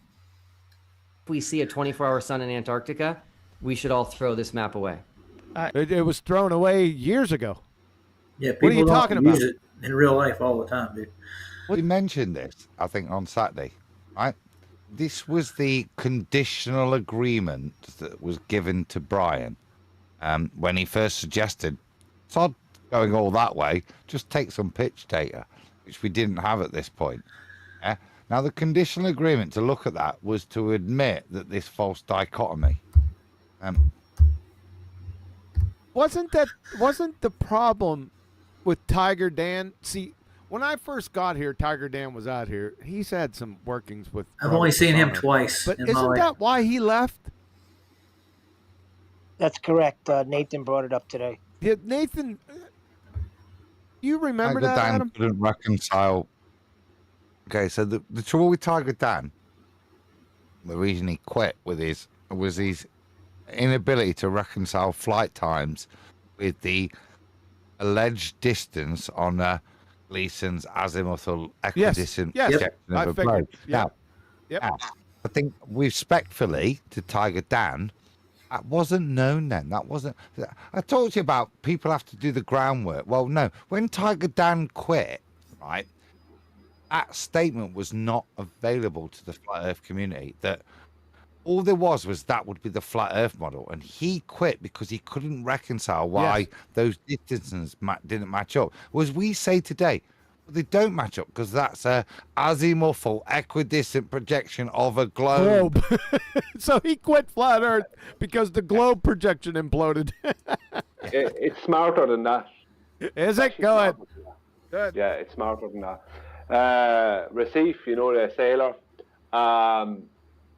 If we see a 24-hour sun in Antarctica, we should all throw this map away. It was thrown away years ago. Yeah, what are you people talking don't about? use it in real life all the time, dude. We mentioned this, I think, on Saturday, right? This was the conditional agreement that was given to Brian when he first suggested, sod going all that way, just take some pitch data, which we didn't have at this point. Yeah? Now, the conditional agreement to look at that was to admit that this false dichotomy. Wasn't the problem with Tiger Dan? See, when I first got here, Tiger Dan was out here. He's had some workings with. I've only seen him twice. But in my isn't life. that why he left? That's correct. Nathan brought it up today. Yeah, Nathan, you remember Tiger that, Dan Adam? couldn't reconcile. Okay, so the trouble with Tiger Dan, the reason he quit was his inability to reconcile flight times with the alleged distance on Gleason's azimuthal equidistant projection of a globe. Now, I think respectfully to Tiger Dan, that wasn't known then. That wasn't. I talked to you about people have to do the groundwork. Well, no. When Tiger Dan quit, right, that statement was not available to the flat Earth community. That all there was that would be the flat Earth model, and he quit because he couldn't reconcile why those distances didn't match up. As we say today, they don't match up because that's a azimuthal equidistant projection of a globe. So he quit flat Earth because the globe projection imploded. It's smarter than that. Is it? Go ahead. Good. Yeah, it's smarter than that. Recife, you know, the sailor.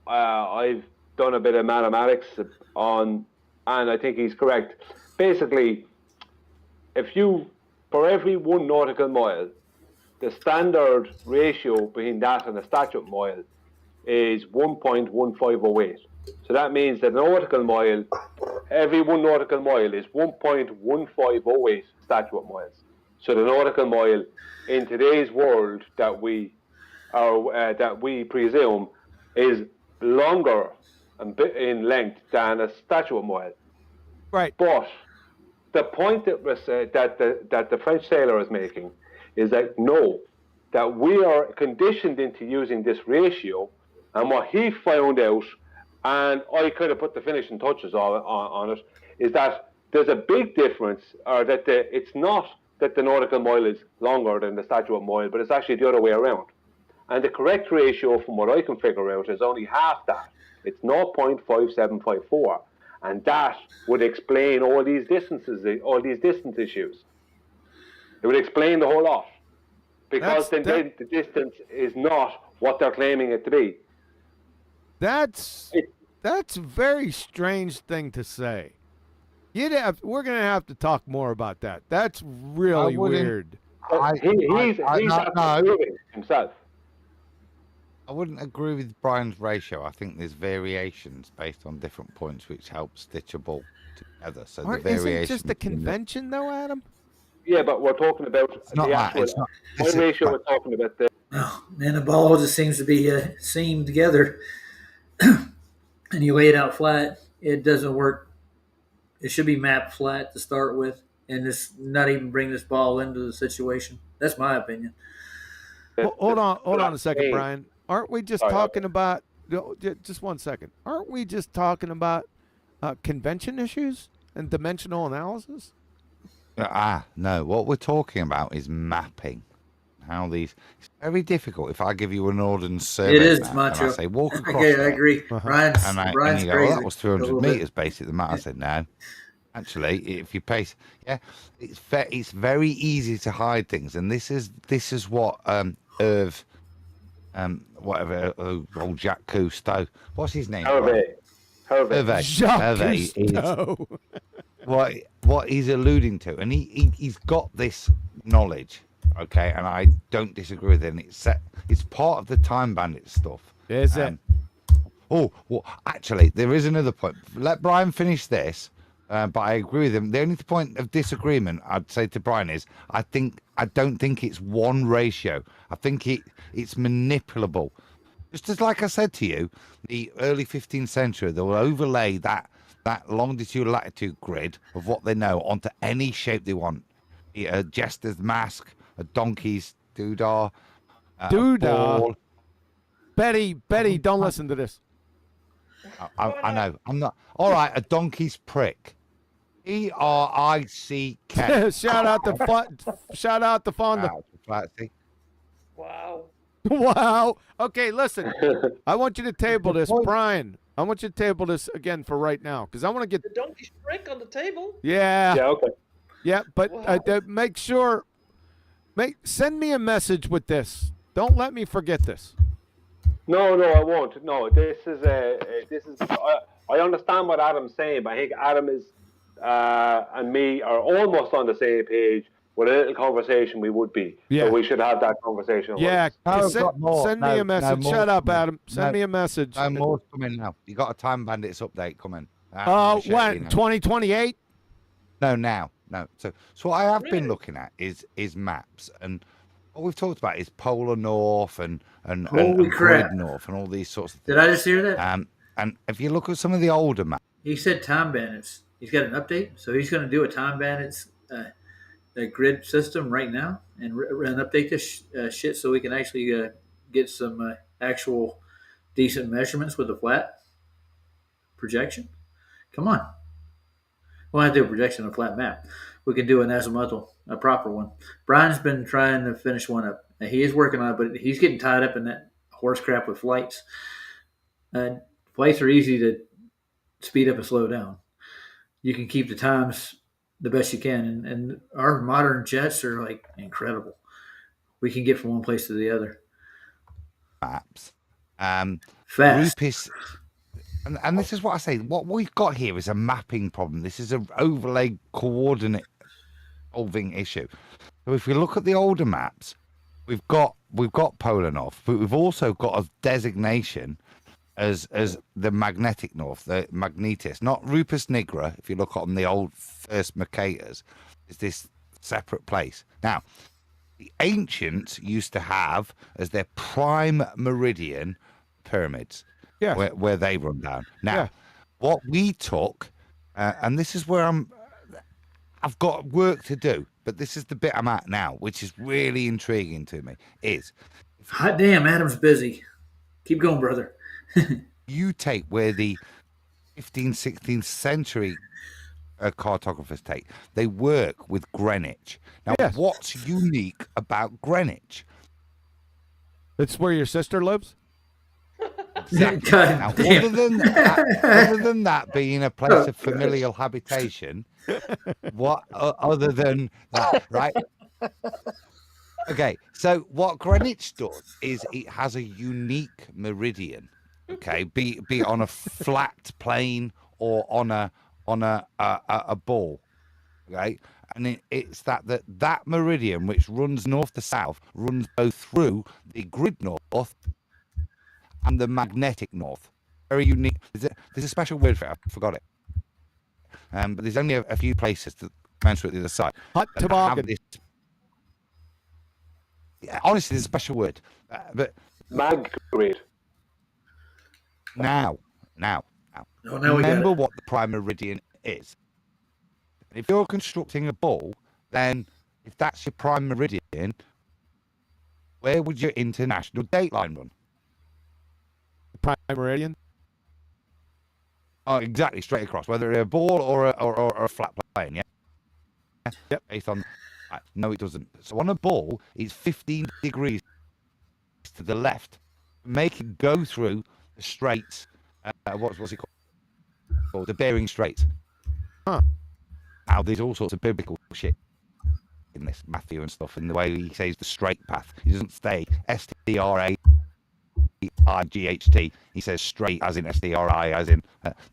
I've done a bit of mathematics on and I think he's correct. Basically, for every 1 nautical mile, the standard ratio between that and a statute mile is 1.1508. So that means that every 1 nautical mile is 1.1508 statute miles. So the nautical mile in today's world that we presume is longer in length than a statute mile. Right. But the point that the French sailor is making is that we are conditioned into using this ratio, and what he found out, and I kind of put the finishing touches on it, is that there's a big difference, or that it's not that the nautical mile is longer than the statute mile, but it's actually the other way around. And the correct ratio, from what I can figure out, is only half that. It's 0.5754. And that would explain all these distance issues. It would explain the whole lot. Because the distance is not what they're claiming it to be. That's a very strange thing to say. We're going to have to talk more about that. That's really weird. He's proving himself. I wouldn't agree with Brian's ratio. I think there's variations based on different points which help stitch a ball together. So the variation isn't just the convention, though, Adam? Yeah, but we're talking about the actual. My ratio, we're talking about the. Oh, man, the ball just seems to be seamed together, and you lay it out flat. It doesn't work. It should be mapped flat to start with, and just not even bring this ball into the situation. That's my opinion. Hold on a second, Brian. Aren't we just talking about? Just 1 second. Aren't we just talking about convention issues and dimensional analysis? No. What we're talking about is mapping. How these. It's very difficult. If I give you an ordnance survey, it is, map, Macho. and I say walk across. I agree. Brian's and you go, crazy. that was 300 meters, basically. The map. I said no. Actually, if you pace, it's very easy to hide things, and this is what Irv. Whatever, old Jacques Cousteau. What's his name? Hervé. Jacques Cousteau. What he's alluding to, and he's got this knowledge, okay, and I don't disagree with it. It's part of the time bandit stuff. Is it? Actually, there is another point. Let Brian finish this. But I agree with him. The only point of disagreement I'd say to Brian is I don't think it's one ratio. I think it's manipulable. Just as like I said to you, the early 15th century, they will overlay that longitude latitude grid of what they know onto any shape they want. A jester's mask, a donkey's doodah, doodah. Betty, don't listen to this. I know. I'm not. All right, a donkey's prick. ERICK. Shout out to Fonda. Wow. Wow. Okay, listen. I want you to table this, Brian. I want you to table this again for right now, because I want to get the donkey's prick on the table. Yeah. Yeah. Okay. Yeah, but make sure. Send me a message with this. Don't let me forget this. No, I won't. No, this is. I understand what Adam's saying, but I think Adam is and me are almost on the same page. With a little conversation, we would be. Yeah. So we should have that conversation. Yeah. Send me a message. Shut up, Adam. Send me a message. No more coming now. You got a Time Bandits update coming. When? 2028? No, now. No. So what I have been looking at is maps, and what we've talked about is Polar North and Grid North and all these sorts of things. Did I just hear that? And if you look at some of the older maps, he said Time Bandits. He's got an update, so he's going to do a Time Bandits grid system right now and update this shit so we can actually get some actual decent measurements with a flat projection. Come on. We don't have to do a projection on a flat map. We can do an azimuthal, a proper one. Brian's been trying to finish one up. He is working on it, but he's getting tied up in that horse crap with flights. Flights are easy to speed up and slow down. You can keep the times the best you can, and our modern jets are like incredible. We can get from one place to the other. Maps. Fast. And this is what I say. What we've got here is a mapping problem. This is an overlay coordinate solving issue. So if we look at the older maps, we've got polar north, but we've also got a designation as the magnetic north, the magnetis, not Rupus nigra. If you look on the old first Mercator's, is this separate place. Now, the ancients used to have as their prime meridian pyramids, where they run down. Now, what we took, and this is where I've got work to do, but this is the bit I'm at now, which is really intriguing to me, is... Hot damn, Adam's busy. Keep going, brother. You take where the 15th, 16th century cartographers take. They work with Greenwich. Now, what's unique about Greenwich? It's where your sister lives? Exactly. Now, other than that being a place of familial habitation, what other than that, right? Okay, so what Greenwich does is it has a unique meridian. Okay, be it on a flat plane or on a ball. Okay, and it's that meridian which runs north to south runs both through the grid north and the magnetic north. Very unique. There's a special word for it. I forgot it. But there's only a few places to mention at the other side. Hot toboggan. Yeah, honestly, there's a special word. But mag grid. Now, now remember what the prime meridian is. If you're constructing a ball, then if that's your prime meridian, where would your international dateline run? Prime meridian? Oh, exactly, straight across, whether it's a ball or a flat plane, yeah? Yep. Based on... No, it doesn't. So on a ball, it's 15 degrees to the left. Make it go through the straits. What's it called? The Bering Straits. Huh. Now, there's all sorts of biblical shit in this, Matthew and stuff, and the way he says the straight path. He doesn't say STRAIGHT. He says straight as in SDRI, as in...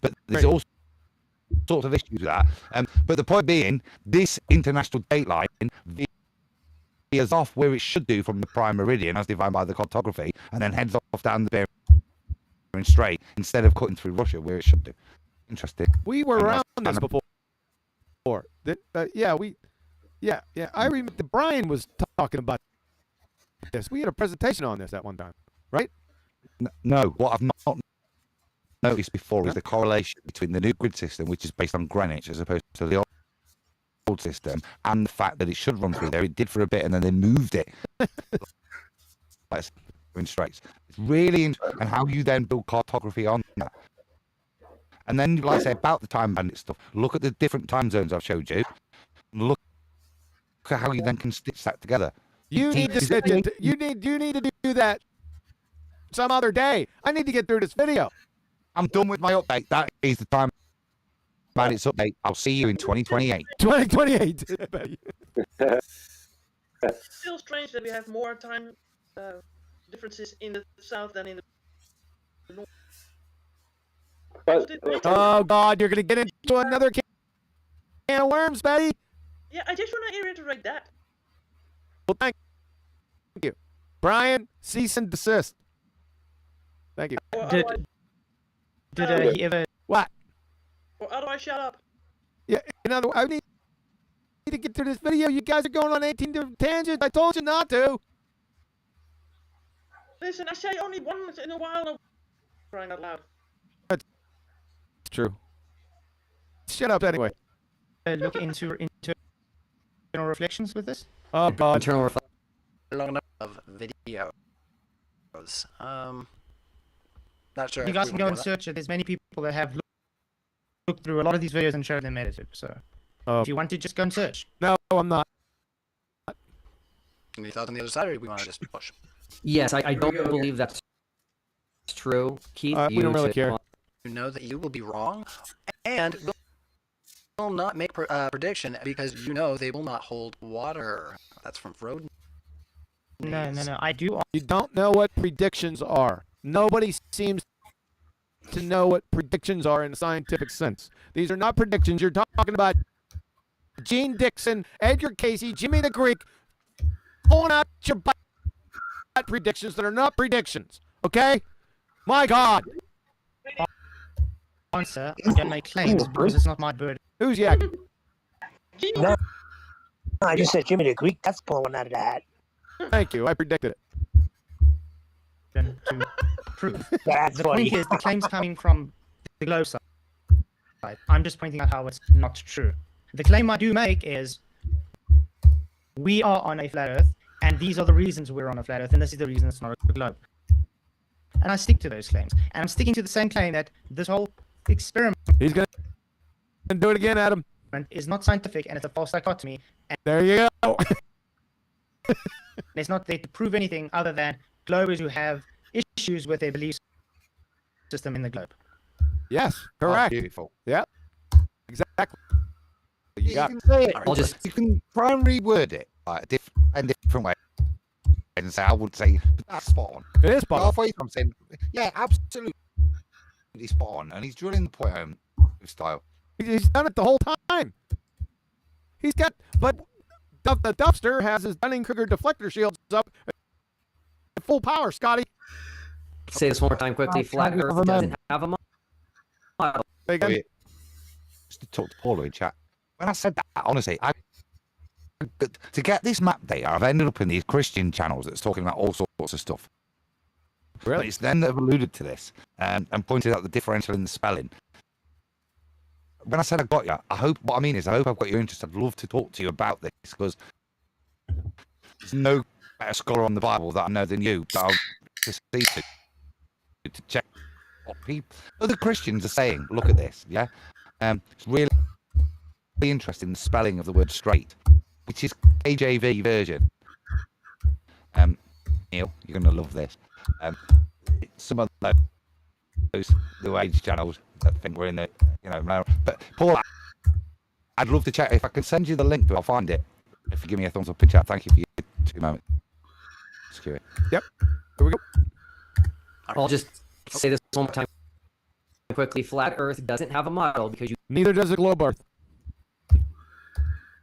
but there's all sorts of issues with that. But the point being, this international dateline veers off where it should do from the prime meridian, as defined by the cartography, and then heads off down the Bering Strait instead of cutting through Russia where it should do. Interesting. We were around this before. I remember Brian was talking about this. We had a presentation on this at one time, right? No, what I've not noticed before is the correlation between the new grid system, which is based on Greenwich, as opposed to the old system, and the fact that it should run through there. It did for a bit, and then they moved it. In straits. It's really interesting, and how you then build cartography on that. And then, like I say, about the time bandit stuff, look at the different time zones I've showed you. Look at how you then can stitch that together. You need to do that some other day. I need to get through this video. I'm done with my update. That is the time bandits update. I'll see you in 2028. 2028. It's still strange that we have more time differences in the south than in the north. Oh God, you're gonna get into another can of worms, Betty. Yeah, I just want to reiterate that. Well, thank you, Brian. Cease and desist. Thank you. Did he ever? What? Or otherwise, shut up. Yeah. In other words, I need to get to this video. You guys are going on 18 different tangents. I told you not to. Listen, I say only once in a while. Crying out loud. That's true. Shut up anyway. Look into internal reflections with this. Oh God. Internal reflections. Long enough of videos. Not sure. You guys can go and search it. There's many people that have looked through a lot of these videos and showed them edited. So if you want to, just go and search. No, I'm not. Any thoughts on the other side, or we want to just push? Yes, I don't believe that's true. Keith, we don't really care. You know that you will be wrong, and will not make prediction because you know they will not hold water. That's from Froden. No. I do. You don't know what predictions are. Nobody seems to know what predictions are in a scientific sense. These are not predictions. You're talking about Gene Dixon, Edgar Casey, Jimmy the Greek, pulling out your butt predictions that are not predictions. Okay? My God. Answer. I don't make claims because it's not my bird. Who's yakking? No, I just said Jimmy the Greek. That's pulling one out of the hat. Thank you. I predicted it. To prove. That's The funny. point is, the claim's coming from the globe side. I'm just pointing out how it's not true. The claim I do make is we are on a flat Earth, and these are the reasons we're on a flat Earth, and this is the reason it's not a globe. And I stick to those claims. And I'm sticking to the same claim that this whole experiment He's going to do it again, Adam. is not scientific, and it's a false dichotomy. And there you go. it's not there to prove anything other than globers who have issues with their belief system in the globe. Yes, correct. Oh, beautiful. Yep. Exactly. You got can say it. I'll just- You can try and reword it like a different way. And say, I would say, but that's spot on. It is spot on. Halfway through, I'm saying, yeah, absolutely spot on. And he's drilling the point home with style. He's done it the whole time. He's got, but the Duffster has his Dunning-Kruger deflector shields up at full power, Scotty. Say this one more time quickly. Flat Earth doesn't have a model. Again. Just to talk to Paulo in chat. When I said that, honestly, to get this map data, I've ended up in these Christian channels that's talking about all sorts of stuff. Really? But it's them that have alluded to this and pointed out the differential in the spelling. When I said I got you, I hope I've got your interest. I'd love to talk to you about this because there's no better scholar on the Bible that I know than you. But I'll just see to check what other Christians are saying. Look at this, yeah. It's really interesting, the spelling of the word straight, which is KJV version. Neil, you're gonna love this. Some of those New Age channels that think we're in the, but Paul, I'd love to check. If I can send you the link to it, I'll find it. If you give me a thumbs up in chat, thank you for your 2 moments. Screw it. Yep. Here we go. I'll just say this one more time quickly. Flat Earth doesn't have a model because you Neither does a globe Earth.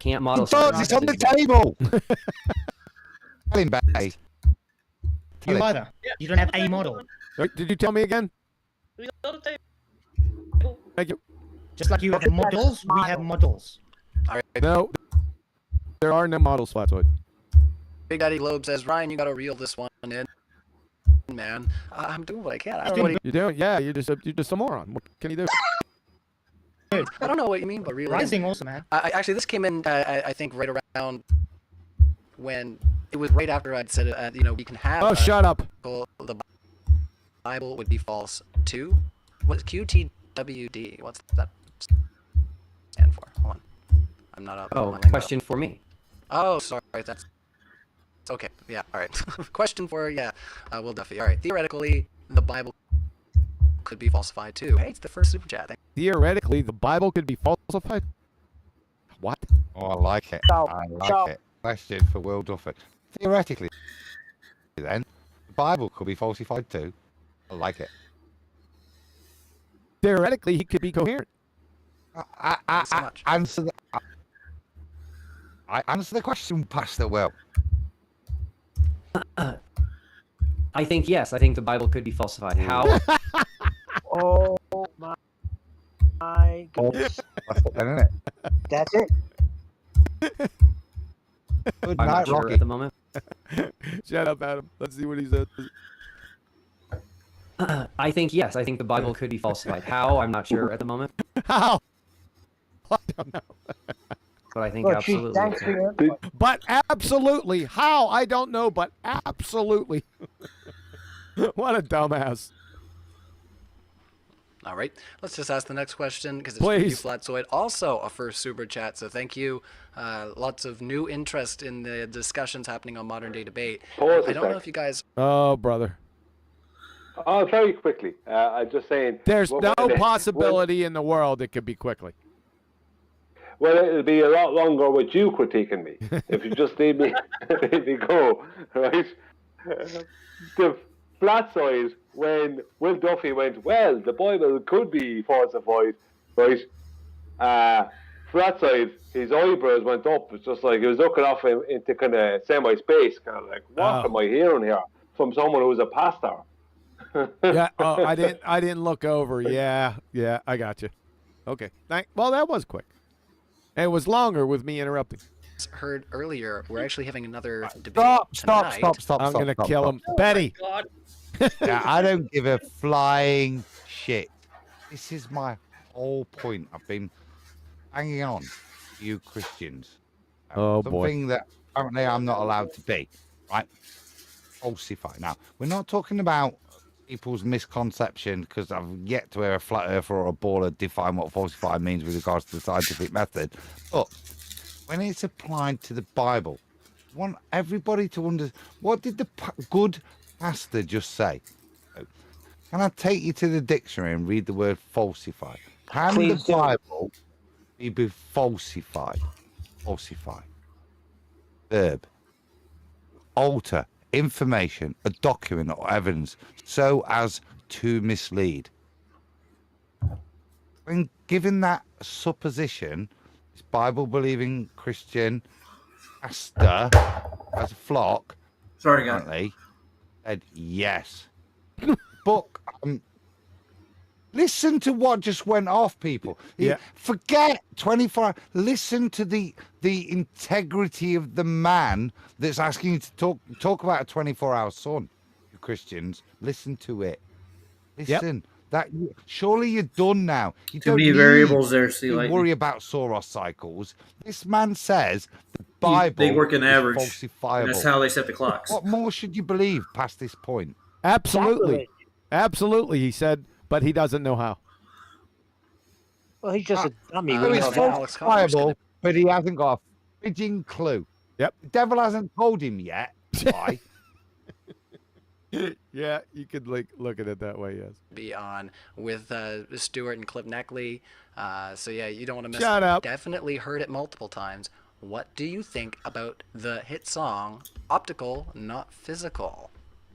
can't model. It does, it's on the table. Tell him, Bay. You either. You don't have a model. Wait, did you tell me again? Thank you. Just like you have models, we have models. All right. No, there are no models, Flatoid. Big Daddy Globe says, Ryan, you got to reel this one in, man. I'm doing what I can. I don't know what You don't? Yeah, you're just a moron. What can you do? I don't know what you mean by reeling. Rising also, man. Actually, this came in, I think, right around when it was right after I'd said, you can have. Oh, shut up. The Bible would be false too. What's QTWD? What's that stand for? Hold on. I'm not up. Oh, question for me. Oh, sorry. That's okay. Yeah. All right. Question for Will Duffy. All right. Theoretically, the Bible could be falsified too. Hey, it's the first super chat. Theoretically, the Bible could be falsified? What? Oh, I like it. I like it. Question for Will Duffy. Theoretically, then, the Bible could be falsified too. I like it. Theoretically, he could be coherent. I answer the question, Pastor Will. I think yes. I think the Bible could be falsified. How? Oh my goodness. That's it. Good I'm night, not sure Rocky. at the moment. Shut up, Adam. Let's see what he says. I think yes. I think the Bible could be falsified. How? I'm not sure at the moment. How? I don't know. But I think absolutely. Thanks for your input. But absolutely. How? I don't know, but absolutely. What a dumbass. All right, let's just ask the next question because it's Please. from Flatzoid, also a first super chat. So thank you. Lots of new interest in the discussions happening on Modern Day Debate. I don't know if you guys. Oh, brother. Oh, very quickly. I'm just saying. There's no possibility in the world it could be quickly. Well, it'll be a lot longer with you critiquing me. If you just leave me go, right? The Flatzoid when Will Duffy went, well, the Bible could be falsified, right? For that side, his eyebrows went up. It's just like he was looking off into kind of semi-space, kind of like, what am I hearing here from someone who's a pastor? Yeah. Oh, I didn't look over. Yeah. I got you. Okay. Well, that was quick. And it was longer with me interrupting. Heard earlier, we're actually having another debate Stop. tonight. I'm going to kill him. Oh Betty. God. Yeah, I don't give a flying shit. This is my whole point. I've been hanging on to you Christians. Oh, boy. Something that apparently I'm not allowed to be, right? Falsify. Now, we're not talking about people's misconception, because I've yet to hear a flat earther or a baller define what falsify means with regards to the scientific method. But when it's applied to the Bible, I want everybody to understand, what did the good pastor just say? Can I take you to the dictionary and read the word falsify? Can Please the do. Bible be falsified? Falsify. Verb. Alter information, a document or evidence, so as to mislead. When given that supposition, this Bible-believing Christian pastor as a flock, Sorry, guy. apparently, said yes. Book. Listen to what just went off, people. Yeah. Forget 24. Listen to the integrity of the man that's asking you to talk about a 24-hour sun. You Christians, listen to it. Listen. Surely you're done now. You Too don't many need variables there, to worry about Soros cycles. This man says the Bible they work in is average. falsifiable. That's how they set the clocks. What more should you believe past this point? Absolutely. Absolutely, he said, but he doesn't know how. Well, he's just a dummy. So We it's know that. falsifiable, but he hasn't got a frigging clue. Yep. The devil hasn't told him yet. Why? Yeah, you could look at it that way, yes. Be on with Stuart and Clip Neckley. So yeah, you don't want to miss Shout out. Definitely heard it multiple times. What do you think about the hit song Optical, Not Physical?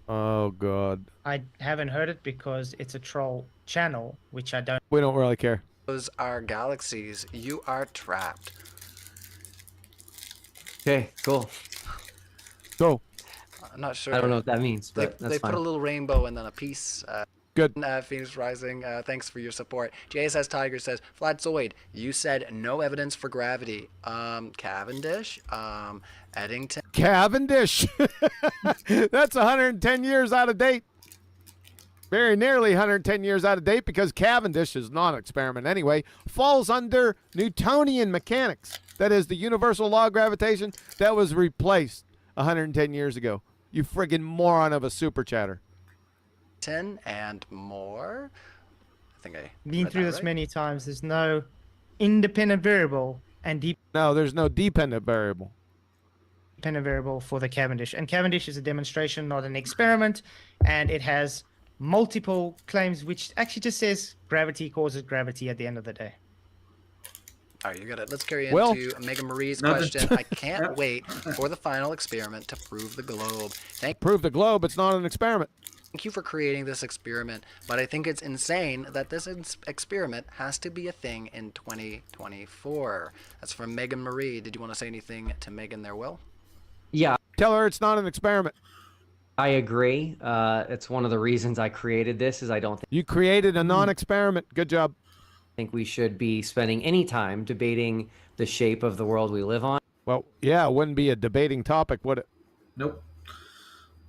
Oh, God. I haven't heard it because it's a troll channel, which I don't. We don't really care. Those are galaxies. You are trapped. Okay, cool. Go. I'm not sure. I don't know what that means, but they that's fine. put a little rainbow and then a piece. Good. Phoenix Rising, thanks for your support. JSS Tiger says, Flatzoid, you said no evidence for gravity. Cavendish, Eddington. Cavendish. That's 110 years out of date. Very nearly 110 years out of date, because Cavendish is not an experiment anyway. Falls under Newtonian mechanics. That is the universal law of gravitation that was replaced 110 years ago. You friggin' moron of a super chatter. And more. I think I been through this many times. There's no independent variable and No, there's no dependent variable. Dependent variable for the Cavendish. And Cavendish is a demonstration, not an experiment, and it has multiple claims, which actually just says gravity causes gravity at the end of the day. All right, you got it. Let's carry Well, into Megan Marie's question. I can't wait for the final experiment to prove the globe. Prove the globe. It's not an experiment. Thank you for creating this experiment, but I think it's insane that this experiment has to be a thing in 2024. That's from Megan Marie. Did you want to say anything to Megan there, Will? Yeah. Tell her it's not an experiment. I agree. It's one of the reasons I created this, is I don't think you created a non-experiment. Good job. I think we should be spending any time debating the shape of the world we live on. Well, yeah, it wouldn't be a debating topic, would it? Nope.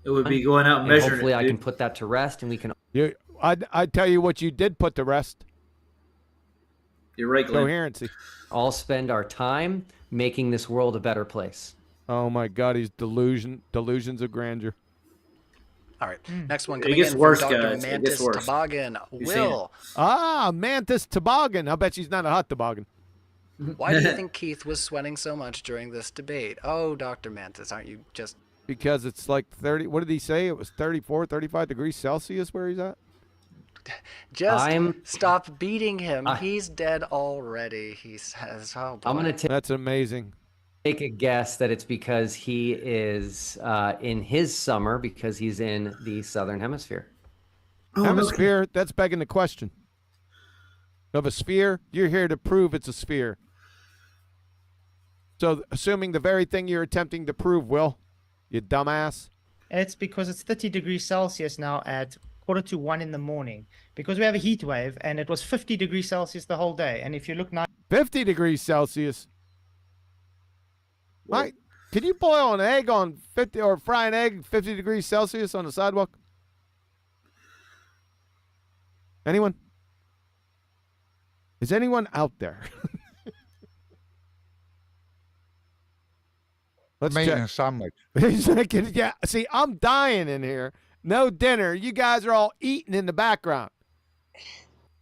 It would be going out and measuring hopefully it, I can put that to rest, and we can. I'd tell you what you did put to rest. You're right, Glenn. Coherency. All spend our time making this world a better place. Oh my God, he's delusions of grandeur. All right, next one It coming gets in worse, from Dr. guys. It Mantis gets worse. Toboggan. You've seen Will, Mantis Toboggan. I bet she's not a hot toboggan. why do you think Keith was sweating so much during this debate? Oh, Dr. Mantis, aren't you just... Because it's like 30, what did he say? It was 34, 35 degrees Celsius where he's at? Just stop beating him. He's dead already, he says. Oh, boy. I'm going to That's amazing. take a guess that it's because he is in his summer, because he's in the southern hemisphere. I'm a sphere. That's begging the question. Of a sphere, you're here to prove it's a sphere. So, assuming the very thing you're attempting to prove, Will, you dumbass. It's because it's 30 degrees Celsius now at 1:45 in the morning. Because we have a heat wave, and it was 50 degrees Celsius the whole day. And if you look now, 50 degrees Celsius. Mike, can you boil an egg on 50 or fry an egg 50 degrees Celsius on the sidewalk? Anyone? Is anyone out there? Let's make a sandwich. Yeah, see, I'm dying in here. No dinner. You guys are all eating in the background.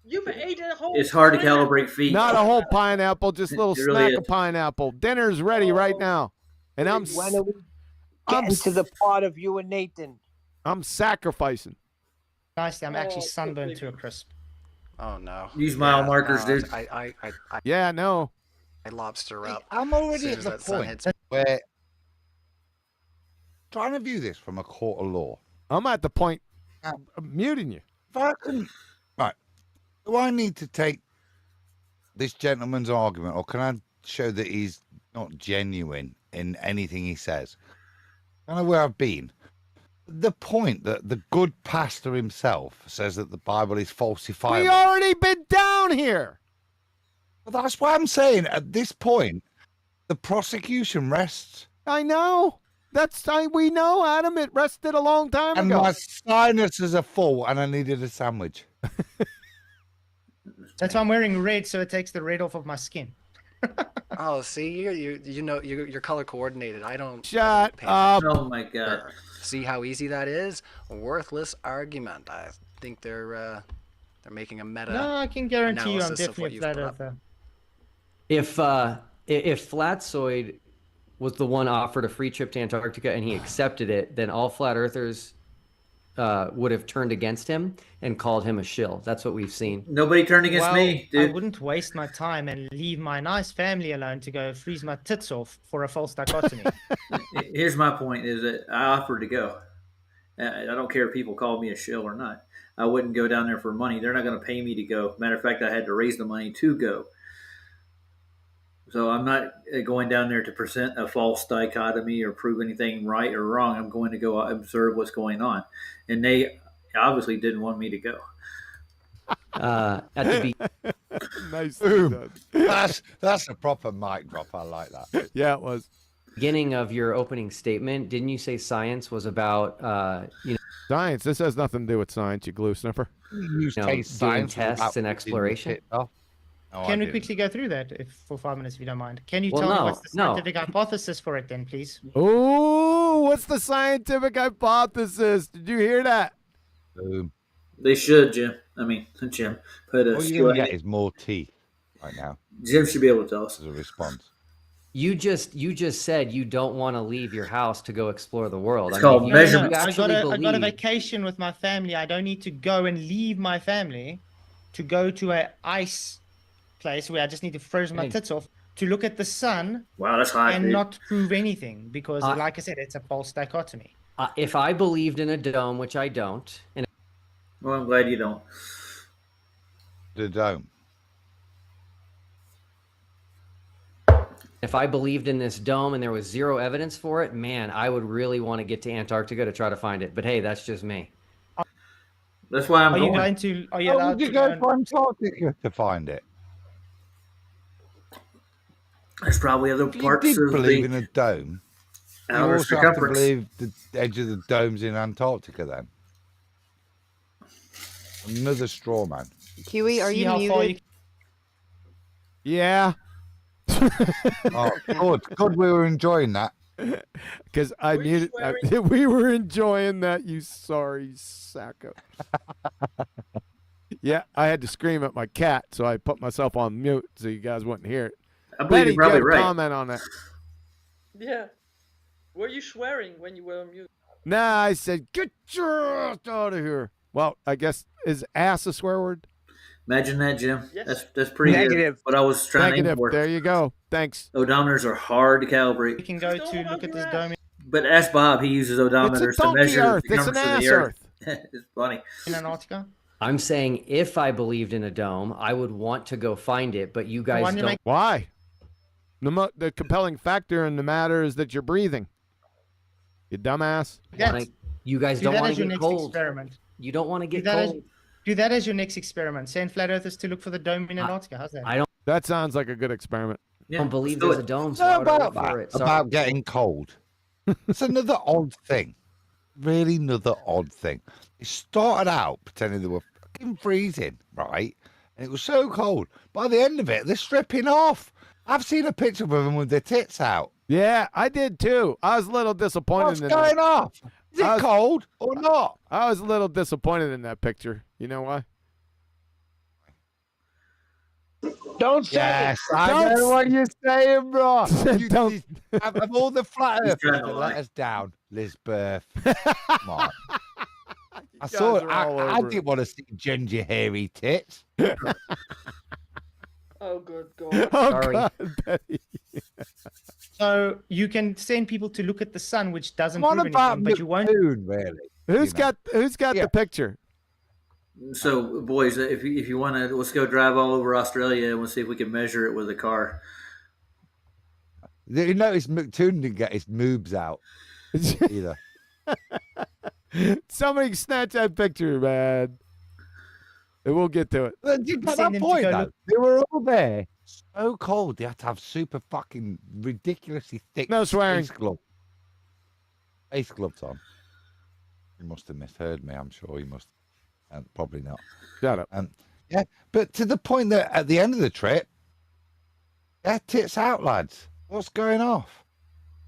You ate a whole. It's hard to calibrate feet. Not a whole pineapple, just a little It snack really is. of pineapple. Dinner's ready right now. And I'm When are we getting to the part of you and Nathan? I'm sacrificing. nicely, I'm actually sunburned to a crisp. Oh no. Use mile markers, dude. Yeah, no. I lobster up. I'm as already soon at as the that sun point hits. where trying to view this from a court of law. I'm at the point of muting you. If I can, right, do I need to take this gentleman's argument, or can I show that he's not genuine in anything he says? I know where I've been. The point that the good pastor himself says that the Bible is falsifiable. We already been down here. Well, that's what I'm saying. At this point, the prosecution rests. I know. We know, Adam. It rested a long time And ago. my sinuses are full, and I needed a sandwich. That's why I'm wearing red, so it takes the red off of my skin. Oh, see, you're color coordinated. I don't. Shut up. Oh my god. See how easy that is? A worthless argument. I think they're making a meta. No, I can guarantee you, I'm analysis of what definitely a you've flat put up. earther. If Flatsoid was the one offered a free trip to Antarctica and he accepted it, then all flat earthers would have turned against him and called him a shill. That's what we've seen. Nobody turned against me, dude. I wouldn't waste my time and leave my nice family alone to go freeze my tits off for a false dichotomy. Here's my point: is that I offered to go. I don't care if people call me a shill or not. I wouldn't go down there for money. They're not going to pay me to go. Matter of fact, I had to raise the money to go. So I'm not going down there to present a false dichotomy or prove anything right or wrong. I'm going to go observe what's going on. And they obviously didn't want me to go. At the Nice. Boom. That's a proper mic drop. I like that. Yeah, it was. beginning of your opening statement, didn't you say science was about, Science? This has nothing to do with science, you glue sniffer. doing tests and exploration? Can we quickly go through that for 5 minutes, if you don't mind? Can you Well, tell me no, what's the no. scientific hypothesis for it then, please? Ooh, what's the scientific hypothesis? Did you hear that? They should, Jim. I mean, Jim. Put a All you're going to get is more teeth right now. Jim should be able to tell us. As a response. You just said you don't want to leave your house to go explore the world. It's called measurement. I got a vacation with my family. I don't need to go and leave my family to go to an ice place where I just need to freeze my tits off to look at the sun. Wow, that's hot, and dude. not prove anything because, like I said, it's a false dichotomy. If I believed in a dome, which I don't, and Well, I'm glad you don't. The dome. if I believed in this dome and there was zero evidence for it, man, I would really want to get to Antarctica to try to find it. But hey, that's just me. That's why I'm Are going. you going to? Are you How allowed would you to go go? to Antarctica to find it? There's probably other If you parts did of believe the in a dome, you outer also have to circumference. believe the edge of the dome's in Antarctica then. Another straw man. Huey, are See you how far muted? Yeah. Oh, good. We were enjoying that. Because I muted. We were enjoying that, you sorry sacco. Yeah, I had to scream at my cat, so I put myself on mute so you guys wouldn't hear it. I believe Betty, you're probably you have a right. comment on that? Yeah. Were you swearing when you were on mute? Nah, I said, get your ass out of here. Well, I guess, is ass a swear word? Imagine that, Jim. Yes. That's pretty Negative. good. What I was trying to aim Negative. for. There you go. Thanks. Odometers are hard to We calibrate. can go to look at this dome. But ask Bob. He uses It's a odometers to donkey measure earth. the It's an circumference of ass the Earth. earth. It's funny. In Antarctica? I'm saying if I believed in a dome, I would want to go find it, but you guys don't. Why? The compelling factor in the matter is that you're breathing. You dumbass. You guys Do don't that want as to your get next cold. experiment. You don't want to Do get that cold. do that as your next experiment. Send flat earthers to look for the dome in Antarctica. How's that? I don't. That sounds like a good experiment. Don't believe there's a dome, so Know why would I about look for that? it? Sorry. About getting cold. It's another odd thing. Really, another odd thing. It started out pretending they were fucking freezing, right? And it was so cold. By the end of it, they're stripping off. I've seen a picture of them with their tits out. Yeah, I did too. I was a little disappointed. What's going on? Is it cold or not? I was a little disappointed in that picture. You know why? Don't say Yes, it. I know what you're saying, bro. Don't. Of all the flat He's earthers trying to that lie. let us down, Lisbeth. Come on. I saw it. I didn't want to see ginger hairy tits. Oh, good God. Oh, Sorry. God, Betty. So you can send people to look at the sun, which doesn't What prove about anything, but you won't. Neptune, really? Who's got the picture? So, boys, if you want to, let's go drive all over Australia and we'll see if we can measure it with a car. You notice Neptune didn't get his moobs out either. Somebody snatch that picture, man. And we'll get to it. But you got Send that them to point, go though. look- They were all there. So cold, they had to have super fucking ridiculously thick No swearing. Face gloves on. You must have misheard me, I'm sure you must. Probably not. Shut up. Yeah, but to the point that at the end of the trip, tits out, lads. What's going off?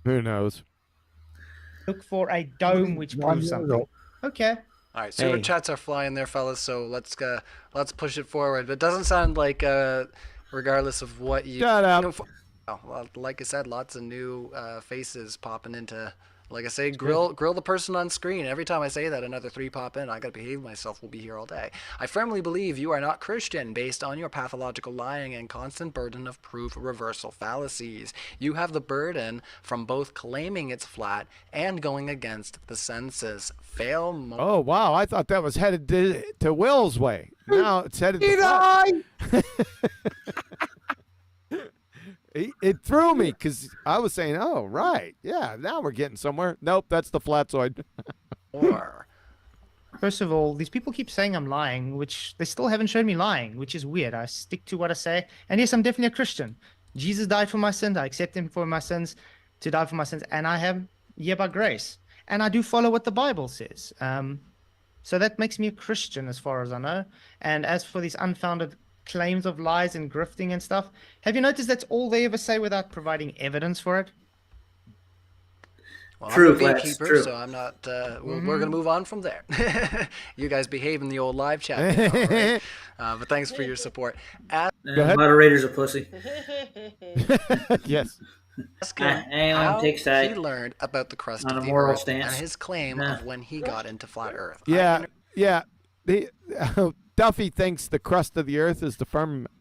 Who knows? Look for a dome which proves something. Okay. All right, super chats are flying there, fellas. So let's push it forward. But it doesn't sound like, regardless of what you. Shut up. Well, like I said, lots of new faces popping into. Like I say, grill the person on screen. Every time I say that, another 3 pop in. I gotta behave myself. We'll be here all day. I firmly believe you are not Christian based on your pathological lying and constant burden of proof reversal fallacies. You have the burden from both claiming it's flat and going against the census. Oh wow! I thought that was headed to Will's way. Now it's headed to flat. It threw me because I was saying, "Oh, right, yeah." Now we're getting somewhere. Nope, that's the flatzoid. First of all, these people keep saying I'm lying, which they still haven't shown me lying, which is weird. I stick to what I say. And yes, I'm definitely a Christian. Jesus died for my sins. I accept him for my sins, to die for my sins. And I have here by grace. And I do follow what the Bible says. So that makes me a Christian as far as I know. And as for these unfounded claims of lies and grifting and stuff, have you noticed that's all they ever say without providing evidence for it? Well, True, I'm a Flex, beekeeper, true. so I'm not. We're going to move on from there. You guys behave in the old live chat, now, all right? But thanks for your support. Moderator's a pussy. Yes. Ask him Hang on, how take he sight. learned about the crust On of a the moral Earth stance. and his claim of when he got into flat Earth. Yeah, yeah. Duffy thinks the crust of the Earth is the firmament.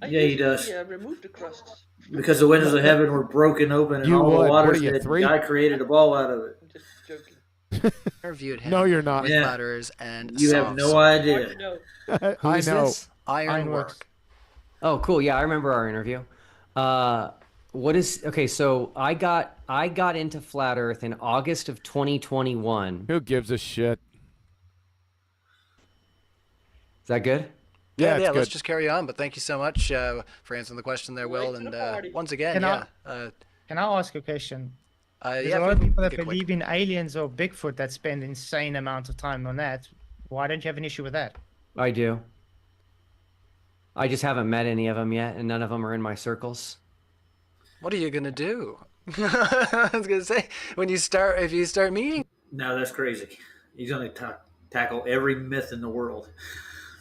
Yeah, he does. Remove the crust. Because the windows of heaven were broken open and You all would. the What water's are you, dead. 3? God created a ball out of it. I'm just joking. Interviewed him. No, you're not. With Yeah. ladders and You have no idea. Who I is know. this? Ironwork. Oh, cool. Yeah, I remember our interview. Okay? So I got into flat Earth in August of 2021. Who gives a shit? Is that good? Yeah, it's let's good. just carry on. But thank you so much for answering the question there, Will. And once again, Can I ask a question? There's yeah, a lot of people that make it quick. believe in aliens or Bigfoot that spend insane amounts of time on that. Why don't you have an issue with that? I do. I just haven't met any of them yet, and none of them are in my circles. What are you gonna do? I was gonna say if you start meeting No, that's crazy. He's going to tackle every myth in the world.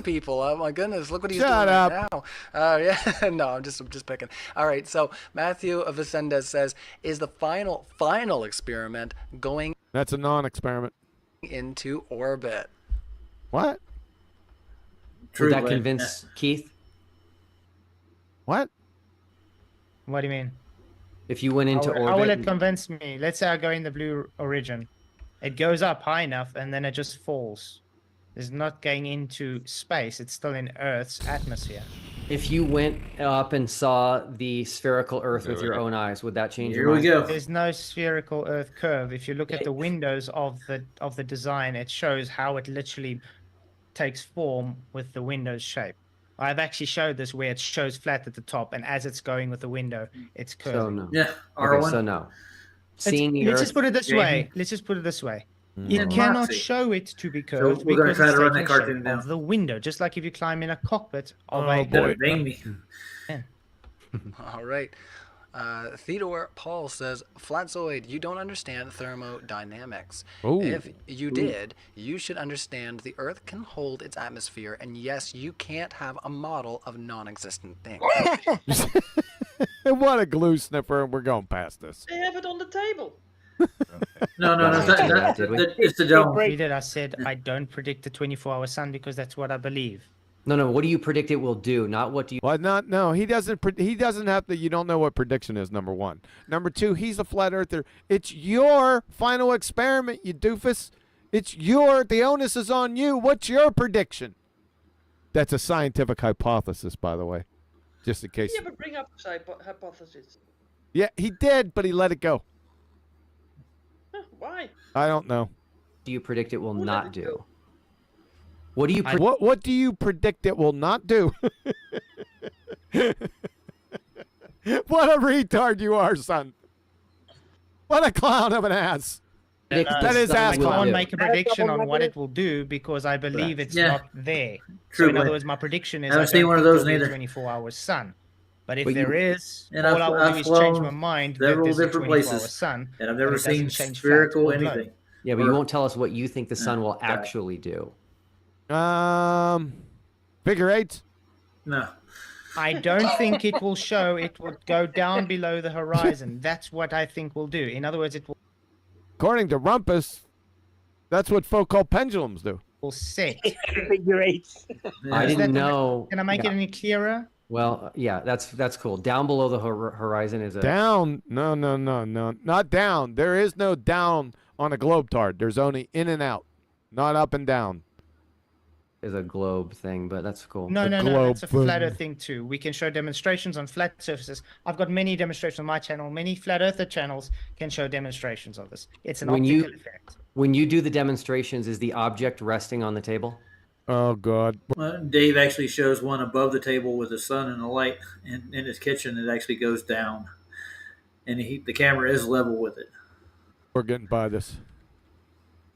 people, oh my goodness, look what he's Shut doing up. right now. Yeah, no, I'm just picking. All right, so Matthew Vicendez says, is the final experiment going That's a non-experiment. into orbit? What? True, Would that but- convince Keith? What? What do you mean? If you went into How will orbit, it convince me? Let's say I go in the Blue Origin It goes up high enough and then it just falls. It's not going into space. It's still in Earth's atmosphere. If you went up and saw the spherical Earth with your own eyes, would that change your mind? There's no spherical Earth curve. If you look at the windows of the design, it shows how it literally takes form with the window's shape. I've actually showed this where it shows flat at the top, and as it's going with the window, it's curving. So no. Yeah, Okay, so no. Seeing the Let's Earth. just put it this way. Let's just put it this way. It cannot show it to be curved we're gonna because try it's to run taking that cartoon shape down. of the window, just like if you climb in a cockpit of Oh, a boy. Bang me. Yeah. All right. Theodore Paul says, Flatzoid, you don't understand thermodynamics. Ooh. If you did, you should understand the Earth can hold its atmosphere, and yes, you can't have a model of non-existent things. What a glue sniffer, and we're going past this. They have it on the table. No, it's the dome. We did. I said I don't predict the 24-hour sun because that's what I believe. No. What do you predict it will do? Not what do you. Well, no. He doesn't. He doesn't have to. You don't know what prediction is. Number one. Number two. He's a flat earther. It's your final experiment, you doofus. It's your. The onus is on you. What's your prediction? That's a scientific hypothesis, by the way, just in case. You never bring up hypothesis. Yeah, he did, but he let it go. Why? I don't know. Do you predict it will not do? What do you? What do you predict it will not do? What a retard you are, son! What a clown of an ass! That is ass I clown. can't make a prediction on what it will do because I believe it's Yeah. not there. True, So in but other words, my prediction is I haven't seen don't one of think those there'll be a neither. 24-hour sun. But if But there you- is, and all I've- I will I've do is change flown my mind that several there's a different 24-hour places, sun. and I've but never it doesn't seen change spherical flat or globe. anything. Yeah, but you won't tell us what you think the sun will actually do. Figure eight. No. I don't think it will show. It will go down below the horizon. That's what I think will do. In other words, it According to Rumpus, that's what folk call pendulums do. will set. Figure eights. I didn't know. Can I make it any clearer? Well, yeah, that's cool. Down below the horizon is a Down? No, not down. There is no down on a globetard. There's only in and out, not up and down. is a globe thing, but that's cool. No, that's a flat Earth thing too. We can show demonstrations on flat surfaces. I've got many demonstrations on my channel. Many flat earther channels can show demonstrations of this. It's an optical effect. When you do the demonstrations, is the object resting on the table? Oh, God. Dave actually shows one above the table with the sun and the light in his kitchen. It actually goes down, and the camera is level with it. We're getting by this.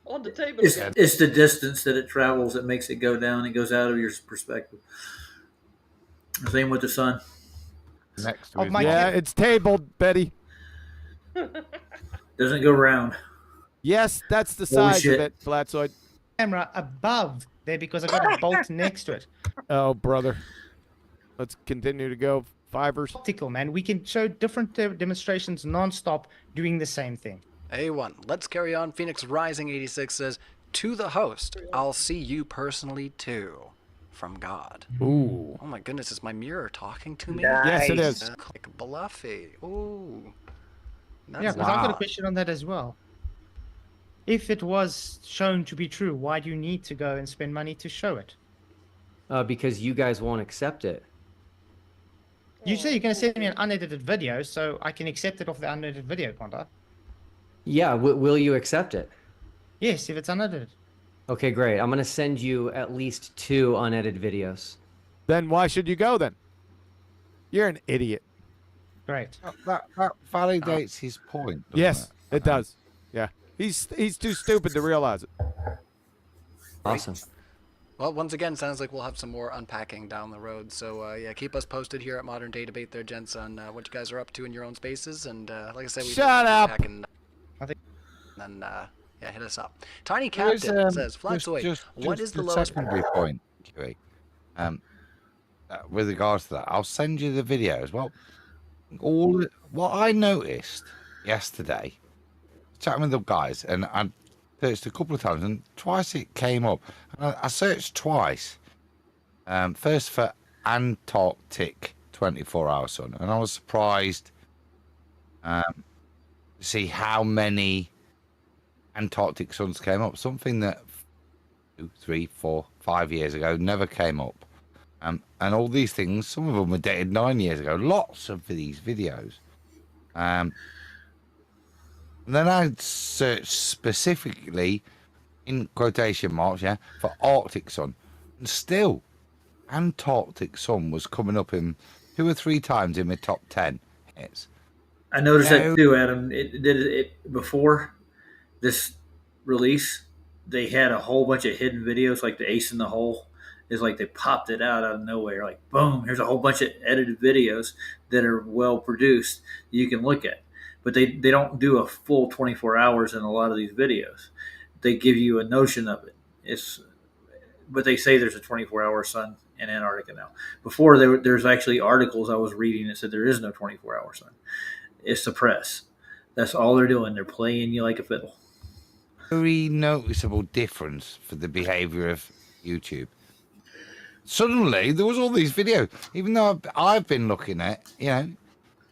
On the table. It's the distance that it travels that makes it go down and goes out of your perspective. Same with the sun. Next to it's tabled, Betty. Doesn't go round. Yes, that's the size of it, Flatzoid. Camera above there because I got a bolt next to it. Oh, brother. Let's continue to go. Fivers. Optical, man. We can show different demonstrations non-stop doing the same thing. A1. Let's carry on. Phoenix Rising 86 says, to the host, I'll see you personally too. From God. Ooh. Oh my goodness, is my mirror talking to me? Yes, it is. Like Bluffy. Ooh. Yeah, but I've got a question on that as well. If it was shown to be true, why do you need to go and spend money to show it? Because you guys won't accept it. You say you're going to send me an unedited video, so I can accept it off the unedited video, can't I? Yeah, will you accept it? Yes, if it's unedited. Okay, great. I'm going to send you at least 2 unedited videos. Then why should you go then? You're an idiot. Great. That validates his point. Yes, it does. Yeah. He's too stupid to realize it. Awesome. Well, once again, sounds like we'll have some more unpacking down the road. So, yeah, keep us posted here at Modern Day Debate there, gents, on what you guys are up to in your own spaces. And like I said, we Shut up! And then, yeah, hit us up. Tiny Captain says, Flatzoid, what is the lowest secondary point, Huey? With regards to that, I'll send you the videos. Well, what I noticed yesterday, chatting with the guys, and I searched a couple of times, and twice it came up. And I searched twice. First for Antarctic 24-hour sun, and I was surprised to see how many Antarctic suns came up. Something that 2, 3, 4, 5 years ago never came up. And all these things, some of them were dated 9 years ago. Lots of these videos. And then I searched specifically, in quotation marks, for Arctic sun. And still, Antarctic sun was coming up in 2 or 3 times in my top 10 hits. I noticed that too, Adam. It did it before this release. They had a whole bunch of hidden videos, like the Ace in the Hole. It's like they popped it out of nowhere, like boom. Here's a whole bunch of edited videos that are well produced you can look at. But they don't do a full 24 hours in a lot of these videos. They give you a notion of it. But they say there's a 24-hour sun in Antarctica now. Before there's actually articles I was reading that said there is no 24-hour sun. It's the press. That's all they're doing. They're playing you like a fiddle. Very noticeable difference for the behavior of YouTube. Suddenly, there was all these videos, even though I've been looking at,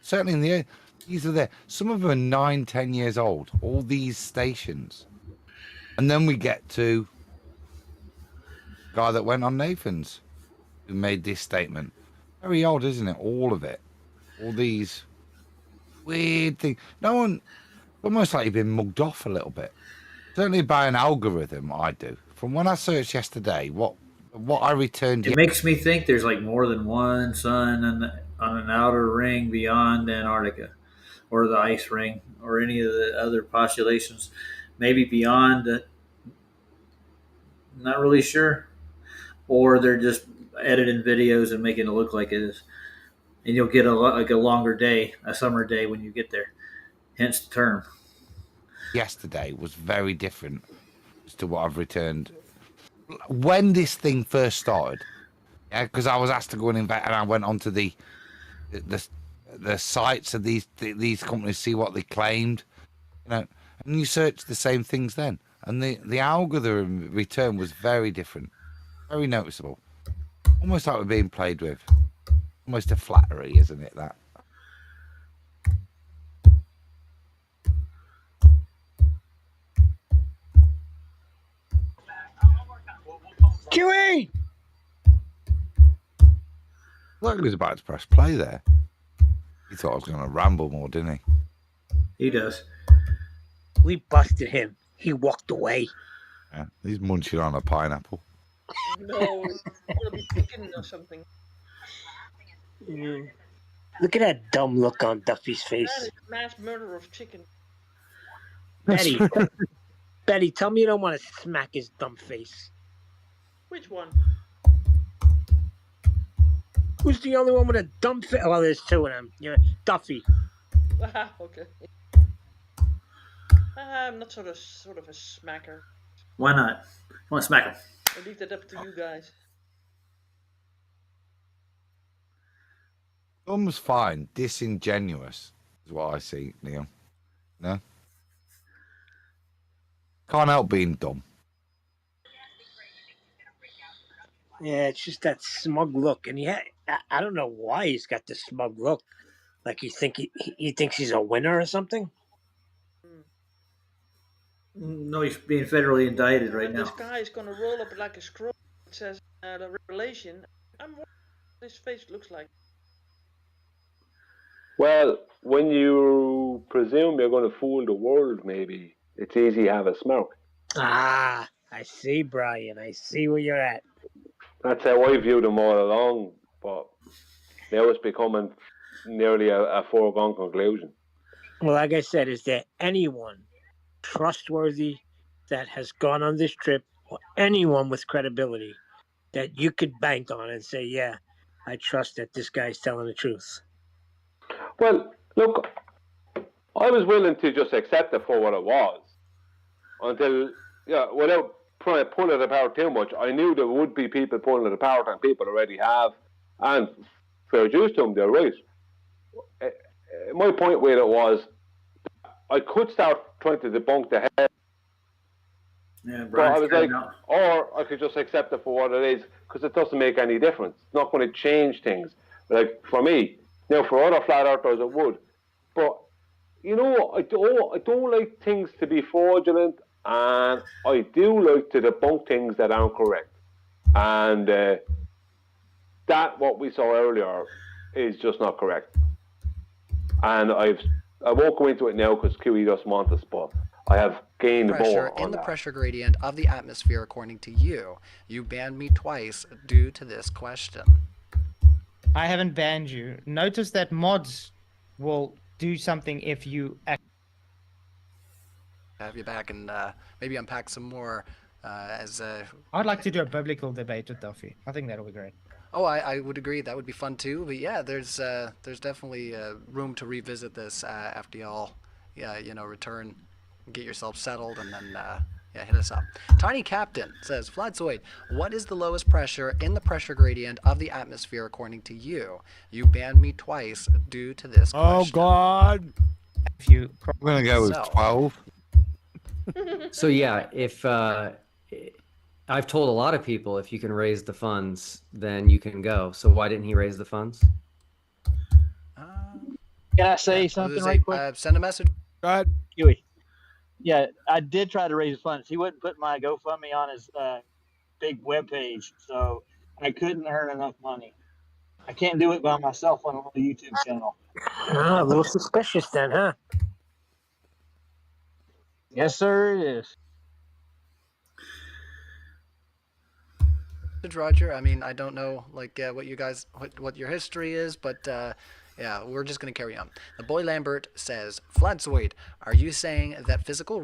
certainly in the these are there. Some of them are 9, 10 years old. All these stations, and then we get to the guy that went on Nathan's, who made this statement. Very odd, isn't it? All of it, all these weird things. No one, almost like you've been mugged off a little bit. Certainly by an algorithm, I do. From when I searched yesterday, what I returned. It makes me think there's like more than one sun on an outer ring beyond Antarctica, or the ice ring, or any of the other postulations. Maybe beyond. Not really sure, or they're just editing videos and making it look like it is, and you'll get a longer day, a summer day when you get there. Hence the term. Yesterday was very different to what I've returned. When this thing first started, because I was asked to go and invest, and I went onto the sites of these companies, see what they claimed, and you search the same things then, and the algorithm return was very different, very noticeable, almost like we're being played with, almost a flattery, isn't it? That. QE! Look, he was about to press play there. He thought I was going to ramble more, didn't he? He does. We busted him. He walked away. Yeah, he's munching on a pineapple. No, it's gonna be chicken or something. Look at that dumb look on Duffy's That face. is mass murder of chicken. Betty, tell me you don't want to smack his dumb face. Which one? Who's the only one with a dumb face? Well, there's 2 of them. Duffy. Okay. I'm not sort of a smacker. Why not? I want to smack him. I leave that up to you guys. Dumb's fine. Disingenuous is what I see, Neil. No? Can't help being dumb. Yeah, it's just that smug look. And I don't know why he's got this smug look. Like he thinks he's a winner or something? No, he's being federally indicted right now. This guy is gonna roll up like a scroll. It says the revelation. I'm wondering what his face looks like. Well, when you presume you're going to fool the world, maybe it's easy to have a smirk. Ah, I see, Brian. I see where you're at. That's how I viewed them all along, but now it's becoming nearly a foregone conclusion. Well, like I said, is there anyone trustworthy that has gone on this trip, or anyone with credibility that you could bank on and say, yeah, I trust that this guy's telling the truth? Well, look, I was willing to just accept it for what it was until, without trying to pull it apart too much. I knew there would be people pulling it apart, and people already have, and fair dues to them, they're right. My point with it was, I could start trying to debunk the head. Yeah, but I was like, or I could just accept it for what it is, because it doesn't make any difference. It's not going to change things. Like, for me, now for other flat earthers it would. But, I don't like things to be fraudulent, and I do like to debunk things that aren't correct. And that what we saw earlier is just not correct. And I won't go into it now because QE doesn't want us, but I have gained pressure more on in the that. pressure gradient of the atmosphere according to you. You banned me twice due to this question. I haven't banned you. Notice that mods will do something if you Have you back and maybe unpack some more as I'd like to do a biblical debate with Duffy. I think that'll be great. Oh, I would agree. That would be fun too. But yeah, there's definitely room to revisit this after y'all, return, get yourself settled, and then hit us up. Tiny Captain says, Flatzoid, what is the lowest pressure in the pressure gradient of the atmosphere according to you? You banned me twice due to this question. Oh God! If you, I'm gonna go with 12. So yeah, if I've told a lot of people if you can raise the funds, then you can go. So why didn't he raise the funds? Can I say something right quick? Send a message. Go ahead. Huey. Yeah, I did try to raise funds. He wouldn't put my GoFundMe on his big web page, so I couldn't earn enough money. I can't do it by myself on a little YouTube channel. Ah, a little suspicious then, huh? Yes, sir, it is. Roger. I mean, I don't know what you guys what your history is, but yeah, we're just gonna carry on. The boy Lambert says, Flatzoid, are you saying that physical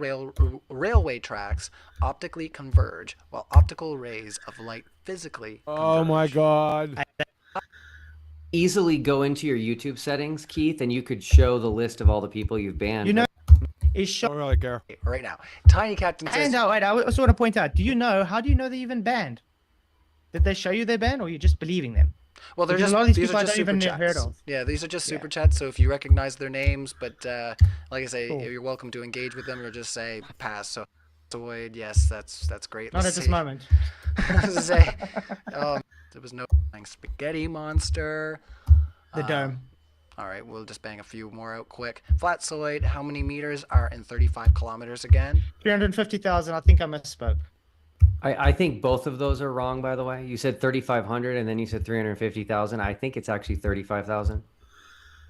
railway tracks optically converge while optical rays of light physically converge? Oh my God! Easily go into your YouTube settings, Keith, and you could show the list of all the people you've banned. You know, is show don't really care right now. Tiny Captain says, and wait, I also want to point out. How do you know they're even banned? Did they show you they're banned, or you're just believing them? Well, they're because just a lot of these these people are I just don't even super have heard chats. of. Yeah, these are just super chats. So if you recognize their names, but like I say, Cool. you're welcome to engage with them or just say pass. So avoid. Yes, that's great. Not Let's at this see. moment. Say, there was no spaghetti monster. The dome. All right, we'll just bang a few more out quick. Flatzoid, how many meters are in 35 kilometers again? 350,000. I think I misspoke. I think both of those are wrong, by the way. You said 3,500 and then you said 350,000. I think it's actually 35,000.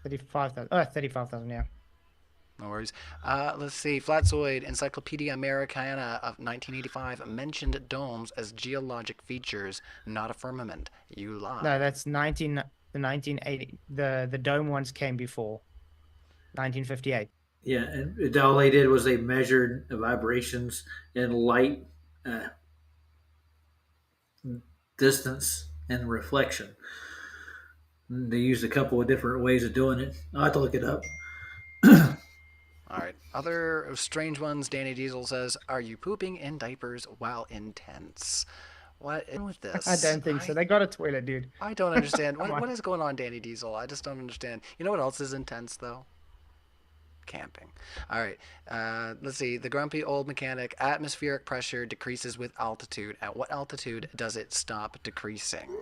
35,000. Oh, 35,000, yeah. No worries. Let's see. Flatzoid, Encyclopedia Americana of 1985 mentioned domes as geologic features, not a firmament. You lie. No, that's 1980. The dome ones came before 1958. Yeah, and all they did was they measured the vibrations in light, distance, and reflection. They used a couple of different ways of doing it. I'll have to look it up. All right. Other strange ones. Danny Diesel says, "Are you pooping in diapers while intense?" What is with this? I don't think so. They got a toilet, dude. I don't understand. What is going on, Danny Diesel? I just don't understand. You know what else is intense, though? Camping. All right. Let's see. The grumpy old mechanic. Atmospheric pressure decreases with altitude. At what altitude does it stop decreasing?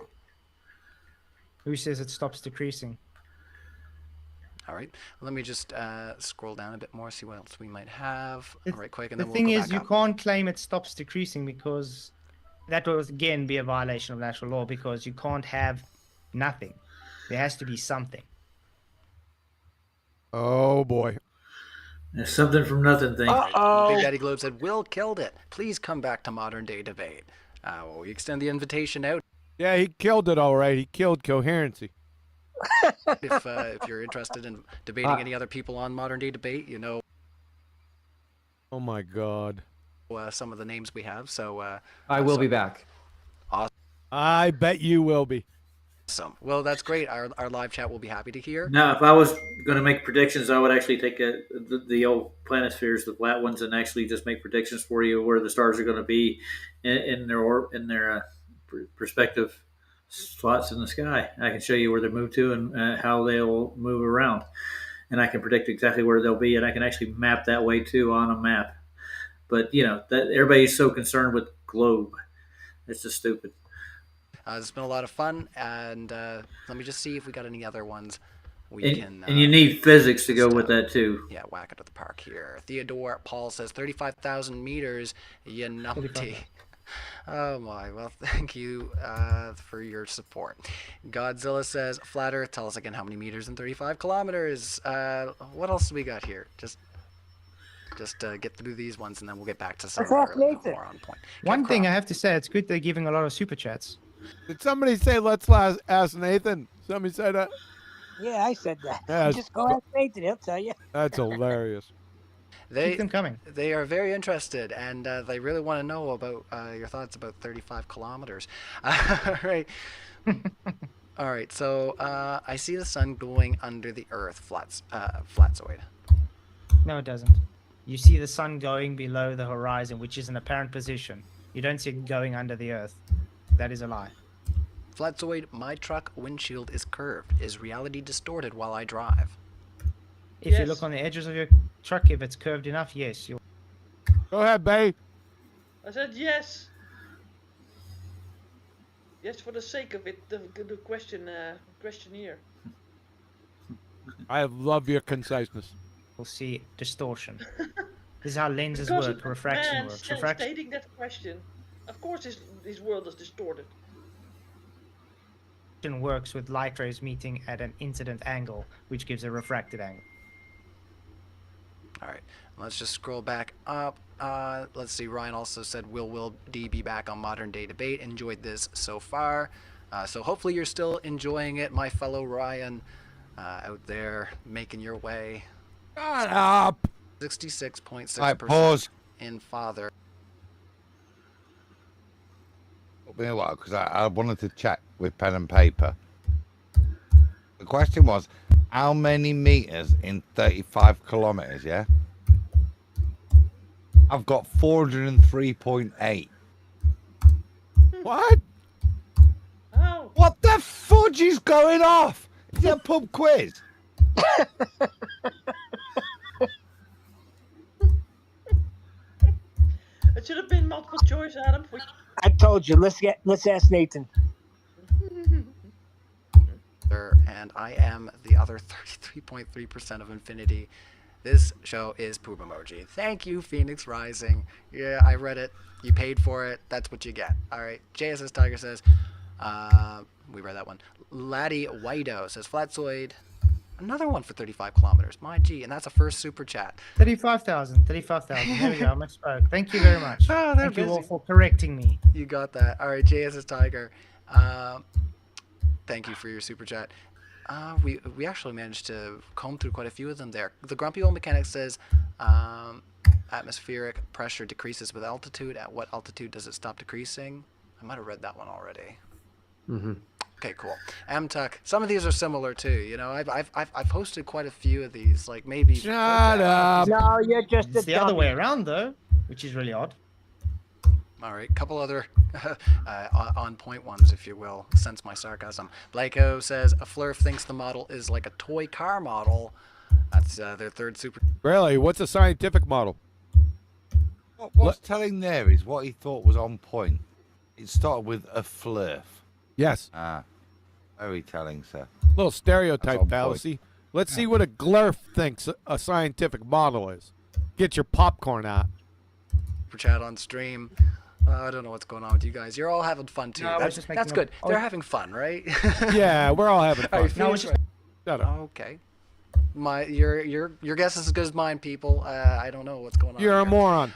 Who says it stops decreasing? All right. Let me just scroll down a bit more, see what else we might have. Right quick, and The then thing we'll go is, back you up. can't claim it stops decreasing because that will again be a violation of natural law because you can't have nothing. There has to be something. Oh boy. There's something from nothing thing. Big Daddy Globe said, Will killed it. Please come back to modern day debate. Well, we extend the invitation out. Yeah, he killed it all right. He killed coherency. If you're interested in debating any other people on modern day debate, you know. Oh my God. Some of the names we have. So I will be back. Awesome. I bet you will be. Well, that's great. Our live chat will be happy to hear. Now, if I was going to make predictions, I would actually take the old planispheres, the flat ones, and actually just make predictions for you where the stars are going to be in their perspective spots in the sky. I can show you where they move to and how they'll move around, and I can predict exactly where they'll be, and I can actually map that way too on a map. But that everybody's so concerned with globe, it's just stupid. It's been a lot of fun, and let me just see if we got any other ones. We can. And you need physics to go with that too. Yeah, whack it at the park here. Theodore Paul says 35,000 meters. You numpty. Oh my, well, thank you for your support. Godzilla says, flat Earth, tell us again how many meters in 35 kilometers. What else do we got here? Just get through these ones and then we'll get back to some that are a little bit more on point. One thing I have to say, it's good they're giving a lot of super chats. Did somebody say let's ask Nathan? Somebody said that? Yeah, I said that. Yeah, You just go ask Nathan, he'll tell you. That's hilarious. Keep them coming. They are very interested, and they really want to know about your thoughts about 35 kilometers. All right. All right. So I see the sun going under the Earth, flatzoid. No, it doesn't. You see the sun going below the horizon, which is an apparent position. You don't see it going under the Earth. That is a lie. Flatzoid, my truck windshield is curved. Is reality distorted while I drive? If you look on the edges of your truck, if it's curved enough, yes. You'll... Go ahead, Bay. I said yes. Yes, for the sake of it, the questionnaire. I love your conciseness. We'll see distortion. This is how lenses Because work, refraction man works. stating that question, of course this world is distorted. Works with light rays meeting at an incident angle, which gives a refracted angle. All right, let's just scroll back up. Let's see, Ryan also said, will D be back on Modern Day Debate? Enjoyed this so far. So hopefully you're still enjoying it, my fellow Ryan, out there making your way. Shut up! 66.6% in father. Took me a while because I wanted to chat with pen and paper. The question was, how many meters in 35 kilometers, yeah? I've got 403.8. What? Oh. What the fudge is going off? Is it a pub quiz? It should have been multiple choice, Adam. I told you. Let's ask Nathan. And I am the other 33.3% of infinity. This show is poop emoji. Thank you, Phoenix Rising. Yeah, I read it. You paid for it. That's what you get. All right. JSS Tiger says, we read that one. Laddie Whiteout says, Flatzoid. Another one for 35 kilometers. My G. And that's a first super chat. 35,000. 35,000. There we go. I misspoke. Thank you very much. Oh, Thank you all for correcting me. You got that. All right. JSS Tiger. Thank you for your super chat. We actually managed to comb through quite a few of them there. The Grumpy Old Mechanic says atmospheric pressure decreases with altitude. At what altitude does it stop decreasing? I might have read that one already. Mm-hmm. Okay, cool. MTuck. Some of these are similar too. You know, I've posted quite a few of these. Like maybe. Shut up. No, you're just It's the other way around though, which is really odd. All right, couple other on point ones, if you will. Sense my sarcasm. Blako says a Flurf thinks the model is like a toy car model. That's their third super. Really? What's a scientific model? What's telling there is what he thought was on point. It started with a Flurf. Yes. Very telling, sir. Little stereotype fallacy. Let's see what a glurf thinks a scientific model is. Get your popcorn out. For chat on stream. I don't know what's going on with you guys. You're all having fun too. No, that's good. They're having fun, right? Yeah, we're all having fun. No, Shut up. Okay. Your guess is as good as mine, people. I don't know what's going on. You're a moron.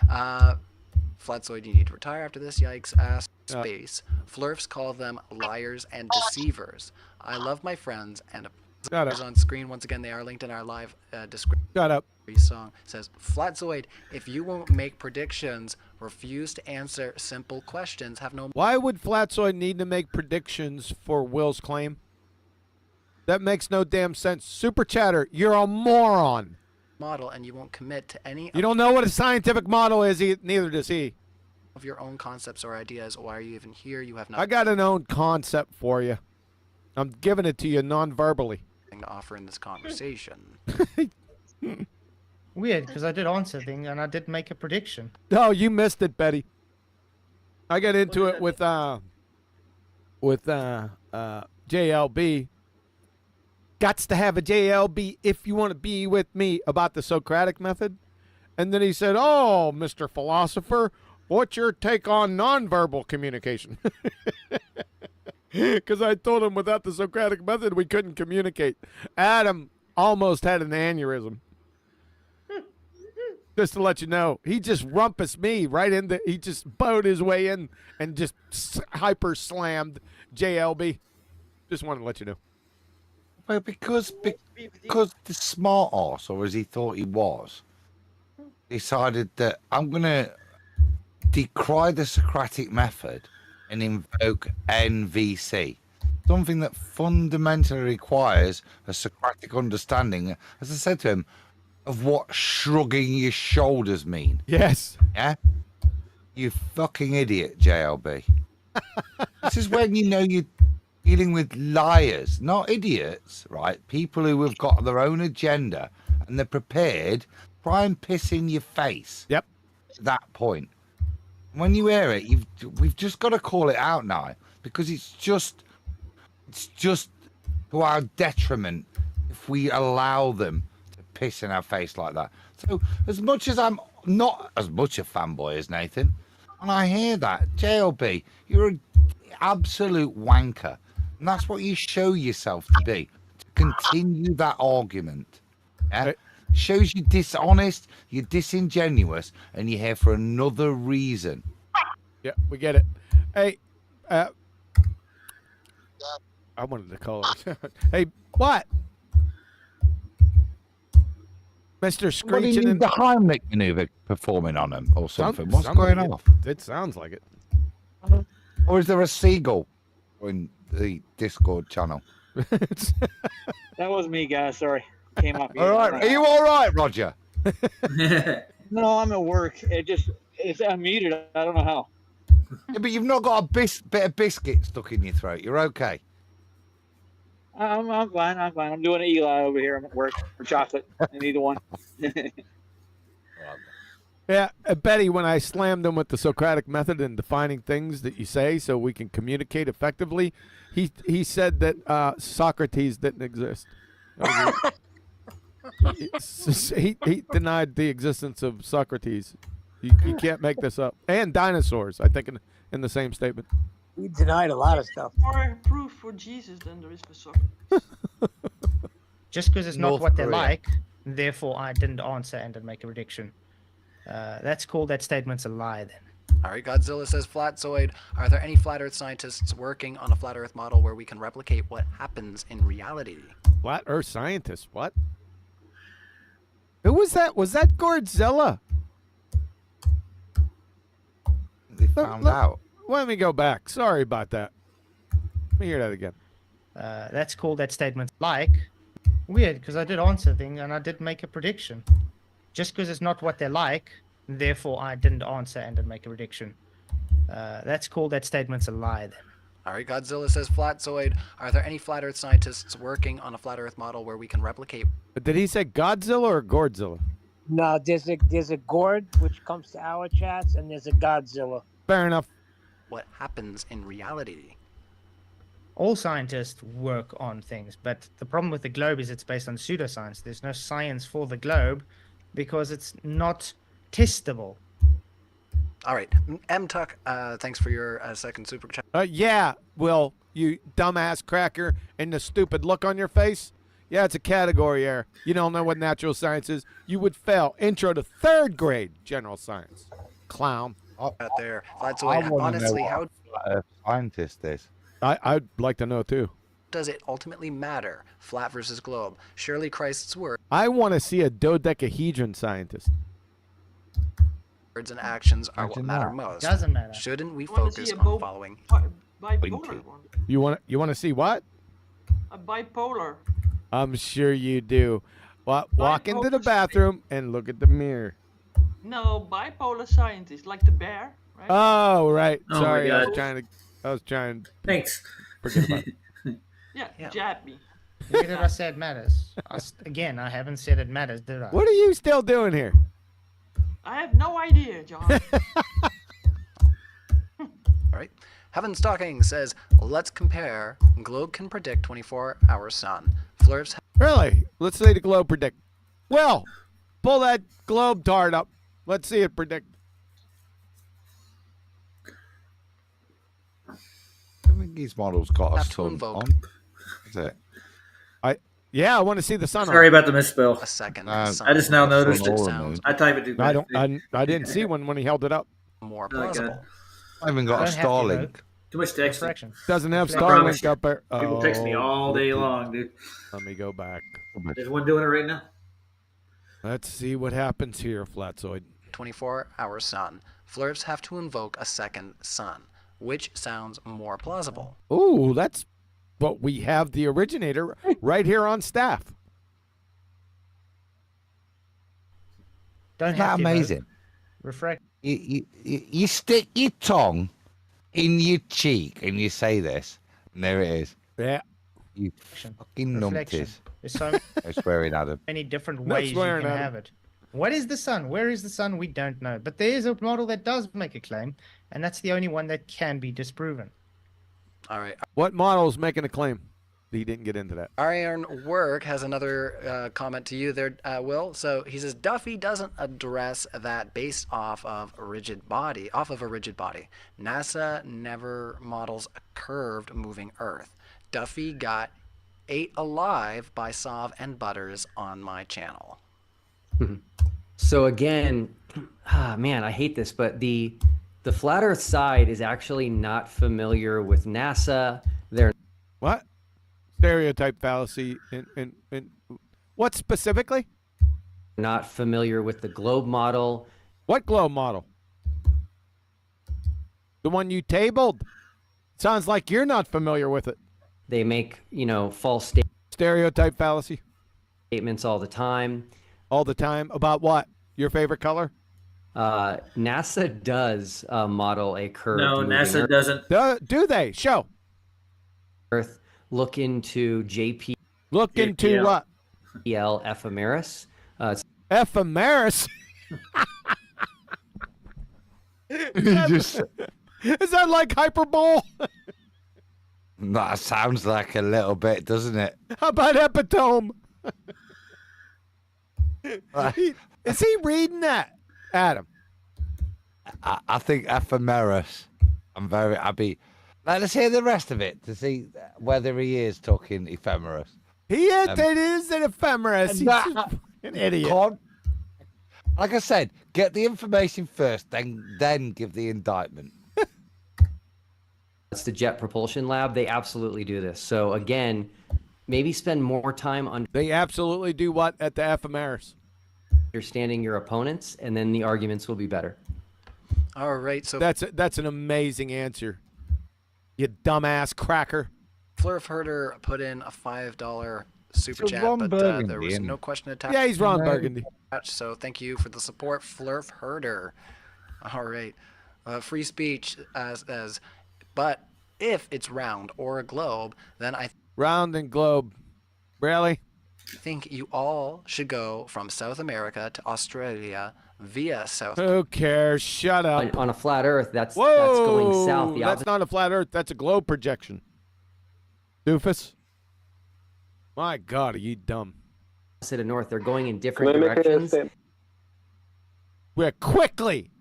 Flatzoid, you need to retire after this. Yikes, ass, space. Flurfs call them liars and deceivers. I love my friends and on screen once again. They are linked in our live description. Shut up. Song says Flatzoid, if you won't make predictions, refuse to answer simple questions, have no. Why would Flatzoid need to make predictions for Will's claim? That makes no damn sense. Super Chatter, you're a moron. Model, and you won't commit to any. You don't know what a scientific model is. Neither does he. Of your own concepts or ideas. Why are you even here? You have nothing. I got an own concept for you. I'm giving it to you non-verbally. To offer in this conversation. Weird, because I did answer thing and I did make a prediction. No, you missed it, Betty. I got into it with JLB, Gots to have a JLB if you want to be with me about the Socratic method. And then he said, oh, Mr. Philosopher, what's your take on nonverbal communication? Because I told him without the Socratic method, we couldn't communicate. Adam almost had an aneurysm. Just to let you know, he just rumpus me right in he just bowed his way in and just hyper slammed JLB. Just wanted to let you know. Well, because the smart ass, or as he thought he was, decided that I'm going to decry the Socratic method and invoke NVC, something that fundamentally requires a Socratic understanding, as I said to him, of what shrugging your shoulders mean. Yes. Yeah? You fucking idiot, JLB. This is when you know you're dealing with liars, not idiots, right? People who have got their own agenda and they're prepared to try and piss in your face. Yep. At that point. When you hear it, we've just got to call it out now, because it's just to our detriment if we allow them to piss in our face like that. So as much as I'm not as much a fanboy as Nathan, and I hear that, JLB, you're an absolute wanker. And that's what you show yourself to be, to continue that argument. Yeah? Shows you're dishonest, you're disingenuous, and you're here for another reason. Yeah, we get it. Hey, I wanted to call it. Hey, what? Mr. Screeching and the Heimlich maneuver performing on him or something. What's going on? It sounds like it. Or is there a seagull in the Discord channel? That was me, guys. Sorry. Came up. All right. Are you all right, Roger? No, I'm at work. It's unmuted. I don't know how. Yeah, but you've not got a bit of biscuit stuck in your throat. You're okay. I'm fine. I'm fine. I'm doing an Eli over here. I'm at work for chocolate. I need one. Yeah, Betty, when I slammed him with the Socratic method and defining things that you say so we can communicate effectively, he said that Socrates didn't exist. He denied the existence of Socrates. You can't make this up. And dinosaurs, I think, in the same statement. We denied a lot of stuff. More proof for Jesus than there is for Socrates. Just because it's not North what they Korea. like, therefore I didn't answer and didn't make a prediction. That's cool. That statement's a lie then. All right, Godzilla says flatzoid. Are there any flat Earth scientists working on a flat Earth model where we can replicate what happens in reality? Flat Earth scientist, what? Who was that? Was that Godzilla? They found out. Let me go back. Sorry about that. Let me hear that again. That's cool. That statement's like. Weird, because I did answer things and I did make a prediction. Just because it's not what they like, therefore I didn't answer and didn't make a prediction. That's cool. That statement's a lie then. All right, Godzilla says flatzoid. Are there any flat Earth scientists working on a flat Earth model where we can replicate? Did he say Godzilla or Godzilla? No, there's a gourd which comes to our chats, and there's a Godzilla. Fair enough. What happens in reality? All scientists work on things, but the problem with the globe is it's based on pseudoscience. There's no science for the globe because it's not testable. All right, M-Tuck, thanks for your second super chat. Yeah, Will, you dumbass cracker, and the stupid look on your face. Yeah, it's a category error. You don't know what natural science is. You would fail intro to 3rd grade general science. Clown. Out there, I flatzoid. want Honestly, to know how what a flat Earth scientist is. I'd like to know too. does it ultimately matter? Flat versus globe. Surely Christ's words I want to see a dodecahedron scientist. and actions are what Imagine matter that. most. Doesn't matter. Shouldn't we wanna focus see a on following? Bipolar one. You want to see what? A bipolar. I'm sure you do. Walk into the bathroom and look at the mirror. No, bipolar scientist, like the bear, right? Oh, right. Oh my Sorry, I God. was trying. Thanks. Forget about it. Yeah, jab me. Look at I said matters. Again, I haven't said it matters, did I? What are you still doing here? I have no idea, John. All right. Heaven Stalking says, let's compare. Globe can predict 24-hour sun. Flurfs. Really? Let's see the globe predict. Will, pull that globe dart up. Let's see it predict. I think his model's got a sun on. Is it? Yeah, I want to see the sun. Sorry about the misspell. A second. I just now noticed it. I type it too I fast. don't. I didn't see one when he held it up. More plausible. I haven't got a Starlink. Too much text. Doesn't have I promise Starlink you. up there. People text me all day long, dude. Let me go back. There's one doing it right now. Let's see what happens here, Flatzoid. 24-hour sun. Flurfs have to invoke a second sun. Which sounds more plausible? Ooh, that's. But we have the originator right here on staff. Don't Isn't that have to amazing? vote. Refract. You stick your tongue in your cheek and you say this, and there it is. Yeah. You fucking numpties. There's so I swear in Adam. many different No ways you swearing can at him. have it. What is the sun? Where is the sun? We don't know. But there is a model that does make a claim, and that's the only one that can be disproven. All right. What model is making a claim? He didn't get into that. Iron Work has another comment to you there, Will. So he says Duffy doesn't address that based off of a rigid body. NASA never models a curved moving Earth. Duffy got ate alive by Sov and Butters on my channel. So again, man, I hate this, but the flat Earth side is actually not familiar with NASA. They're what? Stereotype fallacy in what specifically? Not familiar with the globe model. What globe model? The one you tabled? Sounds like you're not familiar with it. They make, false stereotype fallacy statements all the time. All the time about what? Your favorite color? NASA does model a curved. No, NASA Earth. doesn't. Do they? Show. Earth. Look into JP. Look into what? JPL ephemeris. Ephemeris? Is that like hyperbole? That sounds like a little bit, doesn't it? How about epitome? Is he reading that, Adam? I think ephemeris. I'm very happy. Let's hear the rest of it to see whether he is talking ephemeris. He is an ephemeris. He's just an idiot. Like I said, get the information first, then give the indictment. That's the Jet Propulsion Lab. They absolutely do this. So again, maybe spend more time on. They absolutely do what at the ephemeris? Understanding your opponents, and then the arguments will be better. All right, so that's an amazing answer. You dumbass cracker. Flurf Herder put in a $5 super chat, but there was no question attached. Yeah, he's Ron Burgundy. So thank you for the support, Flurf Herder. All right, free speech but if it's round or a globe, then round and globe. Really? think you all should go from South America to Australia via South. Who cares? Shut up. On a flat Earth, that's going south. That's not a flat Earth. That's a globe projection. Doofus. My God, are you dumb? Opposite of north, they're going in different directions. We're quickly.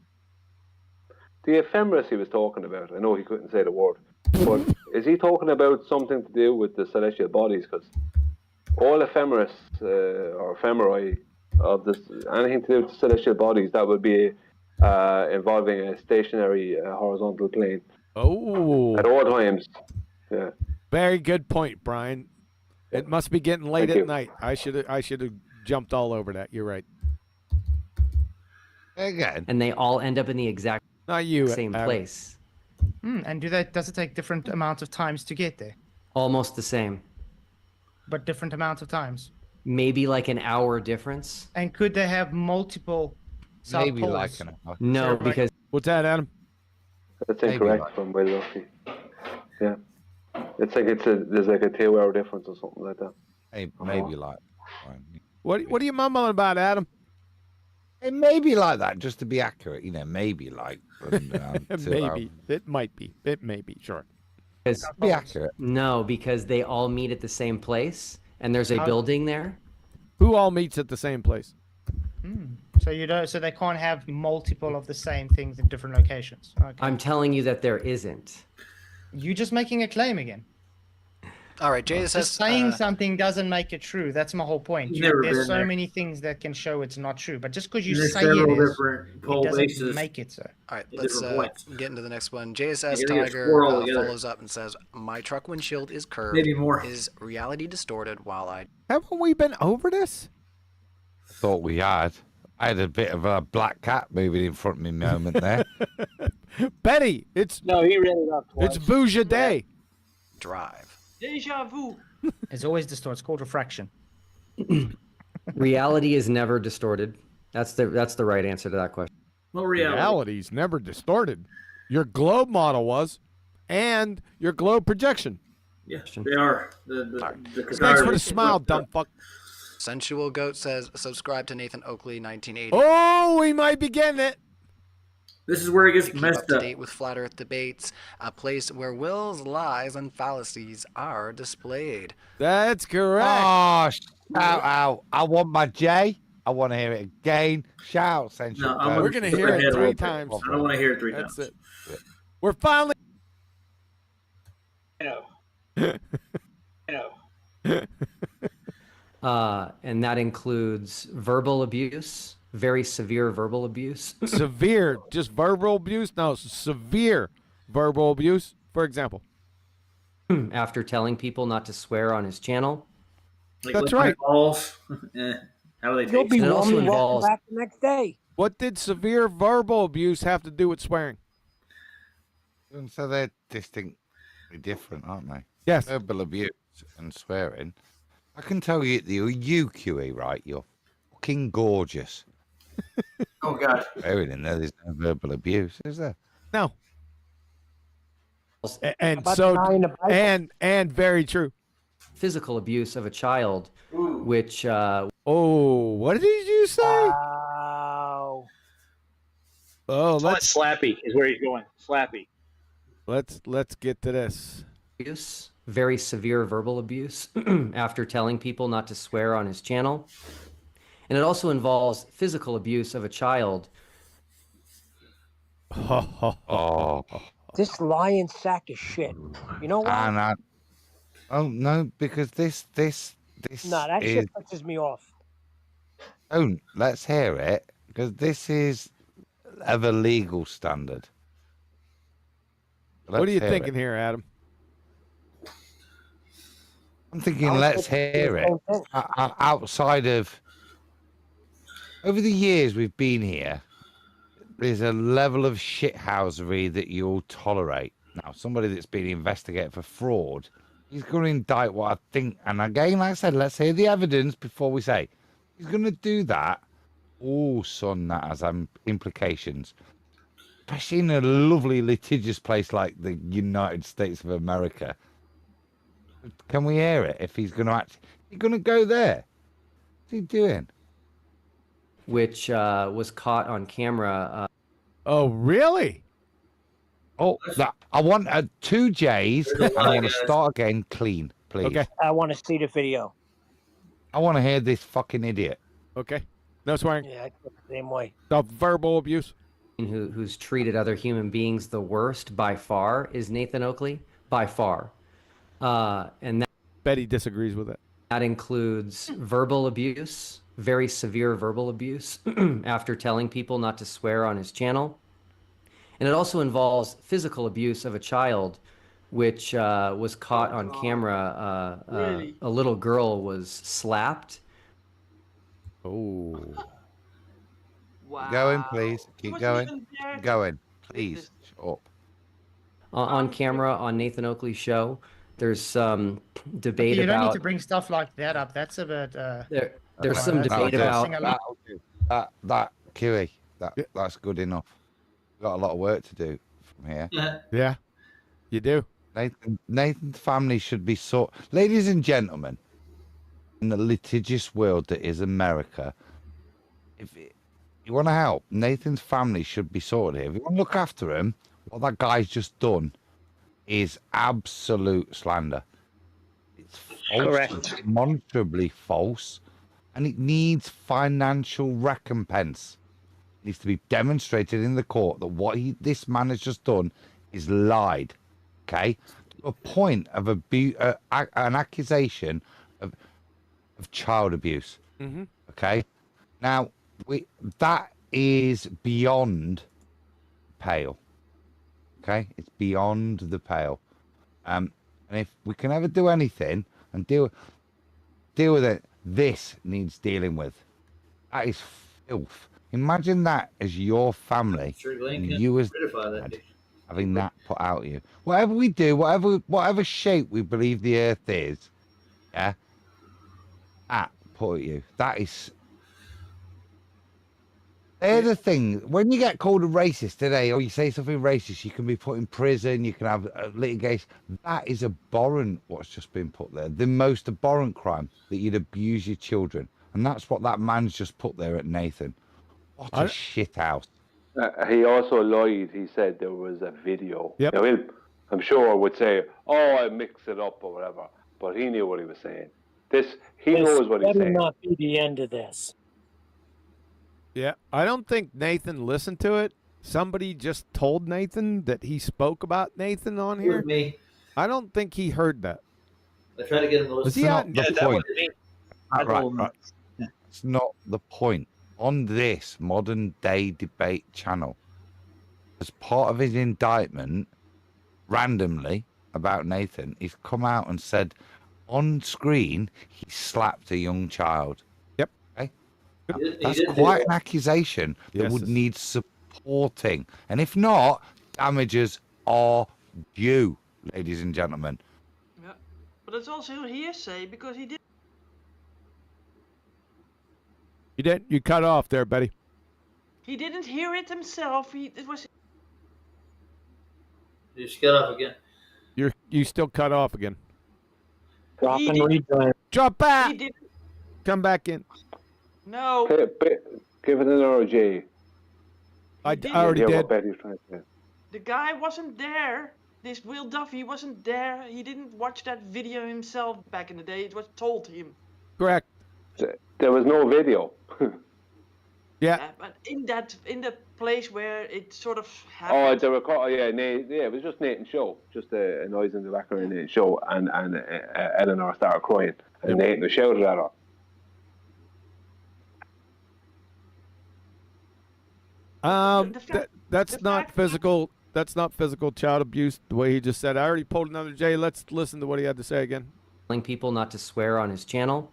The ephemeris he was talking about, I know he couldn't say the word, but is he talking about something to do with the celestial bodies? Because all ephemeris or ephemeri of this, anything to do with the celestial bodies, that would be involving a stationary horizontal plane. Oh. At all times. Yeah. Very good point, Brian. It must be getting late at night. I should have jumped all over that. You're right. Again. And they all end up in the exact same place. And does it take different amounts of times to get there? Almost the same. But different amounts of times? Maybe like an hour difference. And could they have multiple South Maybe poles? like an hour. No, because... What's that, Adam? That's incorrect from Will Duffy. Yeah. It's like there's like a 2-hour difference or something like that. Maybe like. What are you mumbling about, Adam? It may be like that just to be accurate, maybe like. Maybe. It might be. It may be, sure. Be accurate. No, because they all meet at the same place, and there's a building there. Who all meets at the same place? So you don't. So they can't have multiple of the same things in different locations. Okay. I'm telling you that there isn't. You just making a claim again. All right, Jay Just says saying something doesn't make it true. That's my whole point. You've never There's been so there. many things that can show it's not true, but just because you There's say several it is, different it poll doesn't bases. make it so. All right, at let's different points. get into the next one. JSS You're gonna get Tiger squirrel together. follows up and says, "My truck windshield is curved. Maybe more. Is reality distorted while I?" Haven't we been over this? Thought we had. I had a bit of a black cat moving in front of me moment there. Betty, it's No, he read it up twice. it's Bougie Day. Drive. Deja vu. It's always distorted. It's called refraction. Reality is never distorted. That's the right answer to that question. What reality? Reality's never distorted. Your globe model was, and your globe projection. Yeah, they are. The Thanks for the smile, dumb fuck. Sensual Goat says, "Subscribe to Nathan Oakley, 1980. Oh, we might be getting it. This is where it gets Keep messed up to up. date with Flat Earth debates, a place where Will's lies and fallacies are displayed." That's correct. Oh, shout out. I want my J. I want to hear it again. Shout, Sensual. No, I'm We're going to hear it 3 times. I don't want to hear it 3 That's times. it. We're finally. And that includes verbal abuse, very severe verbal abuse. Severe, just verbal abuse? No, severe verbal abuse. For example, After telling people not to swear on his channel. Like That's licking right. Balls. How do they You'll taste? be It also welcome involves- back the next day. what did severe verbal abuse have to do with swearing? And so they're distinctly different, aren't they? Yes. Verbal abuse and swearing. I can tell you, you QE, right? You're fucking gorgeous. Oh God. Swearing in there's no verbal abuse, is there? No. And About so, denying the Bible? and very true. Physical abuse of a child, which Oh, what did you say? Wow. Oh, Slappy is where he's going. Slappy. let's get to this. abuse, very severe verbal abuse after telling people not to swear on his channel. And it also involves physical abuse of a child. Oh. This lying sack of shit. You know what? Oh no, because this Nah, that is. shit pisses me off. Don't let's hear it because this is of a legal standard. What are you Let's hear thinking it. here, Adam? I'm thinking, let's hear it. Outside of over the years we've been here, there's a level of shithousery that you'll tolerate. Now, somebody that's been investigated for fraud, he's going to indict what I think. And again, like I said, let's hear the evidence before we say he's going to do that. Oh, son, that has implications, especially in a lovely litigious place like the United States of America. Can we hear it? If he's going to he's going to go there. What's he doing? Which was caught on camera. Oh, really? Oh, I want 2 J's. And I want to start again clean, please. Okay. I want to see the video. I want to hear this fucking idiot. Okay. No swearing. Yeah, I feel the same way. The verbal abuse. Who's treated other human beings the worst by far is Nathan Oakley, by far. And that Betty disagrees with it. That includes verbal abuse, very severe verbal abuse after telling people not to swear on his channel. And it also involves physical abuse of a child, which was caught on camera. Really? A little girl was slapped. Oh. Wow. Keep going, please. Keep wasn't going. even there. Keep going, please. Shut up. On camera on Nathan Oakley's show. There's some debate You don't need about to bring stuff like that up. That's a bit. there's some debate about that QE. That's good enough. We've got a lot of work to do from here. Yeah, you do. Nathan's family should be ladies and gentlemen, in the litigious world that is America, You want to help? Nathan's family should be sorted here. If you want to look after him, what that guy's just done is absolute slander. It's false. Correct. It's demonstrably false, and it needs financial recompense. It needs to be demonstrated in the court that what this man has just done is lied. Okay, to a point of an accusation of child abuse. Mm-hmm. Okay, now that is beyond pale. Okay, it's beyond the pale. And if we can ever do anything and deal with it, this needs dealing with. That is filth. Imagine that as your family, and you as dad, having that put out at you. Whatever we do, whatever shape we believe the earth is, yeah, that put at you. That is. They're the thing. When you get called a racist today, or you say something racist, you can be put in prison. You can have litigation. That is abhorrent. What's just been put there, the most abhorrent crime, that you'd abuse your children, and that's what that man's just put there at Nathan. What a shit house. He also lied. He said there was a video. Yep. Now, I'm sure would say, "Oh, I mixed it up" or whatever, but he knew what he was saying. He knows what he's better saying. not be the end of this. Yeah, I don't think Nathan listened to it. Somebody just told Nathan that he spoke about Nathan on It was here. me. I don't think he heard that. I tried to get him to Was listen. he Yeah, out? The that point. was me. I Right. told him. It's not the point. On this modern day debate channel, as part of his indictment, randomly about Nathan, he's come out and said on screen he slapped a young child. Yep. Okay. He That's did do quite that. an accusation that Yes, would it's- need supporting. And if not, damages are due, ladies and gentlemen. Yeah, but it's also hearsay because he did. You didn't. You cut off there, Betty. He didn't hear it himself. It was. You just got off again. You still cut off again. Drop He and did- rejoin. Drop back. He didn't. Come back in. No. Give it another J. I did. already Hear did. what Betty's trying to say. The guy wasn't there. This Will Duffy wasn't there. He didn't watch that video himself back in the day. It was told him. Correct. There was no video. Yeah. But in that place where it sort of Oh, happened. the record. Yeah, it was just Nathan's show, just a noise in the background of Nathan's show, and Eleanor started crying, and Nathan was shouted at her. That's not physical. That's not physical child abuse. The way he just said. I already pulled another J. Let's listen to what he had to say again. Telling people not to swear on his channel,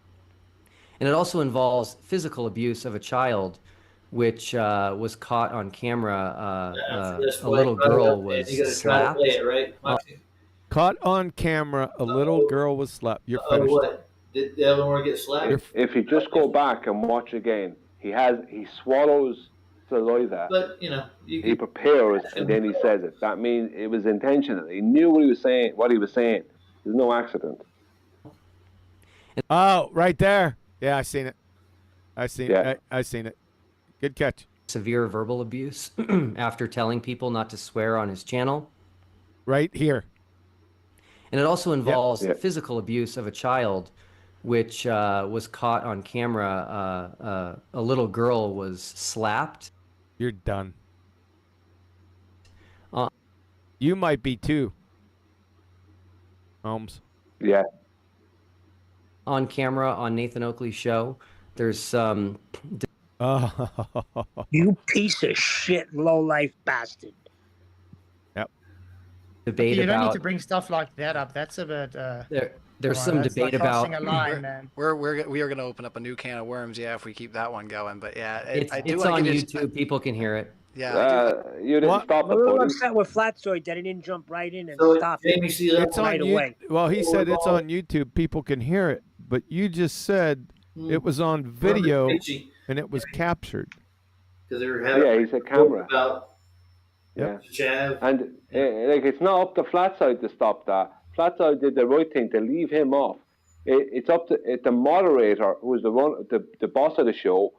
and it also involves physical abuse of a child, which was caught on camera. A little girl was slapped. Play it, right? Caught on camera, a little girl was slapped. You're finished. What? Did Eleanor get slapped? If you just go back and watch again, he swallows saliva. But he prepares and then he says it. That means it was intentional. He knew what he was saying. There's no accident. Oh, right there. Yeah, I seen it. I seen Yeah. it. I seen it. Good catch. Severe verbal abuse after telling people not to swear on his channel. Right here. And it also involves Yep. physical abuse of a child, which was caught on camera. A little girl was slapped. You're done. You might be too, Holmes. Yeah. On camera on Nathan Oakley's show. There's some. You piece of shit, low-life bastard. Debate You don't need about. to bring stuff like that up. That's a bit. There's come some on, that's debate like crossing about. a line, man. We are going to open up a new can of worms, if we keep that one going. But yeah, It's I do it's wanna on give you- YouTube. People can hear it. Yeah, you didn't stop I'm a little upset with Flatzoid that he didn't jump right in and stop it It's on right away. Well, he said it's on YouTube. People can hear it, but you just said it was on video and it was captured. Because they were having. Yeah, he said camera. About Yeah. Chav. And it's not up to Flatside to stop that. Flatside did the right thing to leave him off. It's up to the moderator, who is the boss of the show,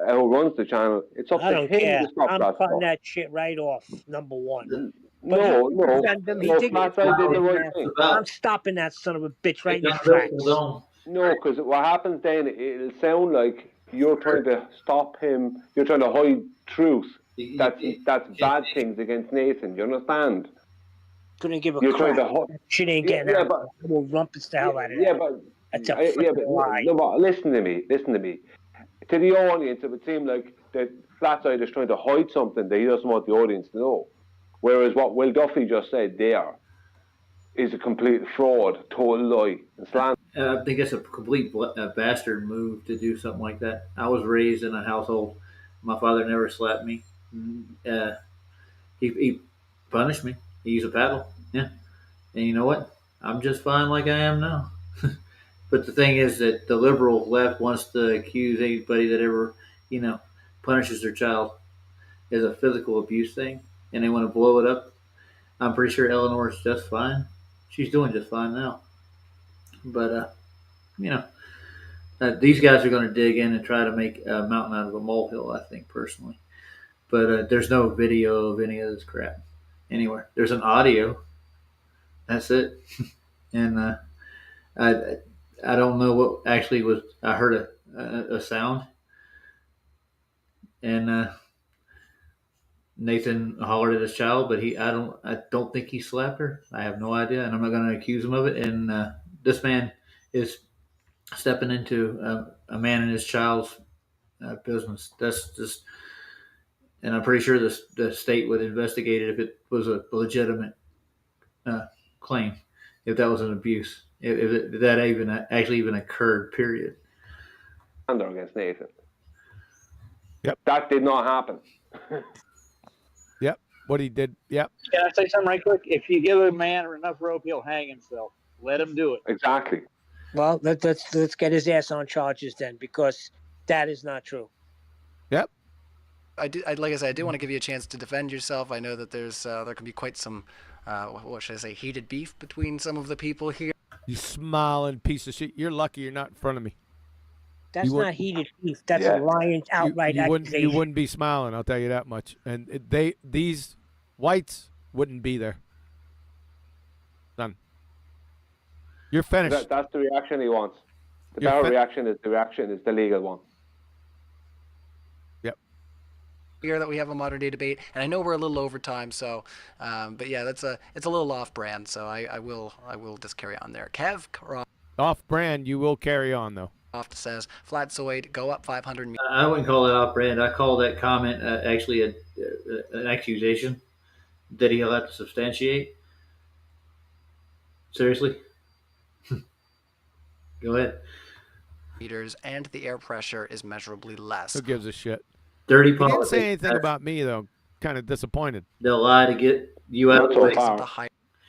who runs the channel, it's up I to don't him care. to stop I'm that cutting stuff. that shit right off. Number one. But he No, did no, defend him. He no. did get Flatside did the defended, right man. thing. I'm stopping that son of a bitch right in his tracks. No, because what happens then, it'll sound like you're trying to stop him. You're trying to hide truth. That's bad things against Nathan. You understand? Couldn't give a You're crap. trying to hide. That shit ain't Yeah, getting yeah, out. but I will rumpus the hell out of yeah, that. but That's a yeah, but freaking lie. no, but listen to me. Listen to me. To the audience, it would seem like that Flatside is trying to hide something that he doesn't want the audience to know. Whereas what Will Duffy just said there is a complete fraud, total lie, and slander. I think it's a complete bastard move to do something like that. I was raised in a household. My father never slapped me. Uh, he punished me. He used a paddle. Yeah. And you know what? I'm just fine like I am now. But the thing is that the liberal left wants to accuse anybody that ever, punishes their child as a physical abuse thing, and they want to blow it up. I'm pretty sure Eleanor's just fine. She's doing just fine now. But you know, these guys are going to dig in and try to make a mountain out of a molehill. I think personally, but there's no video of any of this crap anywhere. There's an audio. That's it. And I I don't know what actually was. I heard a sound, and Nathan hollered at his child, but I don't think he slapped her. I have no idea, and I'm not going to accuse him of it. And this man is stepping into a man and his child's business. That's just, and I'm pretty sure the state would investigate it if it was a legitimate claim, if that was an abuse, if that even actually even occurred. Period. Against Nathan. Yep. That did not happen. Yep. What he did. Yep. Can I say something right quick? If you give a man enough rope, he'll hang himself. Let him do it. Exactly. Well, let's get his ass on charges then, because that is not true. Yep. Like I said, I do want to give you a chance to defend yourself. I know that there can be quite some, what should I say, heated beef between some of the people here. You smiling piece of shit. You're lucky you're not in front of me. That's not heated beef. That's a lying outright accusation. You wouldn't be smiling, I'll tell you that much. And these whites wouldn't be there. None. You're finished. That's the reaction he wants. The You're better reaction is the legal one. Yep. Here that we have a modern day debate, and I know we're a little over time, so, but yeah, it's a little off brand, so I will just carry on there. Kev Off brand, you will carry on though. says Flatsoid, go up 500 meters. I wouldn't call it off brand. I call that comment actually an accusation that he'll have to substantiate. Seriously? Go ahead. Meters, and the air pressure is measurably less. Who gives a shit? Dirty He didn't say anything about me though. Kind of disappointed. They'll lie to get you out of the way.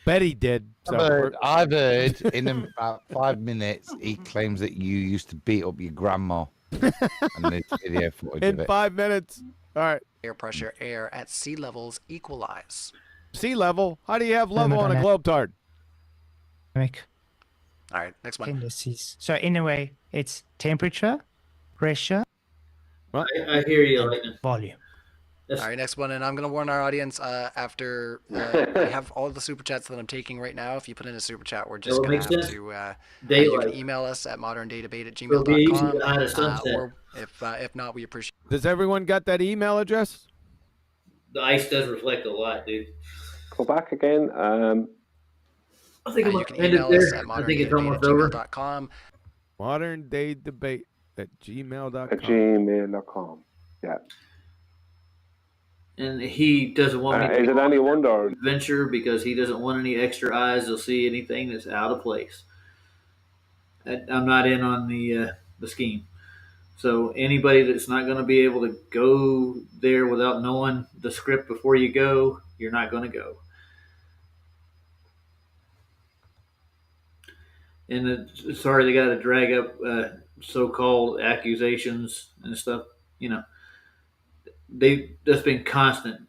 Betty did. So I've heard in about 5 minutes he claims that you used to beat up your grandma. And there's video footage in of it. 5 minutes. All right. Air pressure, air at sea levels equalize. Sea level? How do you have level on a globetard? All right, next one. Indices. So in a way, it's temperature, pressure, I hear you, volume. All right, next one, and I'm going to warn our audience after I have all the super chats that I'm taking right now. If you put in a super chat, we're just going to have to. You can email us at moderndayDebate@gmail.com, or if not, we appreciate. Does everyone got that email address? The ice does reflect a lot, dude. Go back again. I think you can email us at moderndayDebate@gmail.com. ModerndayDebate@gmail.com. Gmail.com. Yeah. And he doesn't want me to is it any wonder venture because he doesn't want any extra eyes to see anything that's out of place. I'm not in on the scheme. So anybody that's not going to be able to go there without knowing the script before you go, you're not going to go. And sorry, they got to drag up so-called accusations and stuff. That's been constant.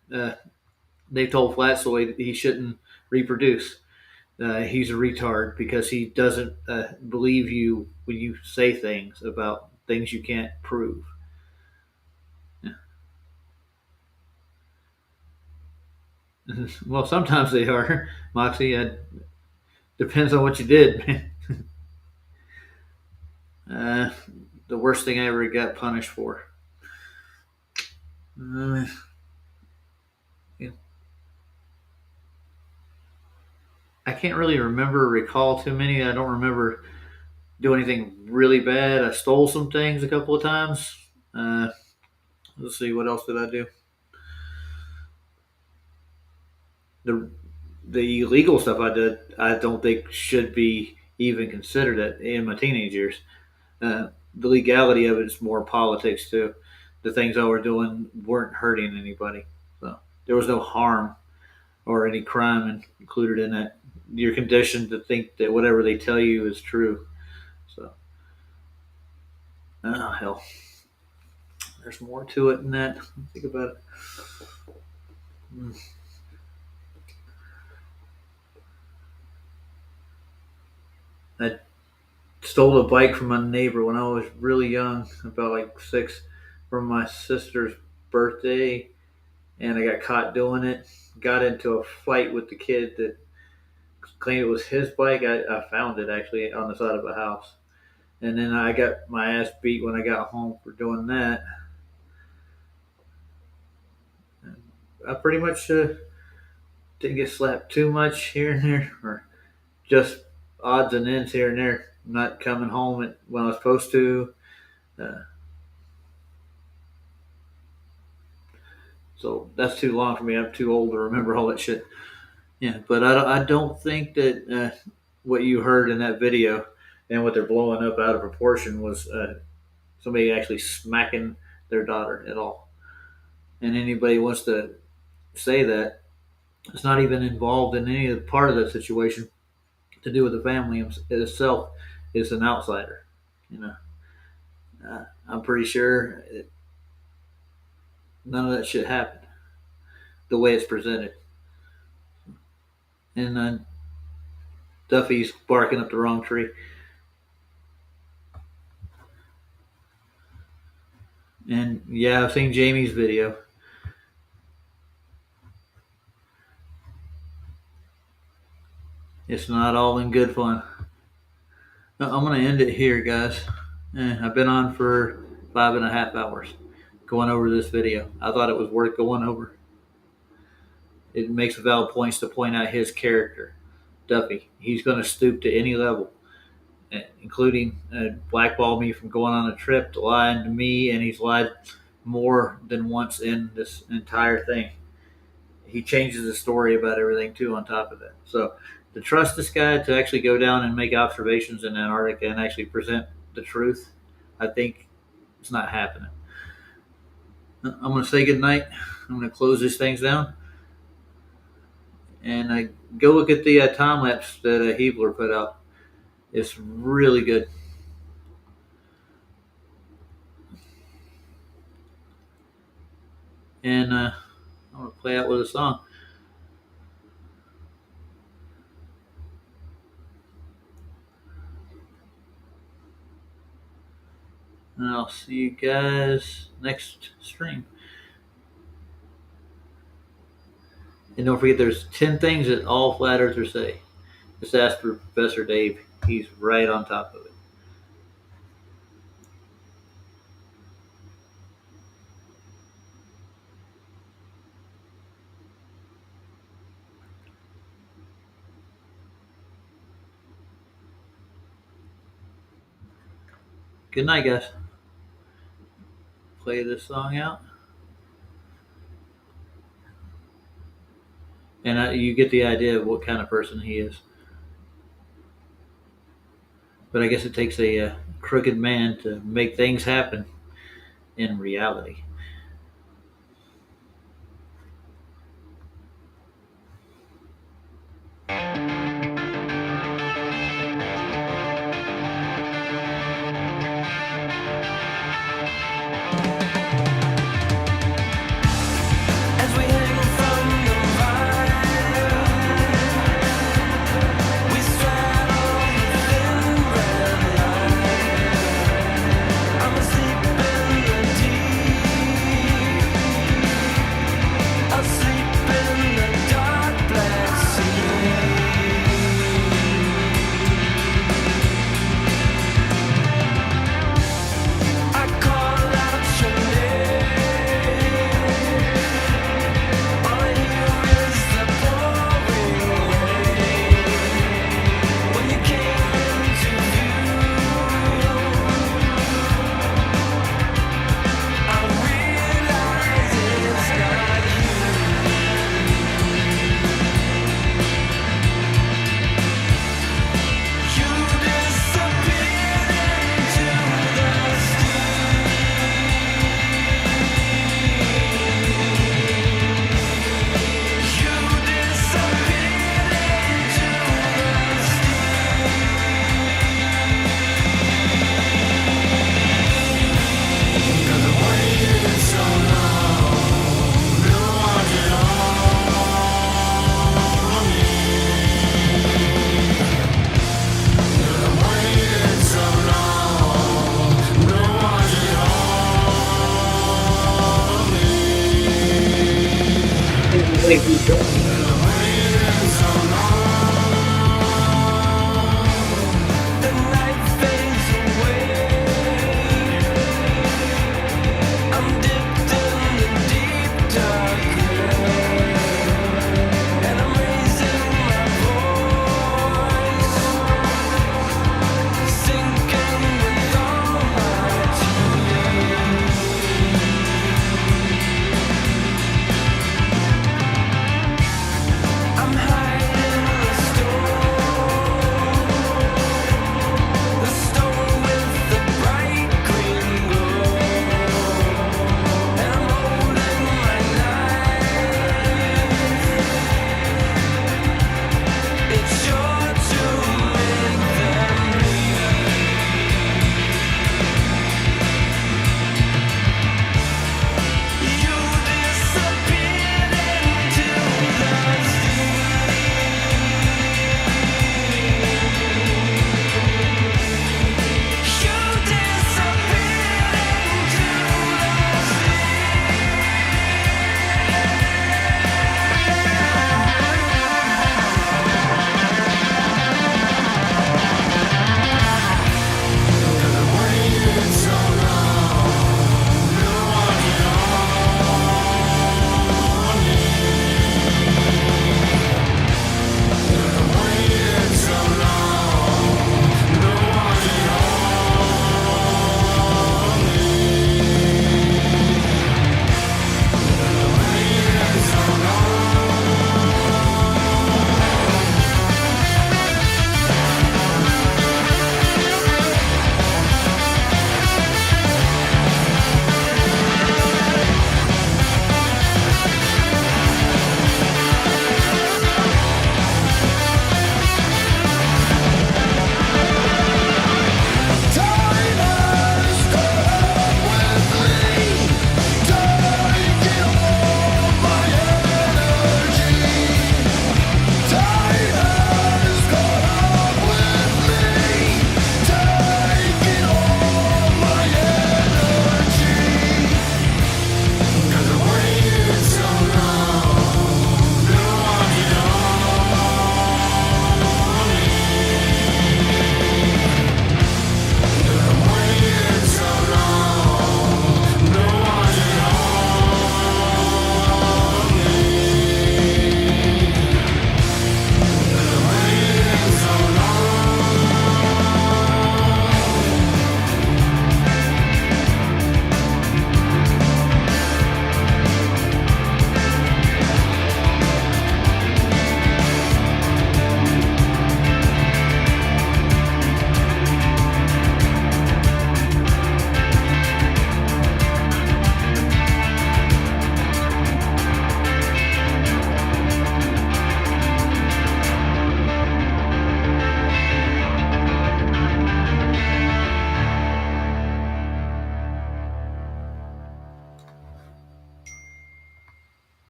They've told Flatsoy that he shouldn't reproduce. He's a retard because he doesn't believe you when you say things about things you can't prove. Well, sometimes they are, Moxie. Depends on what you did, man. Uh, the worst thing I ever got punished for. Uh, yeah. I can't really recall too many. I don't remember doing anything really bad. I stole some things a couple of times. Uh, let's see, what else did I do? The the illegal stuff I did, I don't think should be even considered it in my teenage years. The legality of it is more politics too. The things I were doing weren't hurting anybody, so there was no harm or any crime included in that. You're conditioned to think that whatever they tell you is true. So, oh hell, there's more to it than that. Think about it. I stole a bike from a neighbor when I was really young, about like 6, from my sister's birthday, and I got caught doing it. Got into a fight with the kid that claimed it was his bike. I found it actually on the side of a house, and then I got my ass beat when I got home for doing that. I pretty much didn't get slapped too much here and there, or just odds and ends here and there. Not coming home when I was supposed to. Uh, so that's too long for me. I'm too old to remember all that shit. Yeah, but I don't think that what you heard in that video and what they're blowing up out of proportion was somebody actually smacking their daughter at all. And anybody wants to say that, it's not even involved in any part of that situation to do with the family itself, is an outsider. You know, I'm pretty sure none of that shit happened the way it's presented. And Duffy's barking up the wrong tree. And yeah, I've seen Jamie's video. It's not all in good fun. I'm going to end it here, guys. I've been on for 5.5 hours going over this video. I thought it was worth going over. It makes valid points to point out his character, Duffy. He's going to stoop to any level, including blackball me from going on a trip, lying to me, and he's lied more than once in this entire thing. He changes the story about everything too on top of that. So to trust this guy to actually go down and make observations in Antarctica and actually present the truth, I think it's not happening. I'm going to say good night. I'm going to close these things down. And I go look at the time lapse that Hebler put out. It's really good. And I'm going to play out with a song. And I'll see you guys next stream. And don't forget, there's 10 things that all flat earthers say. Just ask Professor Dave. He's right on top of it. Good night, guys. Play this song out. And you get the idea of what kind of person he is. But I guess it takes a crooked man to make things happen in reality. really good.